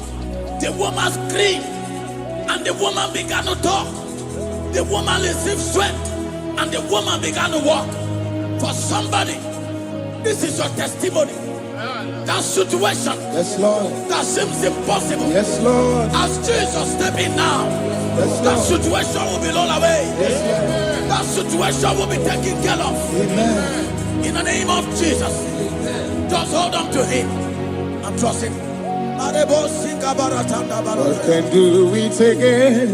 Speaker 2: the woman screamed and the woman began to talk. The woman received strength and the woman began to walk. For somebody, this is your testimony. That situation,
Speaker 1: Yes, Lord.
Speaker 2: that seems impossible,
Speaker 1: Yes, Lord.
Speaker 2: as Jesus step in now,
Speaker 1: Yes,
Speaker 2: that
Speaker 1: Lord.
Speaker 2: situation will be rolled away.
Speaker 1: Yes, Lord.
Speaker 2: That situation will be taken care of.
Speaker 1: Amen.
Speaker 2: In the name of Jesus, just hold on to him and trust him.
Speaker 1: God can do it again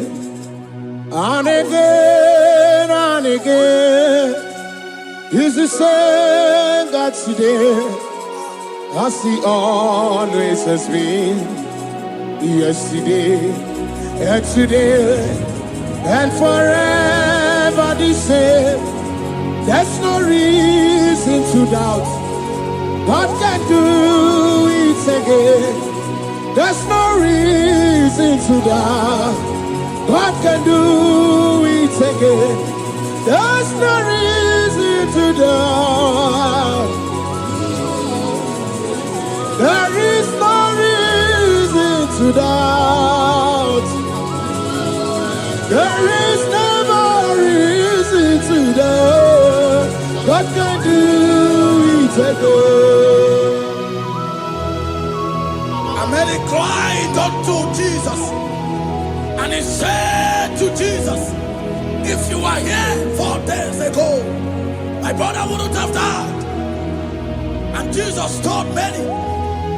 Speaker 1: and again and again. He's the same God today as he always has been. Yesterday and today and forever the same. There's no reason to doubt. God can do it again. There's no reason to doubt. God can do it again. There's no reason to doubt. There is no reason to doubt. There is never reason to doubt. God can do it again.
Speaker 2: And Mary cried unto Jesus, and he said to Jesus, if you were here 4 days ago, my brother wouldn't have died. And Jesus told Mary,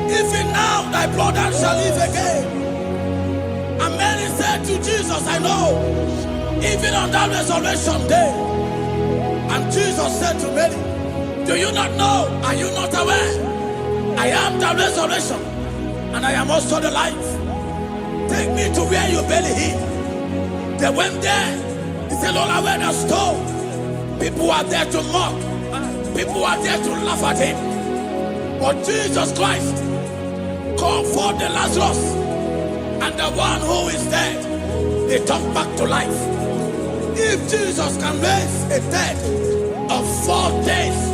Speaker 2: even now thy brother shall live again. And Mary said to Jesus, I know, even on that resurrection day. And Jesus said to Mary, do you not know? Are you not aware? I am the resurrection, and I am also the life. Take me to where you bury him. They went there. He said, all aware the stone. People are there to mock. People are there to laugh at him. But Jesus Christ called forth the Lazarus, and the one who is dead, they come back to life. If Jesus can raise a dead of 4 days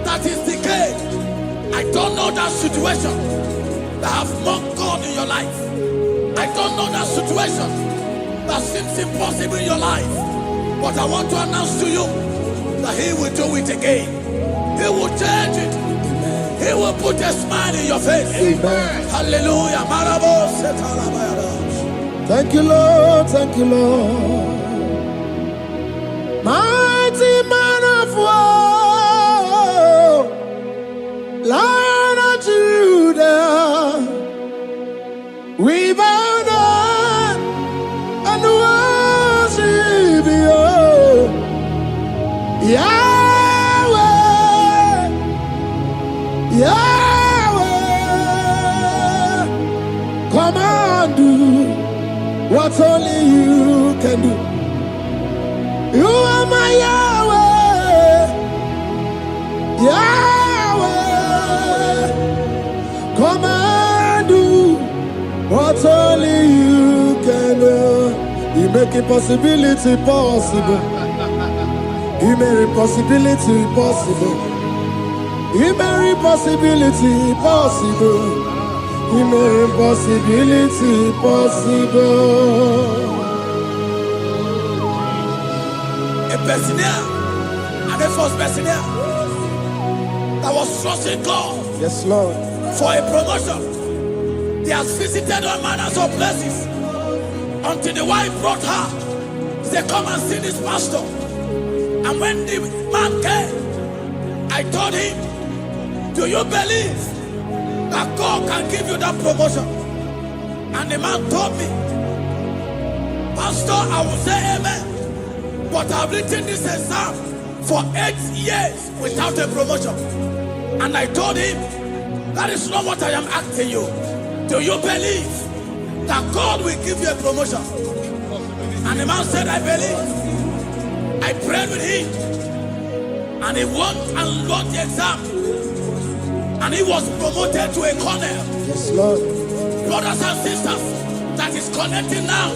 Speaker 2: that is decayed, I don't know that situation that have mocked God in your life. I don't know that situation that seems impossible in your life. But I want to announce to you that he will do it again. He will change it. He will put a smile in your face.
Speaker 1: Amen.
Speaker 2: Hallelujah.
Speaker 1: Thank you, Lord. Thank you, Lord. Mighty man of war, Lion of Judah, we bow down and worship you, Yahweh, Yahweh. Come and do what only you can do. You are my Yahweh, Yahweh. Come and do what only you can do. You make impossibility possible. You make impossibility possible. You make impossibility possible. You make impossibility possible.
Speaker 2: A person here, and the first person here that was trusting God
Speaker 1: Yes, Lord.
Speaker 2: for a promotion. He has visited all manners of places until the wife brought her. He said, come and see this pastor. And when the man came, I told him, do you believe that God can give you that promotion? And the man told me, Pastor, I will say amen. But I've written this exam for 8 years without a promotion. And I told him, that is not what I am asking you. Do you believe that God will give you a promotion? And the man said, I believe. I prayed with him. And he won and wrote the exam. And he was promoted to a colonel.
Speaker 1: Yes, Lord.
Speaker 2: Brothers and sisters, that is connecting now.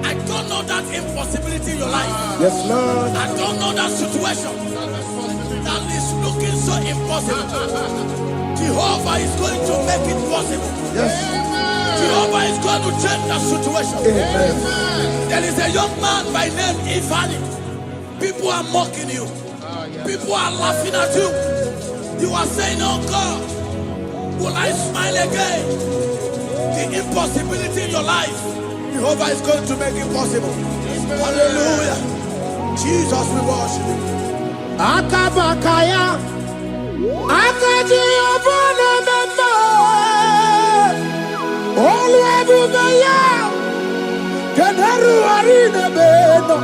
Speaker 2: I don't know that impossibility in your life.
Speaker 1: Yes, Lord.
Speaker 2: I don't know that situation that is looking so impossible, Jehovah is going to make it possible.
Speaker 1: Yes.
Speaker 2: Jehovah is going to change the situation.
Speaker 1: Amen.
Speaker 2: There is a young man by name Ivani. People are mocking you. People are laughing at you. You are saying, oh God, will I smile again? The impossibility in your life, Jehovah is going to make it possible. Hallelujah. Jesus, we worship you.
Speaker 1: Akabakaya, Akaji Obana Mama, Olwebubaya, Kanaru Arina Beno,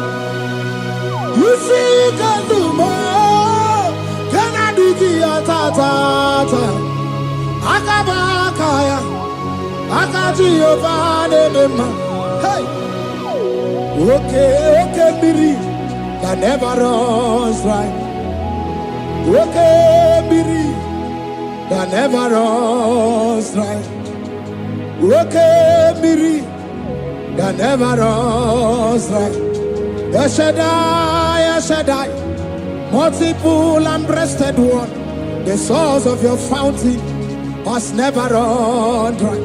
Speaker 1: you see, you can do more, Kanadiki Atata, Akabakaya, Akaji Obana Mama, hey, okay, Biri. That never runs dry. Okay, Biri. That never runs dry. Okay, Biri. That never runs dry. Shaddai, multiple and breasted one. The source of your fountain has never run dry.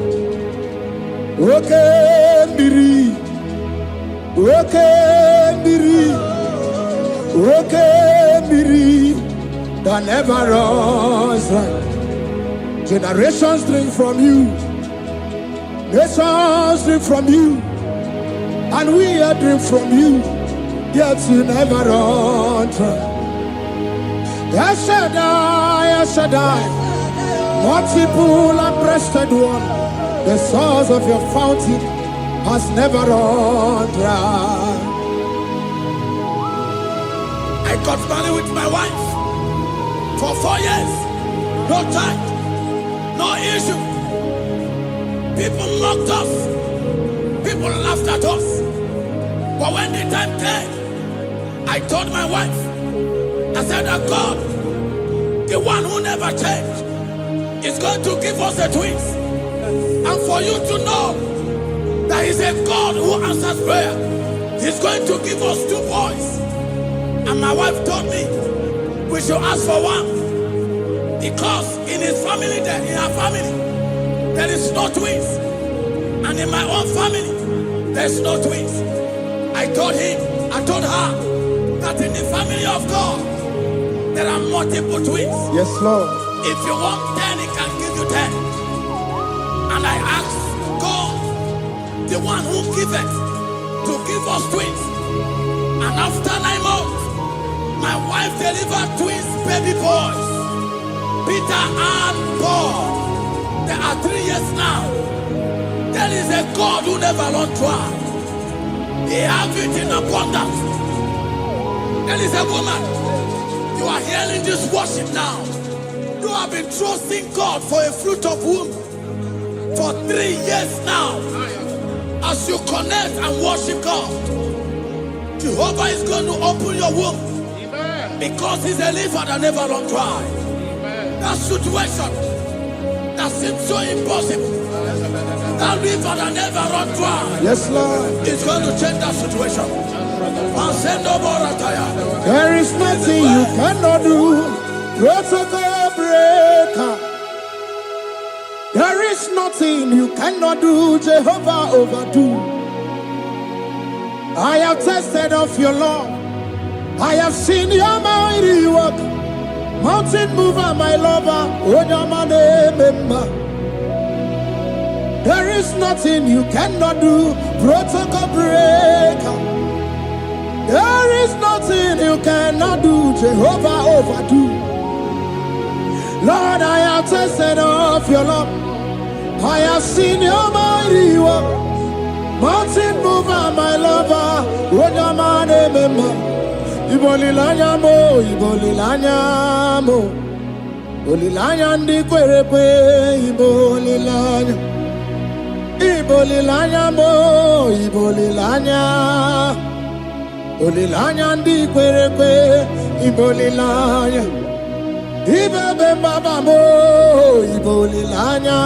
Speaker 1: Okay, Biri. Okay, Biri. Okay, Miri, that never runs dry. Generations drink from you, nations drink from you, and we are drink from you, yet you never run dry. Shaddai, multiple and breasted one, the source of your fountain has never run dry.
Speaker 2: I got married with my wife for 4 years. No time, no issue. People mocked us. People laughed at us. But when the time came, I told my wife, I said that God, the one who never changed, is going to give us a twins. And for you to know that He's a God who answers prayer, He's going to give us 2 boys. And my wife told me we should ask for one, because in her family, there is no twins, and in my own family, there's no twins. I told her that in the family of God, there are multiple twins.
Speaker 1: Yes, Lord.
Speaker 2: If you want 10, He can give you 10. And I asked God, the one who giveth, to give us twins. And after 9 months, my wife delivered twins, baby boys, Peter and Paul. They are 3 years now. There is a God who never runs dry. He has it in abundance. There is a woman. You are hearing this worship now. You have been trusting God for a fruit of womb for 3 years now. As you connect and worship God, Jehovah is going to open your womb. Because He's a river that never runs dry. That situation that seems so impossible, that river that never runs dry,
Speaker 1: Yes, Lord.
Speaker 2: is going to change that situation. And send no more attire.
Speaker 1: There is nothing you cannot do. Protocol breaker. There is nothing you cannot do. Jehovah overdo. I have tested of your love. I have seen your mighty work. Mountain mover, my lover. Remember. There is nothing you cannot do. Protocol breaker. There is nothing you cannot do. Jehovah overdo. Lord, I have tasted of your love. I have seen your mighty work. Mountain mover, my lover. Remember. Ibolilanya mo, ibolilanya mo. Ibolilanya ndi kwerepe, ibolilanya. Ibolilanya mo, ibolilanya. Ibolilanya ndi kwerepe, ibolilanya. Ibebe baba mo, ibolilanya.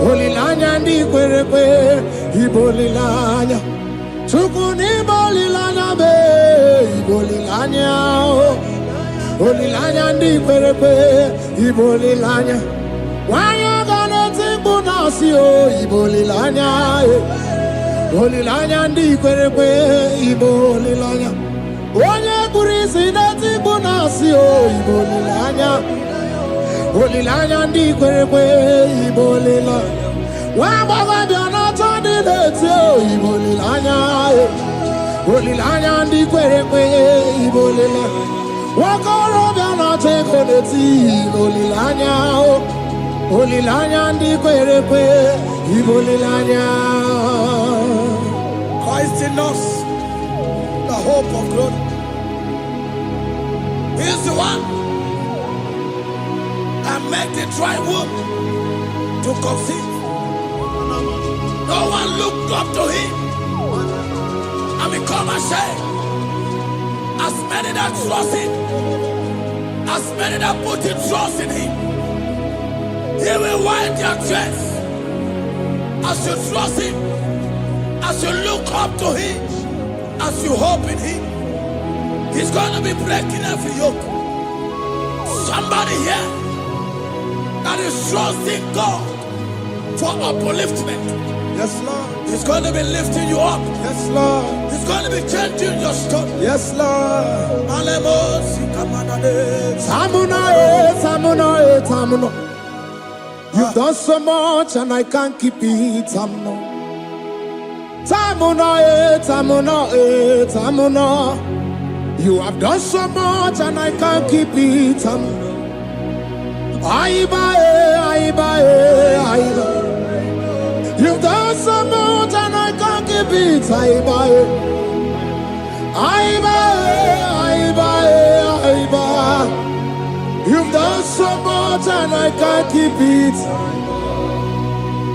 Speaker 1: Ibolilanya ndi kwerepe, ibolilanya. Chukuni bolilanya be, ibolilanya. Olilanya ndi kwerekwe, Ibo olilanya. Wanya gana timbu nasi o, Ibo olilanya. Olilanya ndi kwerekwe, Ibo olilanya. Onye kurisi na timbu nasi o, Ibo olilanya. Olilanya ndi kwerekwe, Ibo olilanya. Wamba biana tandi leti o, Ibo olilanya. Olilanya ndi kwerekwe, Ibo olilanya. Wakoro biana teko leti, Ibo olilanya. Olilanya ndi kwerekwe, Ibo olilanya.
Speaker 2: Christ in us, the hope of glory. He is the one that made the dry womb to conceive. No one looked up to him and become ashamed. As many that trust him, as many that put in trust in him, he will wipe their tears. As you trust him, as you look up to him, as you hope in him, he's going to be breaking every yoke. Somebody here that is trusting God for upliftment.
Speaker 1: Yes, Lord.
Speaker 2: He's going to be lifting you up.
Speaker 1: Yes, Lord.
Speaker 2: He's going to be changing your story.
Speaker 1: Yes, Lord. Tamuno. You've done so much and I can't keep it. Tamuno. You have done so much and I can't keep it. Aiba. You've done so much and I can't keep it. Aiba. You've done so much and I can't keep it.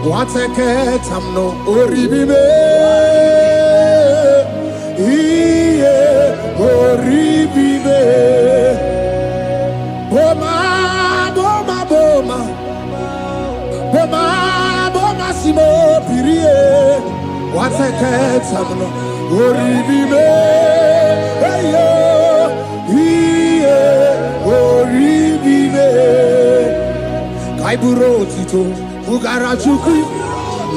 Speaker 1: What a cat, I'm no oribibe. Oribibe. Boma, simo pirie. What a cat, I'm no oribibe. Oribibe. Kaiburo tito, Ugara chukui,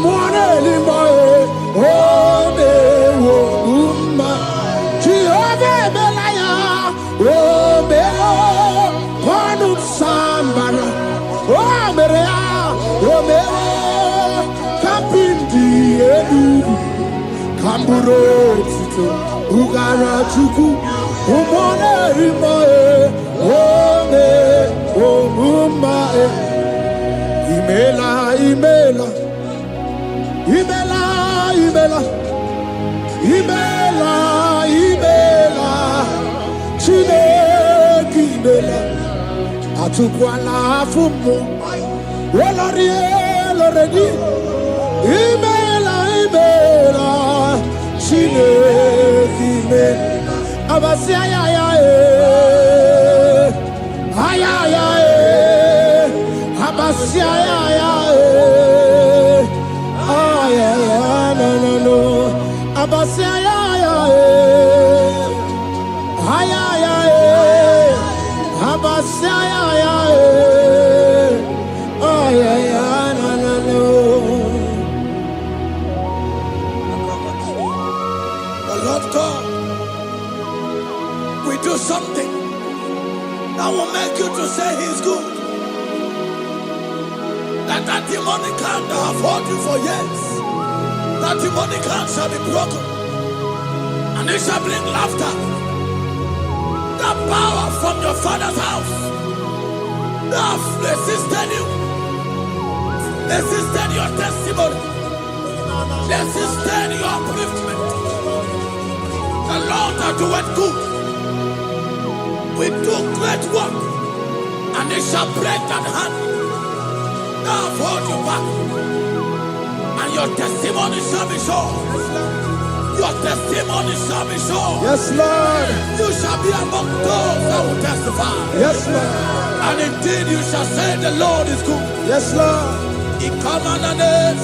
Speaker 1: Mone limae, Ome wo umma, Chiove belaya, Ome o, Ponum sambara, Omerea, Ome o, Kapindi edu, Kamburo tito, Ugara chuku, Umone limae, Ome wo umma. Imela. Chineke imela. Atukwala fumo. Loredi. Imela. Chineke imela. Abasi ayaye. Abasi ayaye. No. Abasi ayaye. Abasi ayaye. No.
Speaker 2: The Lord God will do something that will make you to say He's good. That demonic hand that have held you for years, that demonic hand shall be broken, and it shall bring laughter. The power from your father's house that have resisted you, resisted your testimony, resisted your upliftment. The Lord that doeth good will do great work, and it shall break that hand. I've hold you back, and your testimony shall be sure. Your testimony shall be sure.
Speaker 1: Yes, Lord.
Speaker 2: You shall be among those that will testify.
Speaker 1: Yes, Lord.
Speaker 2: And indeed you shall say the Lord is good.
Speaker 1: Yes, Lord.
Speaker 2: He come on the name.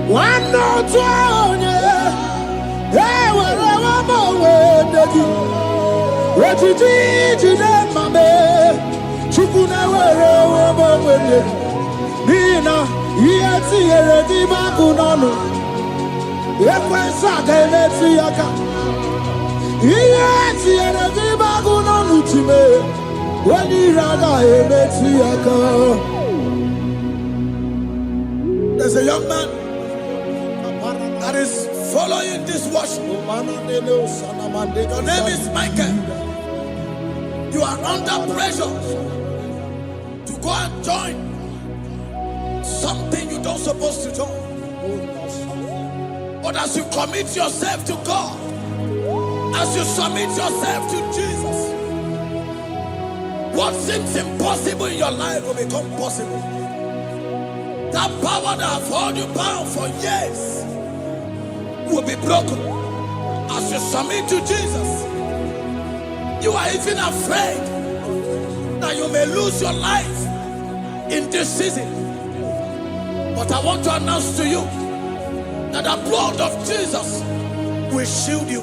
Speaker 1: One no twenty. Hey, wherever my way, what you did, you did, my man. Chukuna, wherever my way. Nina, yes, you're a deepigboworshipsongs. Ekwensa ga-emeti ya ka. Ihe tinyere gị bagụ n'ọnụ time. Onye ire agaghị emeti ya ka.
Speaker 2: There's a young man that is following this worship. Your name is Michael. You are under pressure to go and join something you don't supposed to join. But as you commit yourself to God, as you submit yourself to Jesus, what seems impossible in your life will become possible. That power that have held you bound for years will be broken. As you submit to Jesus, you are even afraid that you may lose your life in this season. But I want to announce to you that the blood of Jesus will shield you.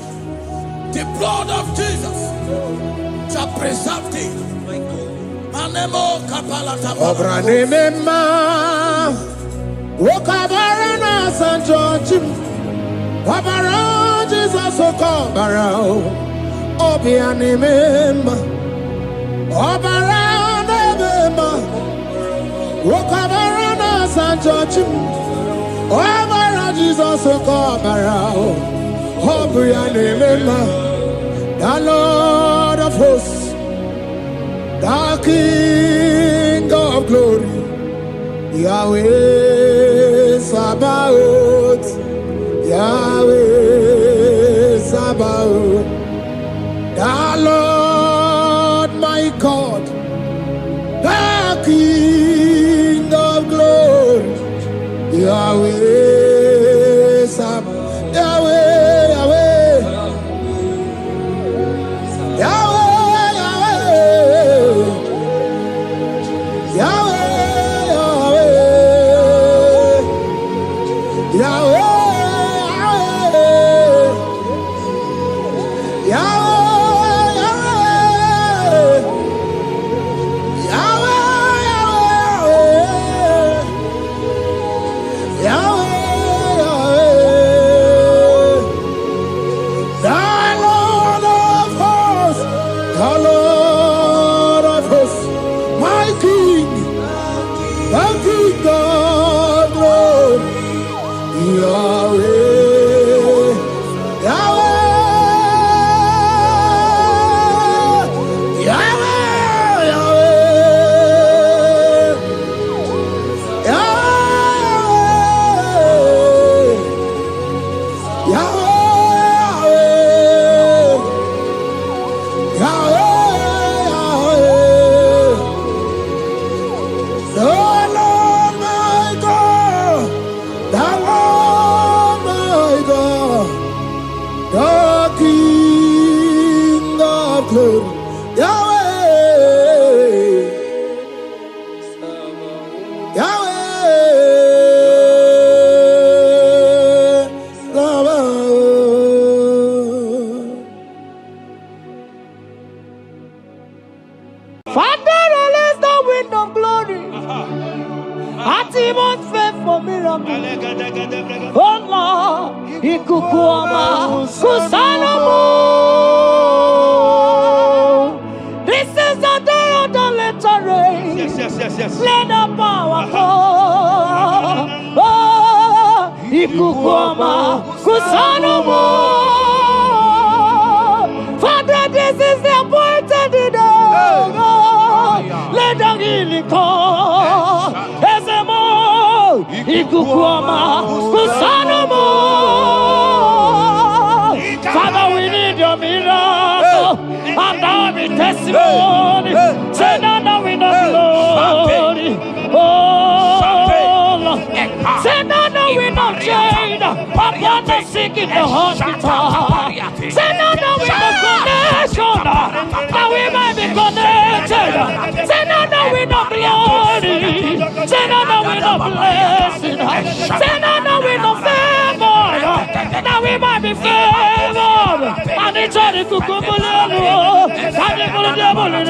Speaker 2: The blood of Jesus shall preserve thee. Manemo kapalata.
Speaker 1: Obranimema, Wokabarana Sanchochim, Wabara Jesus Okobara, Obianimema, Obaranimema, Wokabarana Sanchochim, Wabara Jesus Okobara, Obianimema, the Lord of hosts, the King of glory, Yahweh Sabaoth, Yahweh Sabaoth, the Lord my God, the King of glory, Yahweh Sabaoth, Yahweh, Yahweh, Yahweh. This is the day of the letter rain. Yes. Let the power come. Oh, Ikukuama, Kusanomo. Father, this is the appointed day. Let the healing come. Ezemo, Ikukuama, Kusanomo. Father, we need your miracle. And now we testimony. Say now we know glory. Oh, say now we know chain. Upon the sick in the hospital. Say now we know connection. Now we might be connected. Say now we know glory.
Speaker 3: Say no, no, we no blessing. Say no, no, we no favor. Now we might be favored. And it's all the cucumbolelo. And the bullet.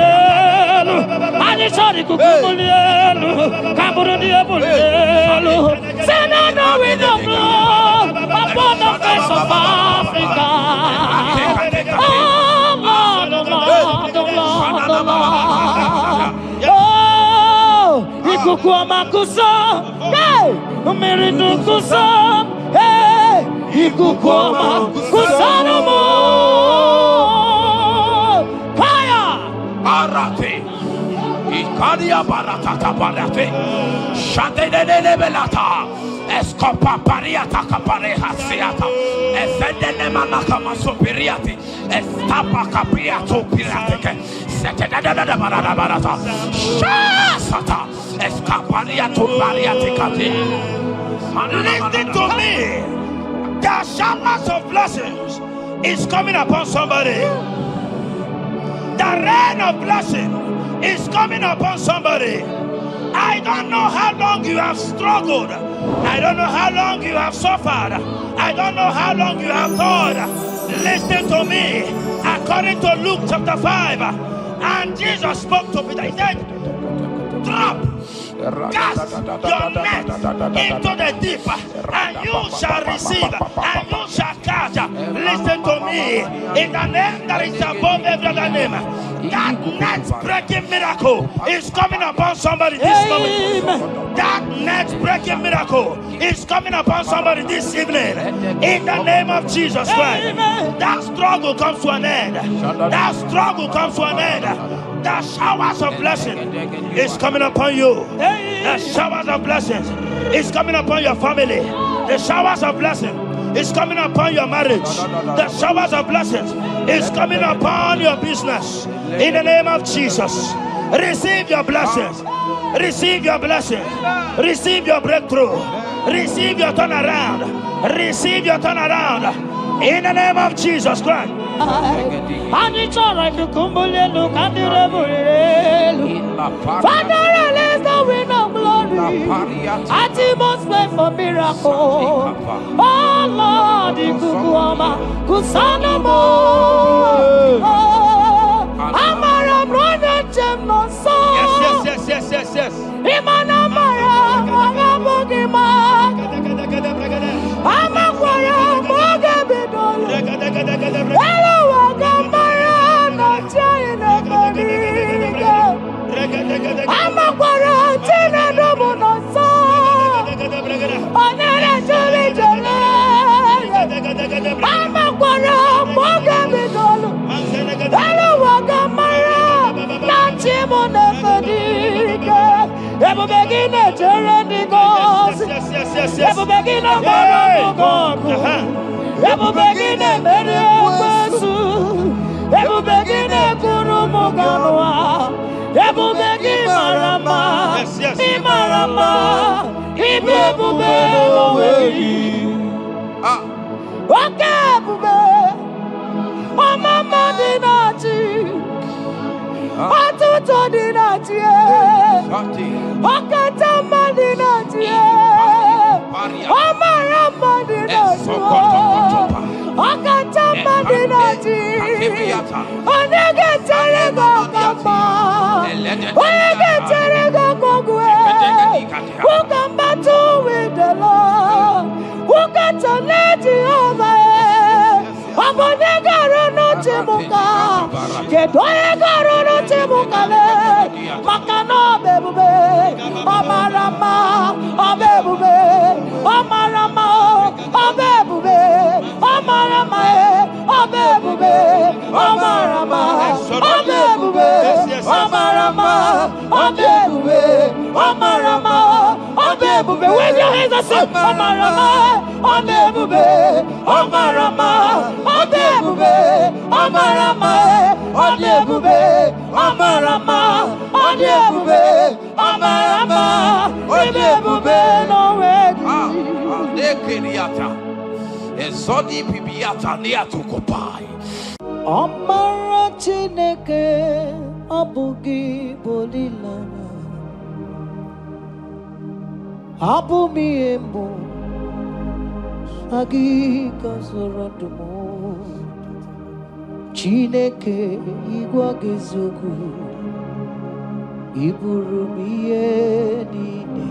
Speaker 3: And it's all the cucumbolelo. Caburu diabolelo. Say no, no, we no blow upon the face of Africa. Oh Lord, oh Lord, oh Lord, oh Lord. Oh, ikukuama kuso, hey, umiridu kuso, hey, ikukuama kuso no more. Fire,
Speaker 2: Arate. Ikadia baratata barate. Shadene belata. Escopa pariata capareha siata. Efendene manaka masopiriati. Estapa capriato pirateke. Setedada barata. Shasata. Escapariato bariaticati.
Speaker 4: Listen to me. The showers of blessings is coming upon somebody. The rain of blessing is coming upon somebody. I don't know how long you have struggled. I don't know how long you have suffered. I don't know how long you have thought. Listen to me. According to Luke chapter 5, and Jesus spoke to Peter. He said, drop, cast your net into the deep, and you shall receive, and you shall catch. Listen to me. In the name that is above every other name, that net breaking miracle is coming upon somebody this moment. That net breaking miracle is coming upon somebody this evening. In the name of Jesus Christ. That struggle comes to an end. That struggle comes to an end. The showers of blessing is coming upon you. The showers of blessings is coming upon your family. The showers of blessing is coming upon your marriage. The showers of blessings is coming upon your business. In the name of Jesus, receive your blessings. Receive your blessings. Receive your breakthrough. Receive your turnaround. Receive your turnaround. In the name of Jesus Christ.
Speaker 3: And it's all right to come and look at the revolution. Father, release the wind of glory. At the most pray for miracle. Oh Lord, the Kukuama, Kusanamo. Amara, brother, Jem, no so.
Speaker 4: Yes.
Speaker 3: Imanamara, Magabogima. Amakwara, Mogabidolo. Hello, Wagamara, not China, Bodiga. Amakwara, Tina, Domono, so. Onera, Jolly, Jolly. Amakwara, Mogabidolo. Hello, Wagamara, not Chimona, Bodiga. Ever begin a journey goes. Ever begin a God. Ever begin a Mediasu. Ever begin a Kurumoganoa. Ever begin Marama. Imarama. Ibebu away. Okay, Bube. Oh, Mama Dinati. Atuto Dinati. Okatama Dinati. Omarama Dinati. Okatama Dinati. Onegeterego Kama. Onegeterego Kogwe. Who come battle with the Lord? Who got to let Jehovah? Abonegaro no Timuka. Kedoegaro no Timukale. Makano bebube. Omarama. Obebube. Omarama. Obebube. Omarama. Obebube. Omarama. Obebube. Omarama. Obebube. Omarama. Obebube. Wave your hands and say Omarama. Obebube. Omarama. Obebube. Omarama. Obebube. Omarama. Obebube. Omarama. Obebube. No way.
Speaker 2: Ezodi pibiata niatukopai.
Speaker 3: Amara Chineke abugi bolilana. Abumiembo Agika Zoradumo Chineke Igwa Gezogu Iburumiye Nine.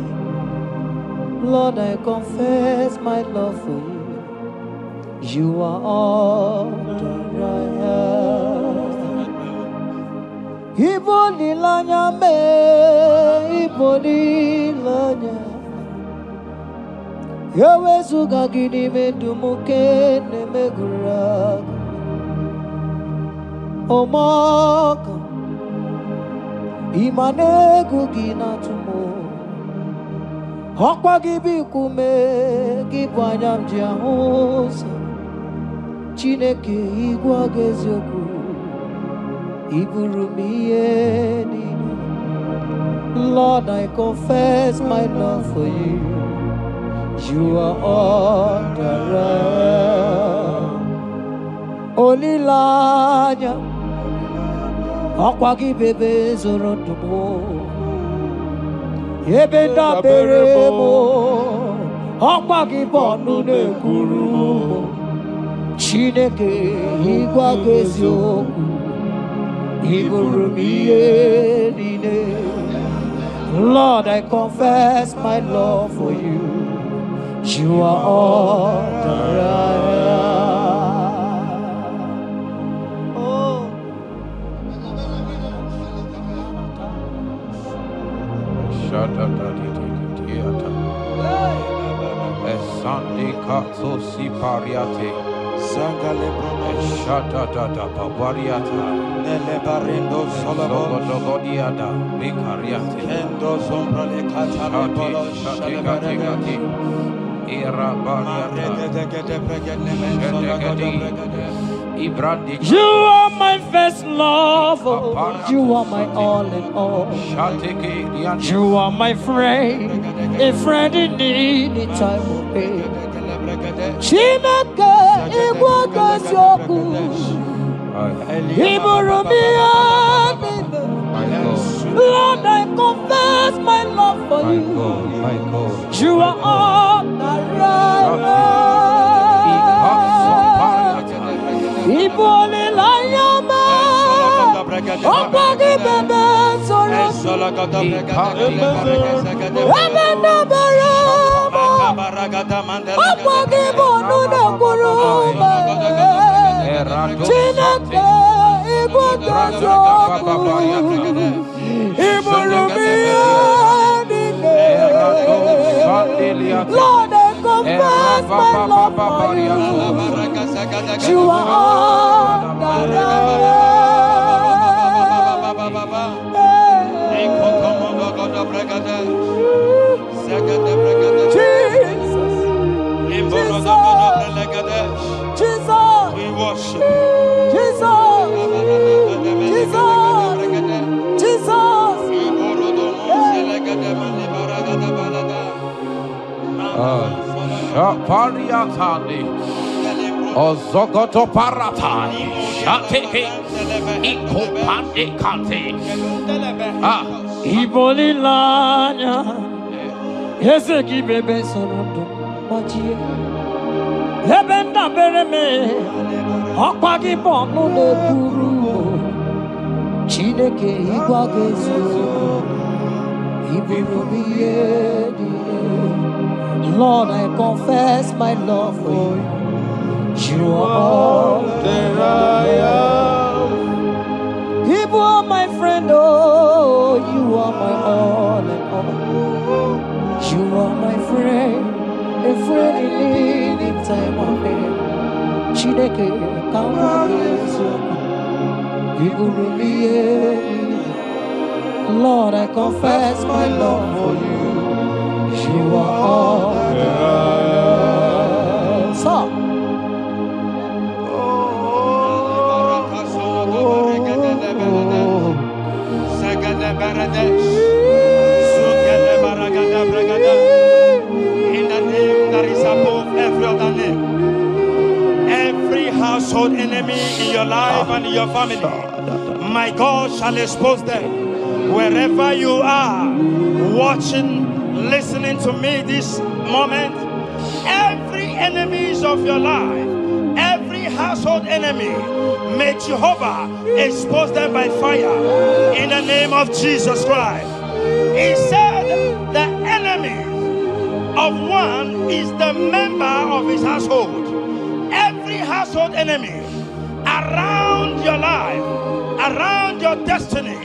Speaker 3: Lord, I confess my love for you. You are all that I have. Iboli lanya me, iboli lanya. Yawe suga gini me dumuke ne megura. Omaka, imane gugina tumo. Hokwa gibi kume, gibanyam jiahosa. Chineke igwa gezioku. Lord, I confess my love for you. You are all that I am. Olilanya, akwagi bebe zorotumo. Yebenda beremo, akwagi bonu ne guru. Chineke igwa gezioku. Lord, I confess my love for you. You are all that I am. Oh.
Speaker 4: Zangale brono shata tata papariata nele barendo solobo dogodiada bikariate endo sombra le katale polo shalabarati era bariata. You are my first love, you are my all in all. You are my friend, a friend in need in time of pain. Chineke igwa gazoku Iburumia. Lord, I confess my love for you. You are all that I am. Ibole layama Okwagi bebe soro Ebena barama Okwagi bonu ne kurume Chineke igwa gazoku Iburumia nine. Lord, I confess my love for you. You are all that I Jesus, we worship Jesus, Jesus,
Speaker 2: Pariatani Ozogoto Paratai Shateke Ikopande Kate
Speaker 3: Iboli lanya Yeseki bebe sorondo Majie Ebenda bereme Okwagi bonu ne kuru Chineke igwa gezu Iburumiye. Lord, I confess my love for you. You are all that I am. You are my friend, oh, you are my all and all. You are my friend, a friend in need in time of need. Chineke kamagezo, Iburumiye. Lord, I confess my love for you. You are all that I am. So,
Speaker 4: in the name that is above every other name, every household enemy in your life and in your family, my God shall expose them. Wherever you are watching listening to me this moment, every enemies of your life, every household enemy, may Jehovah expose them by fire in the name of Jesus Christ. He said the enemy of one is the member of his household. Every household enemy around your life, around your destiny,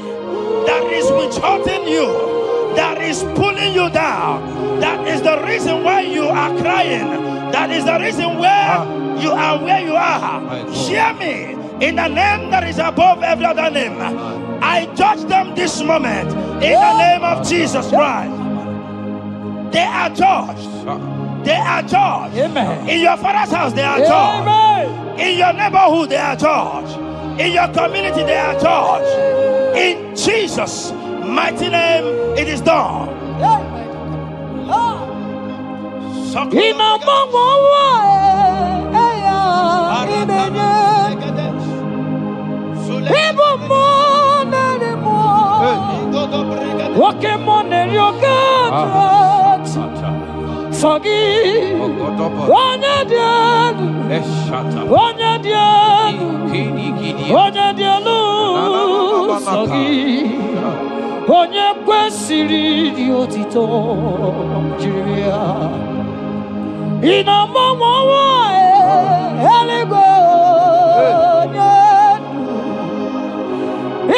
Speaker 4: that is withholding you, that is pulling you down, that is the reason why you are crying, that is the reason where you are where you are. Hear me, in the name that is above every other name, I judge them this moment in the name of Jesus Christ. They are judged. They are judged. Amen. In your father's house, they are judged. Amen. In your neighborhood, they are judged. In your community, they are judged. In Jesus' mighty name, it is done.
Speaker 3: Sagi, onye kwesịrị dị otito jiri ya ị na-agbanwe ọnwa eluigwe onye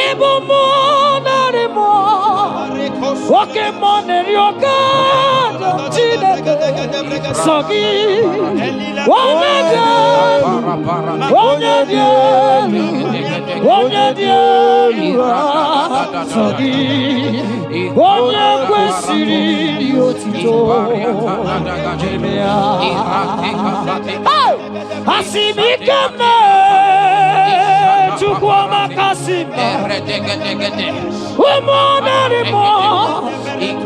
Speaker 3: ịbụ mmụọ narị mmụọ nwoke mmụọ na-eri oke Chineke sọ gị onye dị elu onye dị elu sọ gị onye kwesịrị dị otito jiri ya asị m ike mee Chukwu ọmaka sị ụmụ narị mmụọ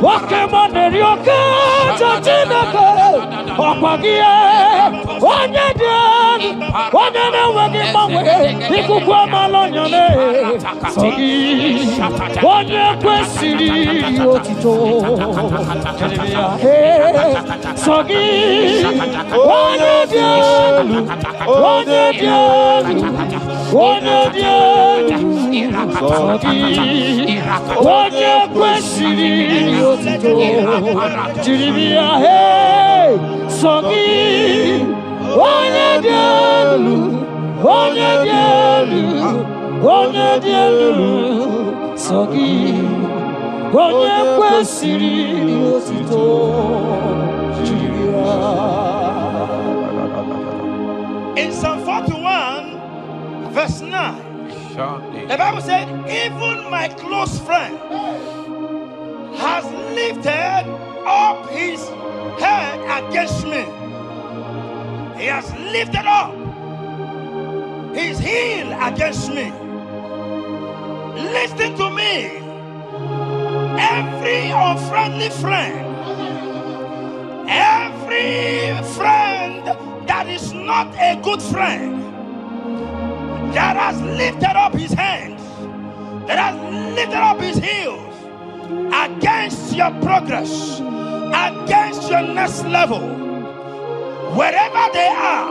Speaker 3: nwoke mmụọ na-eri oke Chineke ọkwa gị onye dị elu onye na-enweghị mgbanwe ikuku amala onyone sọ gị onye kwesịrị otito sọ gị onye dị elu onye dị elu onye dị elu sọ gị onye kwesịrị otito jiri ya sọ gị onye dị elu onye dị elu onye dị elu sọ gị onye kwesịrị otito jiri ya.
Speaker 4: In Psalm 41 verse 9, the Bible said, even my close friend has lifted up his head against me. He has lifted up his heel against me. Listen to me. Every unfriendly friend, every friend that is not a good friend, that has lifted up his hands, that has lifted up his heels against your progress, against your next level, wherever they are,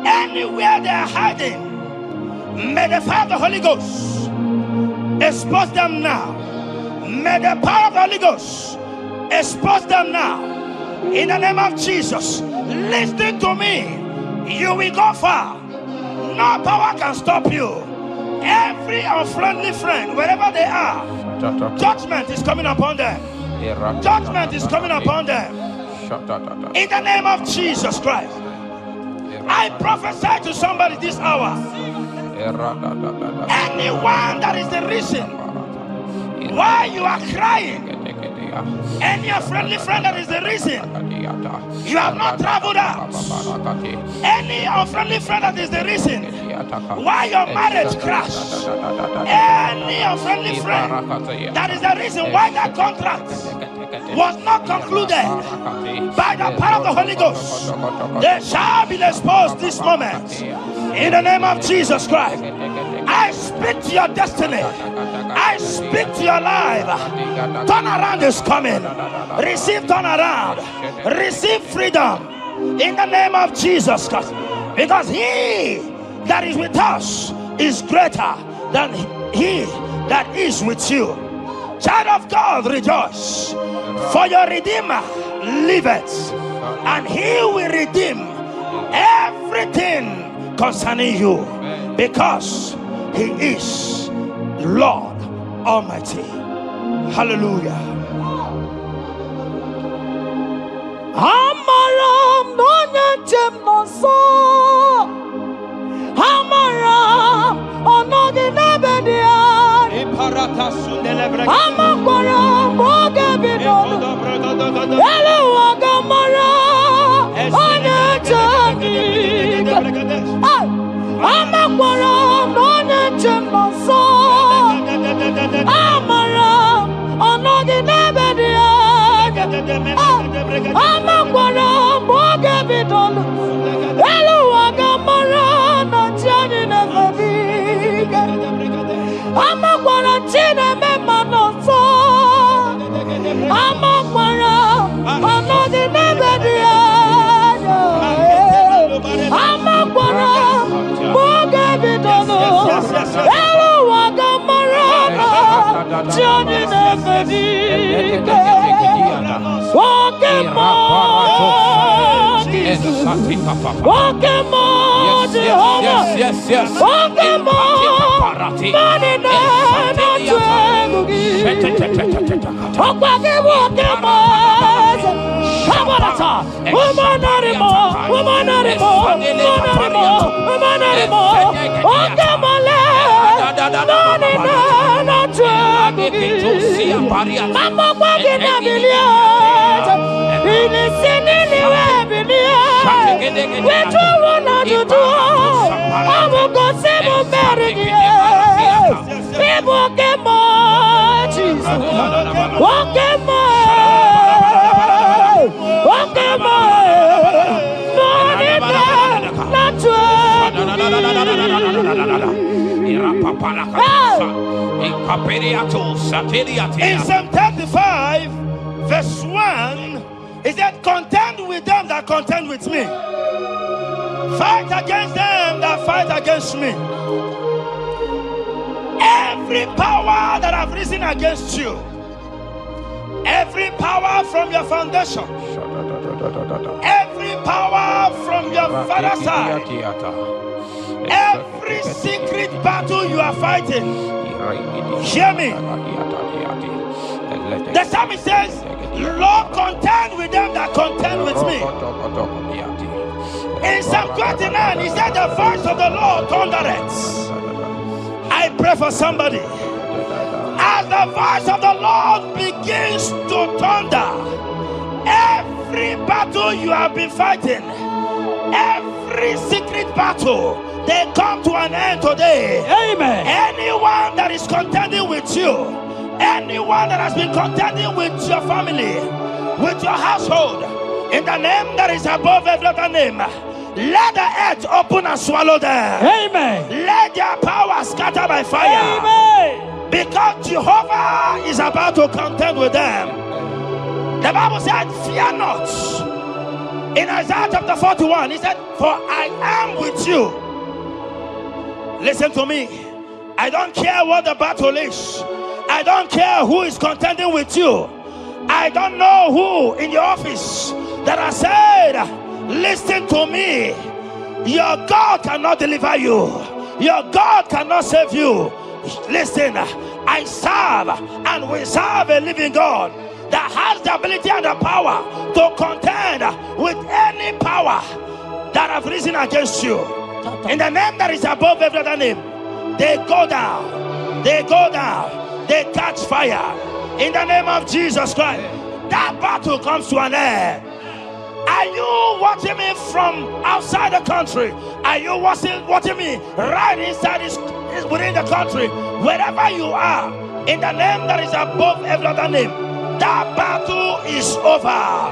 Speaker 4: anywhere they are hiding, may the fire of the Holy Ghost expose them now. May the power of the Holy Ghost expose them now. In the name of Jesus, listen to me. You will go far. No power can stop you. Every unfriendly friend, wherever they are, judgment is coming upon them. Judgment is coming upon them. In the name of Jesus Christ, I prophesy to somebody this hour. Anyone that is the reason why you are crying, any unfriendly friend that is the reason you have not traveled out, any unfriendly friend that is the reason why your marriage crashed, any unfriendly friend that is the reason why that contract was not concluded, by the power of the Holy Ghost, they shall be exposed this moment. In the name of Jesus Christ, I speak to your destiny. I
Speaker 2: speak to your life. Turn around is coming. Receive turn around. Receive freedom in the name of Jesus Christ. Because he that is with us is greater than he that is with you. Child of God, rejoice, for your Redeemer liveth, and he will redeem everything concerning you, because he is Lord Almighty. Hallelujah.
Speaker 3: Amaram onye moso, Amaram onogi nebedia, Amaram boge bidono, Elu agamara onye Amaram onye moso, Amaram onogi nebedia. Amakwara mboge bidolo elu agamara na chani na fadiga amakwara chine mema no so amakwara anodi nebedia amakwara mboge bidolo elu agamara na chani na fadiga. Walking more, Jesus. Walking more, Jehovah. Walking more, money not walking more. Come on, woman anymore, woman anymore, woman anymore, woman anymore. Walking more, money not Mama walking a billion. Listen anywhere, billion. Which one not to do? I will go save a marriage. People get more, Jesus. Walking more, walking more. Not
Speaker 2: in Psalm 35, verse 1, it said, contend with them that contend with me. Fight against them that fight against me. Every power that have risen against you, every power from your foundation, every power from your father's side, every secret battle you are fighting, hear me. The psalmist says, Lord, contend with them that contend with me. In Psalm 29, he said, the voice of the Lord thundereth. I pray for somebody. As the voice of the Lord begins to thunder, every battle you have been fighting, every secret battle, they come to an end today.
Speaker 3: Amen.
Speaker 2: Anyone that is contending with you, anyone that has been contending with your family, with your household, in the name that is above every other name, let the earth open and swallow them.
Speaker 3: Amen.
Speaker 2: Let their power scatter by fire.
Speaker 3: Amen.
Speaker 2: Because Jehovah is about to contend with them. The Bible said, fear not. In Isaiah chapter 41, he said, for I am with you. Listen to me. I don't care what the battle is. I don't care who is contending with you. I don't know who in your office that has said, listen to me. Your God cannot deliver you. Your God cannot save you. Listen, I serve and we serve a living God that has the ability and the power to contend with any power that have risen against you. In the name that is above every other name, they go down, they go down, they catch fire. In the name of Jesus Christ, that battle comes to an end. Are you watching me from outside the country? Are you watching me right inside within the country? Wherever you are, in the name that is above every other name, that battle is over.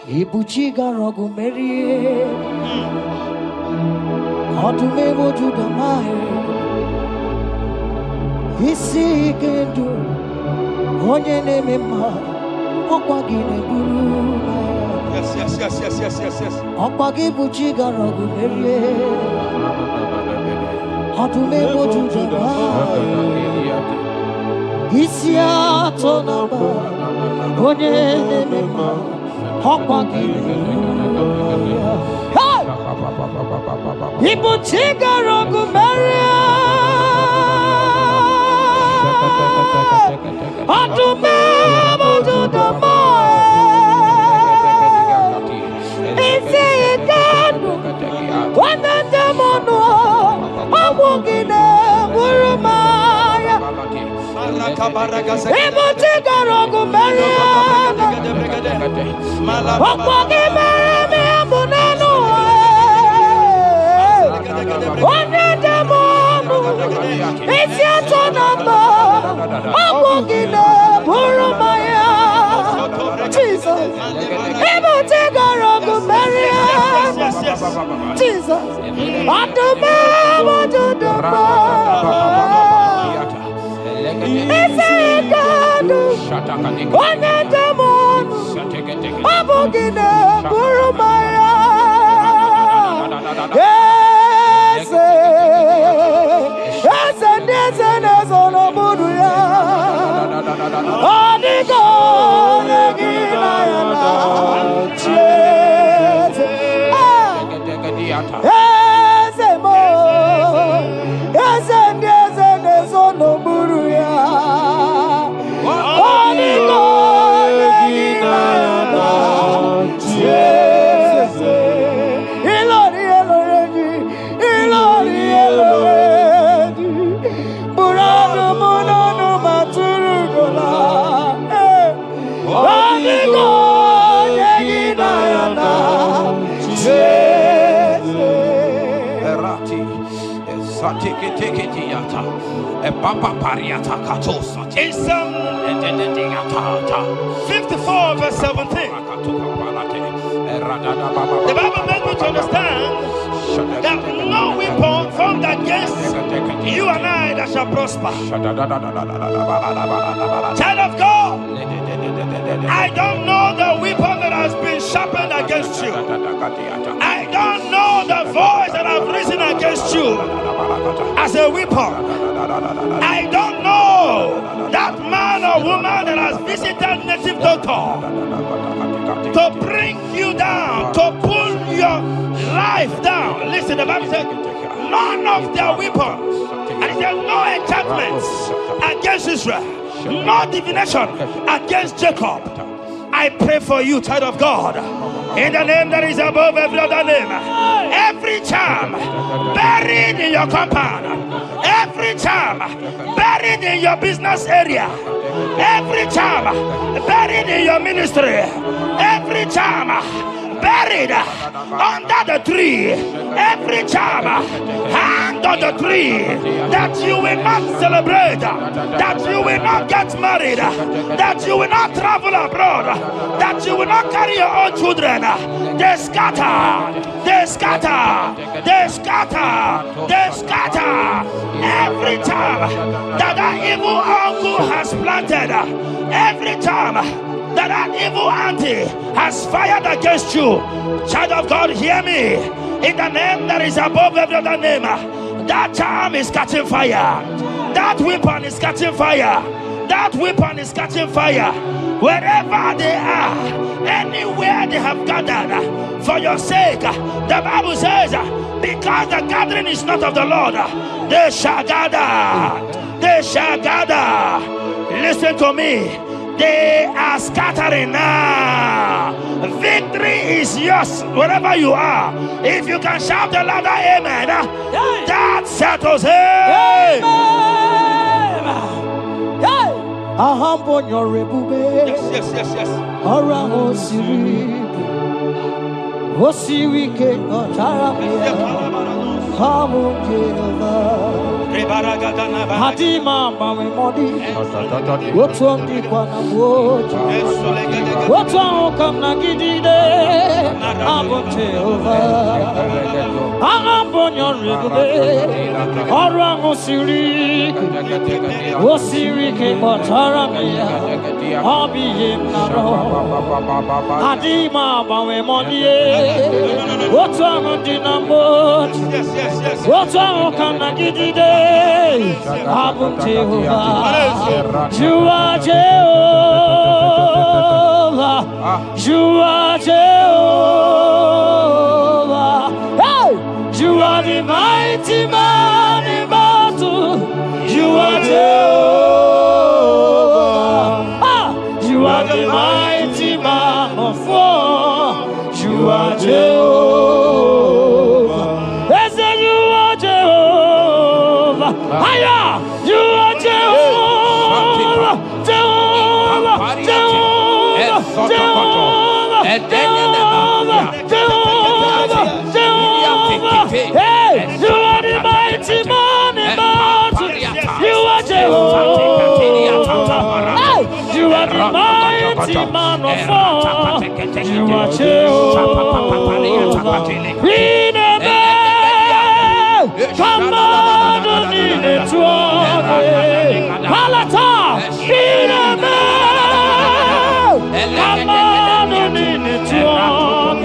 Speaker 3: Ibuchiga rogu merie, odume woju damai. isi kendo onye neme ma okwa gi ne buru
Speaker 4: Yes.
Speaker 3: okwa gi bu chi gara gu merie adume moju da isi ato na ba onye neme ma okwa gi ne buru ibu chi gara gu merie adume moju da ma isi ikanu wananda mono amugine burumaya imuti garogu meria okwogi meremi amunanu wananda mono isi atonamba amugine burumaya Jesus imuti garogu meria Jesus adume wajuduma Isekadu Wanadamonu Abugine Burumaya Nezono Buduya Adigo Negina Yana Nezono Buduya Adigo Negina Yana Ilori Burano Monono Maturugola Adigo Negina Yana
Speaker 4: In Psalm 54 verse 17, the Bible makes me to understand that no weapon formed against you and I that shall prosper. Child of God, I don't know the weapon that has been sharpened against you. I don't know the voice that has risen against you as a weapon. I don't know that man or woman that has visited native doctor to bring you down, to pull your life down. Listen, the Bible said, none of their weapons, and it said no enchantments against Israel, no divination against Jacob. I pray for you, child of God, in the name that is above every other name. Every charm buried in your compound, every charm buried in your business area, every charm buried in your ministry, every charm buried under the tree, every charm hanged on the tree, that you will not celebrate, that you will not get married, that you will not travel abroad, that you will not carry your own children. They scatter, they scatter, they scatter, they scatter. Every time that evil uncle has planted, every time that evil auntie has fired against you, child of God, hear me. In the name that is above every other name, that charm is catching fire. That weapon is catching fire. That weapon is catching fire. Wherever they are, anywhere they have gathered for your sake, the Bible says, because the gathering is not of the Lord, they shall gather. They shall gather. Listen to me. They are scattering now. Victory is yours wherever you are. If you can shout the louder amen, that settles it. Yes.
Speaker 3: Hadima mami modi, wotuangi kwa na moja, wotuangi kamna gidide, abo Jehovah, abo nyori Orang Osirik, Osirik, Motaramia, Hobby Naro, Adima Bawemonie, what's on Dinamo, what's on Kanagidi Day, Abu Jehovah, you are Jehovah, you are Jehovah, hey, you are the mighty man in battle, you are Jehovah, you are the mighty man of war, you are Jehovah, yes, you are Jehovah, higher, you are Jehovah, Jehovah, Jehovah, Jehovah, Jehovah, Jehovah, hey, you are the mighty man in battle, you are Jehovah, hey, you are the mighty man of war, you are Jehovah, in a man, come on, in a twelve, Palata, in a man, come on, in a twelve,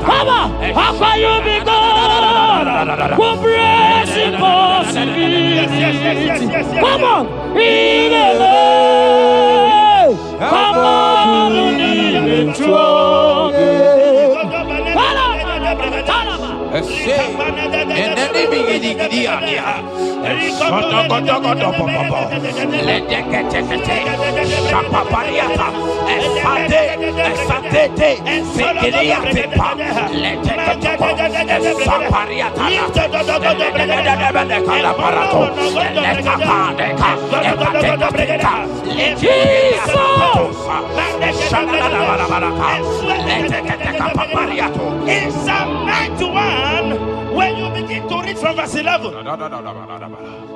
Speaker 3: Papa, Papa, you be God, who brings impossibility, come on, in a man, come on, in a twelve,
Speaker 2: In Psalm 91, when you begin to read from verse 11,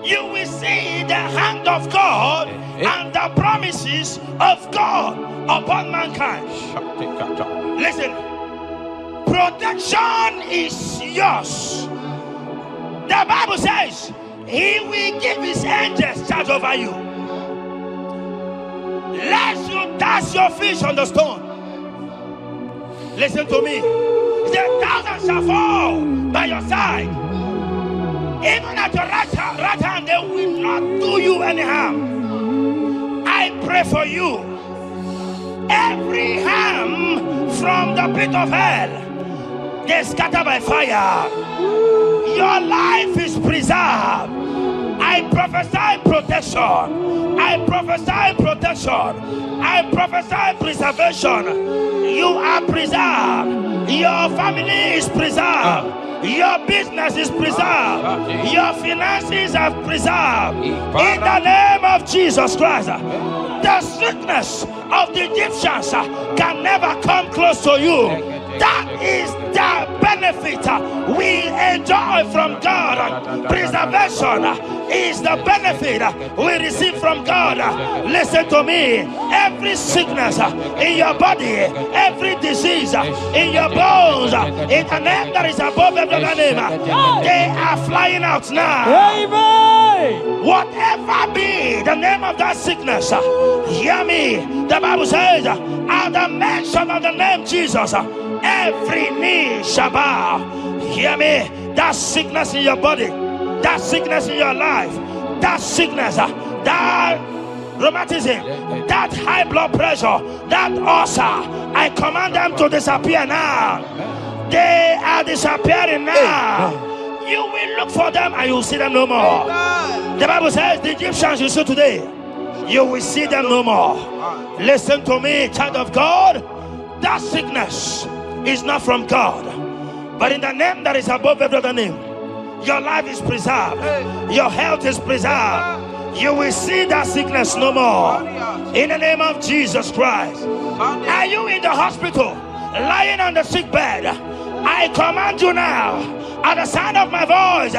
Speaker 2: you will see the hand of God and the promises of God upon mankind. Listen, protection is yours. The Bible says He will give His angels charge over you, lest you dash your fish on the stone. Listen to me. The thousands shall fall by your side, even at your right hand, they will not do you any harm. I pray for you. Every harm from the pit of hell, they scatter by fire. Your life is preserved. I prophesy protection. I prophesy protection. I prophesy preservation. You are preserved. Your family is preserved. Your business is preserved. Your finances are preserved. In the name of Jesus Christ. The sickness of the Egyptians can never come close to you. That is the benefit we enjoy from God. Preservation is the benefit we receive from God. Listen to me. Every sickness in your body, every disease in your bones, in the name that is above every other name, they are flying out now. Amen. Whatever be the name of that sickness, hear me. The Bible says, at the mention of the name Jesus, every knee shall bow. Hear me. That sickness in your body, that sickness in your life, that sickness, that rheumatism, that high blood pressure, that ulcer, I command them to disappear now. They are disappearing now. You will look for them and you will see them no more. The Bible says the Egyptians you see today, you will see them no more. Listen to me, child of God. That sickness is not from God, but in the name that is above every other name, your life is preserved. Your health is preserved. You will see that sickness no more. In the name of Jesus Christ. Are you in the hospital, lying on the sick bed? I command you now, at the sound of my voice,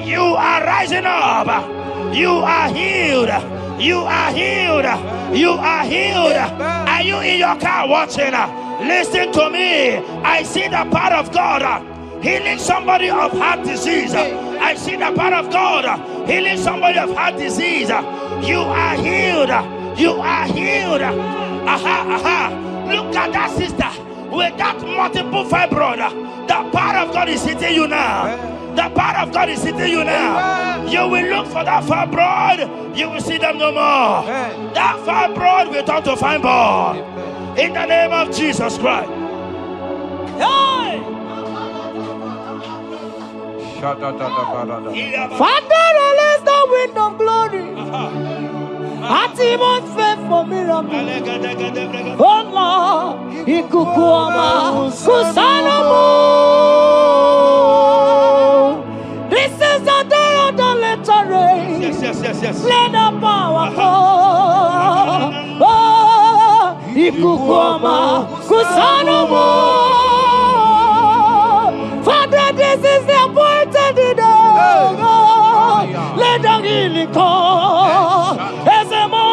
Speaker 2: you are rising up. You are healed. You are healed. You are healed. Are you in your car watching? Listen to me. I see the power of God healing somebody of heart disease. I see the power of God healing somebody of heart disease. You are healed. You are healed. Look at that sister with that multiple fibroid. The power of God is hitting you now. The power of God is hitting you now. You will look for that fibroid. You will see them no more. That fibroid will turn to fine ball. In the name of Jesus Christ.
Speaker 3: Father, release the wind of glory. Atmosphere for miracle. Oh Lord, ikukuama kusanomo. This is the day of the letter rain.
Speaker 2: Yes.
Speaker 3: Let the power come. Oh, ikukuama kusanomo. Father, this is the appointed day. Let the healing come. Ezemo,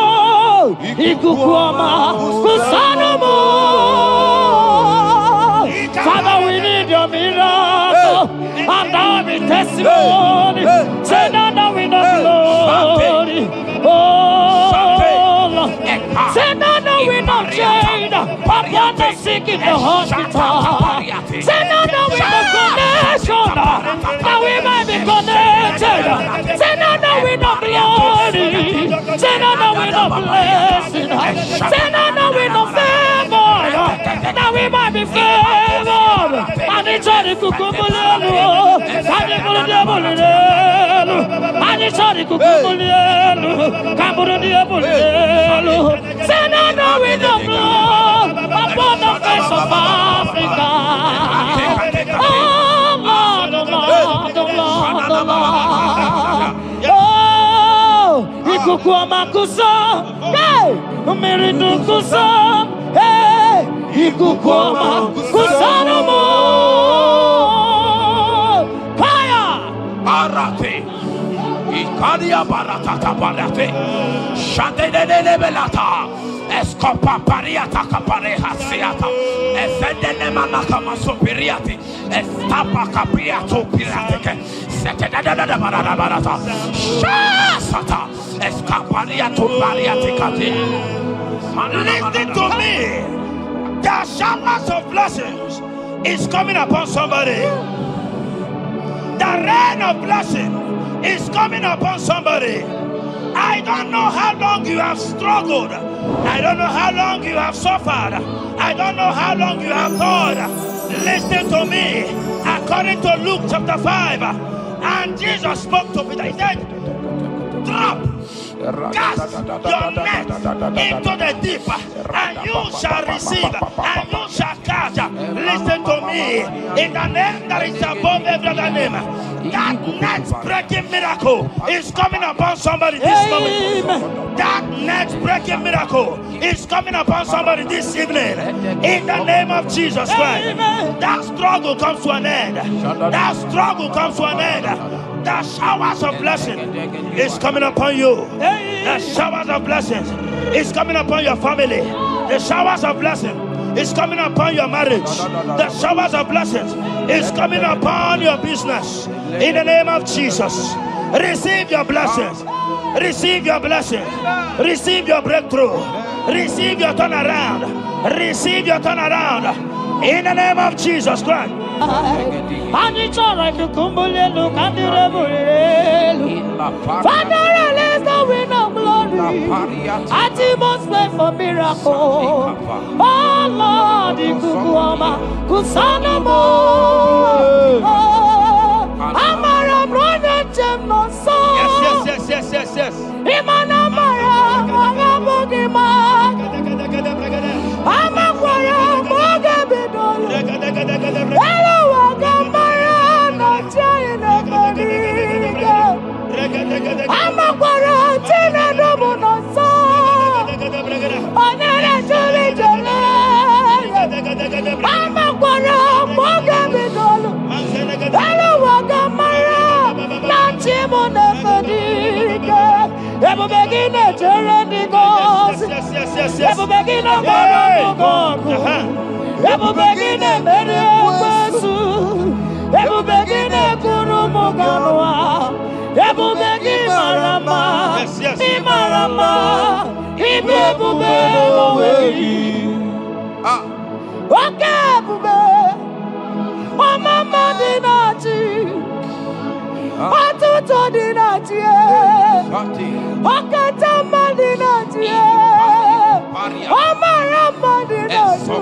Speaker 3: ikukuama kusanomo. Father, we need your miracle. And now we testimony. Say now we know glory. Oh, Lord. Say now we know change. Upon the sick in the hospital. Say now we know connection. Now we might be connected. Say now we know glory. Say now we know blessing. Say now we know favor. Now we might be favored. And it's all the kukumulelu. And it's all the diabolelu. And it's all the kukumulelu. Kaburu diabolelu. Say now we know blood upon the face of Africa. Oh Lord, oh Lord, oh Lord, oh Lord. Oh, ikukuama kusa, hey, umiridu kusa, hey, ikukuama kusa no more. Fire!
Speaker 2: Arate. Ikadia baratata barate. Shadene belata. Escopa pariata capareha seata. Efendene manaka masopiriati. Estapa capriato pirate. Setedada barata. Shasata. Escapariato bariati cati. Listen to me. The showers of blessings is coming upon somebody. The rain of blessing is coming upon somebody. I don't know how long you have struggled. I don't know how long you have suffered. I don't know how long you have thought. Listen to me. According to Luke chapter 5, and Jesus spoke to Peter. He said, drop, cast your net into the deep, and you shall receive, and you shall catch. Listen to me. In the name that is above every other name, that net breaking miracle is coming upon somebody this moment. That net breaking miracle is coming upon somebody this evening. In the name of Jesus Christ. That struggle comes to an end. That struggle comes to an end. The showers of blessing is coming upon you. The showers of blessings is coming upon your family. The showers of blessing is coming upon your marriage. The showers of blessings is coming upon your business. In the name of Jesus, receive your blessings. Receive your blessings. Receive your breakthrough. Receive your turnaround. Receive your turnaround. In the name of Jesus Christ.
Speaker 3: Father, release the wind of glory. Atmosphere for miracle. Oh Lord, ikukuama kusanomo. Amara brother no so.
Speaker 2: Yes.
Speaker 3: Imana mara magabugima. Amakwara mogabidolo. Hello, wagamara no chayina bodiga. Amakwara tina domo no so. Onere juli jole. Amakwara mogabidolo. Hello, wagamara no chimona bodiga. Ebu begine jereni gosi. Ebu begine gosi. Ebu begine mere kwesu. Ebubegine kurumuganwa. Ebubegi marama. Imarama. Ibebube oweyi. Oke ebube. Omama dinati. Atuto dinati. Okatama dinati. Omarama dinati.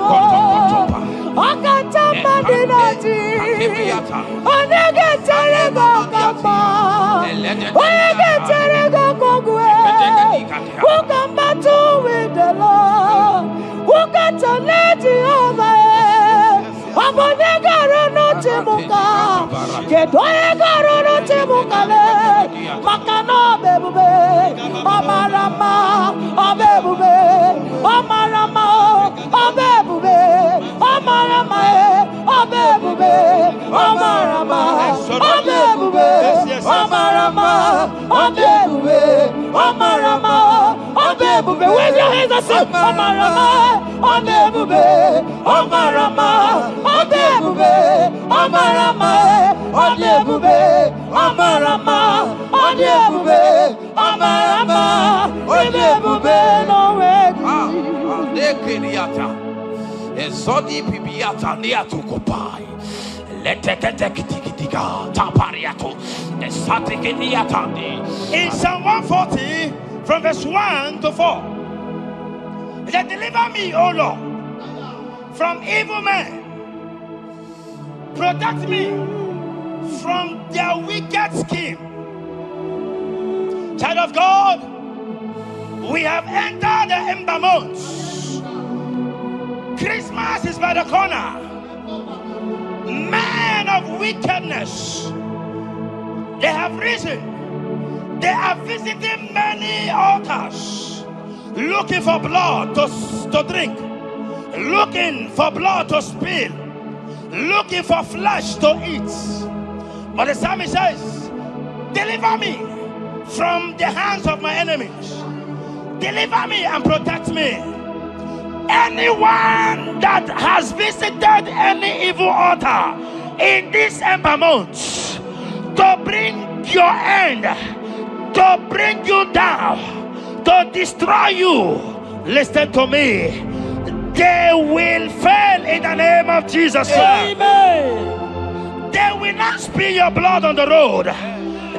Speaker 3: Okatama dinati. Onegetere gokama. Onegetere gokogwe. Who can battle with the Lord? Who can challenge Jehovah? Abonegaro no temuka. Kedoegaro no temuka le. Makano bebube. Omarama. Obebube. Omarama. Obebube. Omarama. Obebube. Omarama. Obebube. Omarama. Obebube. Omarama. Obebube. Wave your hands and say Omarama. Obebube. Omarama. Obebube. Omarama. Obebube. Omarama. Obebube. Omarama. Obebube. No way.
Speaker 2: Ezodi pibiata niatu kopai. Leteketekitikitika tapariato. Esatikiniatandi.
Speaker 4: In Psalm 140, from verse 1 to 4, it said, deliver me, O Lord, from evil men. Protect me from their wicked scheme. Child of God, we have entered the ember months. Christmas is by the corner. Men of wickedness, they have risen. They are visiting many altars, looking for blood to drink, looking for blood to spill, looking for flesh to eat. But the psalmist says, deliver me from the hands of my enemies. Deliver me and protect me. Anyone that has visited any evil altar in this ember month to bring your end, to bring you down, to destroy you, listen to me, they will fail in the name of Jesus. Amen. They will not spill your blood on the road.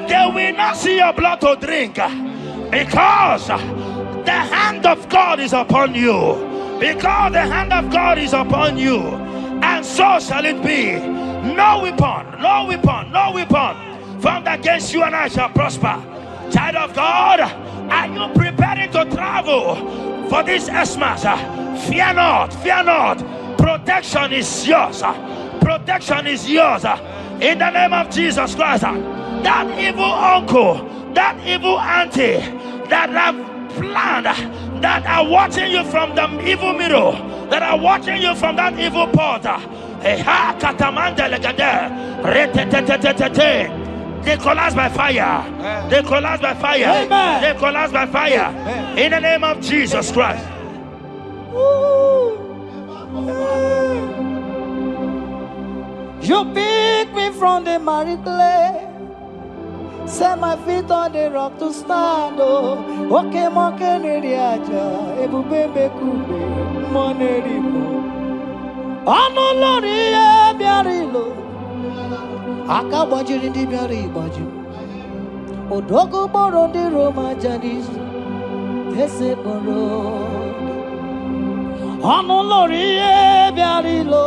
Speaker 4: They will not see your blood to drink, because the hand of God is upon you. Because the hand of God is upon you, and so shall it be. No weapon formed against you and I shall prosper. Child of God, are you preparing to travel for this Xmas? Fear not. Protection is yours. Protection is yours. In the name of Jesus Christ. That evil uncle, that evil auntie that have planned, that are watching you from the evil mirror, that are watching you from that evil portal, they collapse by fire. They collapse by fire. Amen. They collapse by fire. In the name of Jesus Christ.
Speaker 3: You pick me from the miry clay, set my feet on the rock to stand. Okay, monkey neriaja, ebubebe kube, monerimo. Anolori e biarilo, akabajiri di biari baju. Odogo boro di Roma janis, ese boro. Anolori e biarilo,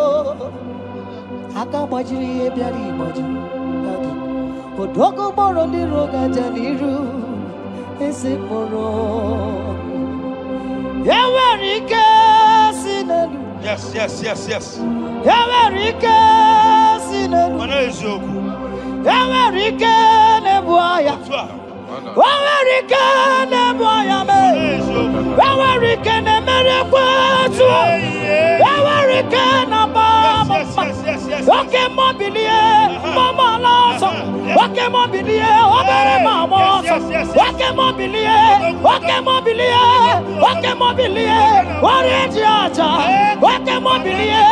Speaker 3: akabajiri e biari baju. Odogo boro di Roga janiru, ese boro. Yawerike sinelu.
Speaker 4: Yes.
Speaker 3: Yawerike sinelu. Yawerike nebuaya. Yawerike nebuaya me. Yawerike nemerekwetu. Yawerike nabama. Okay, mobilie, mama laso. Okay, mobilie, obere mama. Okay, mobilie. Orange aja. Okay, mobilie.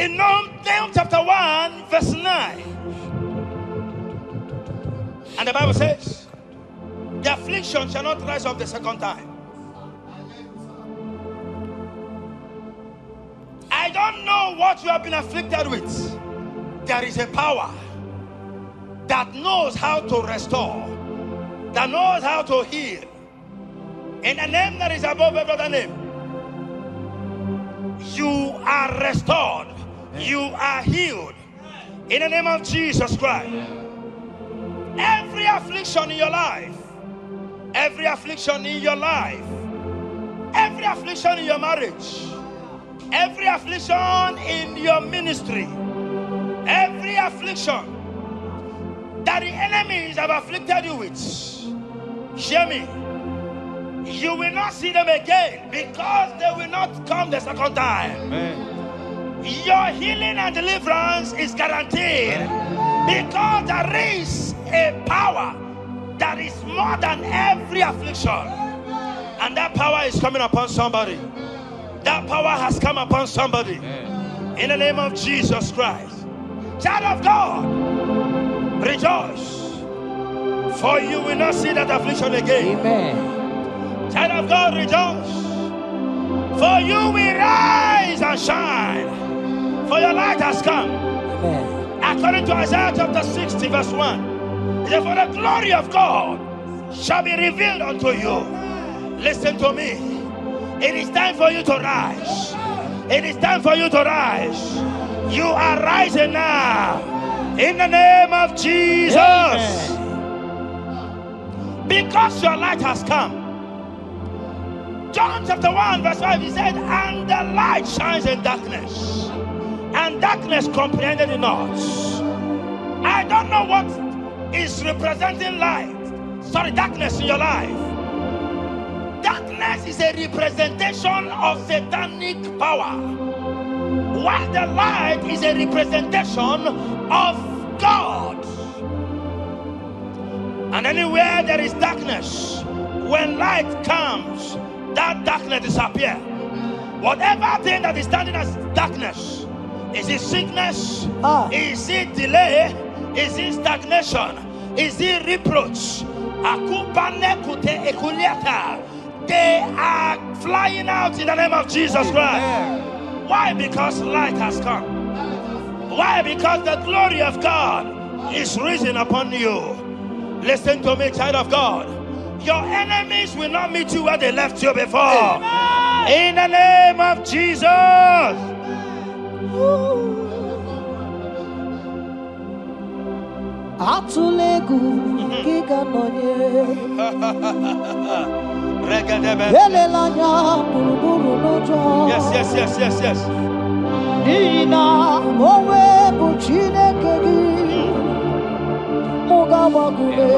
Speaker 4: In Nahum chapter 1, verse 9. And the Bible says, the affliction shall not rise up the second time. I don't know what you have been afflicted with. There is a power that knows how to restore, that knows how to heal. In a name that is above every other name, you are restored. You are healed. In the name of Jesus Christ. Every affliction in your life, every affliction in your life, every affliction in your marriage, every affliction in your ministry, every affliction that the enemies have afflicted you with, hear me, you will not see them again, because they will not come the second time. Amen. Your healing and deliverance is guaranteed, because there is a power that is more than every affliction, and that power is coming upon somebody. That power has come upon somebody. In the name of Jesus Christ. Child of God, rejoice, for you will not see that affliction again. Amen. Child of God, rejoice, for you will rise and shine, for your light has come. Amen. According to Isaiah chapter 60 verse 1, it says, for the glory of God shall be revealed unto you. Listen to me. It is time for you to rise. It is time for you to rise. You are rising now. In the name of Jesus. Amen. Because your light has come. John chapter 1 verse 5, he said, and the light shines in darkness, and darkness comprehended it not. I don't know what is representing light. Sorry, darkness in your life. Darkness is a representation of satanic power, while the light is a representation of God. And anywhere there is darkness, when light comes, that darkness disappears. Whatever thing that is standing as darkness, is it sickness? Is it delay? Is it stagnation? Is it reproach? They are flying out in the name of Jesus Christ. Why? Because light has come. Why? Because the glory of God is risen upon you. Listen to me, child of God. Your enemies will not meet you where they left you before. Amen. In the name of Jesus.
Speaker 3: Atulegu giga nonye
Speaker 4: Yes.
Speaker 3: Nina mowe buchineke gi Muga wagule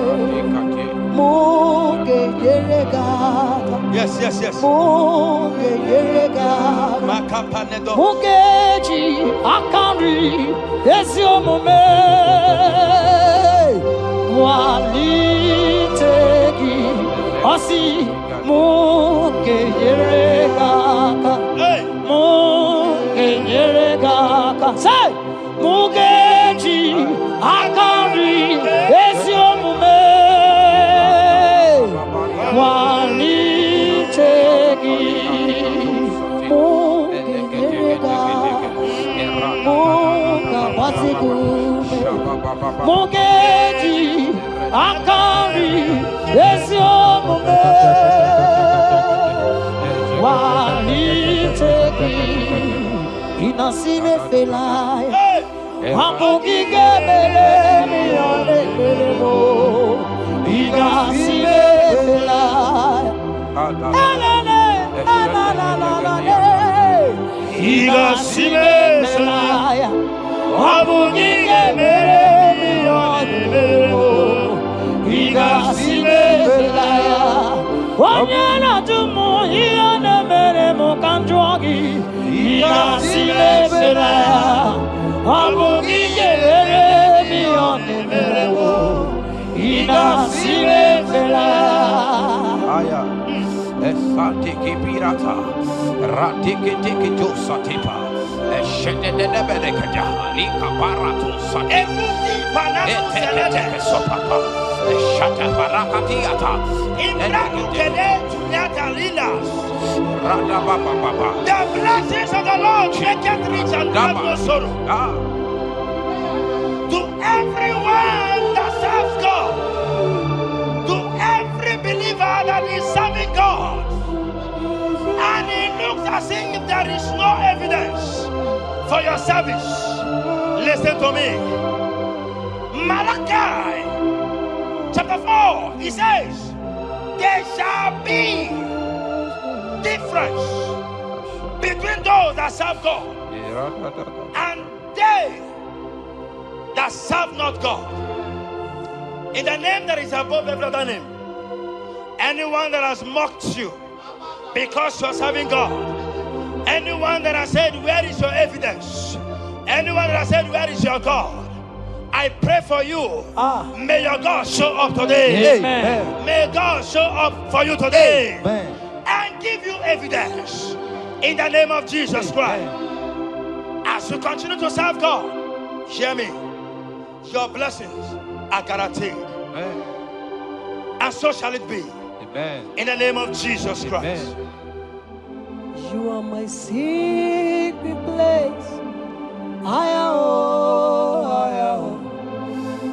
Speaker 3: Muge yeregata. Yes. Muge yeregata. Mugeji akari esiomume. Walitegi osi muge yeregata. Muge yeregata. Say mugeji akari esiomume. Walitegi muga basigume mugeji akari esiomume walitegi inasime felaya Hamugige bele mi ole bele mo inasime felaya inasime felaya Hamugige bele mi ole bele mo Iga sile belaya. Wanyana tumo hiana mere mo kanjwagi. Iga sile belaya. Abugi kere biyone mere mo. Iga sile belaya.
Speaker 2: Aya. Esatiki pirata. Ratiki tiki josatipa. Eshededebelekada. Lika barato satipa. Ete sopapa. Shata barakatiata.
Speaker 4: The blessings of the Lord make it rich and add no sorrow. To everyone that serves God, to every believer that is serving God, and it looks as if there is no evidence for your service, listen to me. Malachi chapter 4, he says, there shall be difference between those that serve God and they that serve not God. In the name that is above every other name, anyone that has mocked you because you are serving God, anyone that has said, where is your evidence? Anyone that has said, where is your God? I pray for you. May your God show up today.
Speaker 3: Amen.
Speaker 4: May God show up for you today.
Speaker 3: Amen.
Speaker 4: And give you evidence in the name of Jesus Christ. As you continue to serve God, hear me, your blessings are guaranteed.
Speaker 2: Amen.
Speaker 4: And so shall it be.
Speaker 2: Amen.
Speaker 4: In the name of Jesus Christ.
Speaker 2: Amen.
Speaker 3: You are my secret place.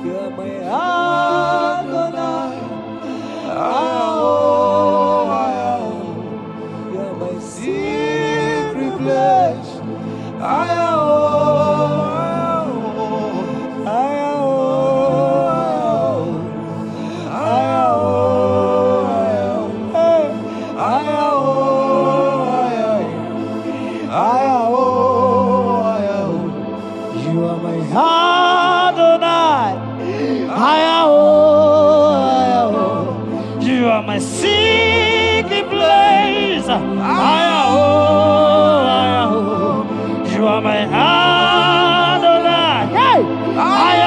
Speaker 3: You are my Adonai. You are my secret place. You are my Adonai. You are my secret place. You are my Adonai. Hey! Hey!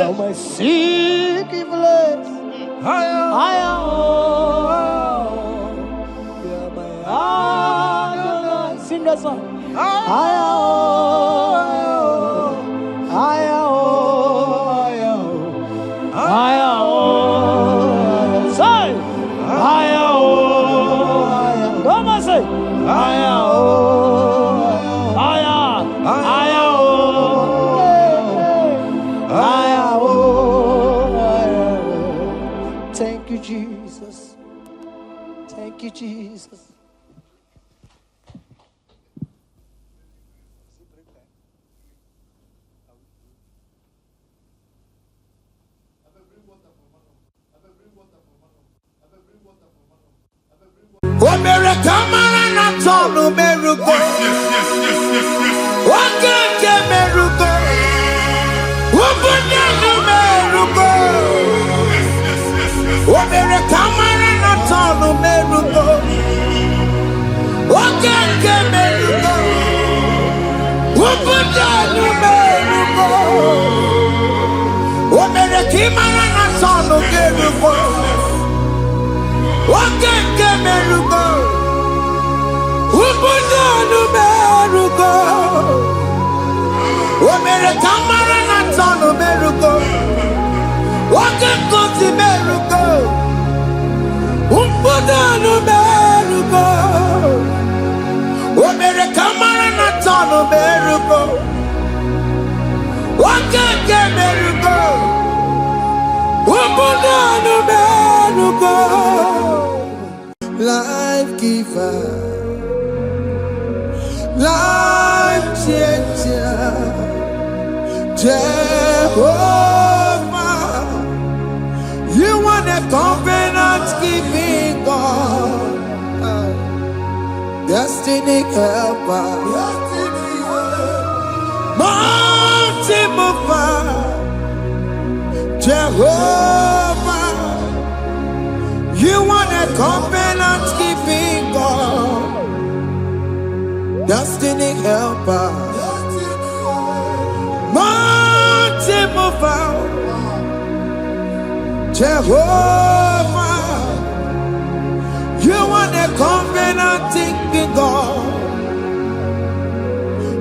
Speaker 3: My secret place. You're my Adonai. Sing that song. Say, come on, say, thank you, Jesus. Thank you, Jesus.
Speaker 7: Bring water for
Speaker 1: Imara na tonu gerugo. Okeke merugo. Ubudonu merugo. Omere kamara na tonu merugo. Okeke merugo. Ubudonu merugo. Omere kamara na tonu merugo. Okeke merugo. Ubudonu merugo. Life giver, life changer, Jehovah, you want a covenant keeping God, destiny helper, mountain mover, Jehovah, you want a covenant keeping God, destiny helper, mountain mover, Jehovah, you want a covenant keeping God.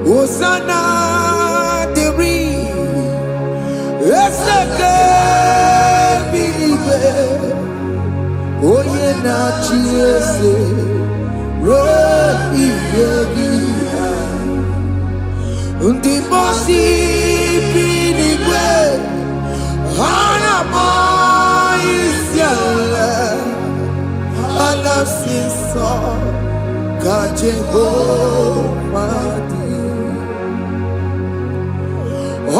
Speaker 1: Hosanna diri, eseke bilibe. Oye na chiese roi yebi undi bosi binigwe hana boisiala ala siso ka Jehovah di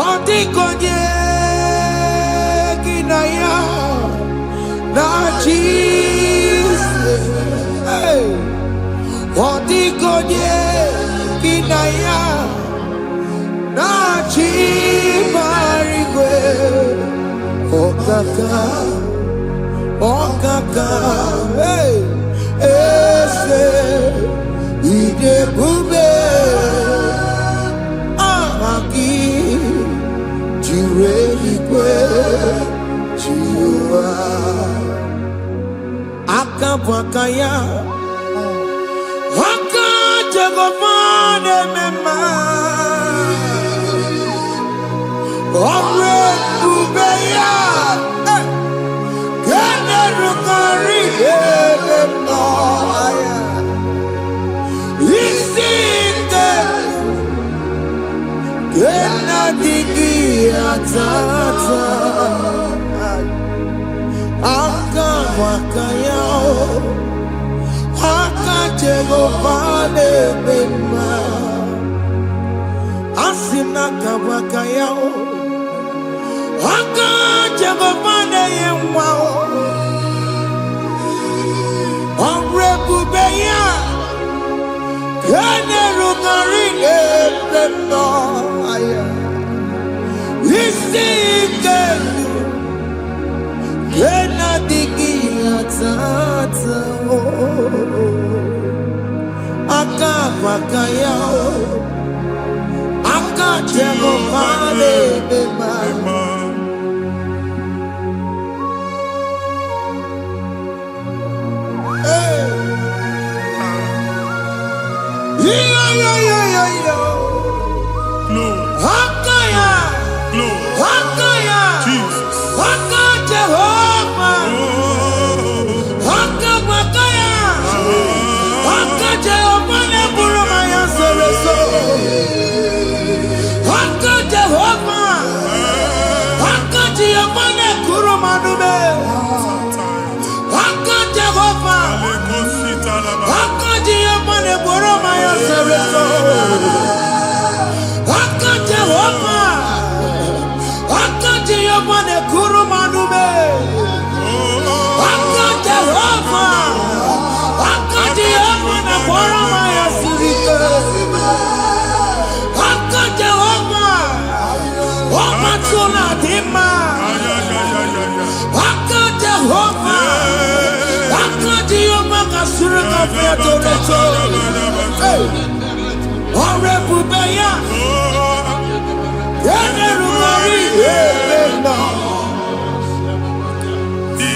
Speaker 1: odi konye kinaya na Jesus, hey, odigonye kinaya na chibarigwe, okaka, hey, ese idebube, amaki, jireligwe, jiwa. Akabwakaya Akajagofane mema Omre kubeya Gene rukari Emaya Isite Gena digi atata Akabwakaya Akajagofane mema Asina kabwakaya Akajagofane yemwa Omrebubeya Kene rugarine pendo Isike Kena digi atata Akabwakaya Akajagofane mema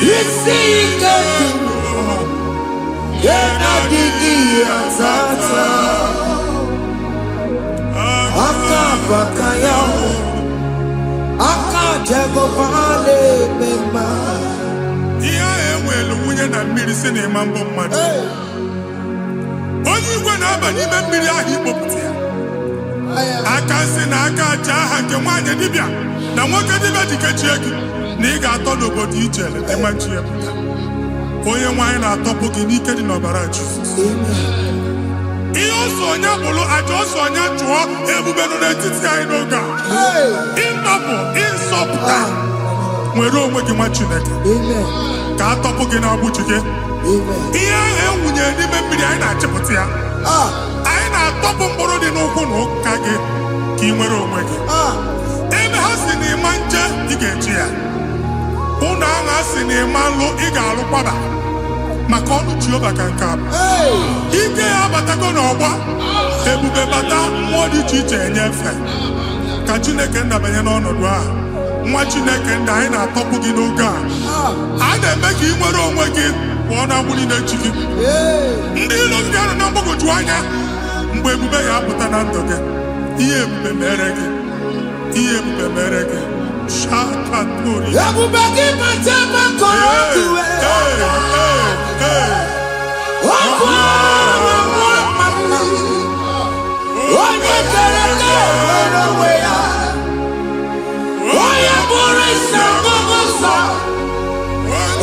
Speaker 1: Isika Yena Digi Atata Aka Bakaya Aka Jago Pale Mema
Speaker 5: Iya ewelu wunye na mmiri si na ịma mbọ mmadụ. Onye igwe na-aba n'ime mmiri ahụ ikpopụta ya. Aka nsị na aka aja aha nke nwaanyị dibịa na nwoke dibịa jikechie gị na ị ga-atọ n'obodo ijele ịmachi ya pụta. Onye nwaanyị na-atọpụ gị n'ike dị n'ọbara Jizọs. Ihe ọsọ onye bụrụ aja ọsọ onye chụọ ebube nọ n'etiti anyị n'oge a. Ịtọpụ ịsọpụta nwere onwe gị nwa Chineke ka a tọpụ gị n'agbụchi gị. Ihe ahụ ewunye n'ime mmiri anyị na-achịpụta ya. Anyị na-atọpụ mkpụrụ dị n'ụkwụ na ụka gị ka ị nwere onwe gị. Ebe ha si na ịma nje ị ga-eji ya. Ụlọ ahụ ha si na ịma nlụ ị ga-alụkwaba maka ọnụ Jehova ka nke a bụ. Ike ya abatago n'ọgba ebube bata mmụọ dị iche iche enyefe ka Chineke ndabanye n'ọnọdụ ahụ. Nwa Chineke ndị anyị na-atọpụ gị n'oge a. A na-eme ka ị nwere onwe gị pụọ na agbụ niile chi gị. Ndị ilo gị ga-anọ na mgbagwoju anya mgbe ebube ya apụta na ndụ gị. Ihe ebube mere gị. Ihe ebube mere gị. Shakatori.
Speaker 1: Ebube gị mata makọrọ iwe. Onye kere ka nwere onwe ya. Onye bụrụ isi ọgụgụ nsọ.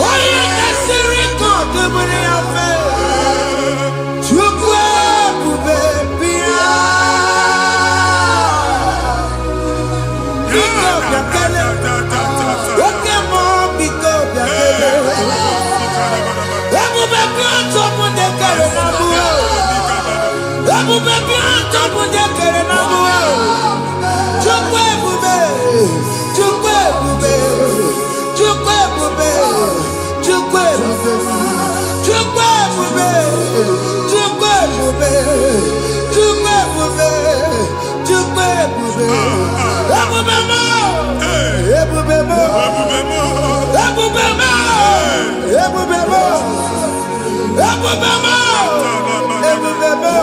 Speaker 1: Onye kesịrị ka ọdụbụrụ ya fe. Chukwu ebube bịa. Biko bịakele. Oke mmụọ biko bịakele. Ebube bịa ntọpụ ndị kere na mụọ. Ebube bịa ntọpụ ndị kere na mụọ. Chukwu ebube. Chukwu ebube. Chukwu ebube. Chukwu ebube. Chukwu ebube. Chukwu ebube. Chukwu ebube. Chukwu ebube. Ebube mo. Ebube mo. Ebube mo. Ebube mo. Ebube mo. Ebube mo.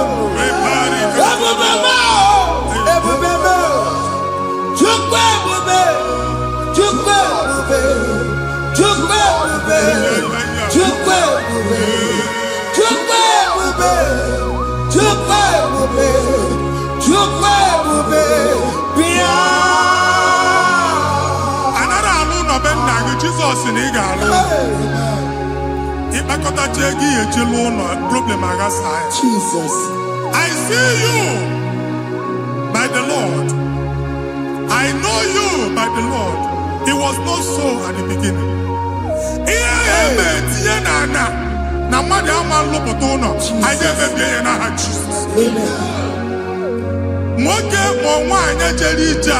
Speaker 1: Ebube mo. Ebube mo. Chukwu ebube. Chukwu ebube. Chukwu ebube. Chukwu ebube. Chukwu ebube. Chukwu ebube. Chukwu ebube. Bịa.
Speaker 5: Anara alụ nọ be nna gị Jizọs na ị ga-alụ. Ịkpakọtacha ego ihe ejelu ụlọ problem aghasa ya.
Speaker 1: Jesus.
Speaker 5: I see you by the Lord. I know you by the Lord. It was not so at the beginning. Ihe eme tinye na mmadụ ama nlụpụta ụlọ. Anyị ga-emebie ya n'aha Jizọs. Nwoke ma nwaanyị jere ije a.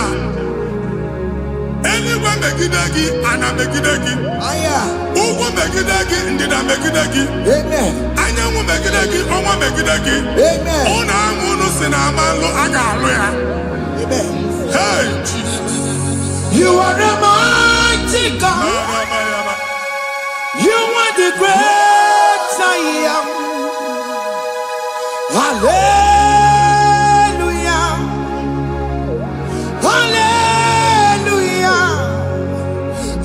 Speaker 5: Eluigwe megide gị, ana megide gị. Ugwu megide gị, ndịda megide gị. Anyanwụ megide gị, ọnwa megide gị. Ụlọ ahụ unu si na ama nlụ a ga-alụ ya. Hey, Jesus.
Speaker 1: You are the mighty God. You are the great I am. Hallelujah. Hallelujah.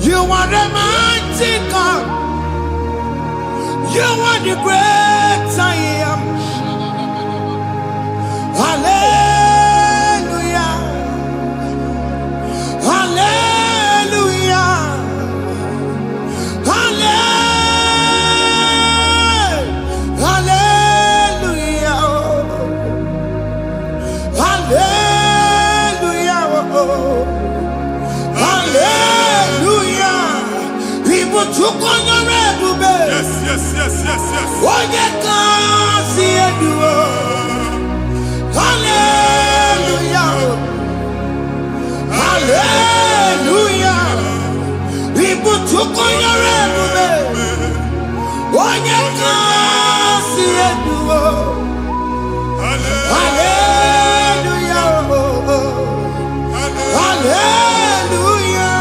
Speaker 1: You are the mighty God. You are the great I am. Hallelujah. Hallelujah. Hallelujah. Hallelujah. Hallelujah. People took on your rebel.
Speaker 5: Yes, yes, yes, yes, yes.
Speaker 1: Oh, you can't see it. Hallelujah. Hallelujah. People took on your rebel. Oh, you can't see it. Hallelujah. Hallelujah.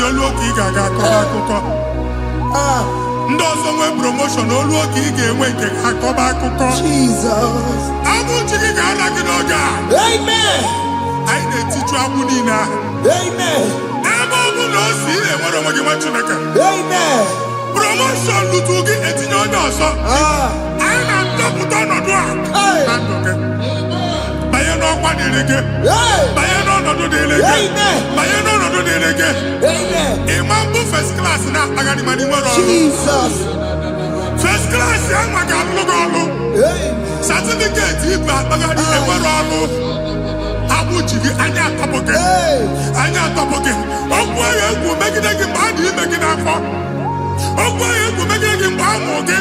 Speaker 5: olu oge ị ga-aga akọba akụkọ. Ndị ọzọ nwee promotion olu oge ị ga-enwe nke akọba akụkọ.
Speaker 1: Jesus.
Speaker 5: Abụ chi gị ga-ala gị n'oge a.
Speaker 1: Amen.
Speaker 5: Anyị na-etiju agbụ niile ahụ.
Speaker 1: Amen.
Speaker 5: Ebe ọ bụ na o si enwere onwe gị nwa Chineke.
Speaker 1: Amen.
Speaker 5: Promotion lutu gị etinye onye ọzọ. Anyị na-adọpụta ọnọdụ a na ndụ gị. Banye n'ọkwa dịrị gị. Banye n'ọnọdụ dịrị gị. Banye n'ọnọdụ dịrị gị. Ịma mbụ first class na-akpagharị ma n'ime ọrụ.
Speaker 1: Jesus.
Speaker 5: First class ya nwa ga-alụ gị ọrụ. Certificate ibu akpagharị enwere ọrụ. Abụ ji gị anya atọpụ gị. Anya atọpụ gị. Okwu agha egwu megide gị mgbe a dị ime gị n'afọ. Okwu agha egwu megide gị mgbe a mụrụ gị.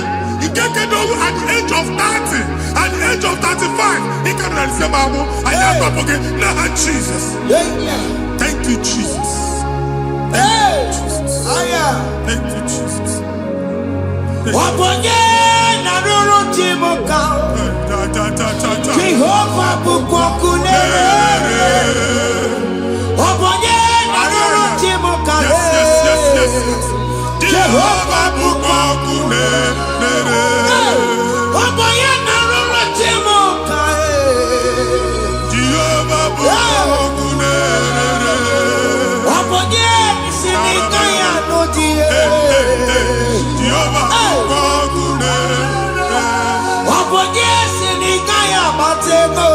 Speaker 5: Ike kedu at the age of 30, at the age of 35, ị ka nọ n'ise ma abụ. Anya atọpụ gị n'aha Jesus. Thank you, Jesus. Thank you, Jesus. Thank you, Jesus.
Speaker 1: Wabonye na ruru chimuka. Jehovah bukokune. Wabonye na ruru chimuka.
Speaker 5: Jehovah bukokune.
Speaker 1: Wabonye na ruru chimuka.
Speaker 5: Jehovah bukokune.
Speaker 1: Wabonye sinika ya nodie.
Speaker 5: Jehovah bukokune.
Speaker 1: Wabonye sinika ya matego.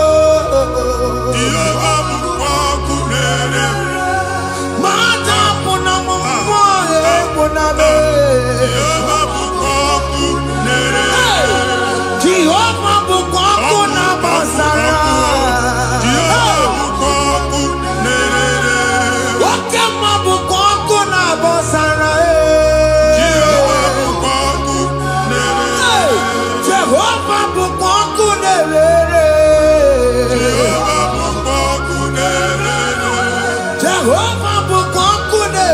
Speaker 5: Jehovah bukokune.
Speaker 1: Mata puna mumwa puna me.
Speaker 5: Jehovah bukokune.
Speaker 1: Jehovah bukokuna basara.
Speaker 5: Jehovah bukokune.
Speaker 1: Wakema bukokuna basara.
Speaker 5: Jehovah bukokune.
Speaker 1: Jehovah bukokune.
Speaker 5: Jehovah bukokune.
Speaker 1: Jehovah bukokune.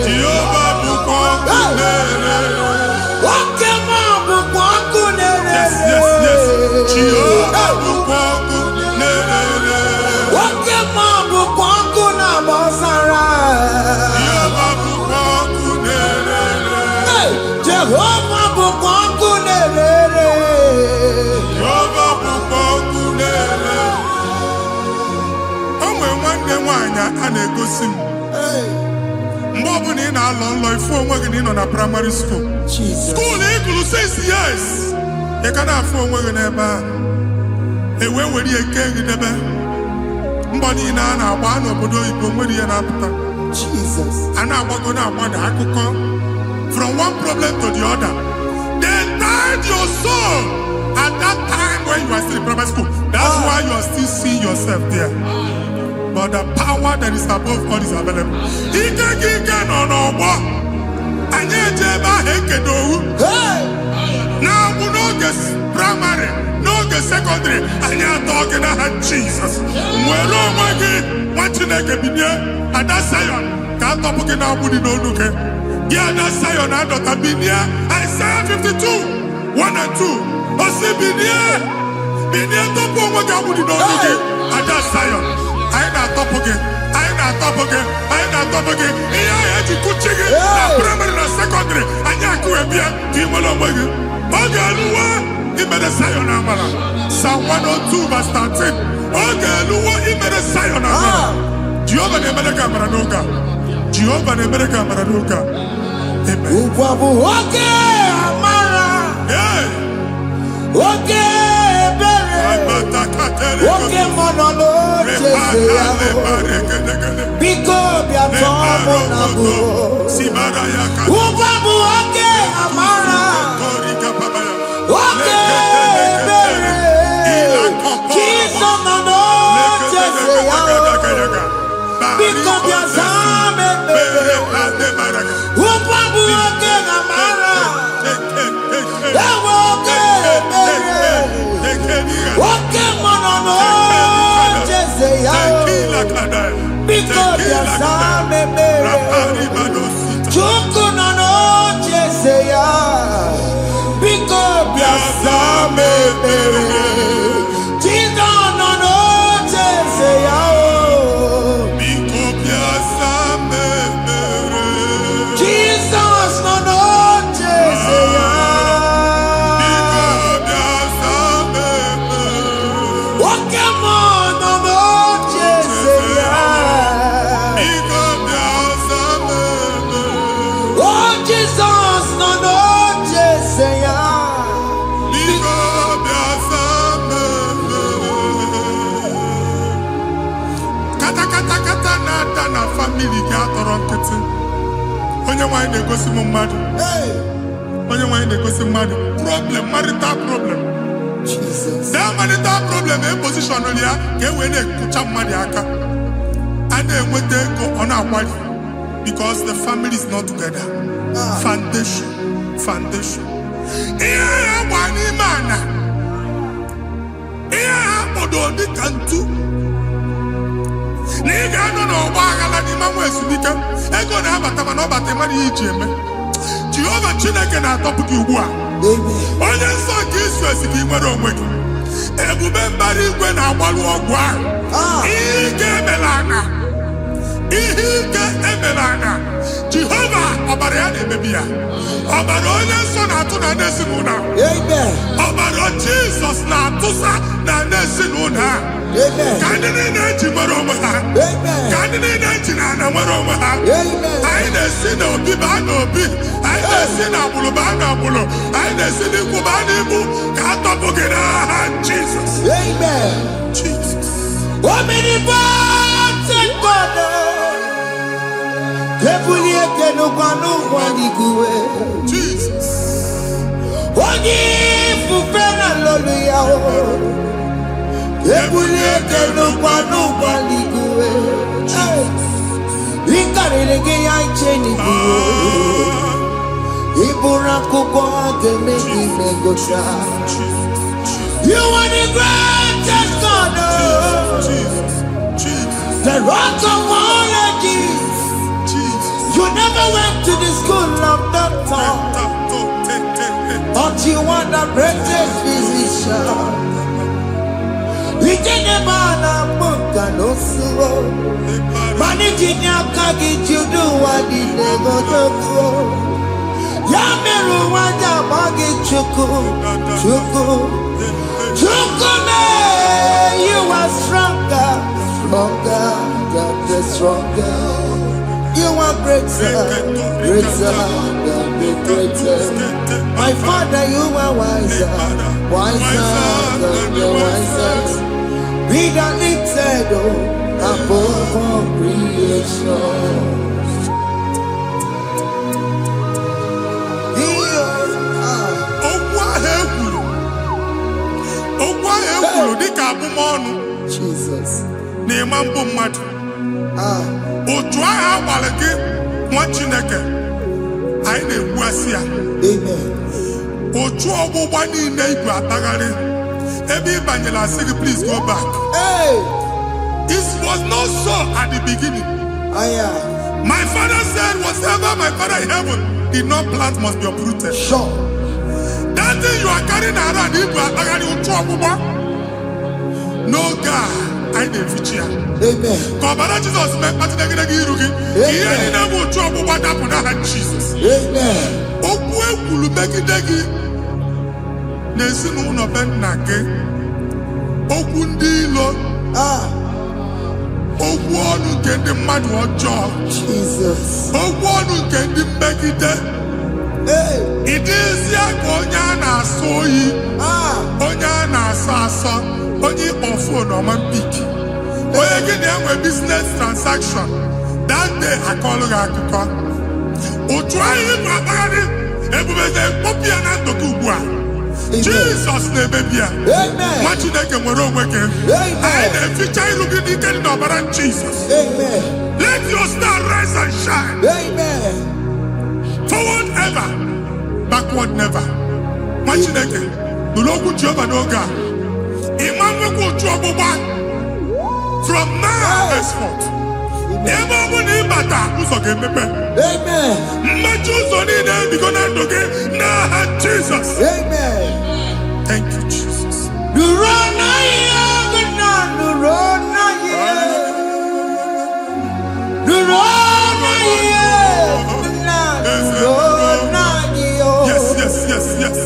Speaker 5: Jehovah bukokune.
Speaker 1: Wakema bukokune.
Speaker 5: Yes, yes, yes. Jehovah bukokune.
Speaker 1: Wakema bukokuna basara.
Speaker 5: Jehovah bukokune.
Speaker 1: Jehovah bukokune.
Speaker 5: Jehovah bukokune. O nwere nwanne nwaanyị a na-egosi m mgbe ọbụla ị na-alọ nlọ ifu onwe gị na ị nọ na praịmarị skuul skuul ị gụrụ 6 years ị ka na-afụ onwe gị n'ebe ahụ ewe were ihe nke gị debe mbọ niile a na-agba n'obodo oyibo nwere ihe na-apụta a na-agbago na-agbada akụkọ from one problem to the other. They tied your soul at that time when you are still in primary school. That's why you are still seeing yourself there. But the power that is above all is available. Ike no n'ọgbọ. Anyị eje ebe ahụ ekedo owu. Na-abụ n'oge primary, n'oge secondary, anyị atọ gị n'aha Jesus. Nwere onwe gị, nwa Chineke binie, Ada Zion, ka atọpụ gị na-agbụ dị n'olu gị. Gị Ada Zion adọta binie, Isaiah 52, 1 and 2. Osi binie, binie tọpụ onwe gị agbụ dị n'olu gị, Ada Zion. Anyị na-atọpụ gị, anyị na-atọpụ gị, anyị na-atọpụ gị. Ihe anyị eji kụchi gị na primary na secondary, anyị akụghebie ka ị nwere onwe gị. Oge eluwe imere Zion amara. Psalm 102 verse 13. Oge eluwe imere Zion amara. Jehova na-emere gị amara n'oge a. Jehova na-emere gị amara n'oge a. Amen.
Speaker 1: Ugwa bụ oge amara. Oge ebere. Oge mmanụ n'oche ya. Biko bịa tọọ mụ na bụ. Ugwa bụ oge amara. Oge ebere. Jizọs nọ n'oche ya. Biko bịa zaa m ebere. Ugwa bụ oge amara. Ewe oge ebere. Oge mmanụ n'oche ya. Biko bịa zaa m ebere. Chukwu nọ n'oche ya. Biko bịa zaa m ebere. Jizọs nọ n'oche ya.
Speaker 5: Biko bịa zaa m
Speaker 1: Jesus no no Jeseya.
Speaker 5: Kata na family ga atọrọ nkịtị. Onye nwanyị na-egosi m mmadụ. Onye nwanyị na-egosi mmadụ. Problem, marital problem.
Speaker 1: Jesus.
Speaker 5: That marital problem in position on ya ka we na-ekucha mmadụ aka. A na-enweta ego ọ na-akwali because the family is not together. Foundation. Ihe ha gba n'ime ana. Ihe ha kpọdo dịka ntu. N'iga anọ n'ọgba aghara n'ime nwa ezumike ego na-abata mana ọ bata mmadụ ihe iji eme. Jehova Chineke na-atọpụ gị ugbu a. Onye nsọ nke Izrel si gị nwere onwe gị. Ebube mbara igwe na-agbalụ ọgwụ ahụ. Ihe ike emela ana. Jehova ọbara ya na-emebi ya. Ọbara onye nsọ na-atụ na ndị ezinụlọ ahụ. Ọbara Jizọs na-atụsa na ndị ezinụlọ ahụ. Ka ndị niile eji nwere onwe ha. Ka ndị niile eji na ana nwere onwe ha. Anyị na-esi n'obi baa n'obi. Anyị na-esi n'agbụrụ baa n'agbụrụ. Anyị na-esi n'ikwu baa n'ikwu. Ka a tọpụ gị n'aha Jizọs. Jesus.
Speaker 1: Omnipotent God.
Speaker 5: Jesus.
Speaker 1: Onye ifufe na hallelujah. Ebuliete n'ụkwa n'ụgbaliguwe. Ịkarịrị gị ya iche n'igbuo. Ịbụrụ akụkọ ga-eme gị megota. You are the greatest God. The rock of all ages. You never went to the school of doctor. But you are the greatest physician. Ijenebana muka no suo. Manijinya kagi judu wadi negotoku. Yameru wanja bagi chuku. Chuku me, you are stronger than the stronger. You are greater than the greatest. My Father, you are wiser than the wisest. Be the lifted above all creation. Jesus.
Speaker 5: Otu agha agbara gị nwa Chineke anyị na-egbu asị ya. Otu ọgbụgba niile ibu atagharị ebe ị banyere asị gị please go back. It was not so at the beginning. My father said whatever my father in heaven did not plant must be uprooted.
Speaker 1: Sure.
Speaker 5: That thing you are carrying around ibu atagharị otu ọgbụgba. No God.
Speaker 1: Amen.
Speaker 5: Kọbara Jizọs mee kpatịnegide gị iru gị. Ihe niile bụ otu ọgbụgba dapụ n'aha Jizọs. Okwu ekwuru megide gị n'ezinụlọ be nna gị. Okwu ndị ilo. Okwu ọnụ nke ndị mmadụ ọjọọ. Okwu ọnụ nke ndị mmegide. Ịdịzie ka onye a na-asọ oyi. Onye a na-asọ asọ. Onye ịkpọ fon ọma mpiki. Onye gị na-enwe business transaction. That day akọlụ gị akụkọ. Otu anyị bụ akpagharị ebubeze mkpọpụ ya na ndụkọ ugbu a. Jizọs na-emebi ya. Nwa Chineke nwere onwe gị. Anyị na-eficha ilu gị n'ike dị n'ọbara Jizọs. Let your star rise and shine. Forward ever, backward never. Nwa Chineke nụrụ okwu Jehova n'oge a. Ịma nwekwa otu ọgbụgba from now henceforth. Ebe ọ bụ na ịbata ụzọ ga-emepe. Mmechi ụzọ niile ebigo na ndụ gị n'aha Jizọs. Thank you, Jesus. Yes.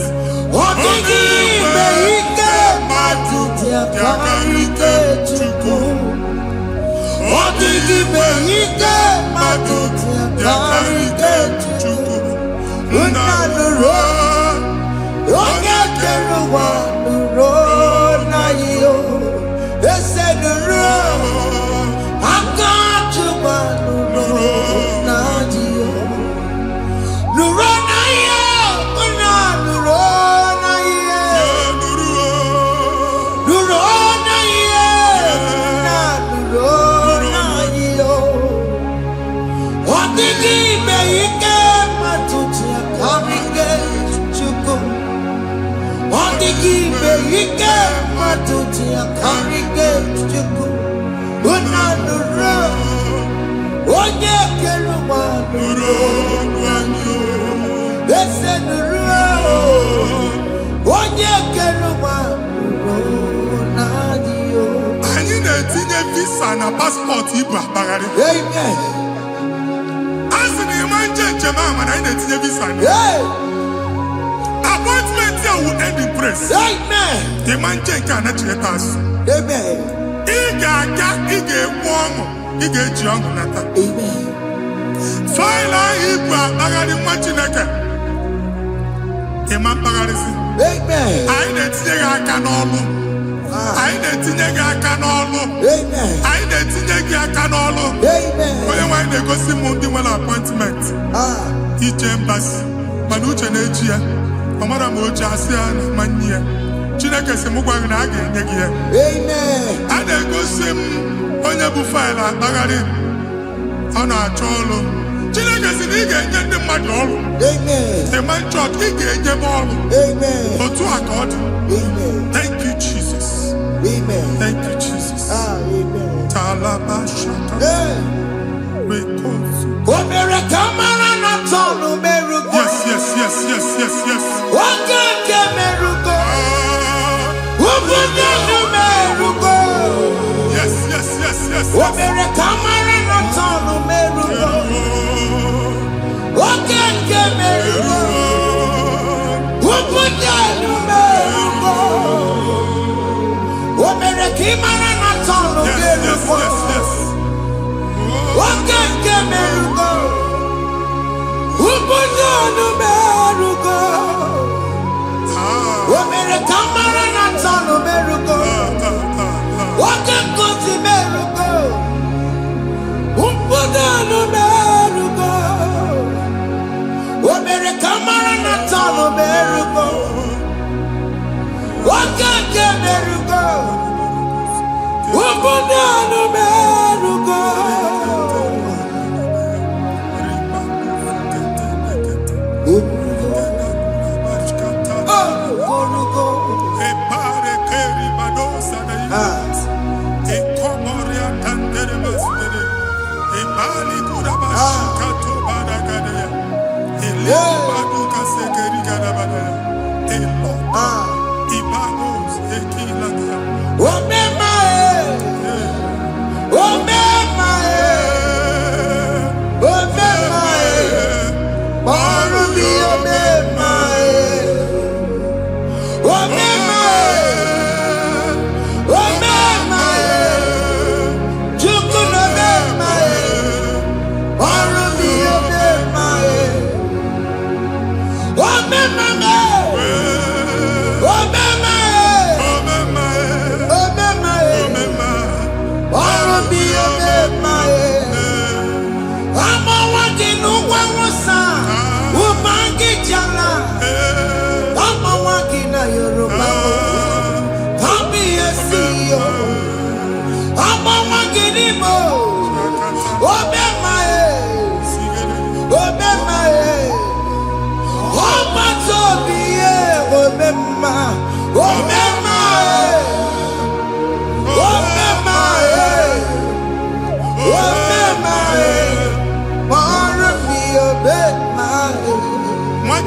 Speaker 1: ike matuti akarike chuko. Ondigi be ike matuti akarike chuko. Unanuro onye keluwa nuro wanyo. Ese nuro onye keluwa nuro nadio.
Speaker 5: Anyị na-etinye visa na passport ibu akpagharị.
Speaker 1: Amen.
Speaker 5: Asị na ịma njem ama na anyị na-etinye visa na. Appointment here will end in praise.
Speaker 1: Amen.
Speaker 5: Ịma njem nke a na-echeta azụ.
Speaker 1: Amen.
Speaker 5: Ị ga-aga, ị ga-ekwu ọṅụ, ị ga-eji ọṅụ nata.
Speaker 1: Amen.
Speaker 5: Faịlụ ahụ ibu akpagharị nwa Chineke. Ịma mkpagharịsị.
Speaker 1: Amen.
Speaker 5: Anyị na-etinye gị aka n'ọlụ. Anyị na-etinye gị aka n'ọlụ.
Speaker 1: Amen.
Speaker 5: Anyị na-etinye gị aka n'ọlụ.
Speaker 1: Amen.
Speaker 5: Onye nwaanyị na-egosi m ndị nwere appointment ije mbasi mana uche na-eji ya ọ mara ma oche asị ya na manye ya. Chineke sị m gwa gị na a ga-enye gị ya.
Speaker 1: Amen.
Speaker 5: A na-egosi m onye bụ faịlụ akpagharị ọ na-achọ ọrụ. Chineke sị na ị ga-enye ndị mmadụ ọrụ.
Speaker 1: Amen.
Speaker 5: Ịma chọọchị ị ga-enye m ọrụ.
Speaker 1: Amen.
Speaker 5: Otu a ka ọ dị.
Speaker 1: Amen.
Speaker 5: Thank you Jesus.
Speaker 1: Amen.
Speaker 5: Thank you Jesus.
Speaker 1: Amen.
Speaker 5: Talabashata.
Speaker 1: Hey.
Speaker 5: Rekosu.
Speaker 1: Omere kamara na tonu merugo.
Speaker 5: Yes, yes, yes, yes, yes, yes.
Speaker 1: Oge ke merugo. Ubudu merugo.
Speaker 5: Yes, yes, yes, yes.
Speaker 1: Omere kamara na tonu merugo. Oge ke merugo. Ubudu merugo. Omere kamara na tonu merugo. Oge ke merugo. Ubudu merugo. Omere kamara na tonu merugo. Oge kosi merugo. Ubudu merugo. Omere kamara na tonu merugo. Oge ke merugo. Ubudu merugo.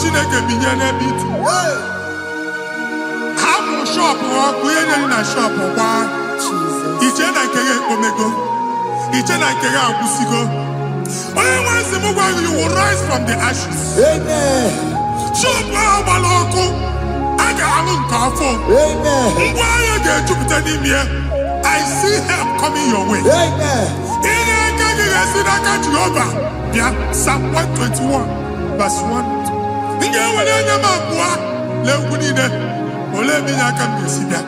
Speaker 5: Chineke binye n'ebe itu. Hapụ shọpụ ọkụ ihe nyere na shọpụ gbaa. Iche na nke ya ekpomego. Iche na nke ya agwụsigo. Onye nwe nsị m gwa you will rise from the ashes.
Speaker 1: Amen.
Speaker 5: Shọpụ ahụ gbara ọkụ. A ga-alụ nke afọ.
Speaker 1: Amen.
Speaker 5: Ngwa ahịa ga-ejupụta n'ime ya. I see help coming your way.
Speaker 1: Amen.
Speaker 5: Ihe aka gị ga-esi n'aka Jehova bịa. Psalm 121 verse 1. Ị ga-ewere anya m abụọ n'egwu niile. Olee ebe inye aka m ga-esi bịa?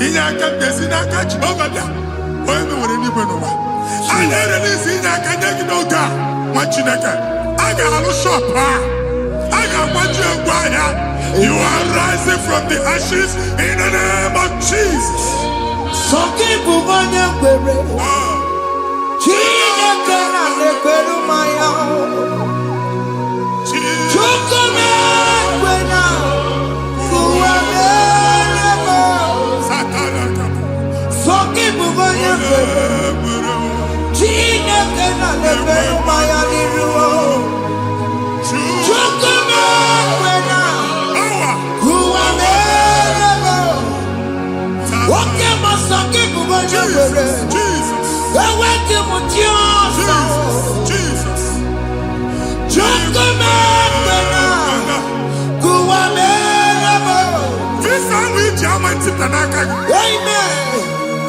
Speaker 5: Inye aka m ga-esi n'aka Jehova bịa. Onye mewere n'igwe n'ụwa. A na-erele isi inye aka nye gị n'oge a, nwa Chineke. A ga-alụ shọpụ a. A ga-agbaji egwu ahịa. You are rising from the ashes in the name of Jesus.
Speaker 1: Sọkị bụ onye kwere. Chineke na-ekwere mmanya.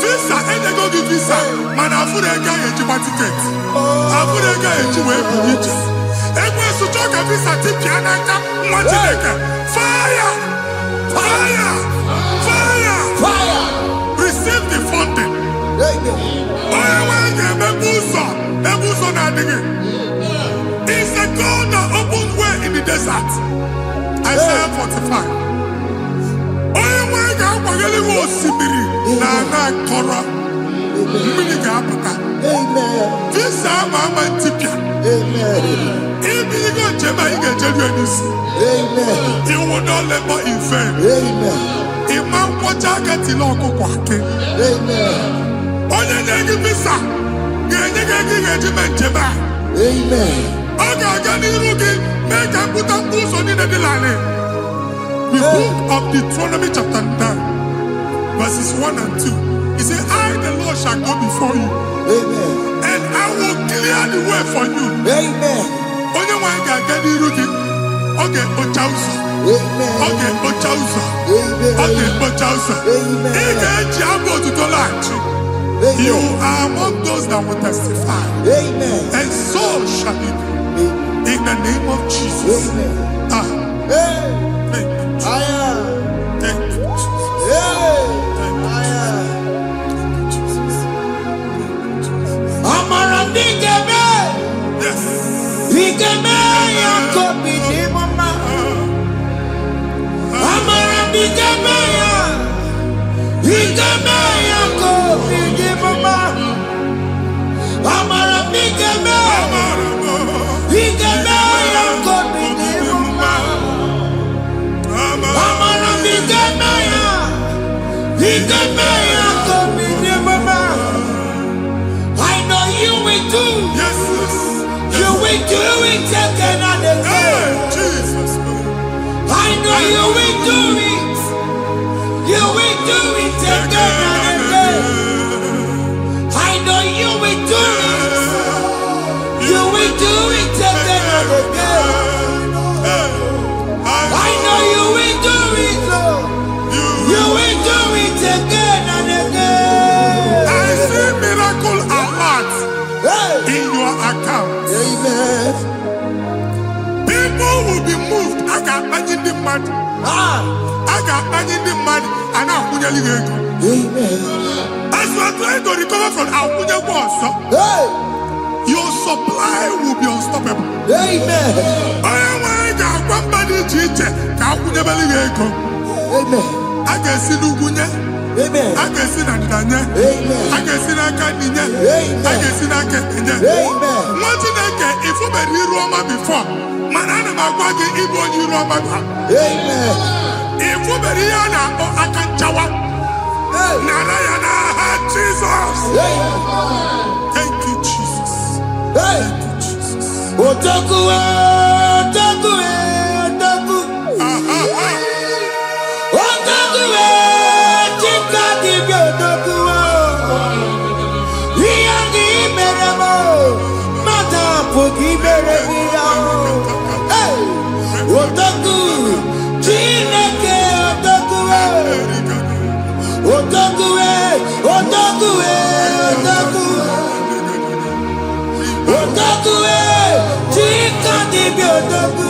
Speaker 5: Visa, and they go to visa. Man, I put a guy in my ticket. I put a guy in my ticket. And when you talk a visa, take fire! Fire! Fire! Fire! Receive the funding. It's a God that opens way in the desert. Isaiah 45. This Mama Tipia. If you go to you will not labor in vain. Imam Wajagati Loko Kwake. Onye nyegi visa. Amen. The book of Deuteronomy chapter 9, verses 1 and 2. He said, I, the Lord, shall go before you. Amen. And I will clear the way for you. Amen. Onye wanga gani rugi. Okay, Ochausa. Amen. Okay, Ochausa. Amen. Okay, Ochausa. Amen. You are among those that will testify. Amen. And so shall it be. In the name of Jesus. Amen. Thank you, Jesus. Thank you, Jesus. Thank you, Jesus. Amara Bigame. Yes. Bigame Yakobi Mama. Amara Bigame. Bigame Yakobi Mama. Amara Bigame. Bigame Yakobi Mama. Amara Bigame. Bigame Yakobi Mama. I know you will do. Yes. You will do it again and again. Jesus. I know you will do it. You will do it again and again. I know you will do it. You will do it again and again. I know you will do it. You will do it again and again. I see miracle alert in your account. Amen. People will be moved. I can imagine the mad. I can imagine the mad. And now Amen. As you are trying to recover from Abuja Boss, your supply will be unstoppable. Amen. Amen. I can see Lugunya. Amen. I can see Nandanya. Amen. I can see Nakaninya. Amen. I can see Nakaninya. Amen. What did I get if you were in Roma before? Manana Magwagi, Ibo, you Roma. Amen. If you were in Akanchawa, Narayana, Jesus. Thank you, Jesus. Thank you, Jesus. Otaku, Otaku, Otaku. Otaku, Chikadi, Otaku. Yandi, Meramo, Mata, Puki, Meremia. Otaku, Chineke, Otaku. Otaku, Otaku, Otaku. Otaku, Chikadi, Otaku.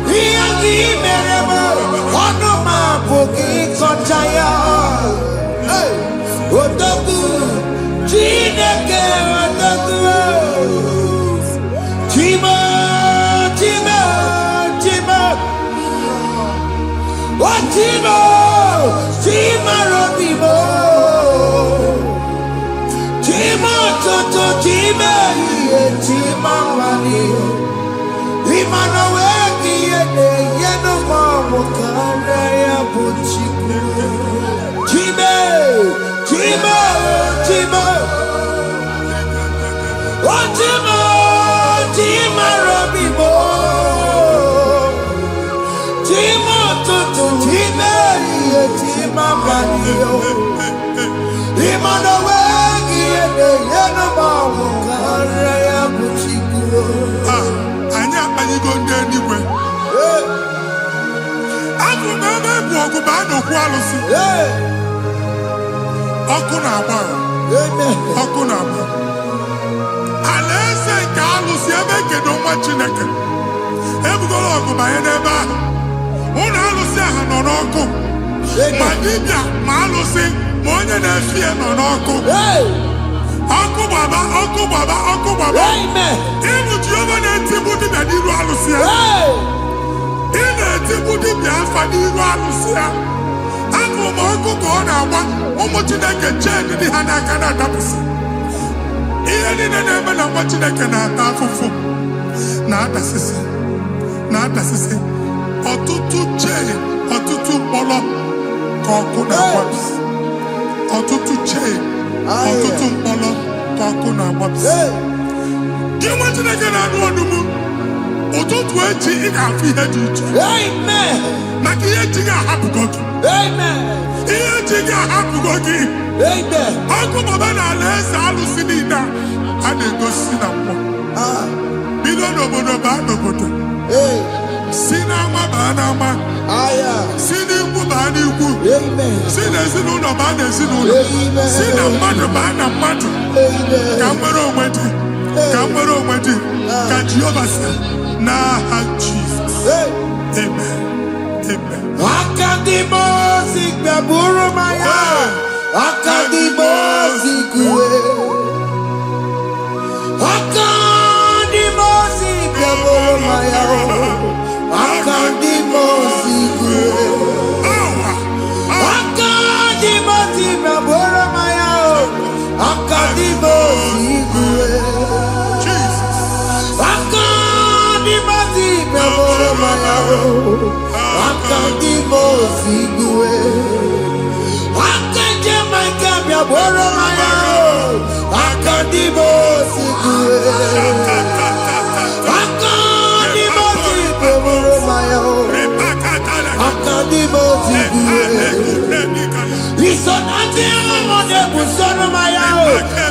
Speaker 5: Yandi, Meramo, Onoma, Puki, Konchaya. Otaku, Chineke, Otaku. Chima, Chima, Chima. What Chima? Chima Robimo. Chima Toto, Chima, Chima Mani. Imanaweki, Yeno Mamo, Kandaya Puchiku. Chima, Chima, Chima. ọgụ baa n'okwu alụsị. Ọkụ na-agba. Ọkụ na-agba. Alaeze nke alụsị ebe ekedo nwa Chineke. Ebugoro ọgụ banye n'ebe ahụ. Ụlọ alụsị ahụ nọ n'ọkụ. Ma dibịa ma alụsị ma onye na-efi ya nọ n'ọkụ. Ọkụ gbaba, ọkụ gbaba, ọkụ gbaba. Ịbụ Jehova na-etigbu dibịa n'iru alụsị ya. Ị na-etigbu dibịa afa n'iru alụsị ya. Afọ ma ọkụ ka ọ na-agba ụmụ Chineke chee dị ha n'aka na-adapụsị. Ihe niile na-eme na nwa Chineke na-ata afụfụ na-adasịsị ọtụtụ chee, ọtụtụ mkpọrọ ka ọkụ na-agbapụsị. Ọtụtụ chee, ọtụtụ mkpọrọ ka ọkụ na-agbapụsị. Gị nwa Chineke na-anụ ọdụm, ụtụtụ echi ị ga-afụ ihe dị iche. Maka ihe echi ga-ahapụgo gị. Ihe echi ga-ahapụgo gị. Ọkụ baba na alaeze alụsị niile a na-egosi na mmụọ. Bido n'obodo baa n'obodo. Si n'ama baa n'ama. Si n'ikwu baa n'ikwu. Si n'ezinụlọ baa n'ezinụlọ. Si na mmadụ baa na mmadụ. Ka nwere onwe dị. Ka nwere onwe dị. Ka Jehova sị n'aha Jizọs. Amen. Amen.
Speaker 1: Akadimosi gbaburu maya. Akadimosi kuwe. Akadimosi gbaburu maya. Akadimosi kuwe. Akadimosi gbaburu maya. Akadimosi kuwe. Akadimosi gbaburu maya. Akadimosi kuwe. Akadimosi gbaburu maya. Akadimosi kuwe. Akadimosi gbaburu maya. Akadimosi kuwe. Isonati amone busono maya.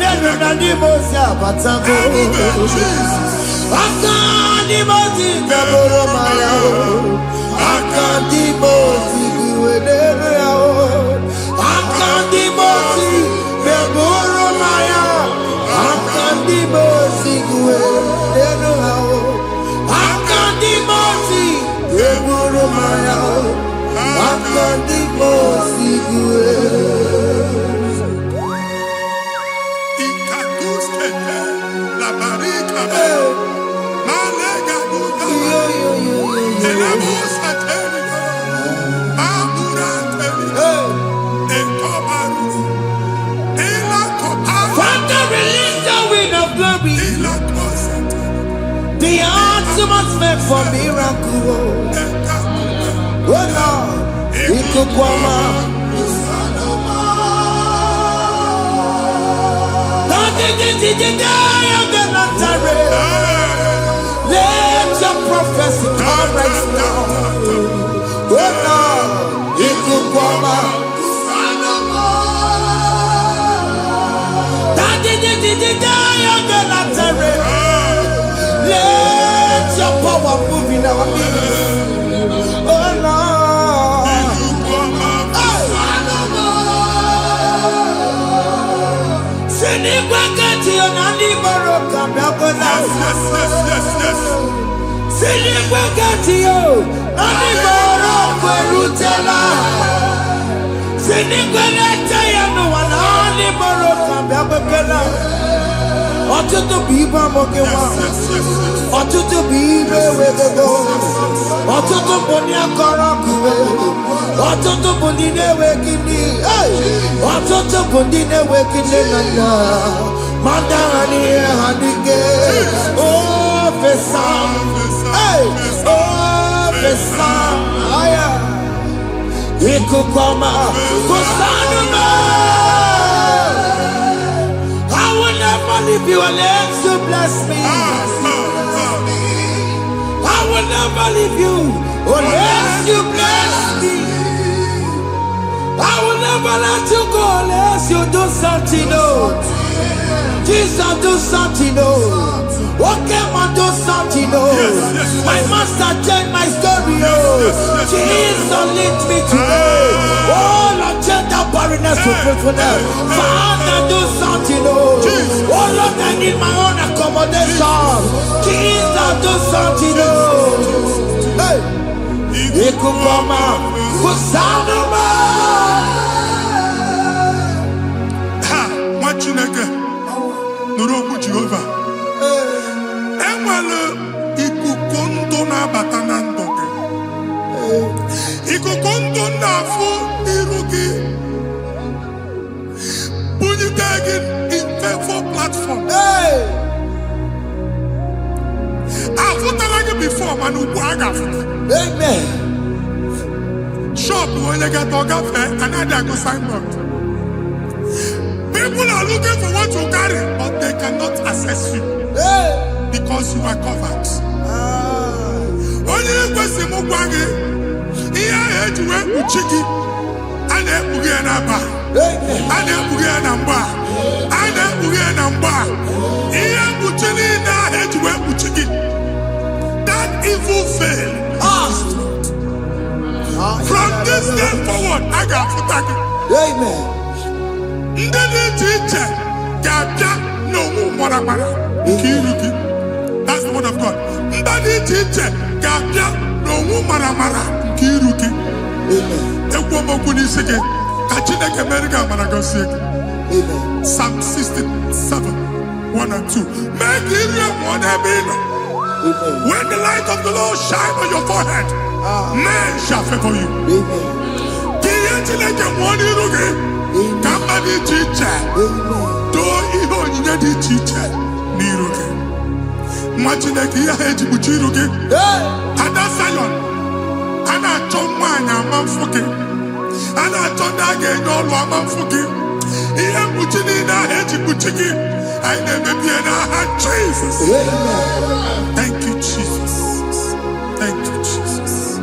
Speaker 1: Nenu nadimosi abatago. Akadimosi gbaburu maya. Akadimosi kuwe. Akadimosi gbaburu maya. Akadimosi kuwe. Akadimosi gbaburu maya. Akadimosi kuwe. Father, release the wind of glory. The atmosphere for miracle. Oh Lord, Ikukwama. Let your prophecy come right now. Oh Lord, Ikukwama. Let your power move in our midst. Oh Lord. Sinigwagati onani boroka biakola. Sinigwagati o nani boroka rutela. Sinigwagati yanu wanani boroka biakola. Ọtụtụ bụ ibe amụkewa. Ọtụtụ bụ ibe ewegego. Ọtụtụ bụ ndị akọrọ ọkụwe. Ọtụtụ bụ ndị na-enweghị nne. Ọtụtụ bụ ndị na-enweghị nne na nna. Ma ndị agha n'ihe ha n'ike. Ofesa. Ofesa. Ikuku ọma. Kụsanụ m. I will never leave you unless you bless me. I will never leave you unless you bless me. I will never let you go unless you do something. Oh, Jesus, do something. Oh, okay, man, do something. Oh, my master changed my story. Oh, Jesus, lift me today. faithfulness to faithfulness. Father, do something, oh. Oh Lord, I need my own accommodation. Jesus, do something, oh. Hey. Ikukoma, kusanuma.
Speaker 5: Ha, Machineke, Nuroku Jehovah. Enwale ikukondo na batanando. Ikukondo na fu irugi. Bunitagin in faithful platform.
Speaker 1: Hey.
Speaker 5: Afutalage before manu waga.
Speaker 1: Amen.
Speaker 5: Shop when you get to another go signboard. People are looking for what you carry, but they cannot access you.
Speaker 1: Hey.
Speaker 5: Because you are covered. Only you see Mugwagi, here head you went to Chiki, and then Ugianaba, and then Ugianamba, and then Ugianamba. Here Muchini, now head you went to Chiki. That evil fail. From this day forward, I got Futaki.
Speaker 1: Amen.
Speaker 5: That's the word of God. Psalm 67, 1 and 2. Make it one when the light of the Lord shine on your forehead, men shall favor you. Jesus. Thank you, Jesus. Thank you, Jesus.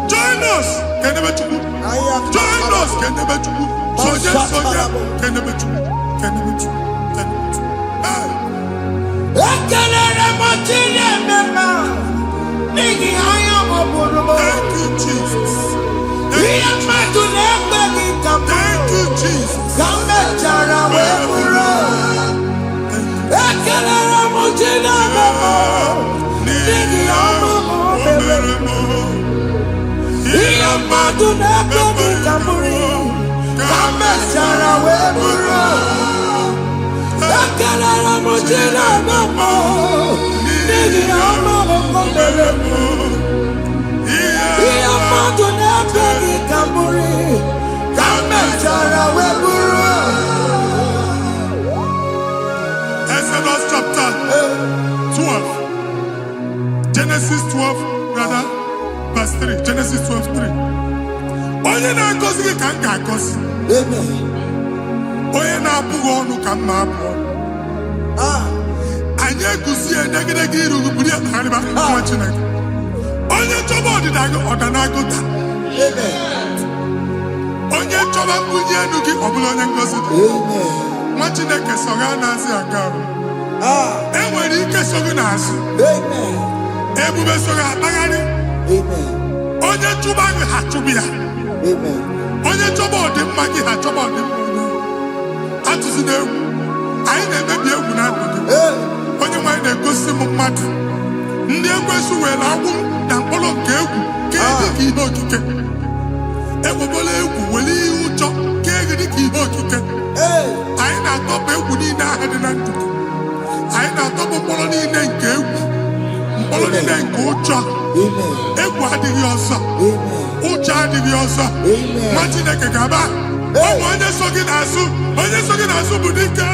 Speaker 5: Join us. Exodus chapter Genesis 12, brother, verse 3. Genesis 12, 3. Onye na-agọzi gị ka m ga-agọzi. Onye na-abụghị ọnụ ka m na-abụ ọnụ. Anyị eguzie negedege iru buru ya kparịba nwa Chineke. Onye chọba ọdịda gị ọdanagụta. Onye chọba mbunye enu gị ọ bụla onye ngọzi dị. Nwa Chineke so ga na-azị aga arụ. Enwere ike so gị n'azụ. Ebube so gị akpagharị. Onye chụba gị ha chụbụ ya. Onye chọba ọdịmma gị ha chọba ọdịmma onye. Atụzina egwu. Anyị na-emebi egwu na ndụ gị. Onye nwanyị na-egosi m mmadụ. Ndị ekwensu were agbụ na mkpụrụ nke egwu kee dị ka ihe okike. Ekwebola egwu were ihe ụjọ kee gị dị ka ihe okike. Anyị na-atọpụ egwu niile ahụ dị na ndụ gị. Anyị na-atọpụ mkpụrụ niile nke egwu. Mkpụrụ niile nke ụjọ. Egwu adịghị ọzọ. Ụjọ adịghị ọzọ. Nwa Chineke ga-aba. Ọ bụ onye so gị n'azụ. Onye so gị n'azụ bụ dike.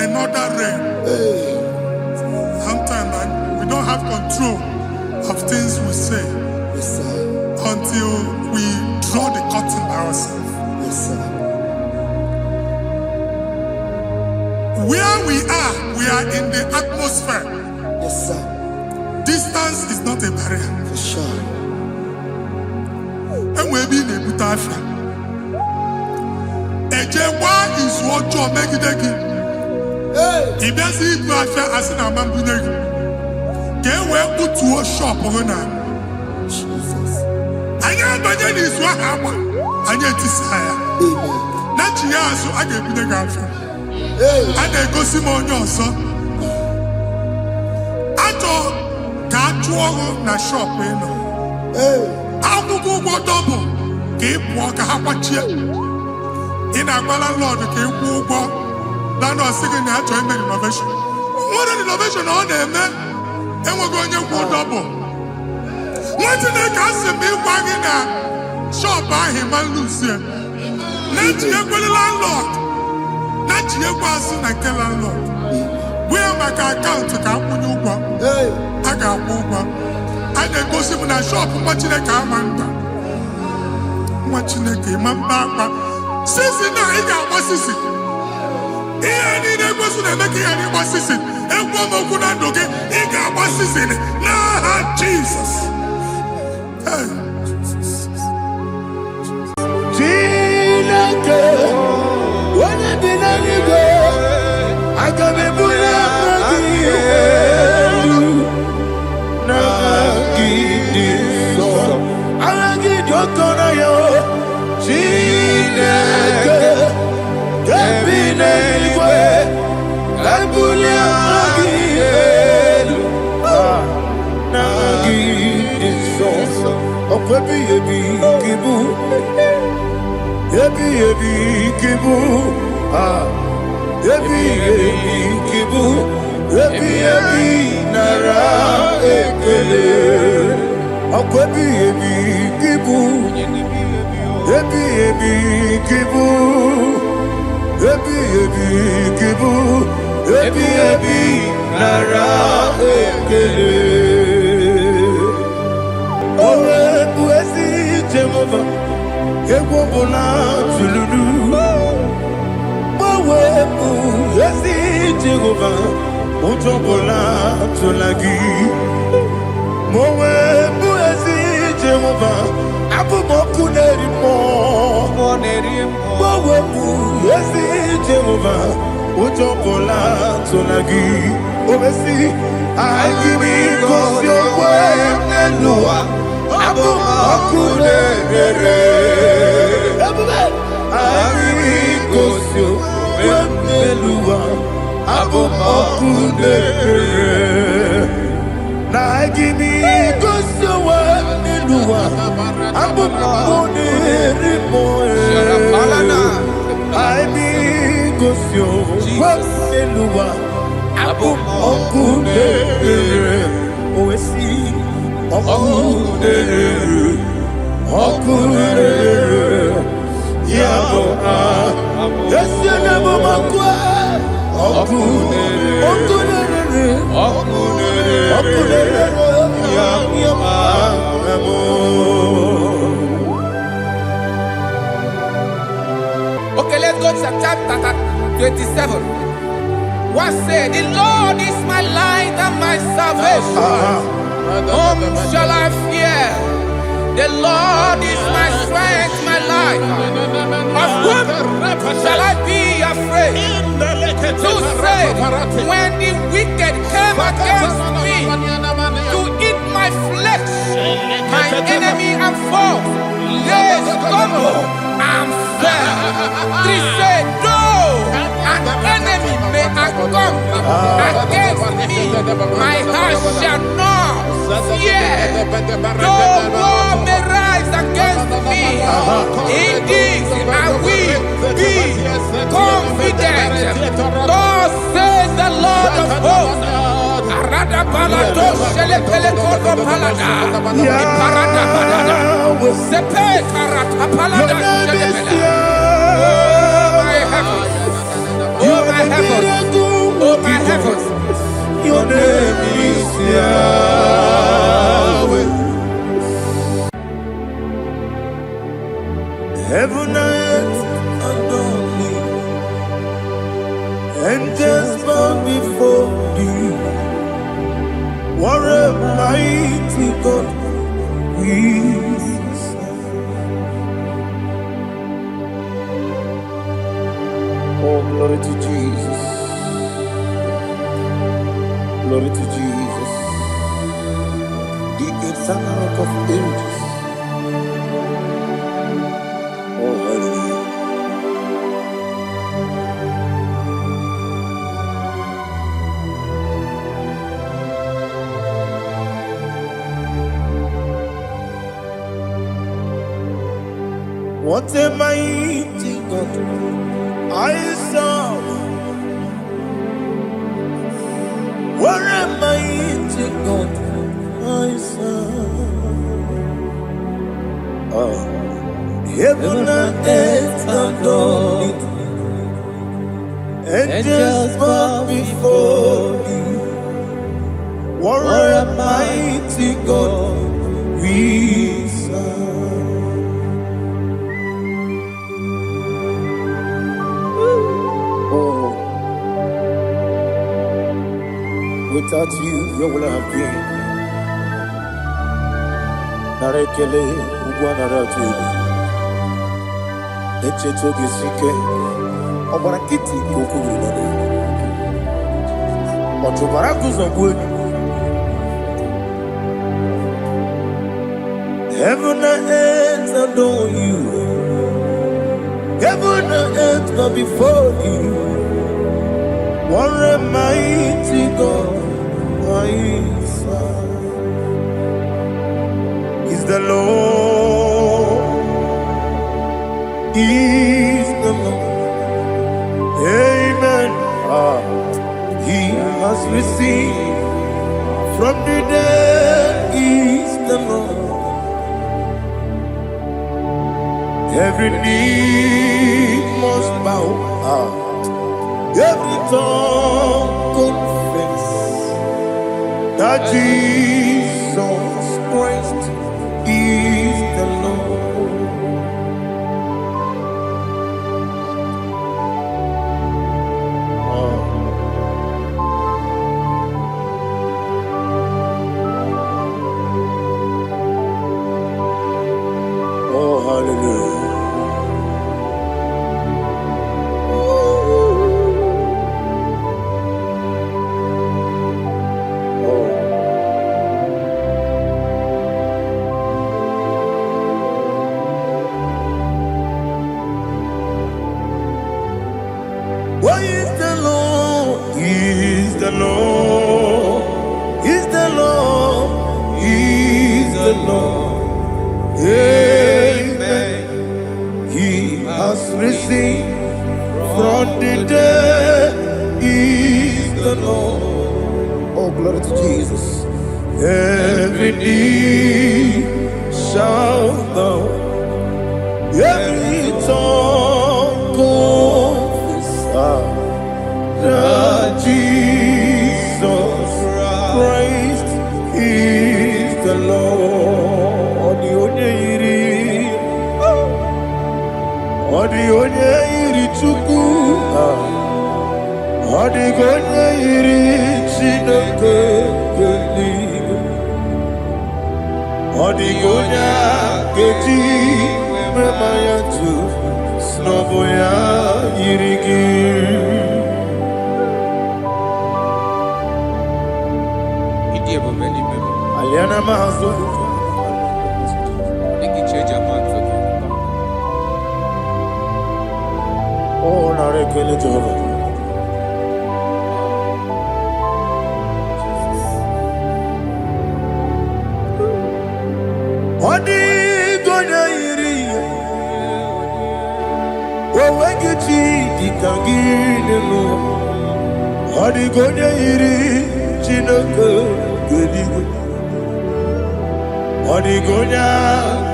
Speaker 5: Another rain. Sometimes we don't have control of things we say until we draw the curtain by ourselves. Where we are in the atmosphere. Distance is not a barrier. For sure. And we'll be in a butafia. Ejewa is what you make it again. If there's a butafia as in a man, can we put to a shop over now? Jesus. I am the one is what happened. I get desire. Not you, so I get the girlfriend. And they go Simon also. I told Catwalk na shop, you know. I will go double. Keep walk a half a chair. In a landlord, keep walk. That was second year to innovation. What an innovation on them, man. And we're going to go double. What's in the castle be wagging a shop by him and Lucia? Not you, landlord. Not you, person, and tell landlord. We have my account to come when you go. I got over. I then go see when I shop watching a car man. Watching a game, Mamba. Sissy, now he got what sissy. He need a person and making any what sissy. And one more good and okay, he got what sissy. Now, Jesus. I can be
Speaker 1: Jehovah, Utobola Tolagi. Mowe Buezi Jehovah, Abu Mokuneri Mo. Mowe Buezi Jehovah, Utobola Tolagi. Obesi, I give you cause your way, Nelua. Abu Mokuneri. I give you cause your way, Nelua. Abu Mokuneri. Na gini gosowa niluwa Abu Mokuneri moe I be gosowa niluwa Abu Mokuneri Oesi Mokuneri Mokuneri Yabo Yesi Yabo Makwa Mokuneri
Speaker 6: Okay, let's go to chapter 27. What said? The Lord is my light and my salvation. Whom shall I fear? The Lord is my strength, my life. Of whom shall I be afraid? To say, when the wicked came against me to eat my flesh, my enemy and foe, they stumble and fell. Three said, though an enemy may come against me, my heart shall not fear. Though war may rise against me, in this I will be confident. Thus says the Lord of hosts. Arada palado shele pele kodo palada. Iparada palada. Sepe karata palada shele pele. Oh my heavens. Oh my heavens. Oh my heavens.
Speaker 1: Your name is Yahweh. Heaven and earth adore me, angels bow before thee. What a mighty God we serve. Oh, glory to Jesus. Glory to Jesus. The eternal rock of ages. Oh, hallelujah. What a mighty God I serve. What a mighty God I serve. Oh. Heaven and earth adore it. Angels bow before thee. What a mighty God we serve. Oh, without you, where would I have been? Narekele, Ugwanaratu. Echetoge sike, ọgbara kiti kokuru nade. Ọtụbara guzogwe. Heaven and earth adore you. Heaven and earth bow before you. What a mighty God I serve. Is the Lord. Is the Lord. Amen. He has received from the dead. Is the Lord. Every knee must bow. Every tongue confess that Jesus Christ is the Lord. bow. Every tongue confess that Jesus Christ is the Lord. Onye iri Chukwu, onye iri Chineke eluigwe. Onye ga-eji mema ya tu, n'ọbụ ya yiri gị. Aliana Mazo. Oh, narekele Jehovah. Odi gonya iri, owegichi dikagine mo. Odi gonya iri, Chineke gedigo. Odi gonya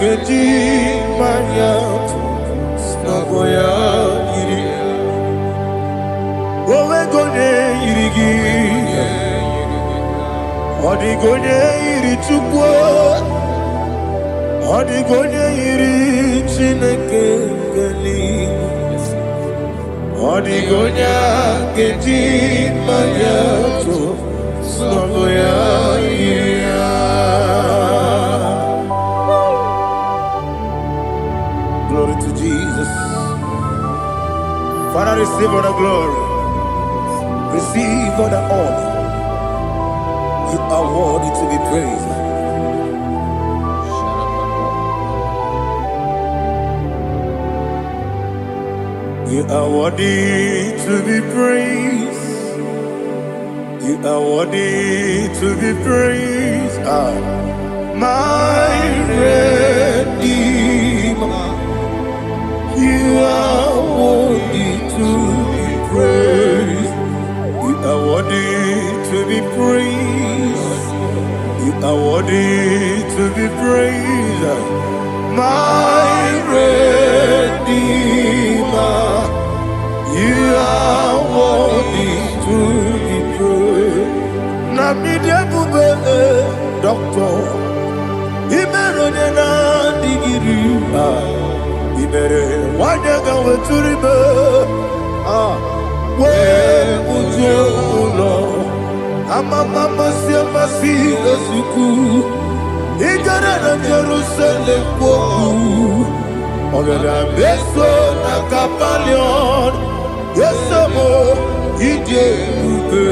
Speaker 1: gedi maya, snagoya iri. Owe gonya iri gi, odi gonya iri chukwo. Odi gonya iri Chineke eluigwe. Odi gonya gedi maya to snagoya iri. Glory to Jesus. Father, receive all the glory. Receive all the honor. You are worthy to be praised. You are worthy to be praised. You are worthy to be praised. My Redeemer. You are worthy to be praised. You are worthy to be praised. You are worthy to be praised. My Redeemer. You are worthy to be praised. Namidebube doctor. Imeronena digiri. Ibere wanyaga weturibe we ujo ulo amama masi esuku igara na Jerusalem kwoku ogara beso na kapalion yesemo ije ube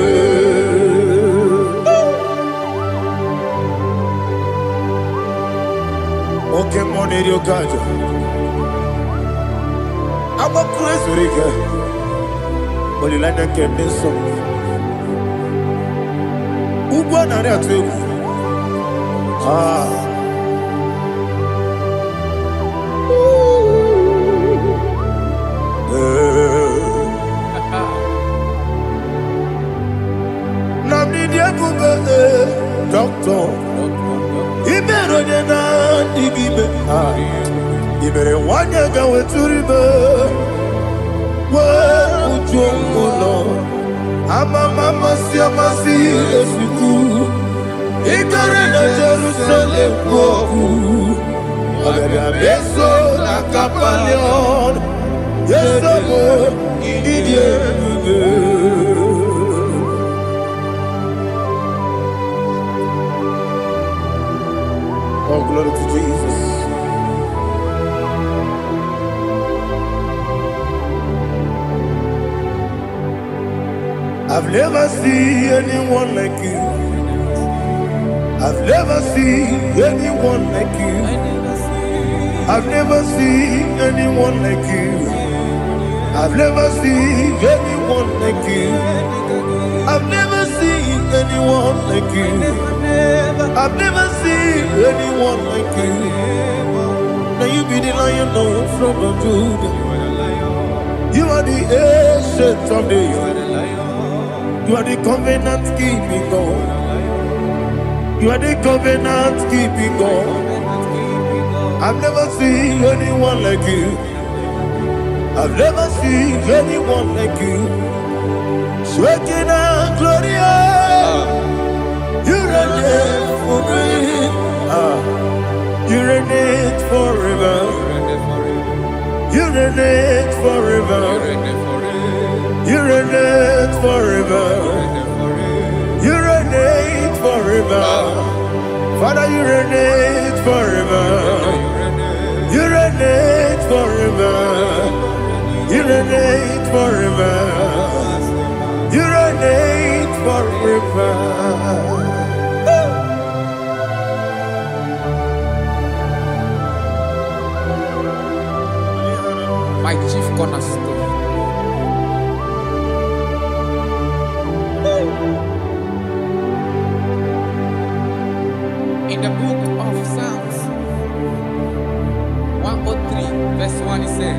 Speaker 1: oke moneri okajo. I'm a crazy rigger. Only like that can be so. Ugo na rea tu. Namni dia bube doctor. Ibero na digibe. Ibere wanyaga weturibe. Ujongulo amama masi esuku igare na Jerusalem kwoku ogara beso na kapalion yesemo idie buge. Oh, glory to Jesus. I've never seen anyone like you. I've never seen anyone like you. I've never seen anyone like you. I've never seen anyone like you. I've never seen anyone like you. I've never seen anyone like you. Now you be the Lion from the Judah. You are the ancient of days. You are the covenant keeping God. You are the covenant keeping God. I've never seen anyone like you. I've never seen anyone like you. Shekinah Gloria, you reign for me. You reign forever. You reign forever. You reign forever. You reign forever. Father, you reign forever. You reign forever. You reign forever. You reign forever.
Speaker 6: My chief cornerstone. In the book of Psalms 103, verse 1, it says,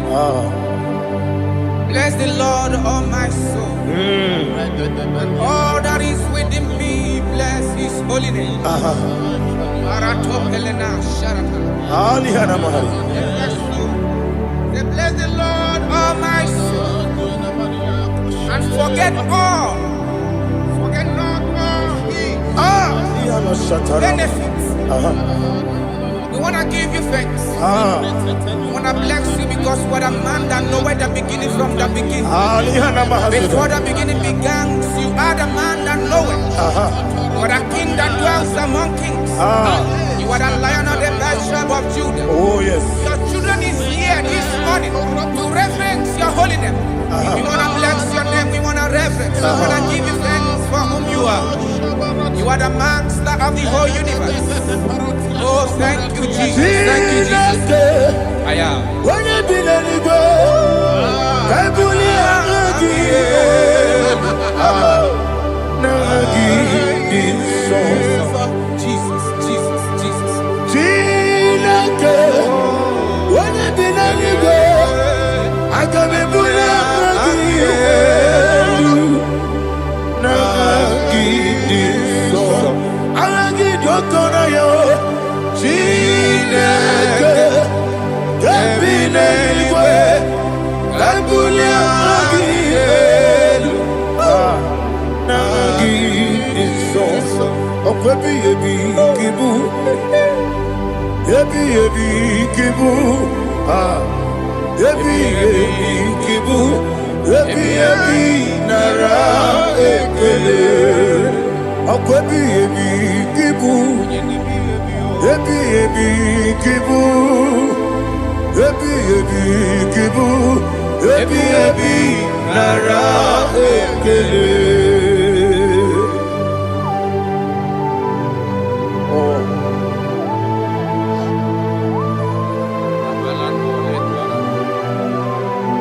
Speaker 6: bless the Lord, all my soul, and all that is within me, bless his holy name. Bless the Lord, all my soul, and forget not all his benefits. We want to give you thanks. We want to bless you because what a man that know where the beginning from the beginning. Before the beginning began, you are the man that know it. You are the king that dwells among kings. You are the lion of the tribe of Judah.
Speaker 1: Oh yes.
Speaker 6: Your children is here this morning to reverence your holy name. We want to bless your name. We want to reverence. We want to give you thanks for whom you are. You are the master of the whole universe. Oh, thank you, Jesus. Thank you, Jesus. I am. Jesus, Jesus, Jesus.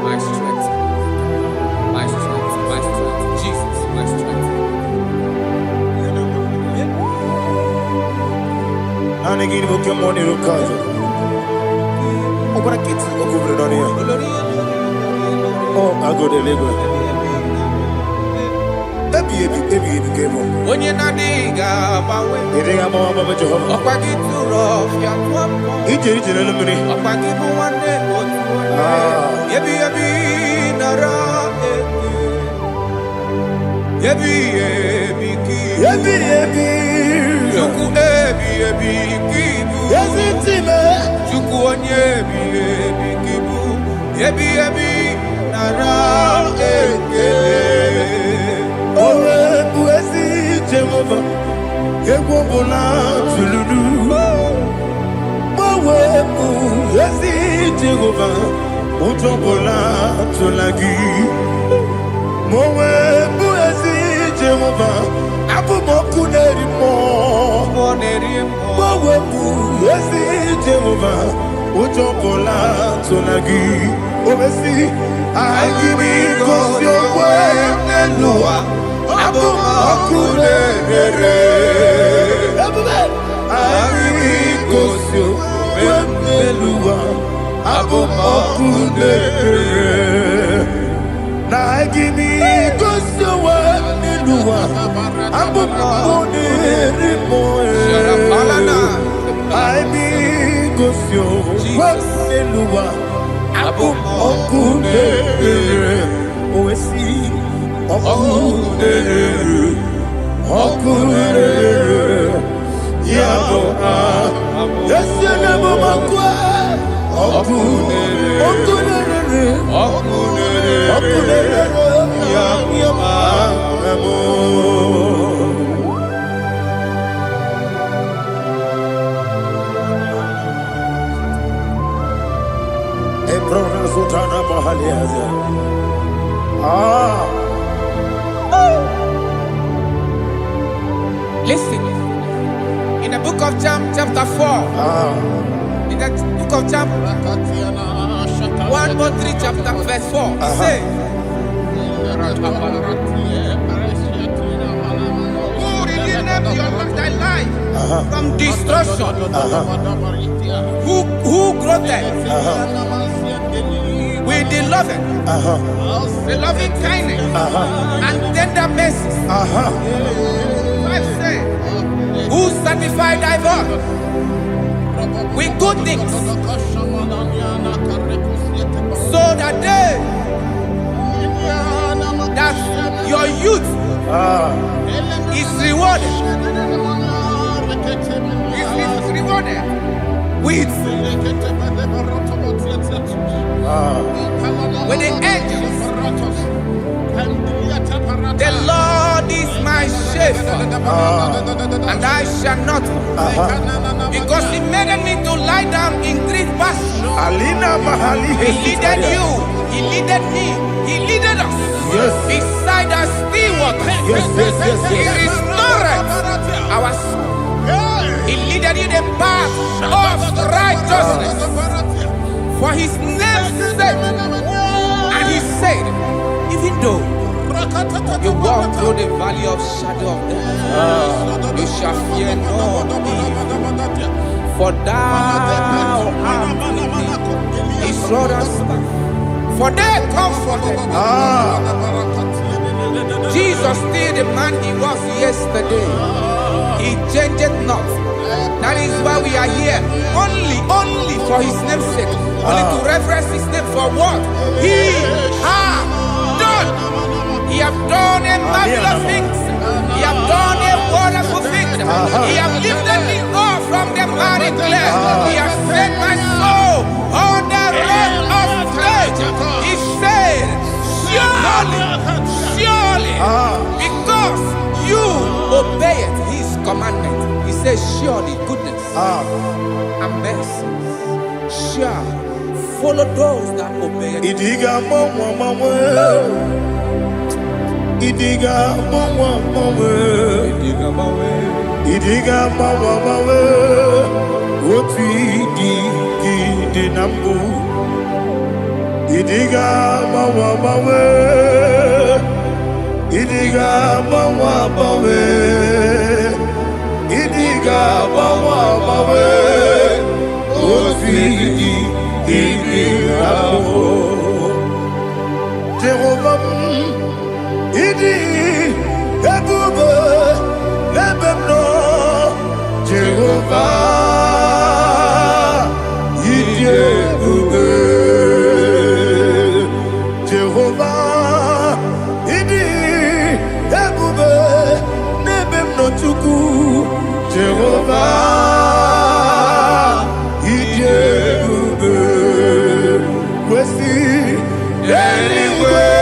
Speaker 6: My strength, my strength, my strength, Jesus, my strength.
Speaker 1: Oh, I go to Lagos.
Speaker 6: When you're not digging,
Speaker 1: I give it cause your way and Noah. I give it cause your way and Noah. I give it cause your way and Noah. I be cause
Speaker 6: Listen, in the book of John, chapter 4, in the book of John 1:3, chapter verse 4, it says, who redeemed thy life from destruction? Who growth with the loving kindness and tender mercies. Who sanctified thy body with good things, so that your youth is rewarded. Is rewarded with the angels. The Lord is my shepherd, and I shall not want, because He made me to lie down in green pastures. He leaded you, He leaded me, He leaded us beside the still waters. He restored our soul. He leaded you the path of righteousness for His name's sake. And He said, even though you walk through the valley of shadow of death, you shall fear no evil, for thou art with me. His rod and staff, for they comforted me. Jesus still the man He was yesterday. He changed not. That is why we are here. Only for His name's sake. Only to reverence His name for what He has done. He has done a marvelous things. He has done a wonderful thing. He has lifted me up from the miry clay. He has set my soul on the rock of faith. He said, surely, because you obeyed His commandment. He says, surely goodness and mercy shall follow those that obey Him.
Speaker 1: Idiga mawe, oti di nambu. Idiga mawe, idiga mawe, idiga mawe, oti di nambu. Jehovah, idi ebube ebemno. Jehovah, idi ebube. Jehovah, idi ebube nebemno chuku. Jehovah, idi ebube. Kwesi anyway.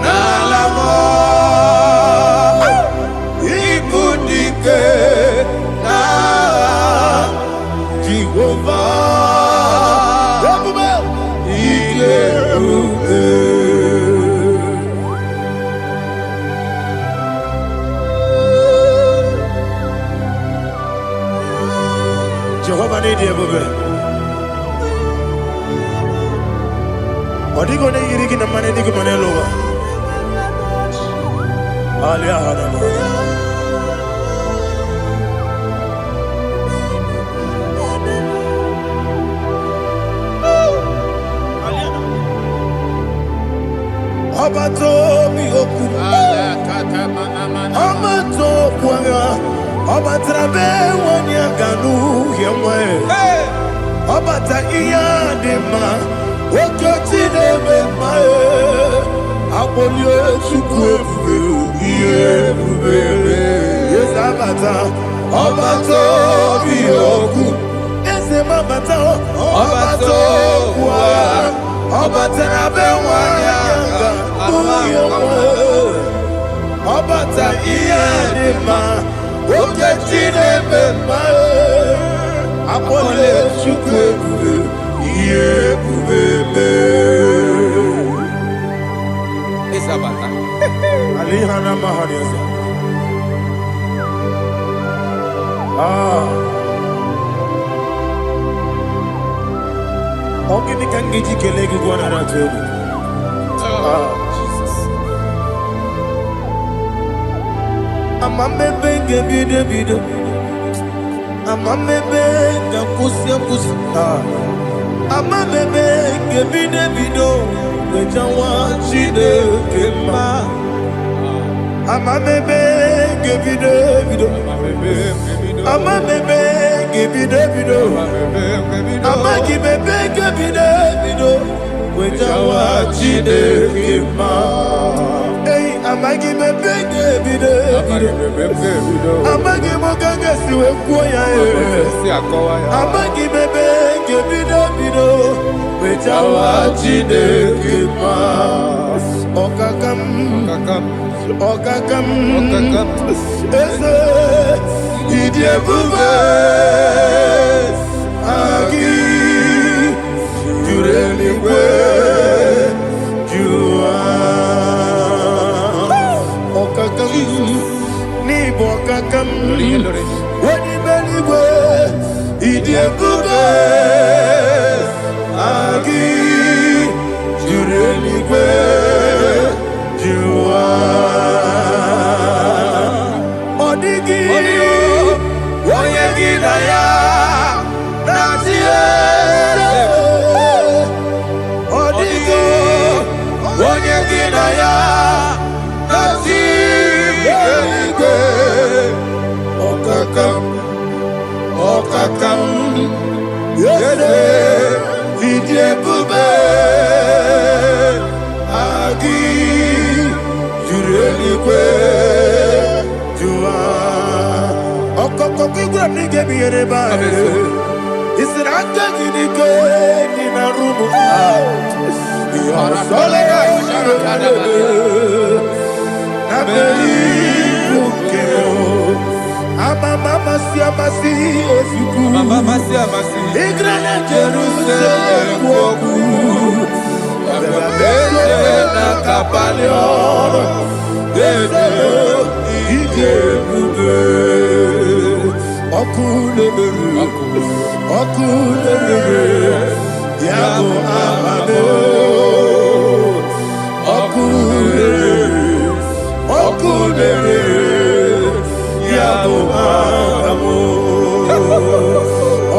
Speaker 1: Nalamo, ibudike na Jehovah, ibube. Jehovah ni ibube. Odigo ne yirigi na mane digo mane lowa. Alia hada. Obato mi oku. Obato kwanga. Obatrabe wanya kanu yemwe. Obata iya dema. Okoti deme mae. Abolio chukwu iye bubebe. Yes abata. Obato mi oku. Ese mabata. Obato kwa. Obatrabe wanya kanu yemwe. Obata iya dema. Okoti deme mae. Apole chukwu iye bubebe.
Speaker 6: Isabata.
Speaker 1: Alihana mahariasa. Ogini kangiji kelegi gwana ratobu.
Speaker 6: Jesus.
Speaker 1: Amamebe ngebide. Amamebe ngakusi. Amamebe ngebide. Wejawa chide kema. Amamebe ngebide. Amamebe ngebide. Amagibebe ngebide. Wejawa chide kema. Hey, amagibebe ngebide. Amagimoga siwe kuya. Amagibebe ngebide. Wejawa chide kema. Okakam. Ese idiebube agi jureligwe jua. Okakam ni bokakam wani beligwe idiebube agi jureligwe jua. Odigi oyegi na ya natie. Odigi oyegi na ya natie. Okakam yede idiebube agi jureligwe jua. Okokokigwa nige biyereba. Isiraka gidike nina rumu. Yarasolega nabeli ukeo. Mama siamasi osuku. Igrana Jerusalem woku. Bebe na kapalion. Bebe igebube. Okulele. Yabo amabo. Okulele. Yabo amabo.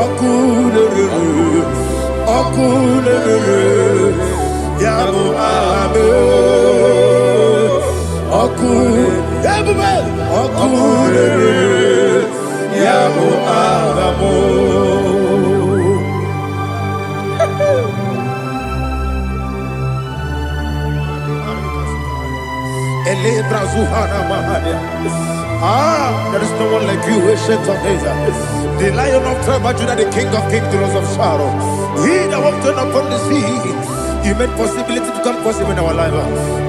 Speaker 1: Okulele. Yabo amabo. Okulele. Yabo amabo. There is no one like you, ancient of days. The Lion of tribe of Judah, the King of kings, the Rose of Sharon. He that walked upon the sea. You made possibility to come possible in our life.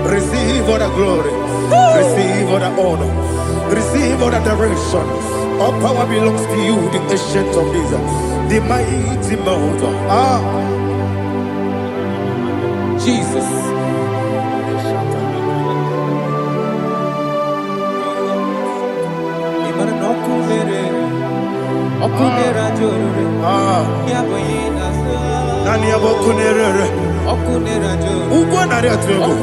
Speaker 1: Receive all the glory. Receive all the honor. Receive all the direction. All power belongs to you, the ancient of days, the mighty mountain.
Speaker 6: Jesus.
Speaker 1: Nani abokunere. Ugbo nari atuego.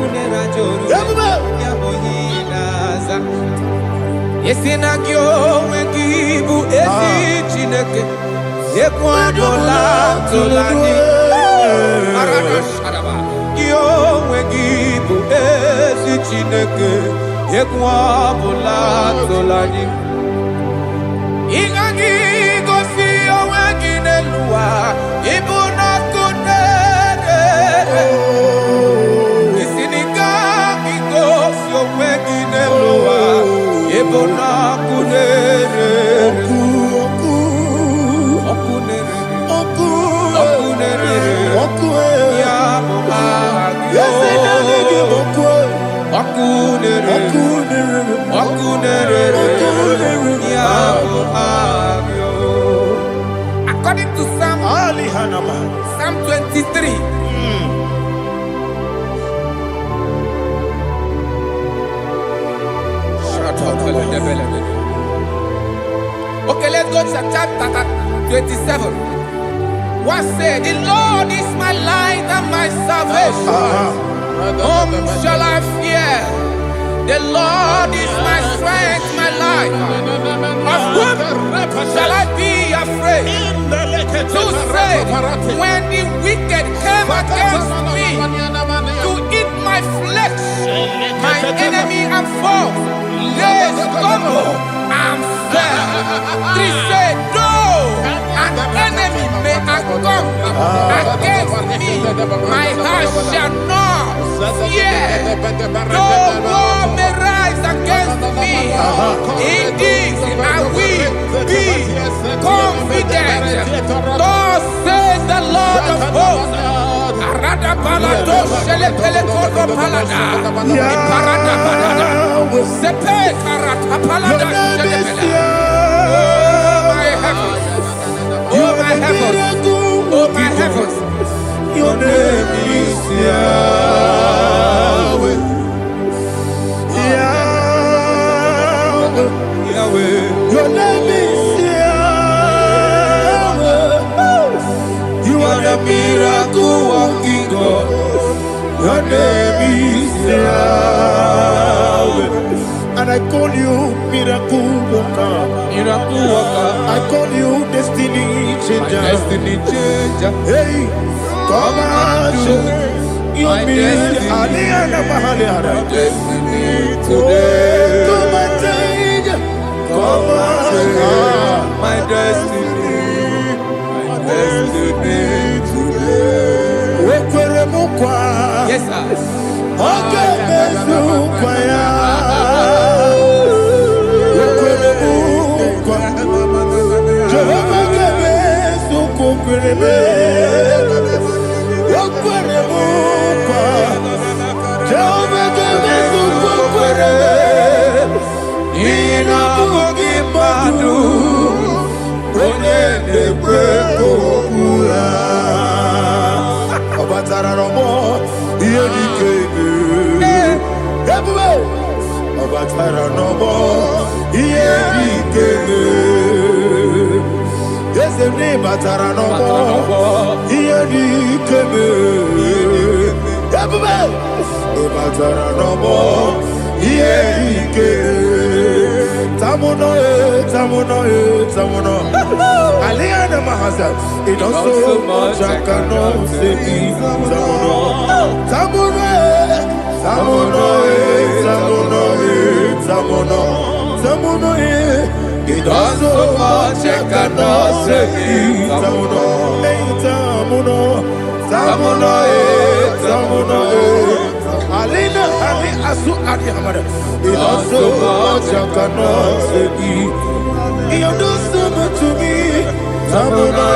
Speaker 6: Yesina kyo wengibu esi chineke. Yekwadola tolani. Arana sharaba. Kyo wengibu esi. Chineke Yekwa bula tolani Ingagi gosi owengi nelua Ibuna kunere Isinika gosi owengi nelua Ibuna kunere According to Psalm 23. Okay, let's go to chapter 27. What said? The Lord is my light and my salvation. Whom shall I fear? The Lord is my strength, my life. Of whom shall I be afraid? To say, when the wicked came against me to eat my flesh, my enemy and foe, they stumble and fell. 3 said, though an enemy may come against me, my heart shall not fear. Though war may rise against me, in this I will be confident. Thus says the Lord of hosts. Arada palado shele pele kodo palada. Iparada palada. Sepe karata palada shele pele. Oh my heavens. Oh my heavens. Oh my heavens. Your name is Yahweh. Yahweh. Yahweh. Your name is Yahweh. You are the miracle working God. Your name is Yahweh. And I call you miracle worker. Miracle worker. I call you destiny changer. Destiny changer. Hey, come on, your destiny. Destiny today. Come on, change. Come on, my destiny. My destiny today. Yes, sir. Okay, it also so much I cannot say. It does so much I cannot say. Alina, Asu Adi Hamada. It does so much I cannot say. You do so much to me. Tamuno.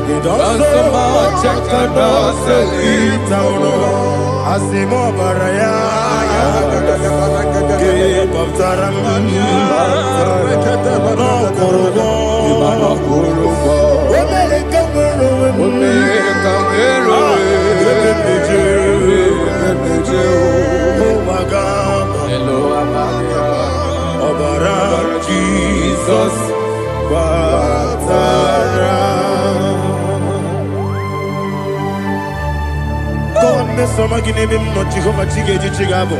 Speaker 6: It does so much I cannot say. Tamuno. Asimo Baraya. Give up Taramani. No Korogo. Oh my God. Hello, Obara Jesus. Batara. God, me sama ginebe mo Jehovah Chigeji Chigabo.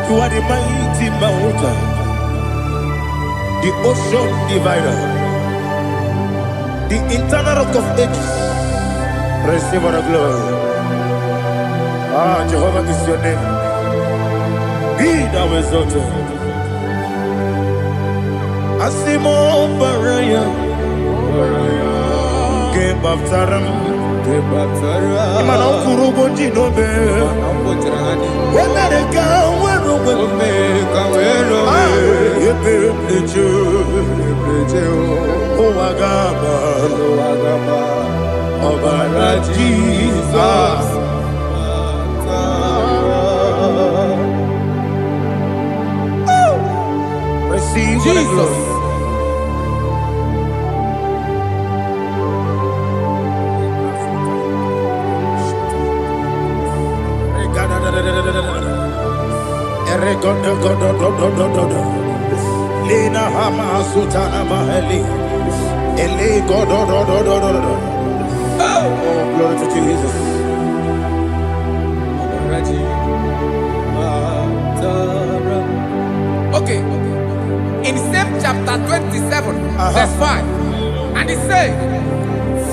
Speaker 6: You are the mighty mountain, the ocean divider, the internal rock of ages,
Speaker 1: Receive the glory. Ah, Jehovah is your name. Be thou exalted. Asimo Baraya. Game of Taram. Imano Kurubo Dinobe. When I go, when Jesus. Receive Jesus. Lena Hama Sutana Maheli. Ele God. Oh, glory to Jesus.
Speaker 6: Okay. In same chapter 27, verse 5. And it says,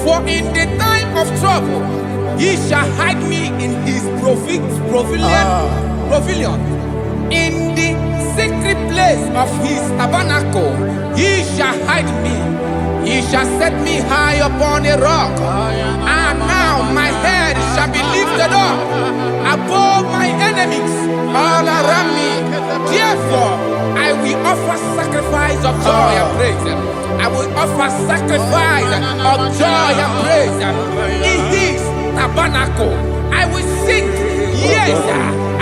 Speaker 6: for in the time of trouble, he shall hide me in his pavilion. In the secret place of his tabernacle, he shall hide me. He shall set me high upon a rock. And now my head shall be lifted up above my enemies all around me. Therefore, I will offer sacrifice of joy and praise. I will offer sacrifice of joy and praise. In his tabernacle, I will sing. Yes,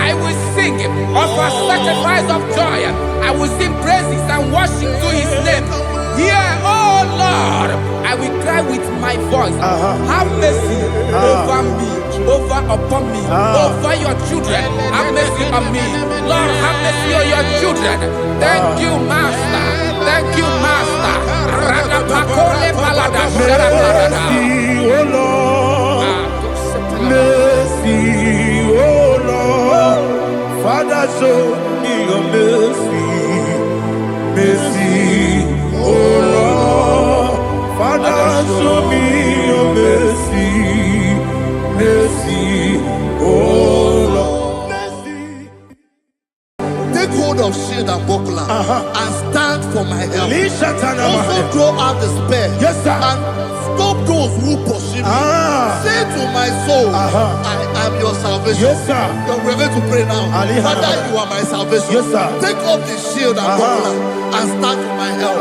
Speaker 6: I will sing. Offer sacrifice of joy. I will sing praises and worship to his name. Here, oh Lord, I will cry with my voice. Have mercy over me, upon me, over your children. Have mercy on me. Lord, have mercy on your children. Thank you, Master. Thank you, Master. Ragapakole palada,
Speaker 1: Mercy, oh Lord. Mercy, oh Lord. Father, show me your mercy. Mercy, oh Lord. Father, show me your mercy. Mercy, oh Lord. Mercy.
Speaker 7: Take hold of shield and buckler and stand for my help. Also throw out the spear.
Speaker 1: Yes, sir.
Speaker 7: And stop those who pursue me. Say to my soul, I am your salvation.
Speaker 1: Yes, sir.
Speaker 7: We're going to pray now. Father, you are my salvation.
Speaker 1: Yes, sir.
Speaker 7: Take off the shield and buckler and stand for my help.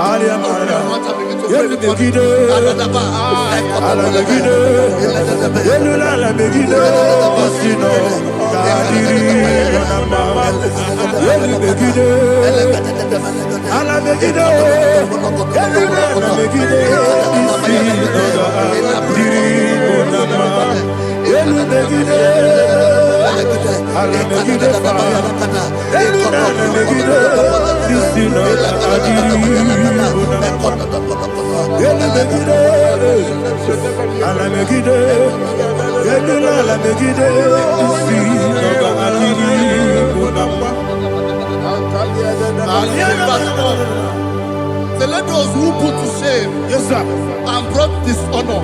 Speaker 7: Let those who put to shame,
Speaker 1: Yes, sir.
Speaker 7: and brought dishonor,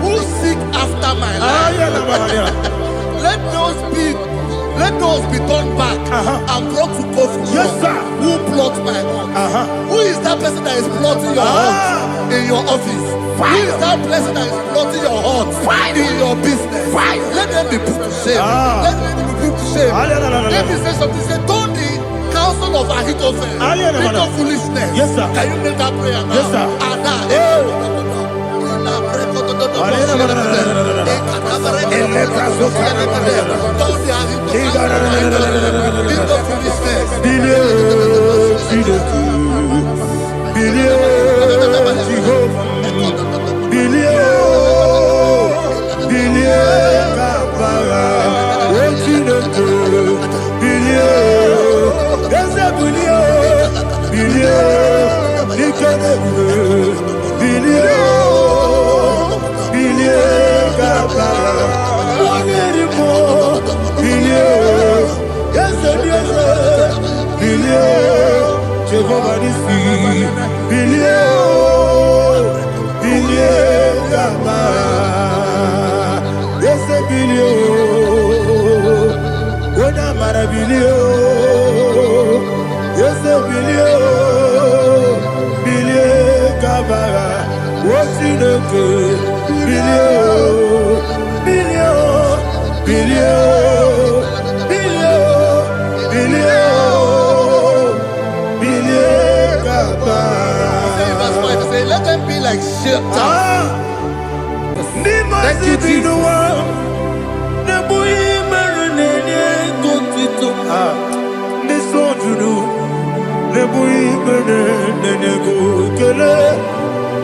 Speaker 7: who seek after my life, let those be turned back and brought to confusion.
Speaker 1: Yes, sir.
Speaker 7: Who plot my heart? Who is that person that is plotting your heart in your office? Who is that person that is plotting your heart in your business? Let them be put to shame. Let them be put to shame. Let me say something. Say, don't the counsel of Ahithophel into foolishness.
Speaker 1: Yes, sir.
Speaker 7: Can you make that prayer now?
Speaker 1: Yes, sir. What's in the good? Billion, billion, billion, billion, billion, billion,
Speaker 7: Verse 5 say, let them be like shelter.
Speaker 1: Thank you, Jesus. This one to do.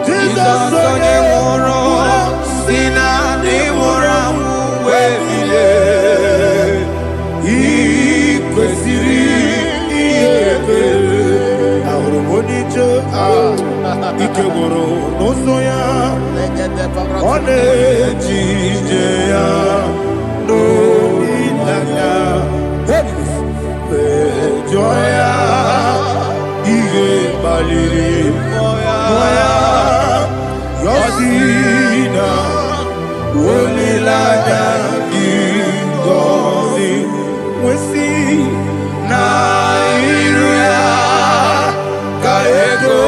Speaker 1: Jesus, Sina, Demora, Webile, Ikeboro, Nosoya, One Jijaya, No Ilaya, Joya, Ige Baliri, Moya, Yosina, Olilaya, Igozi, Wesi, Nairuya, Kaego,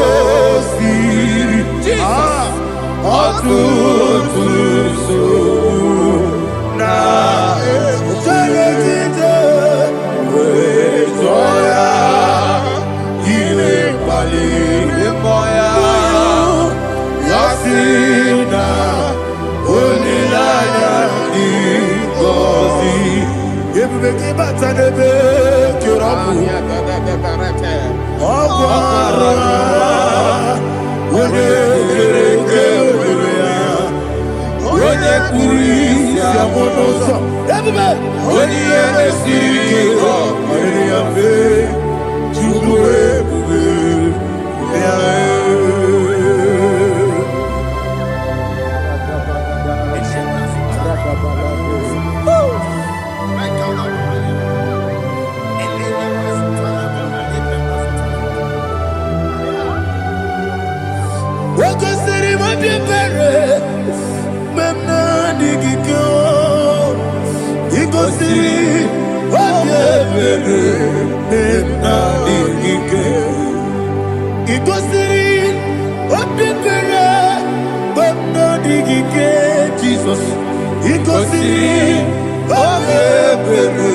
Speaker 1: Jesus,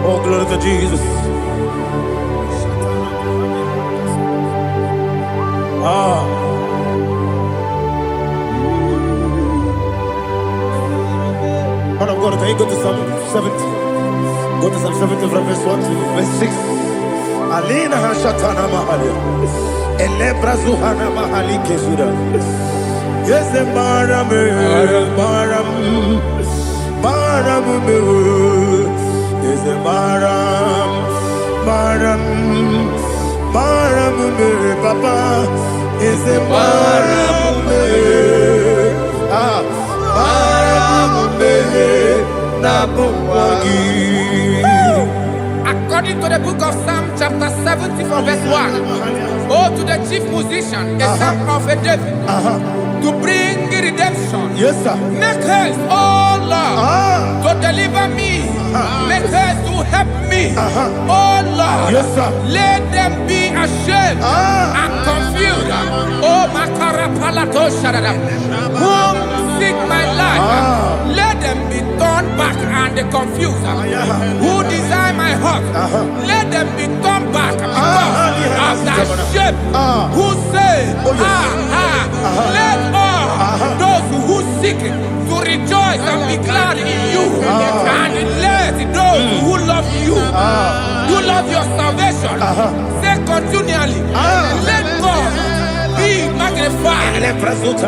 Speaker 1: oh, glory to Jesus. Man of God, can you go to Psalm 70? Go to Psalm 70 from verse 1 to verse 6. Alina Hashatana Mahalia. Elebra Zuhana Mahali Kesuda. Yes, the Baram, yes, the Baram, Papa, yes, the Baram,
Speaker 6: According to the book of Psalm chapter 70 from verse 1, oh, to the chief musician, a psalm of a David, to bring redemption.
Speaker 1: yes, sir.
Speaker 6: Make haste, oh Lord, to deliver me. Make haste to help me. Oh Lord,
Speaker 1: Yes, sir.
Speaker 6: let them be ashamed and confused. Oh Makarapalato Shadada, whom seek my life, let them be turned back and confused. Who desire my heart, let them be turned back because of that shape. Who say, let all those who weak to rejoice and be glad in you. And let those who love you, who love your salvation, say continually, let God be magnified.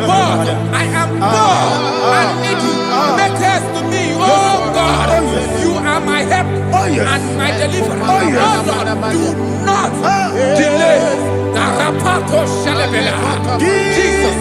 Speaker 6: God, I am poor and needy. Make haste to me, oh God. You are my help and my deliverer. Oh Lord, do not delay. Jesus.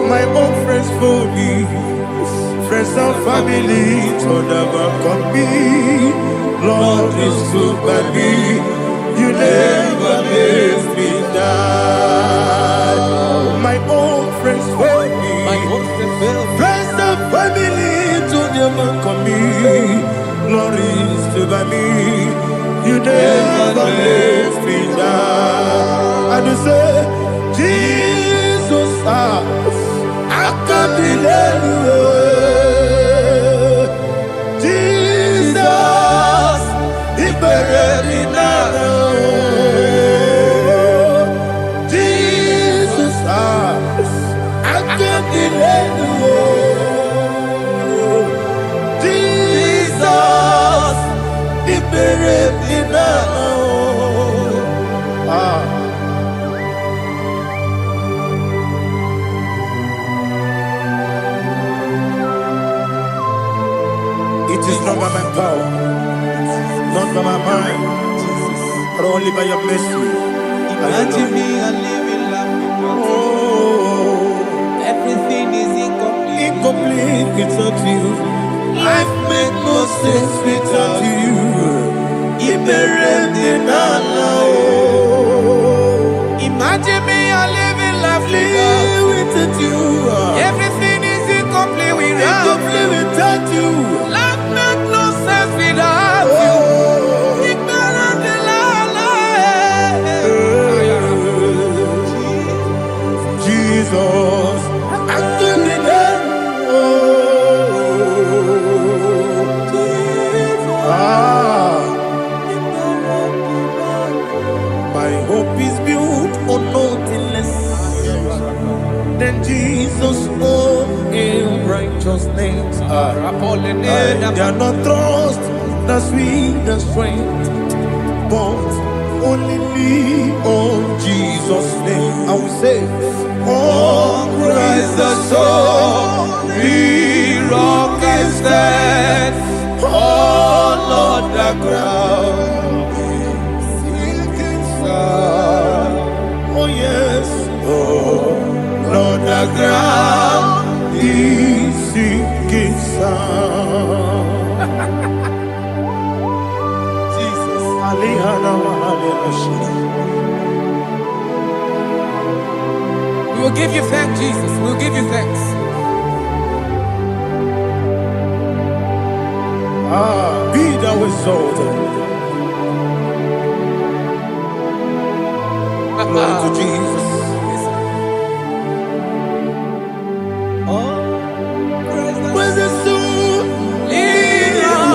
Speaker 1: My own friends for me, friends and family told never come me. Lord is good by me, you never let me die. My own friends for me, friends and family told never come me. Lord is good by me, you never let me die. And you say, Jesus, I can't believe you. Jesus, He buried me now. Jesus, I can't believe you. Jesus, He buried me now. It is not by my power, not by my mind, but only by your mercy.
Speaker 6: Imagine me a living life without you.
Speaker 1: Oh,
Speaker 6: Everything is incomplete.
Speaker 1: incomplete without you. Life makes no sense without you.
Speaker 6: Imagine me a living life
Speaker 1: without you.
Speaker 6: Everything is incomplete without
Speaker 1: you.
Speaker 6: Life makes no sense without you.
Speaker 1: Jesus, I couldn't they are not trust the sweetest strength, but only lean on Jesus' name. I will say, oh, Christ the solid rock I stand. Oh, Lord, the ground is sinking sand. Oh, yes, oh, Lord, the ground is sinking sand. Jesus,
Speaker 6: We will give you thanks, Jesus. We will give you thanks.
Speaker 1: be thou exalted. Glory to Jesus. Praise the soul.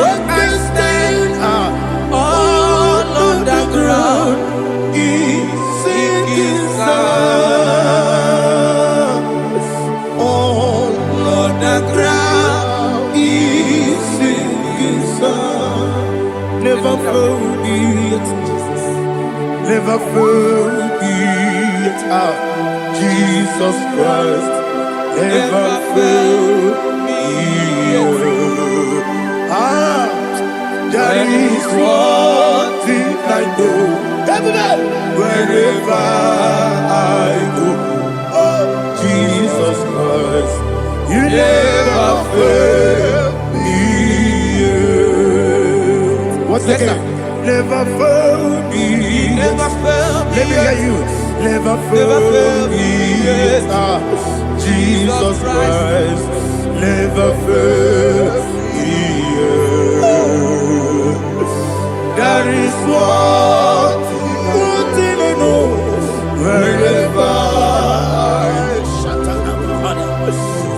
Speaker 1: What can stand? All on the ground is sinking sand. All on the ground is sinking sand. Never forget, never forget, Jesus Christ. Never fail me. There is one thing I know. Wherever I go, oh, Jesus Christ, you never fail me. What's the name? Never fail me.
Speaker 6: Never fail me.
Speaker 1: Let me hear you. Never fail me. Jesus Christ, never fail me. There is one thing I know. Wherever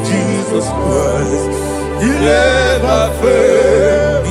Speaker 1: Jesus Christ, you never fail me.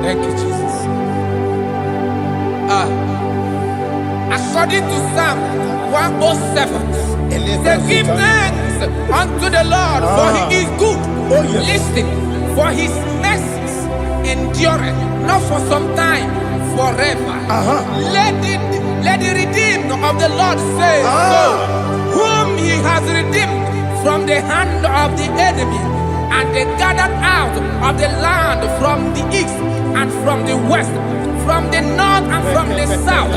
Speaker 6: Thank you, Jesus. According to Psalm 107, say, give thanks unto the Lord, for he is good.
Speaker 1: Oh, yes.
Speaker 6: Listen, for his mercies endureth, not for some time, forever. Let the redeemed of the Lord say so, whom he has redeemed from the hand of the enemy, and they gathered out of the land from the east and from the west, from the north and from the south.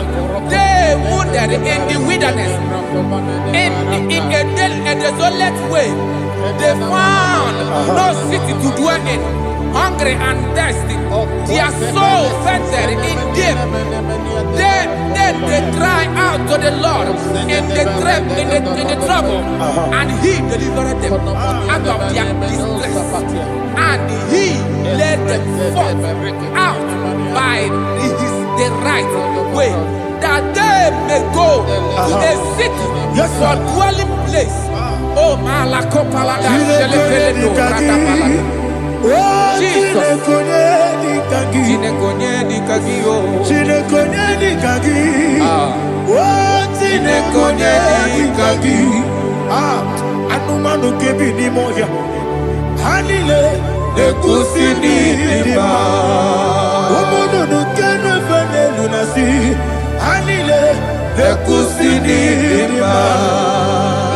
Speaker 6: They wandered in the wilderness, in a desolate way. They found no city to dwell in, hungry and thirsty. Their soul fainted in them. They cry out to the Lord in the trouble, and he delivered them out of their distress, and he led them forth out by the right way, that they may go to a city for dwelling place. Oh, Malakopalada, Jesus.
Speaker 1: Anumanu kebi ni moja Hanile Ekusini lima Umudu nukene fene lunasi Hanile Ekusini lima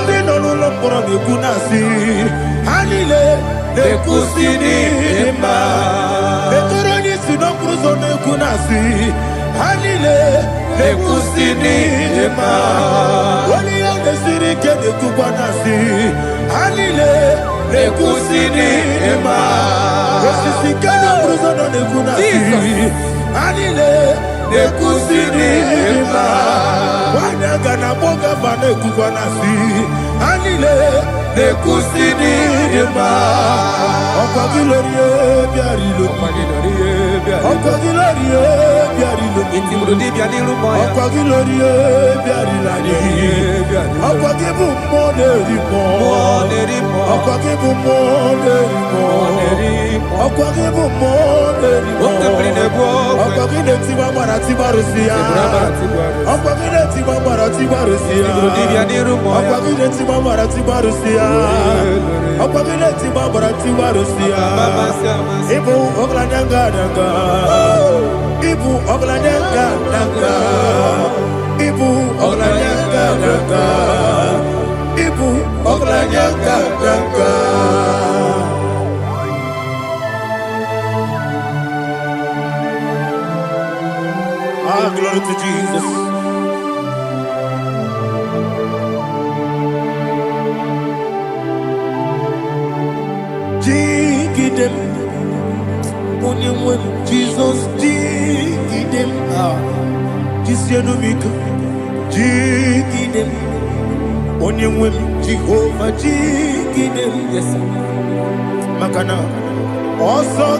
Speaker 1: Lino lulambura nikunasi Hanile Ekusini lima Etoroni sinokruzo nikunasi Hanile Ekusini lima Wali yane sirike nikubanasi Hanile Ekusini lima Wasisikana bruzo nikunasi Hanile Ekusini lima Wanaga na boga bana kukwa na si anile ne kusini dema okwagilorie biarilo okwagilorie biarilo
Speaker 6: Intimbrudi biadilu moya.
Speaker 1: okwagilorie biarilani okwagibu moderimo okwagibu moderimo okwagibu moderimo okwagine tiwa mara tibarusia okwagine tiwa mara tibarusia okwagine tiwa mara tibarusia okwagine tiwa mara tibarusia ibu ogladanga danga ibu ogladanga danga ibu ogladanga danga ibu ogladanga danga. Ah, glory to Jesus. Jigidem, only Jesus, jigidem, Jisianomika, jigidem, only Jehovah, jigidem, yes, Makana, also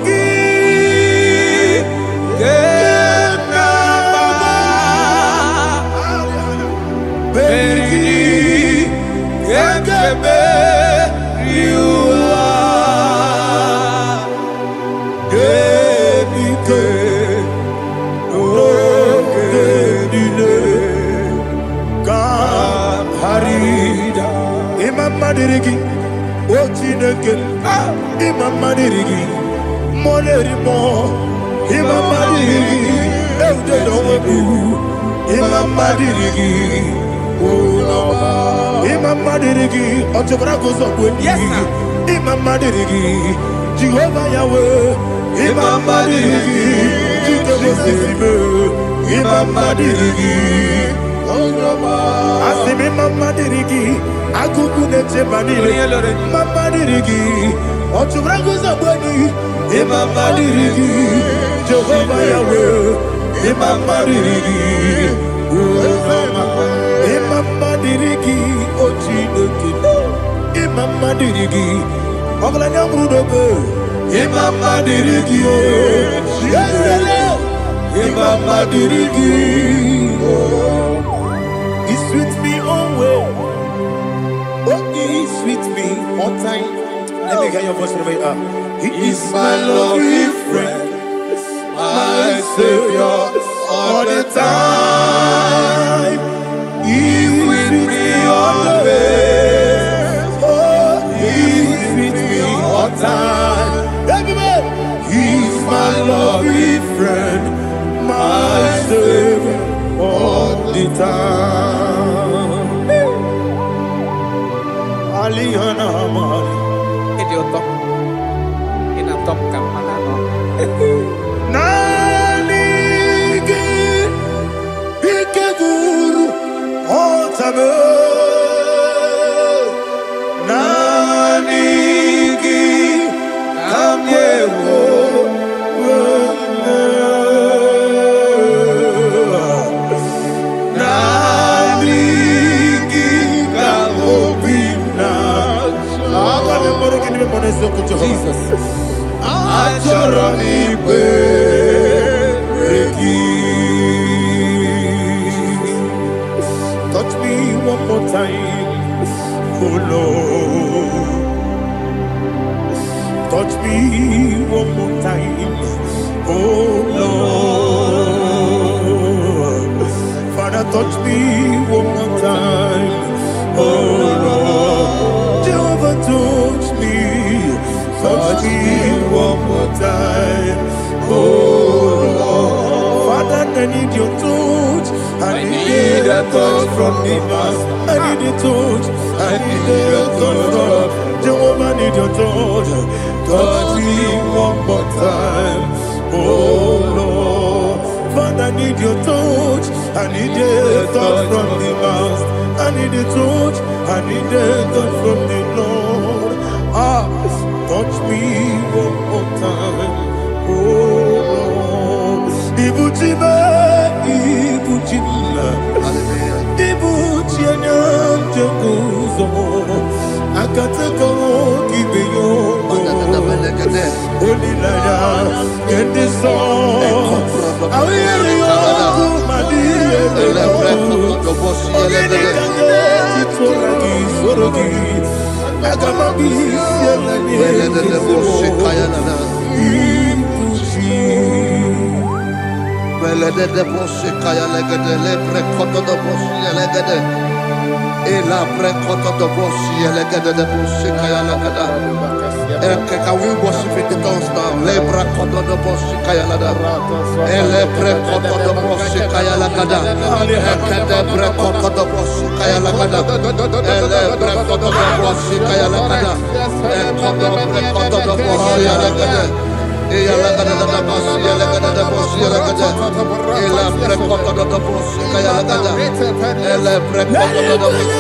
Speaker 1: Madirigi, Ochineke, Imam Madirigi, Molerimo, Imam Madirigi, Eudedowebu, Imam Madirigi, Imam Madirigi, Otobrago Zobweni, Imam Madirigi, Jehovah Yahweh, Imam Madirigi, Jitobosime, Imam Madirigi, Asimi Mama Dirigi, Akuku Neche Banile, Mama Dirigi, Otubrago Zaboni, Imama Dirigi, Jehovah Yahweh, Imama Dirigi, Imama Dirigi, Ochineke, Imama Dirigi, Oglanya Brudobe, Imama Dirigi, Imama Dirigi, He's with me always. Oh, he's with me all time. Let me hear your voice from the way. He is my loving friend, my Savior all the time. He's with me always. Oh, he's with me all time. Everybody, he's my loving friend, my Savior all the time. Aliana Mari.
Speaker 6: Idioto. Inatom kamanano.
Speaker 1: Nanigi Ikeguru Otame. Nanigi Kamyewo. Jesus. Touch me one more time, oh Lord. Touch me one more time, oh Lord. Father, touch me one more time, oh Lord. Jehovah, touch me. Touch me one more time, oh Lord. Father, I need your touch. I need a touch from the Master. I need a touch. I need a touch from Jehovah. I need your touch. Touch me one more time, oh Lord. Father, I need your touch. I need a touch from the Master. I need a touch. I need a touch from the Lord. Touch me one more time, oh Lord. Ibu Jima, Ibu Jima, Ibu
Speaker 7: Can we worship in the tongues now? Lebra koto do boshi kaya lada. Elebre koto do boshi kaya lada. Elebre koto do boshi kaya lada. Elebre koto do boshi kaya lada. Elebre koto do boshi lada. Eya lada da boshi lada da boshi lada. Elebre koto do boshi kaya lada. Elebre koto do boshi.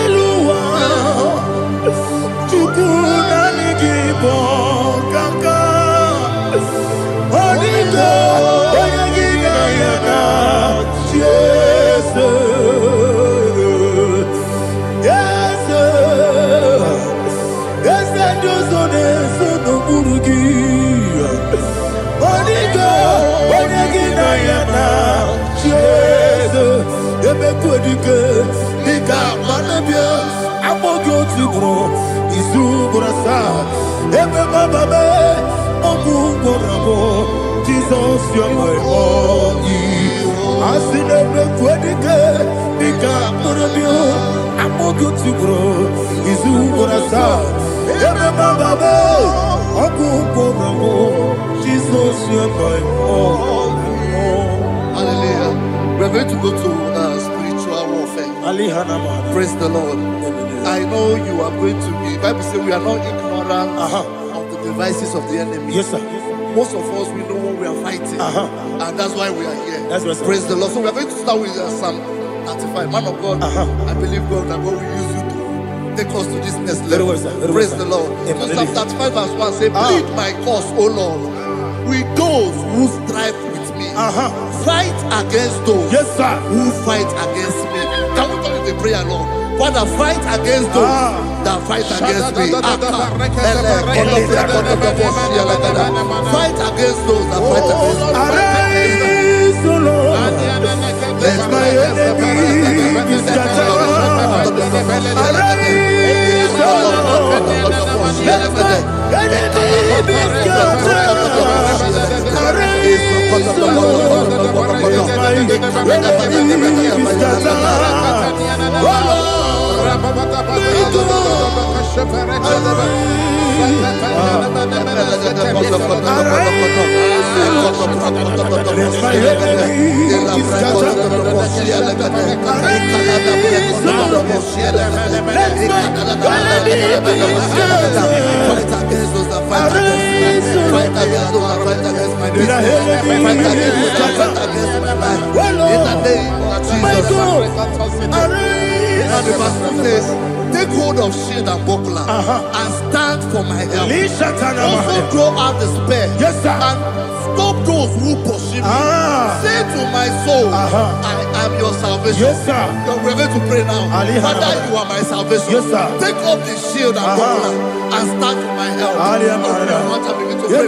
Speaker 1: Jesus, you're my only. I see the break I'm more good to grow. Is who what I saw. Jesus, you're my only.
Speaker 7: Hallelujah. We're going to go to spiritual warfare. Praise the Lord. I know you are going to be. Bible says we are not ignorant of the devices of the enemy.
Speaker 1: Yes, sir.
Speaker 7: Most of us, we know what we are fighting. And that's why we are here.
Speaker 1: That's right, sir.
Speaker 7: Praise the Lord. So we are going to start with Psalm 95. Man of God, I believe God that God will use you to take us to this next level.
Speaker 1: Very well, sir. Very
Speaker 7: Praise
Speaker 1: well,
Speaker 7: the
Speaker 1: sir.
Speaker 7: Lord.
Speaker 1: Amen.
Speaker 7: So Psalm 35 verse 1 says, plead my cause, O Lord, with those who strive with me. Fight against those who fight against me. Can we call it the prayer, Lord? Father, fight against those that fight against me. Fight against those that fight against me.
Speaker 1: Arise, O Lord. Let my enemy be scattered. Arise, O Lord. Let my enemy be scattered. Arise, O Lord. Let my enemy be scattered. Oh Lord.
Speaker 7: And the Bible says, take hold of shield and buckler and stand for my help. Also draw out the spear and stop those who pursue me. Say to my soul, I am your salvation. We're going to pray now. Father, you are my salvation. Take off the shield and buckler and stand for my help. I want to begin to pray.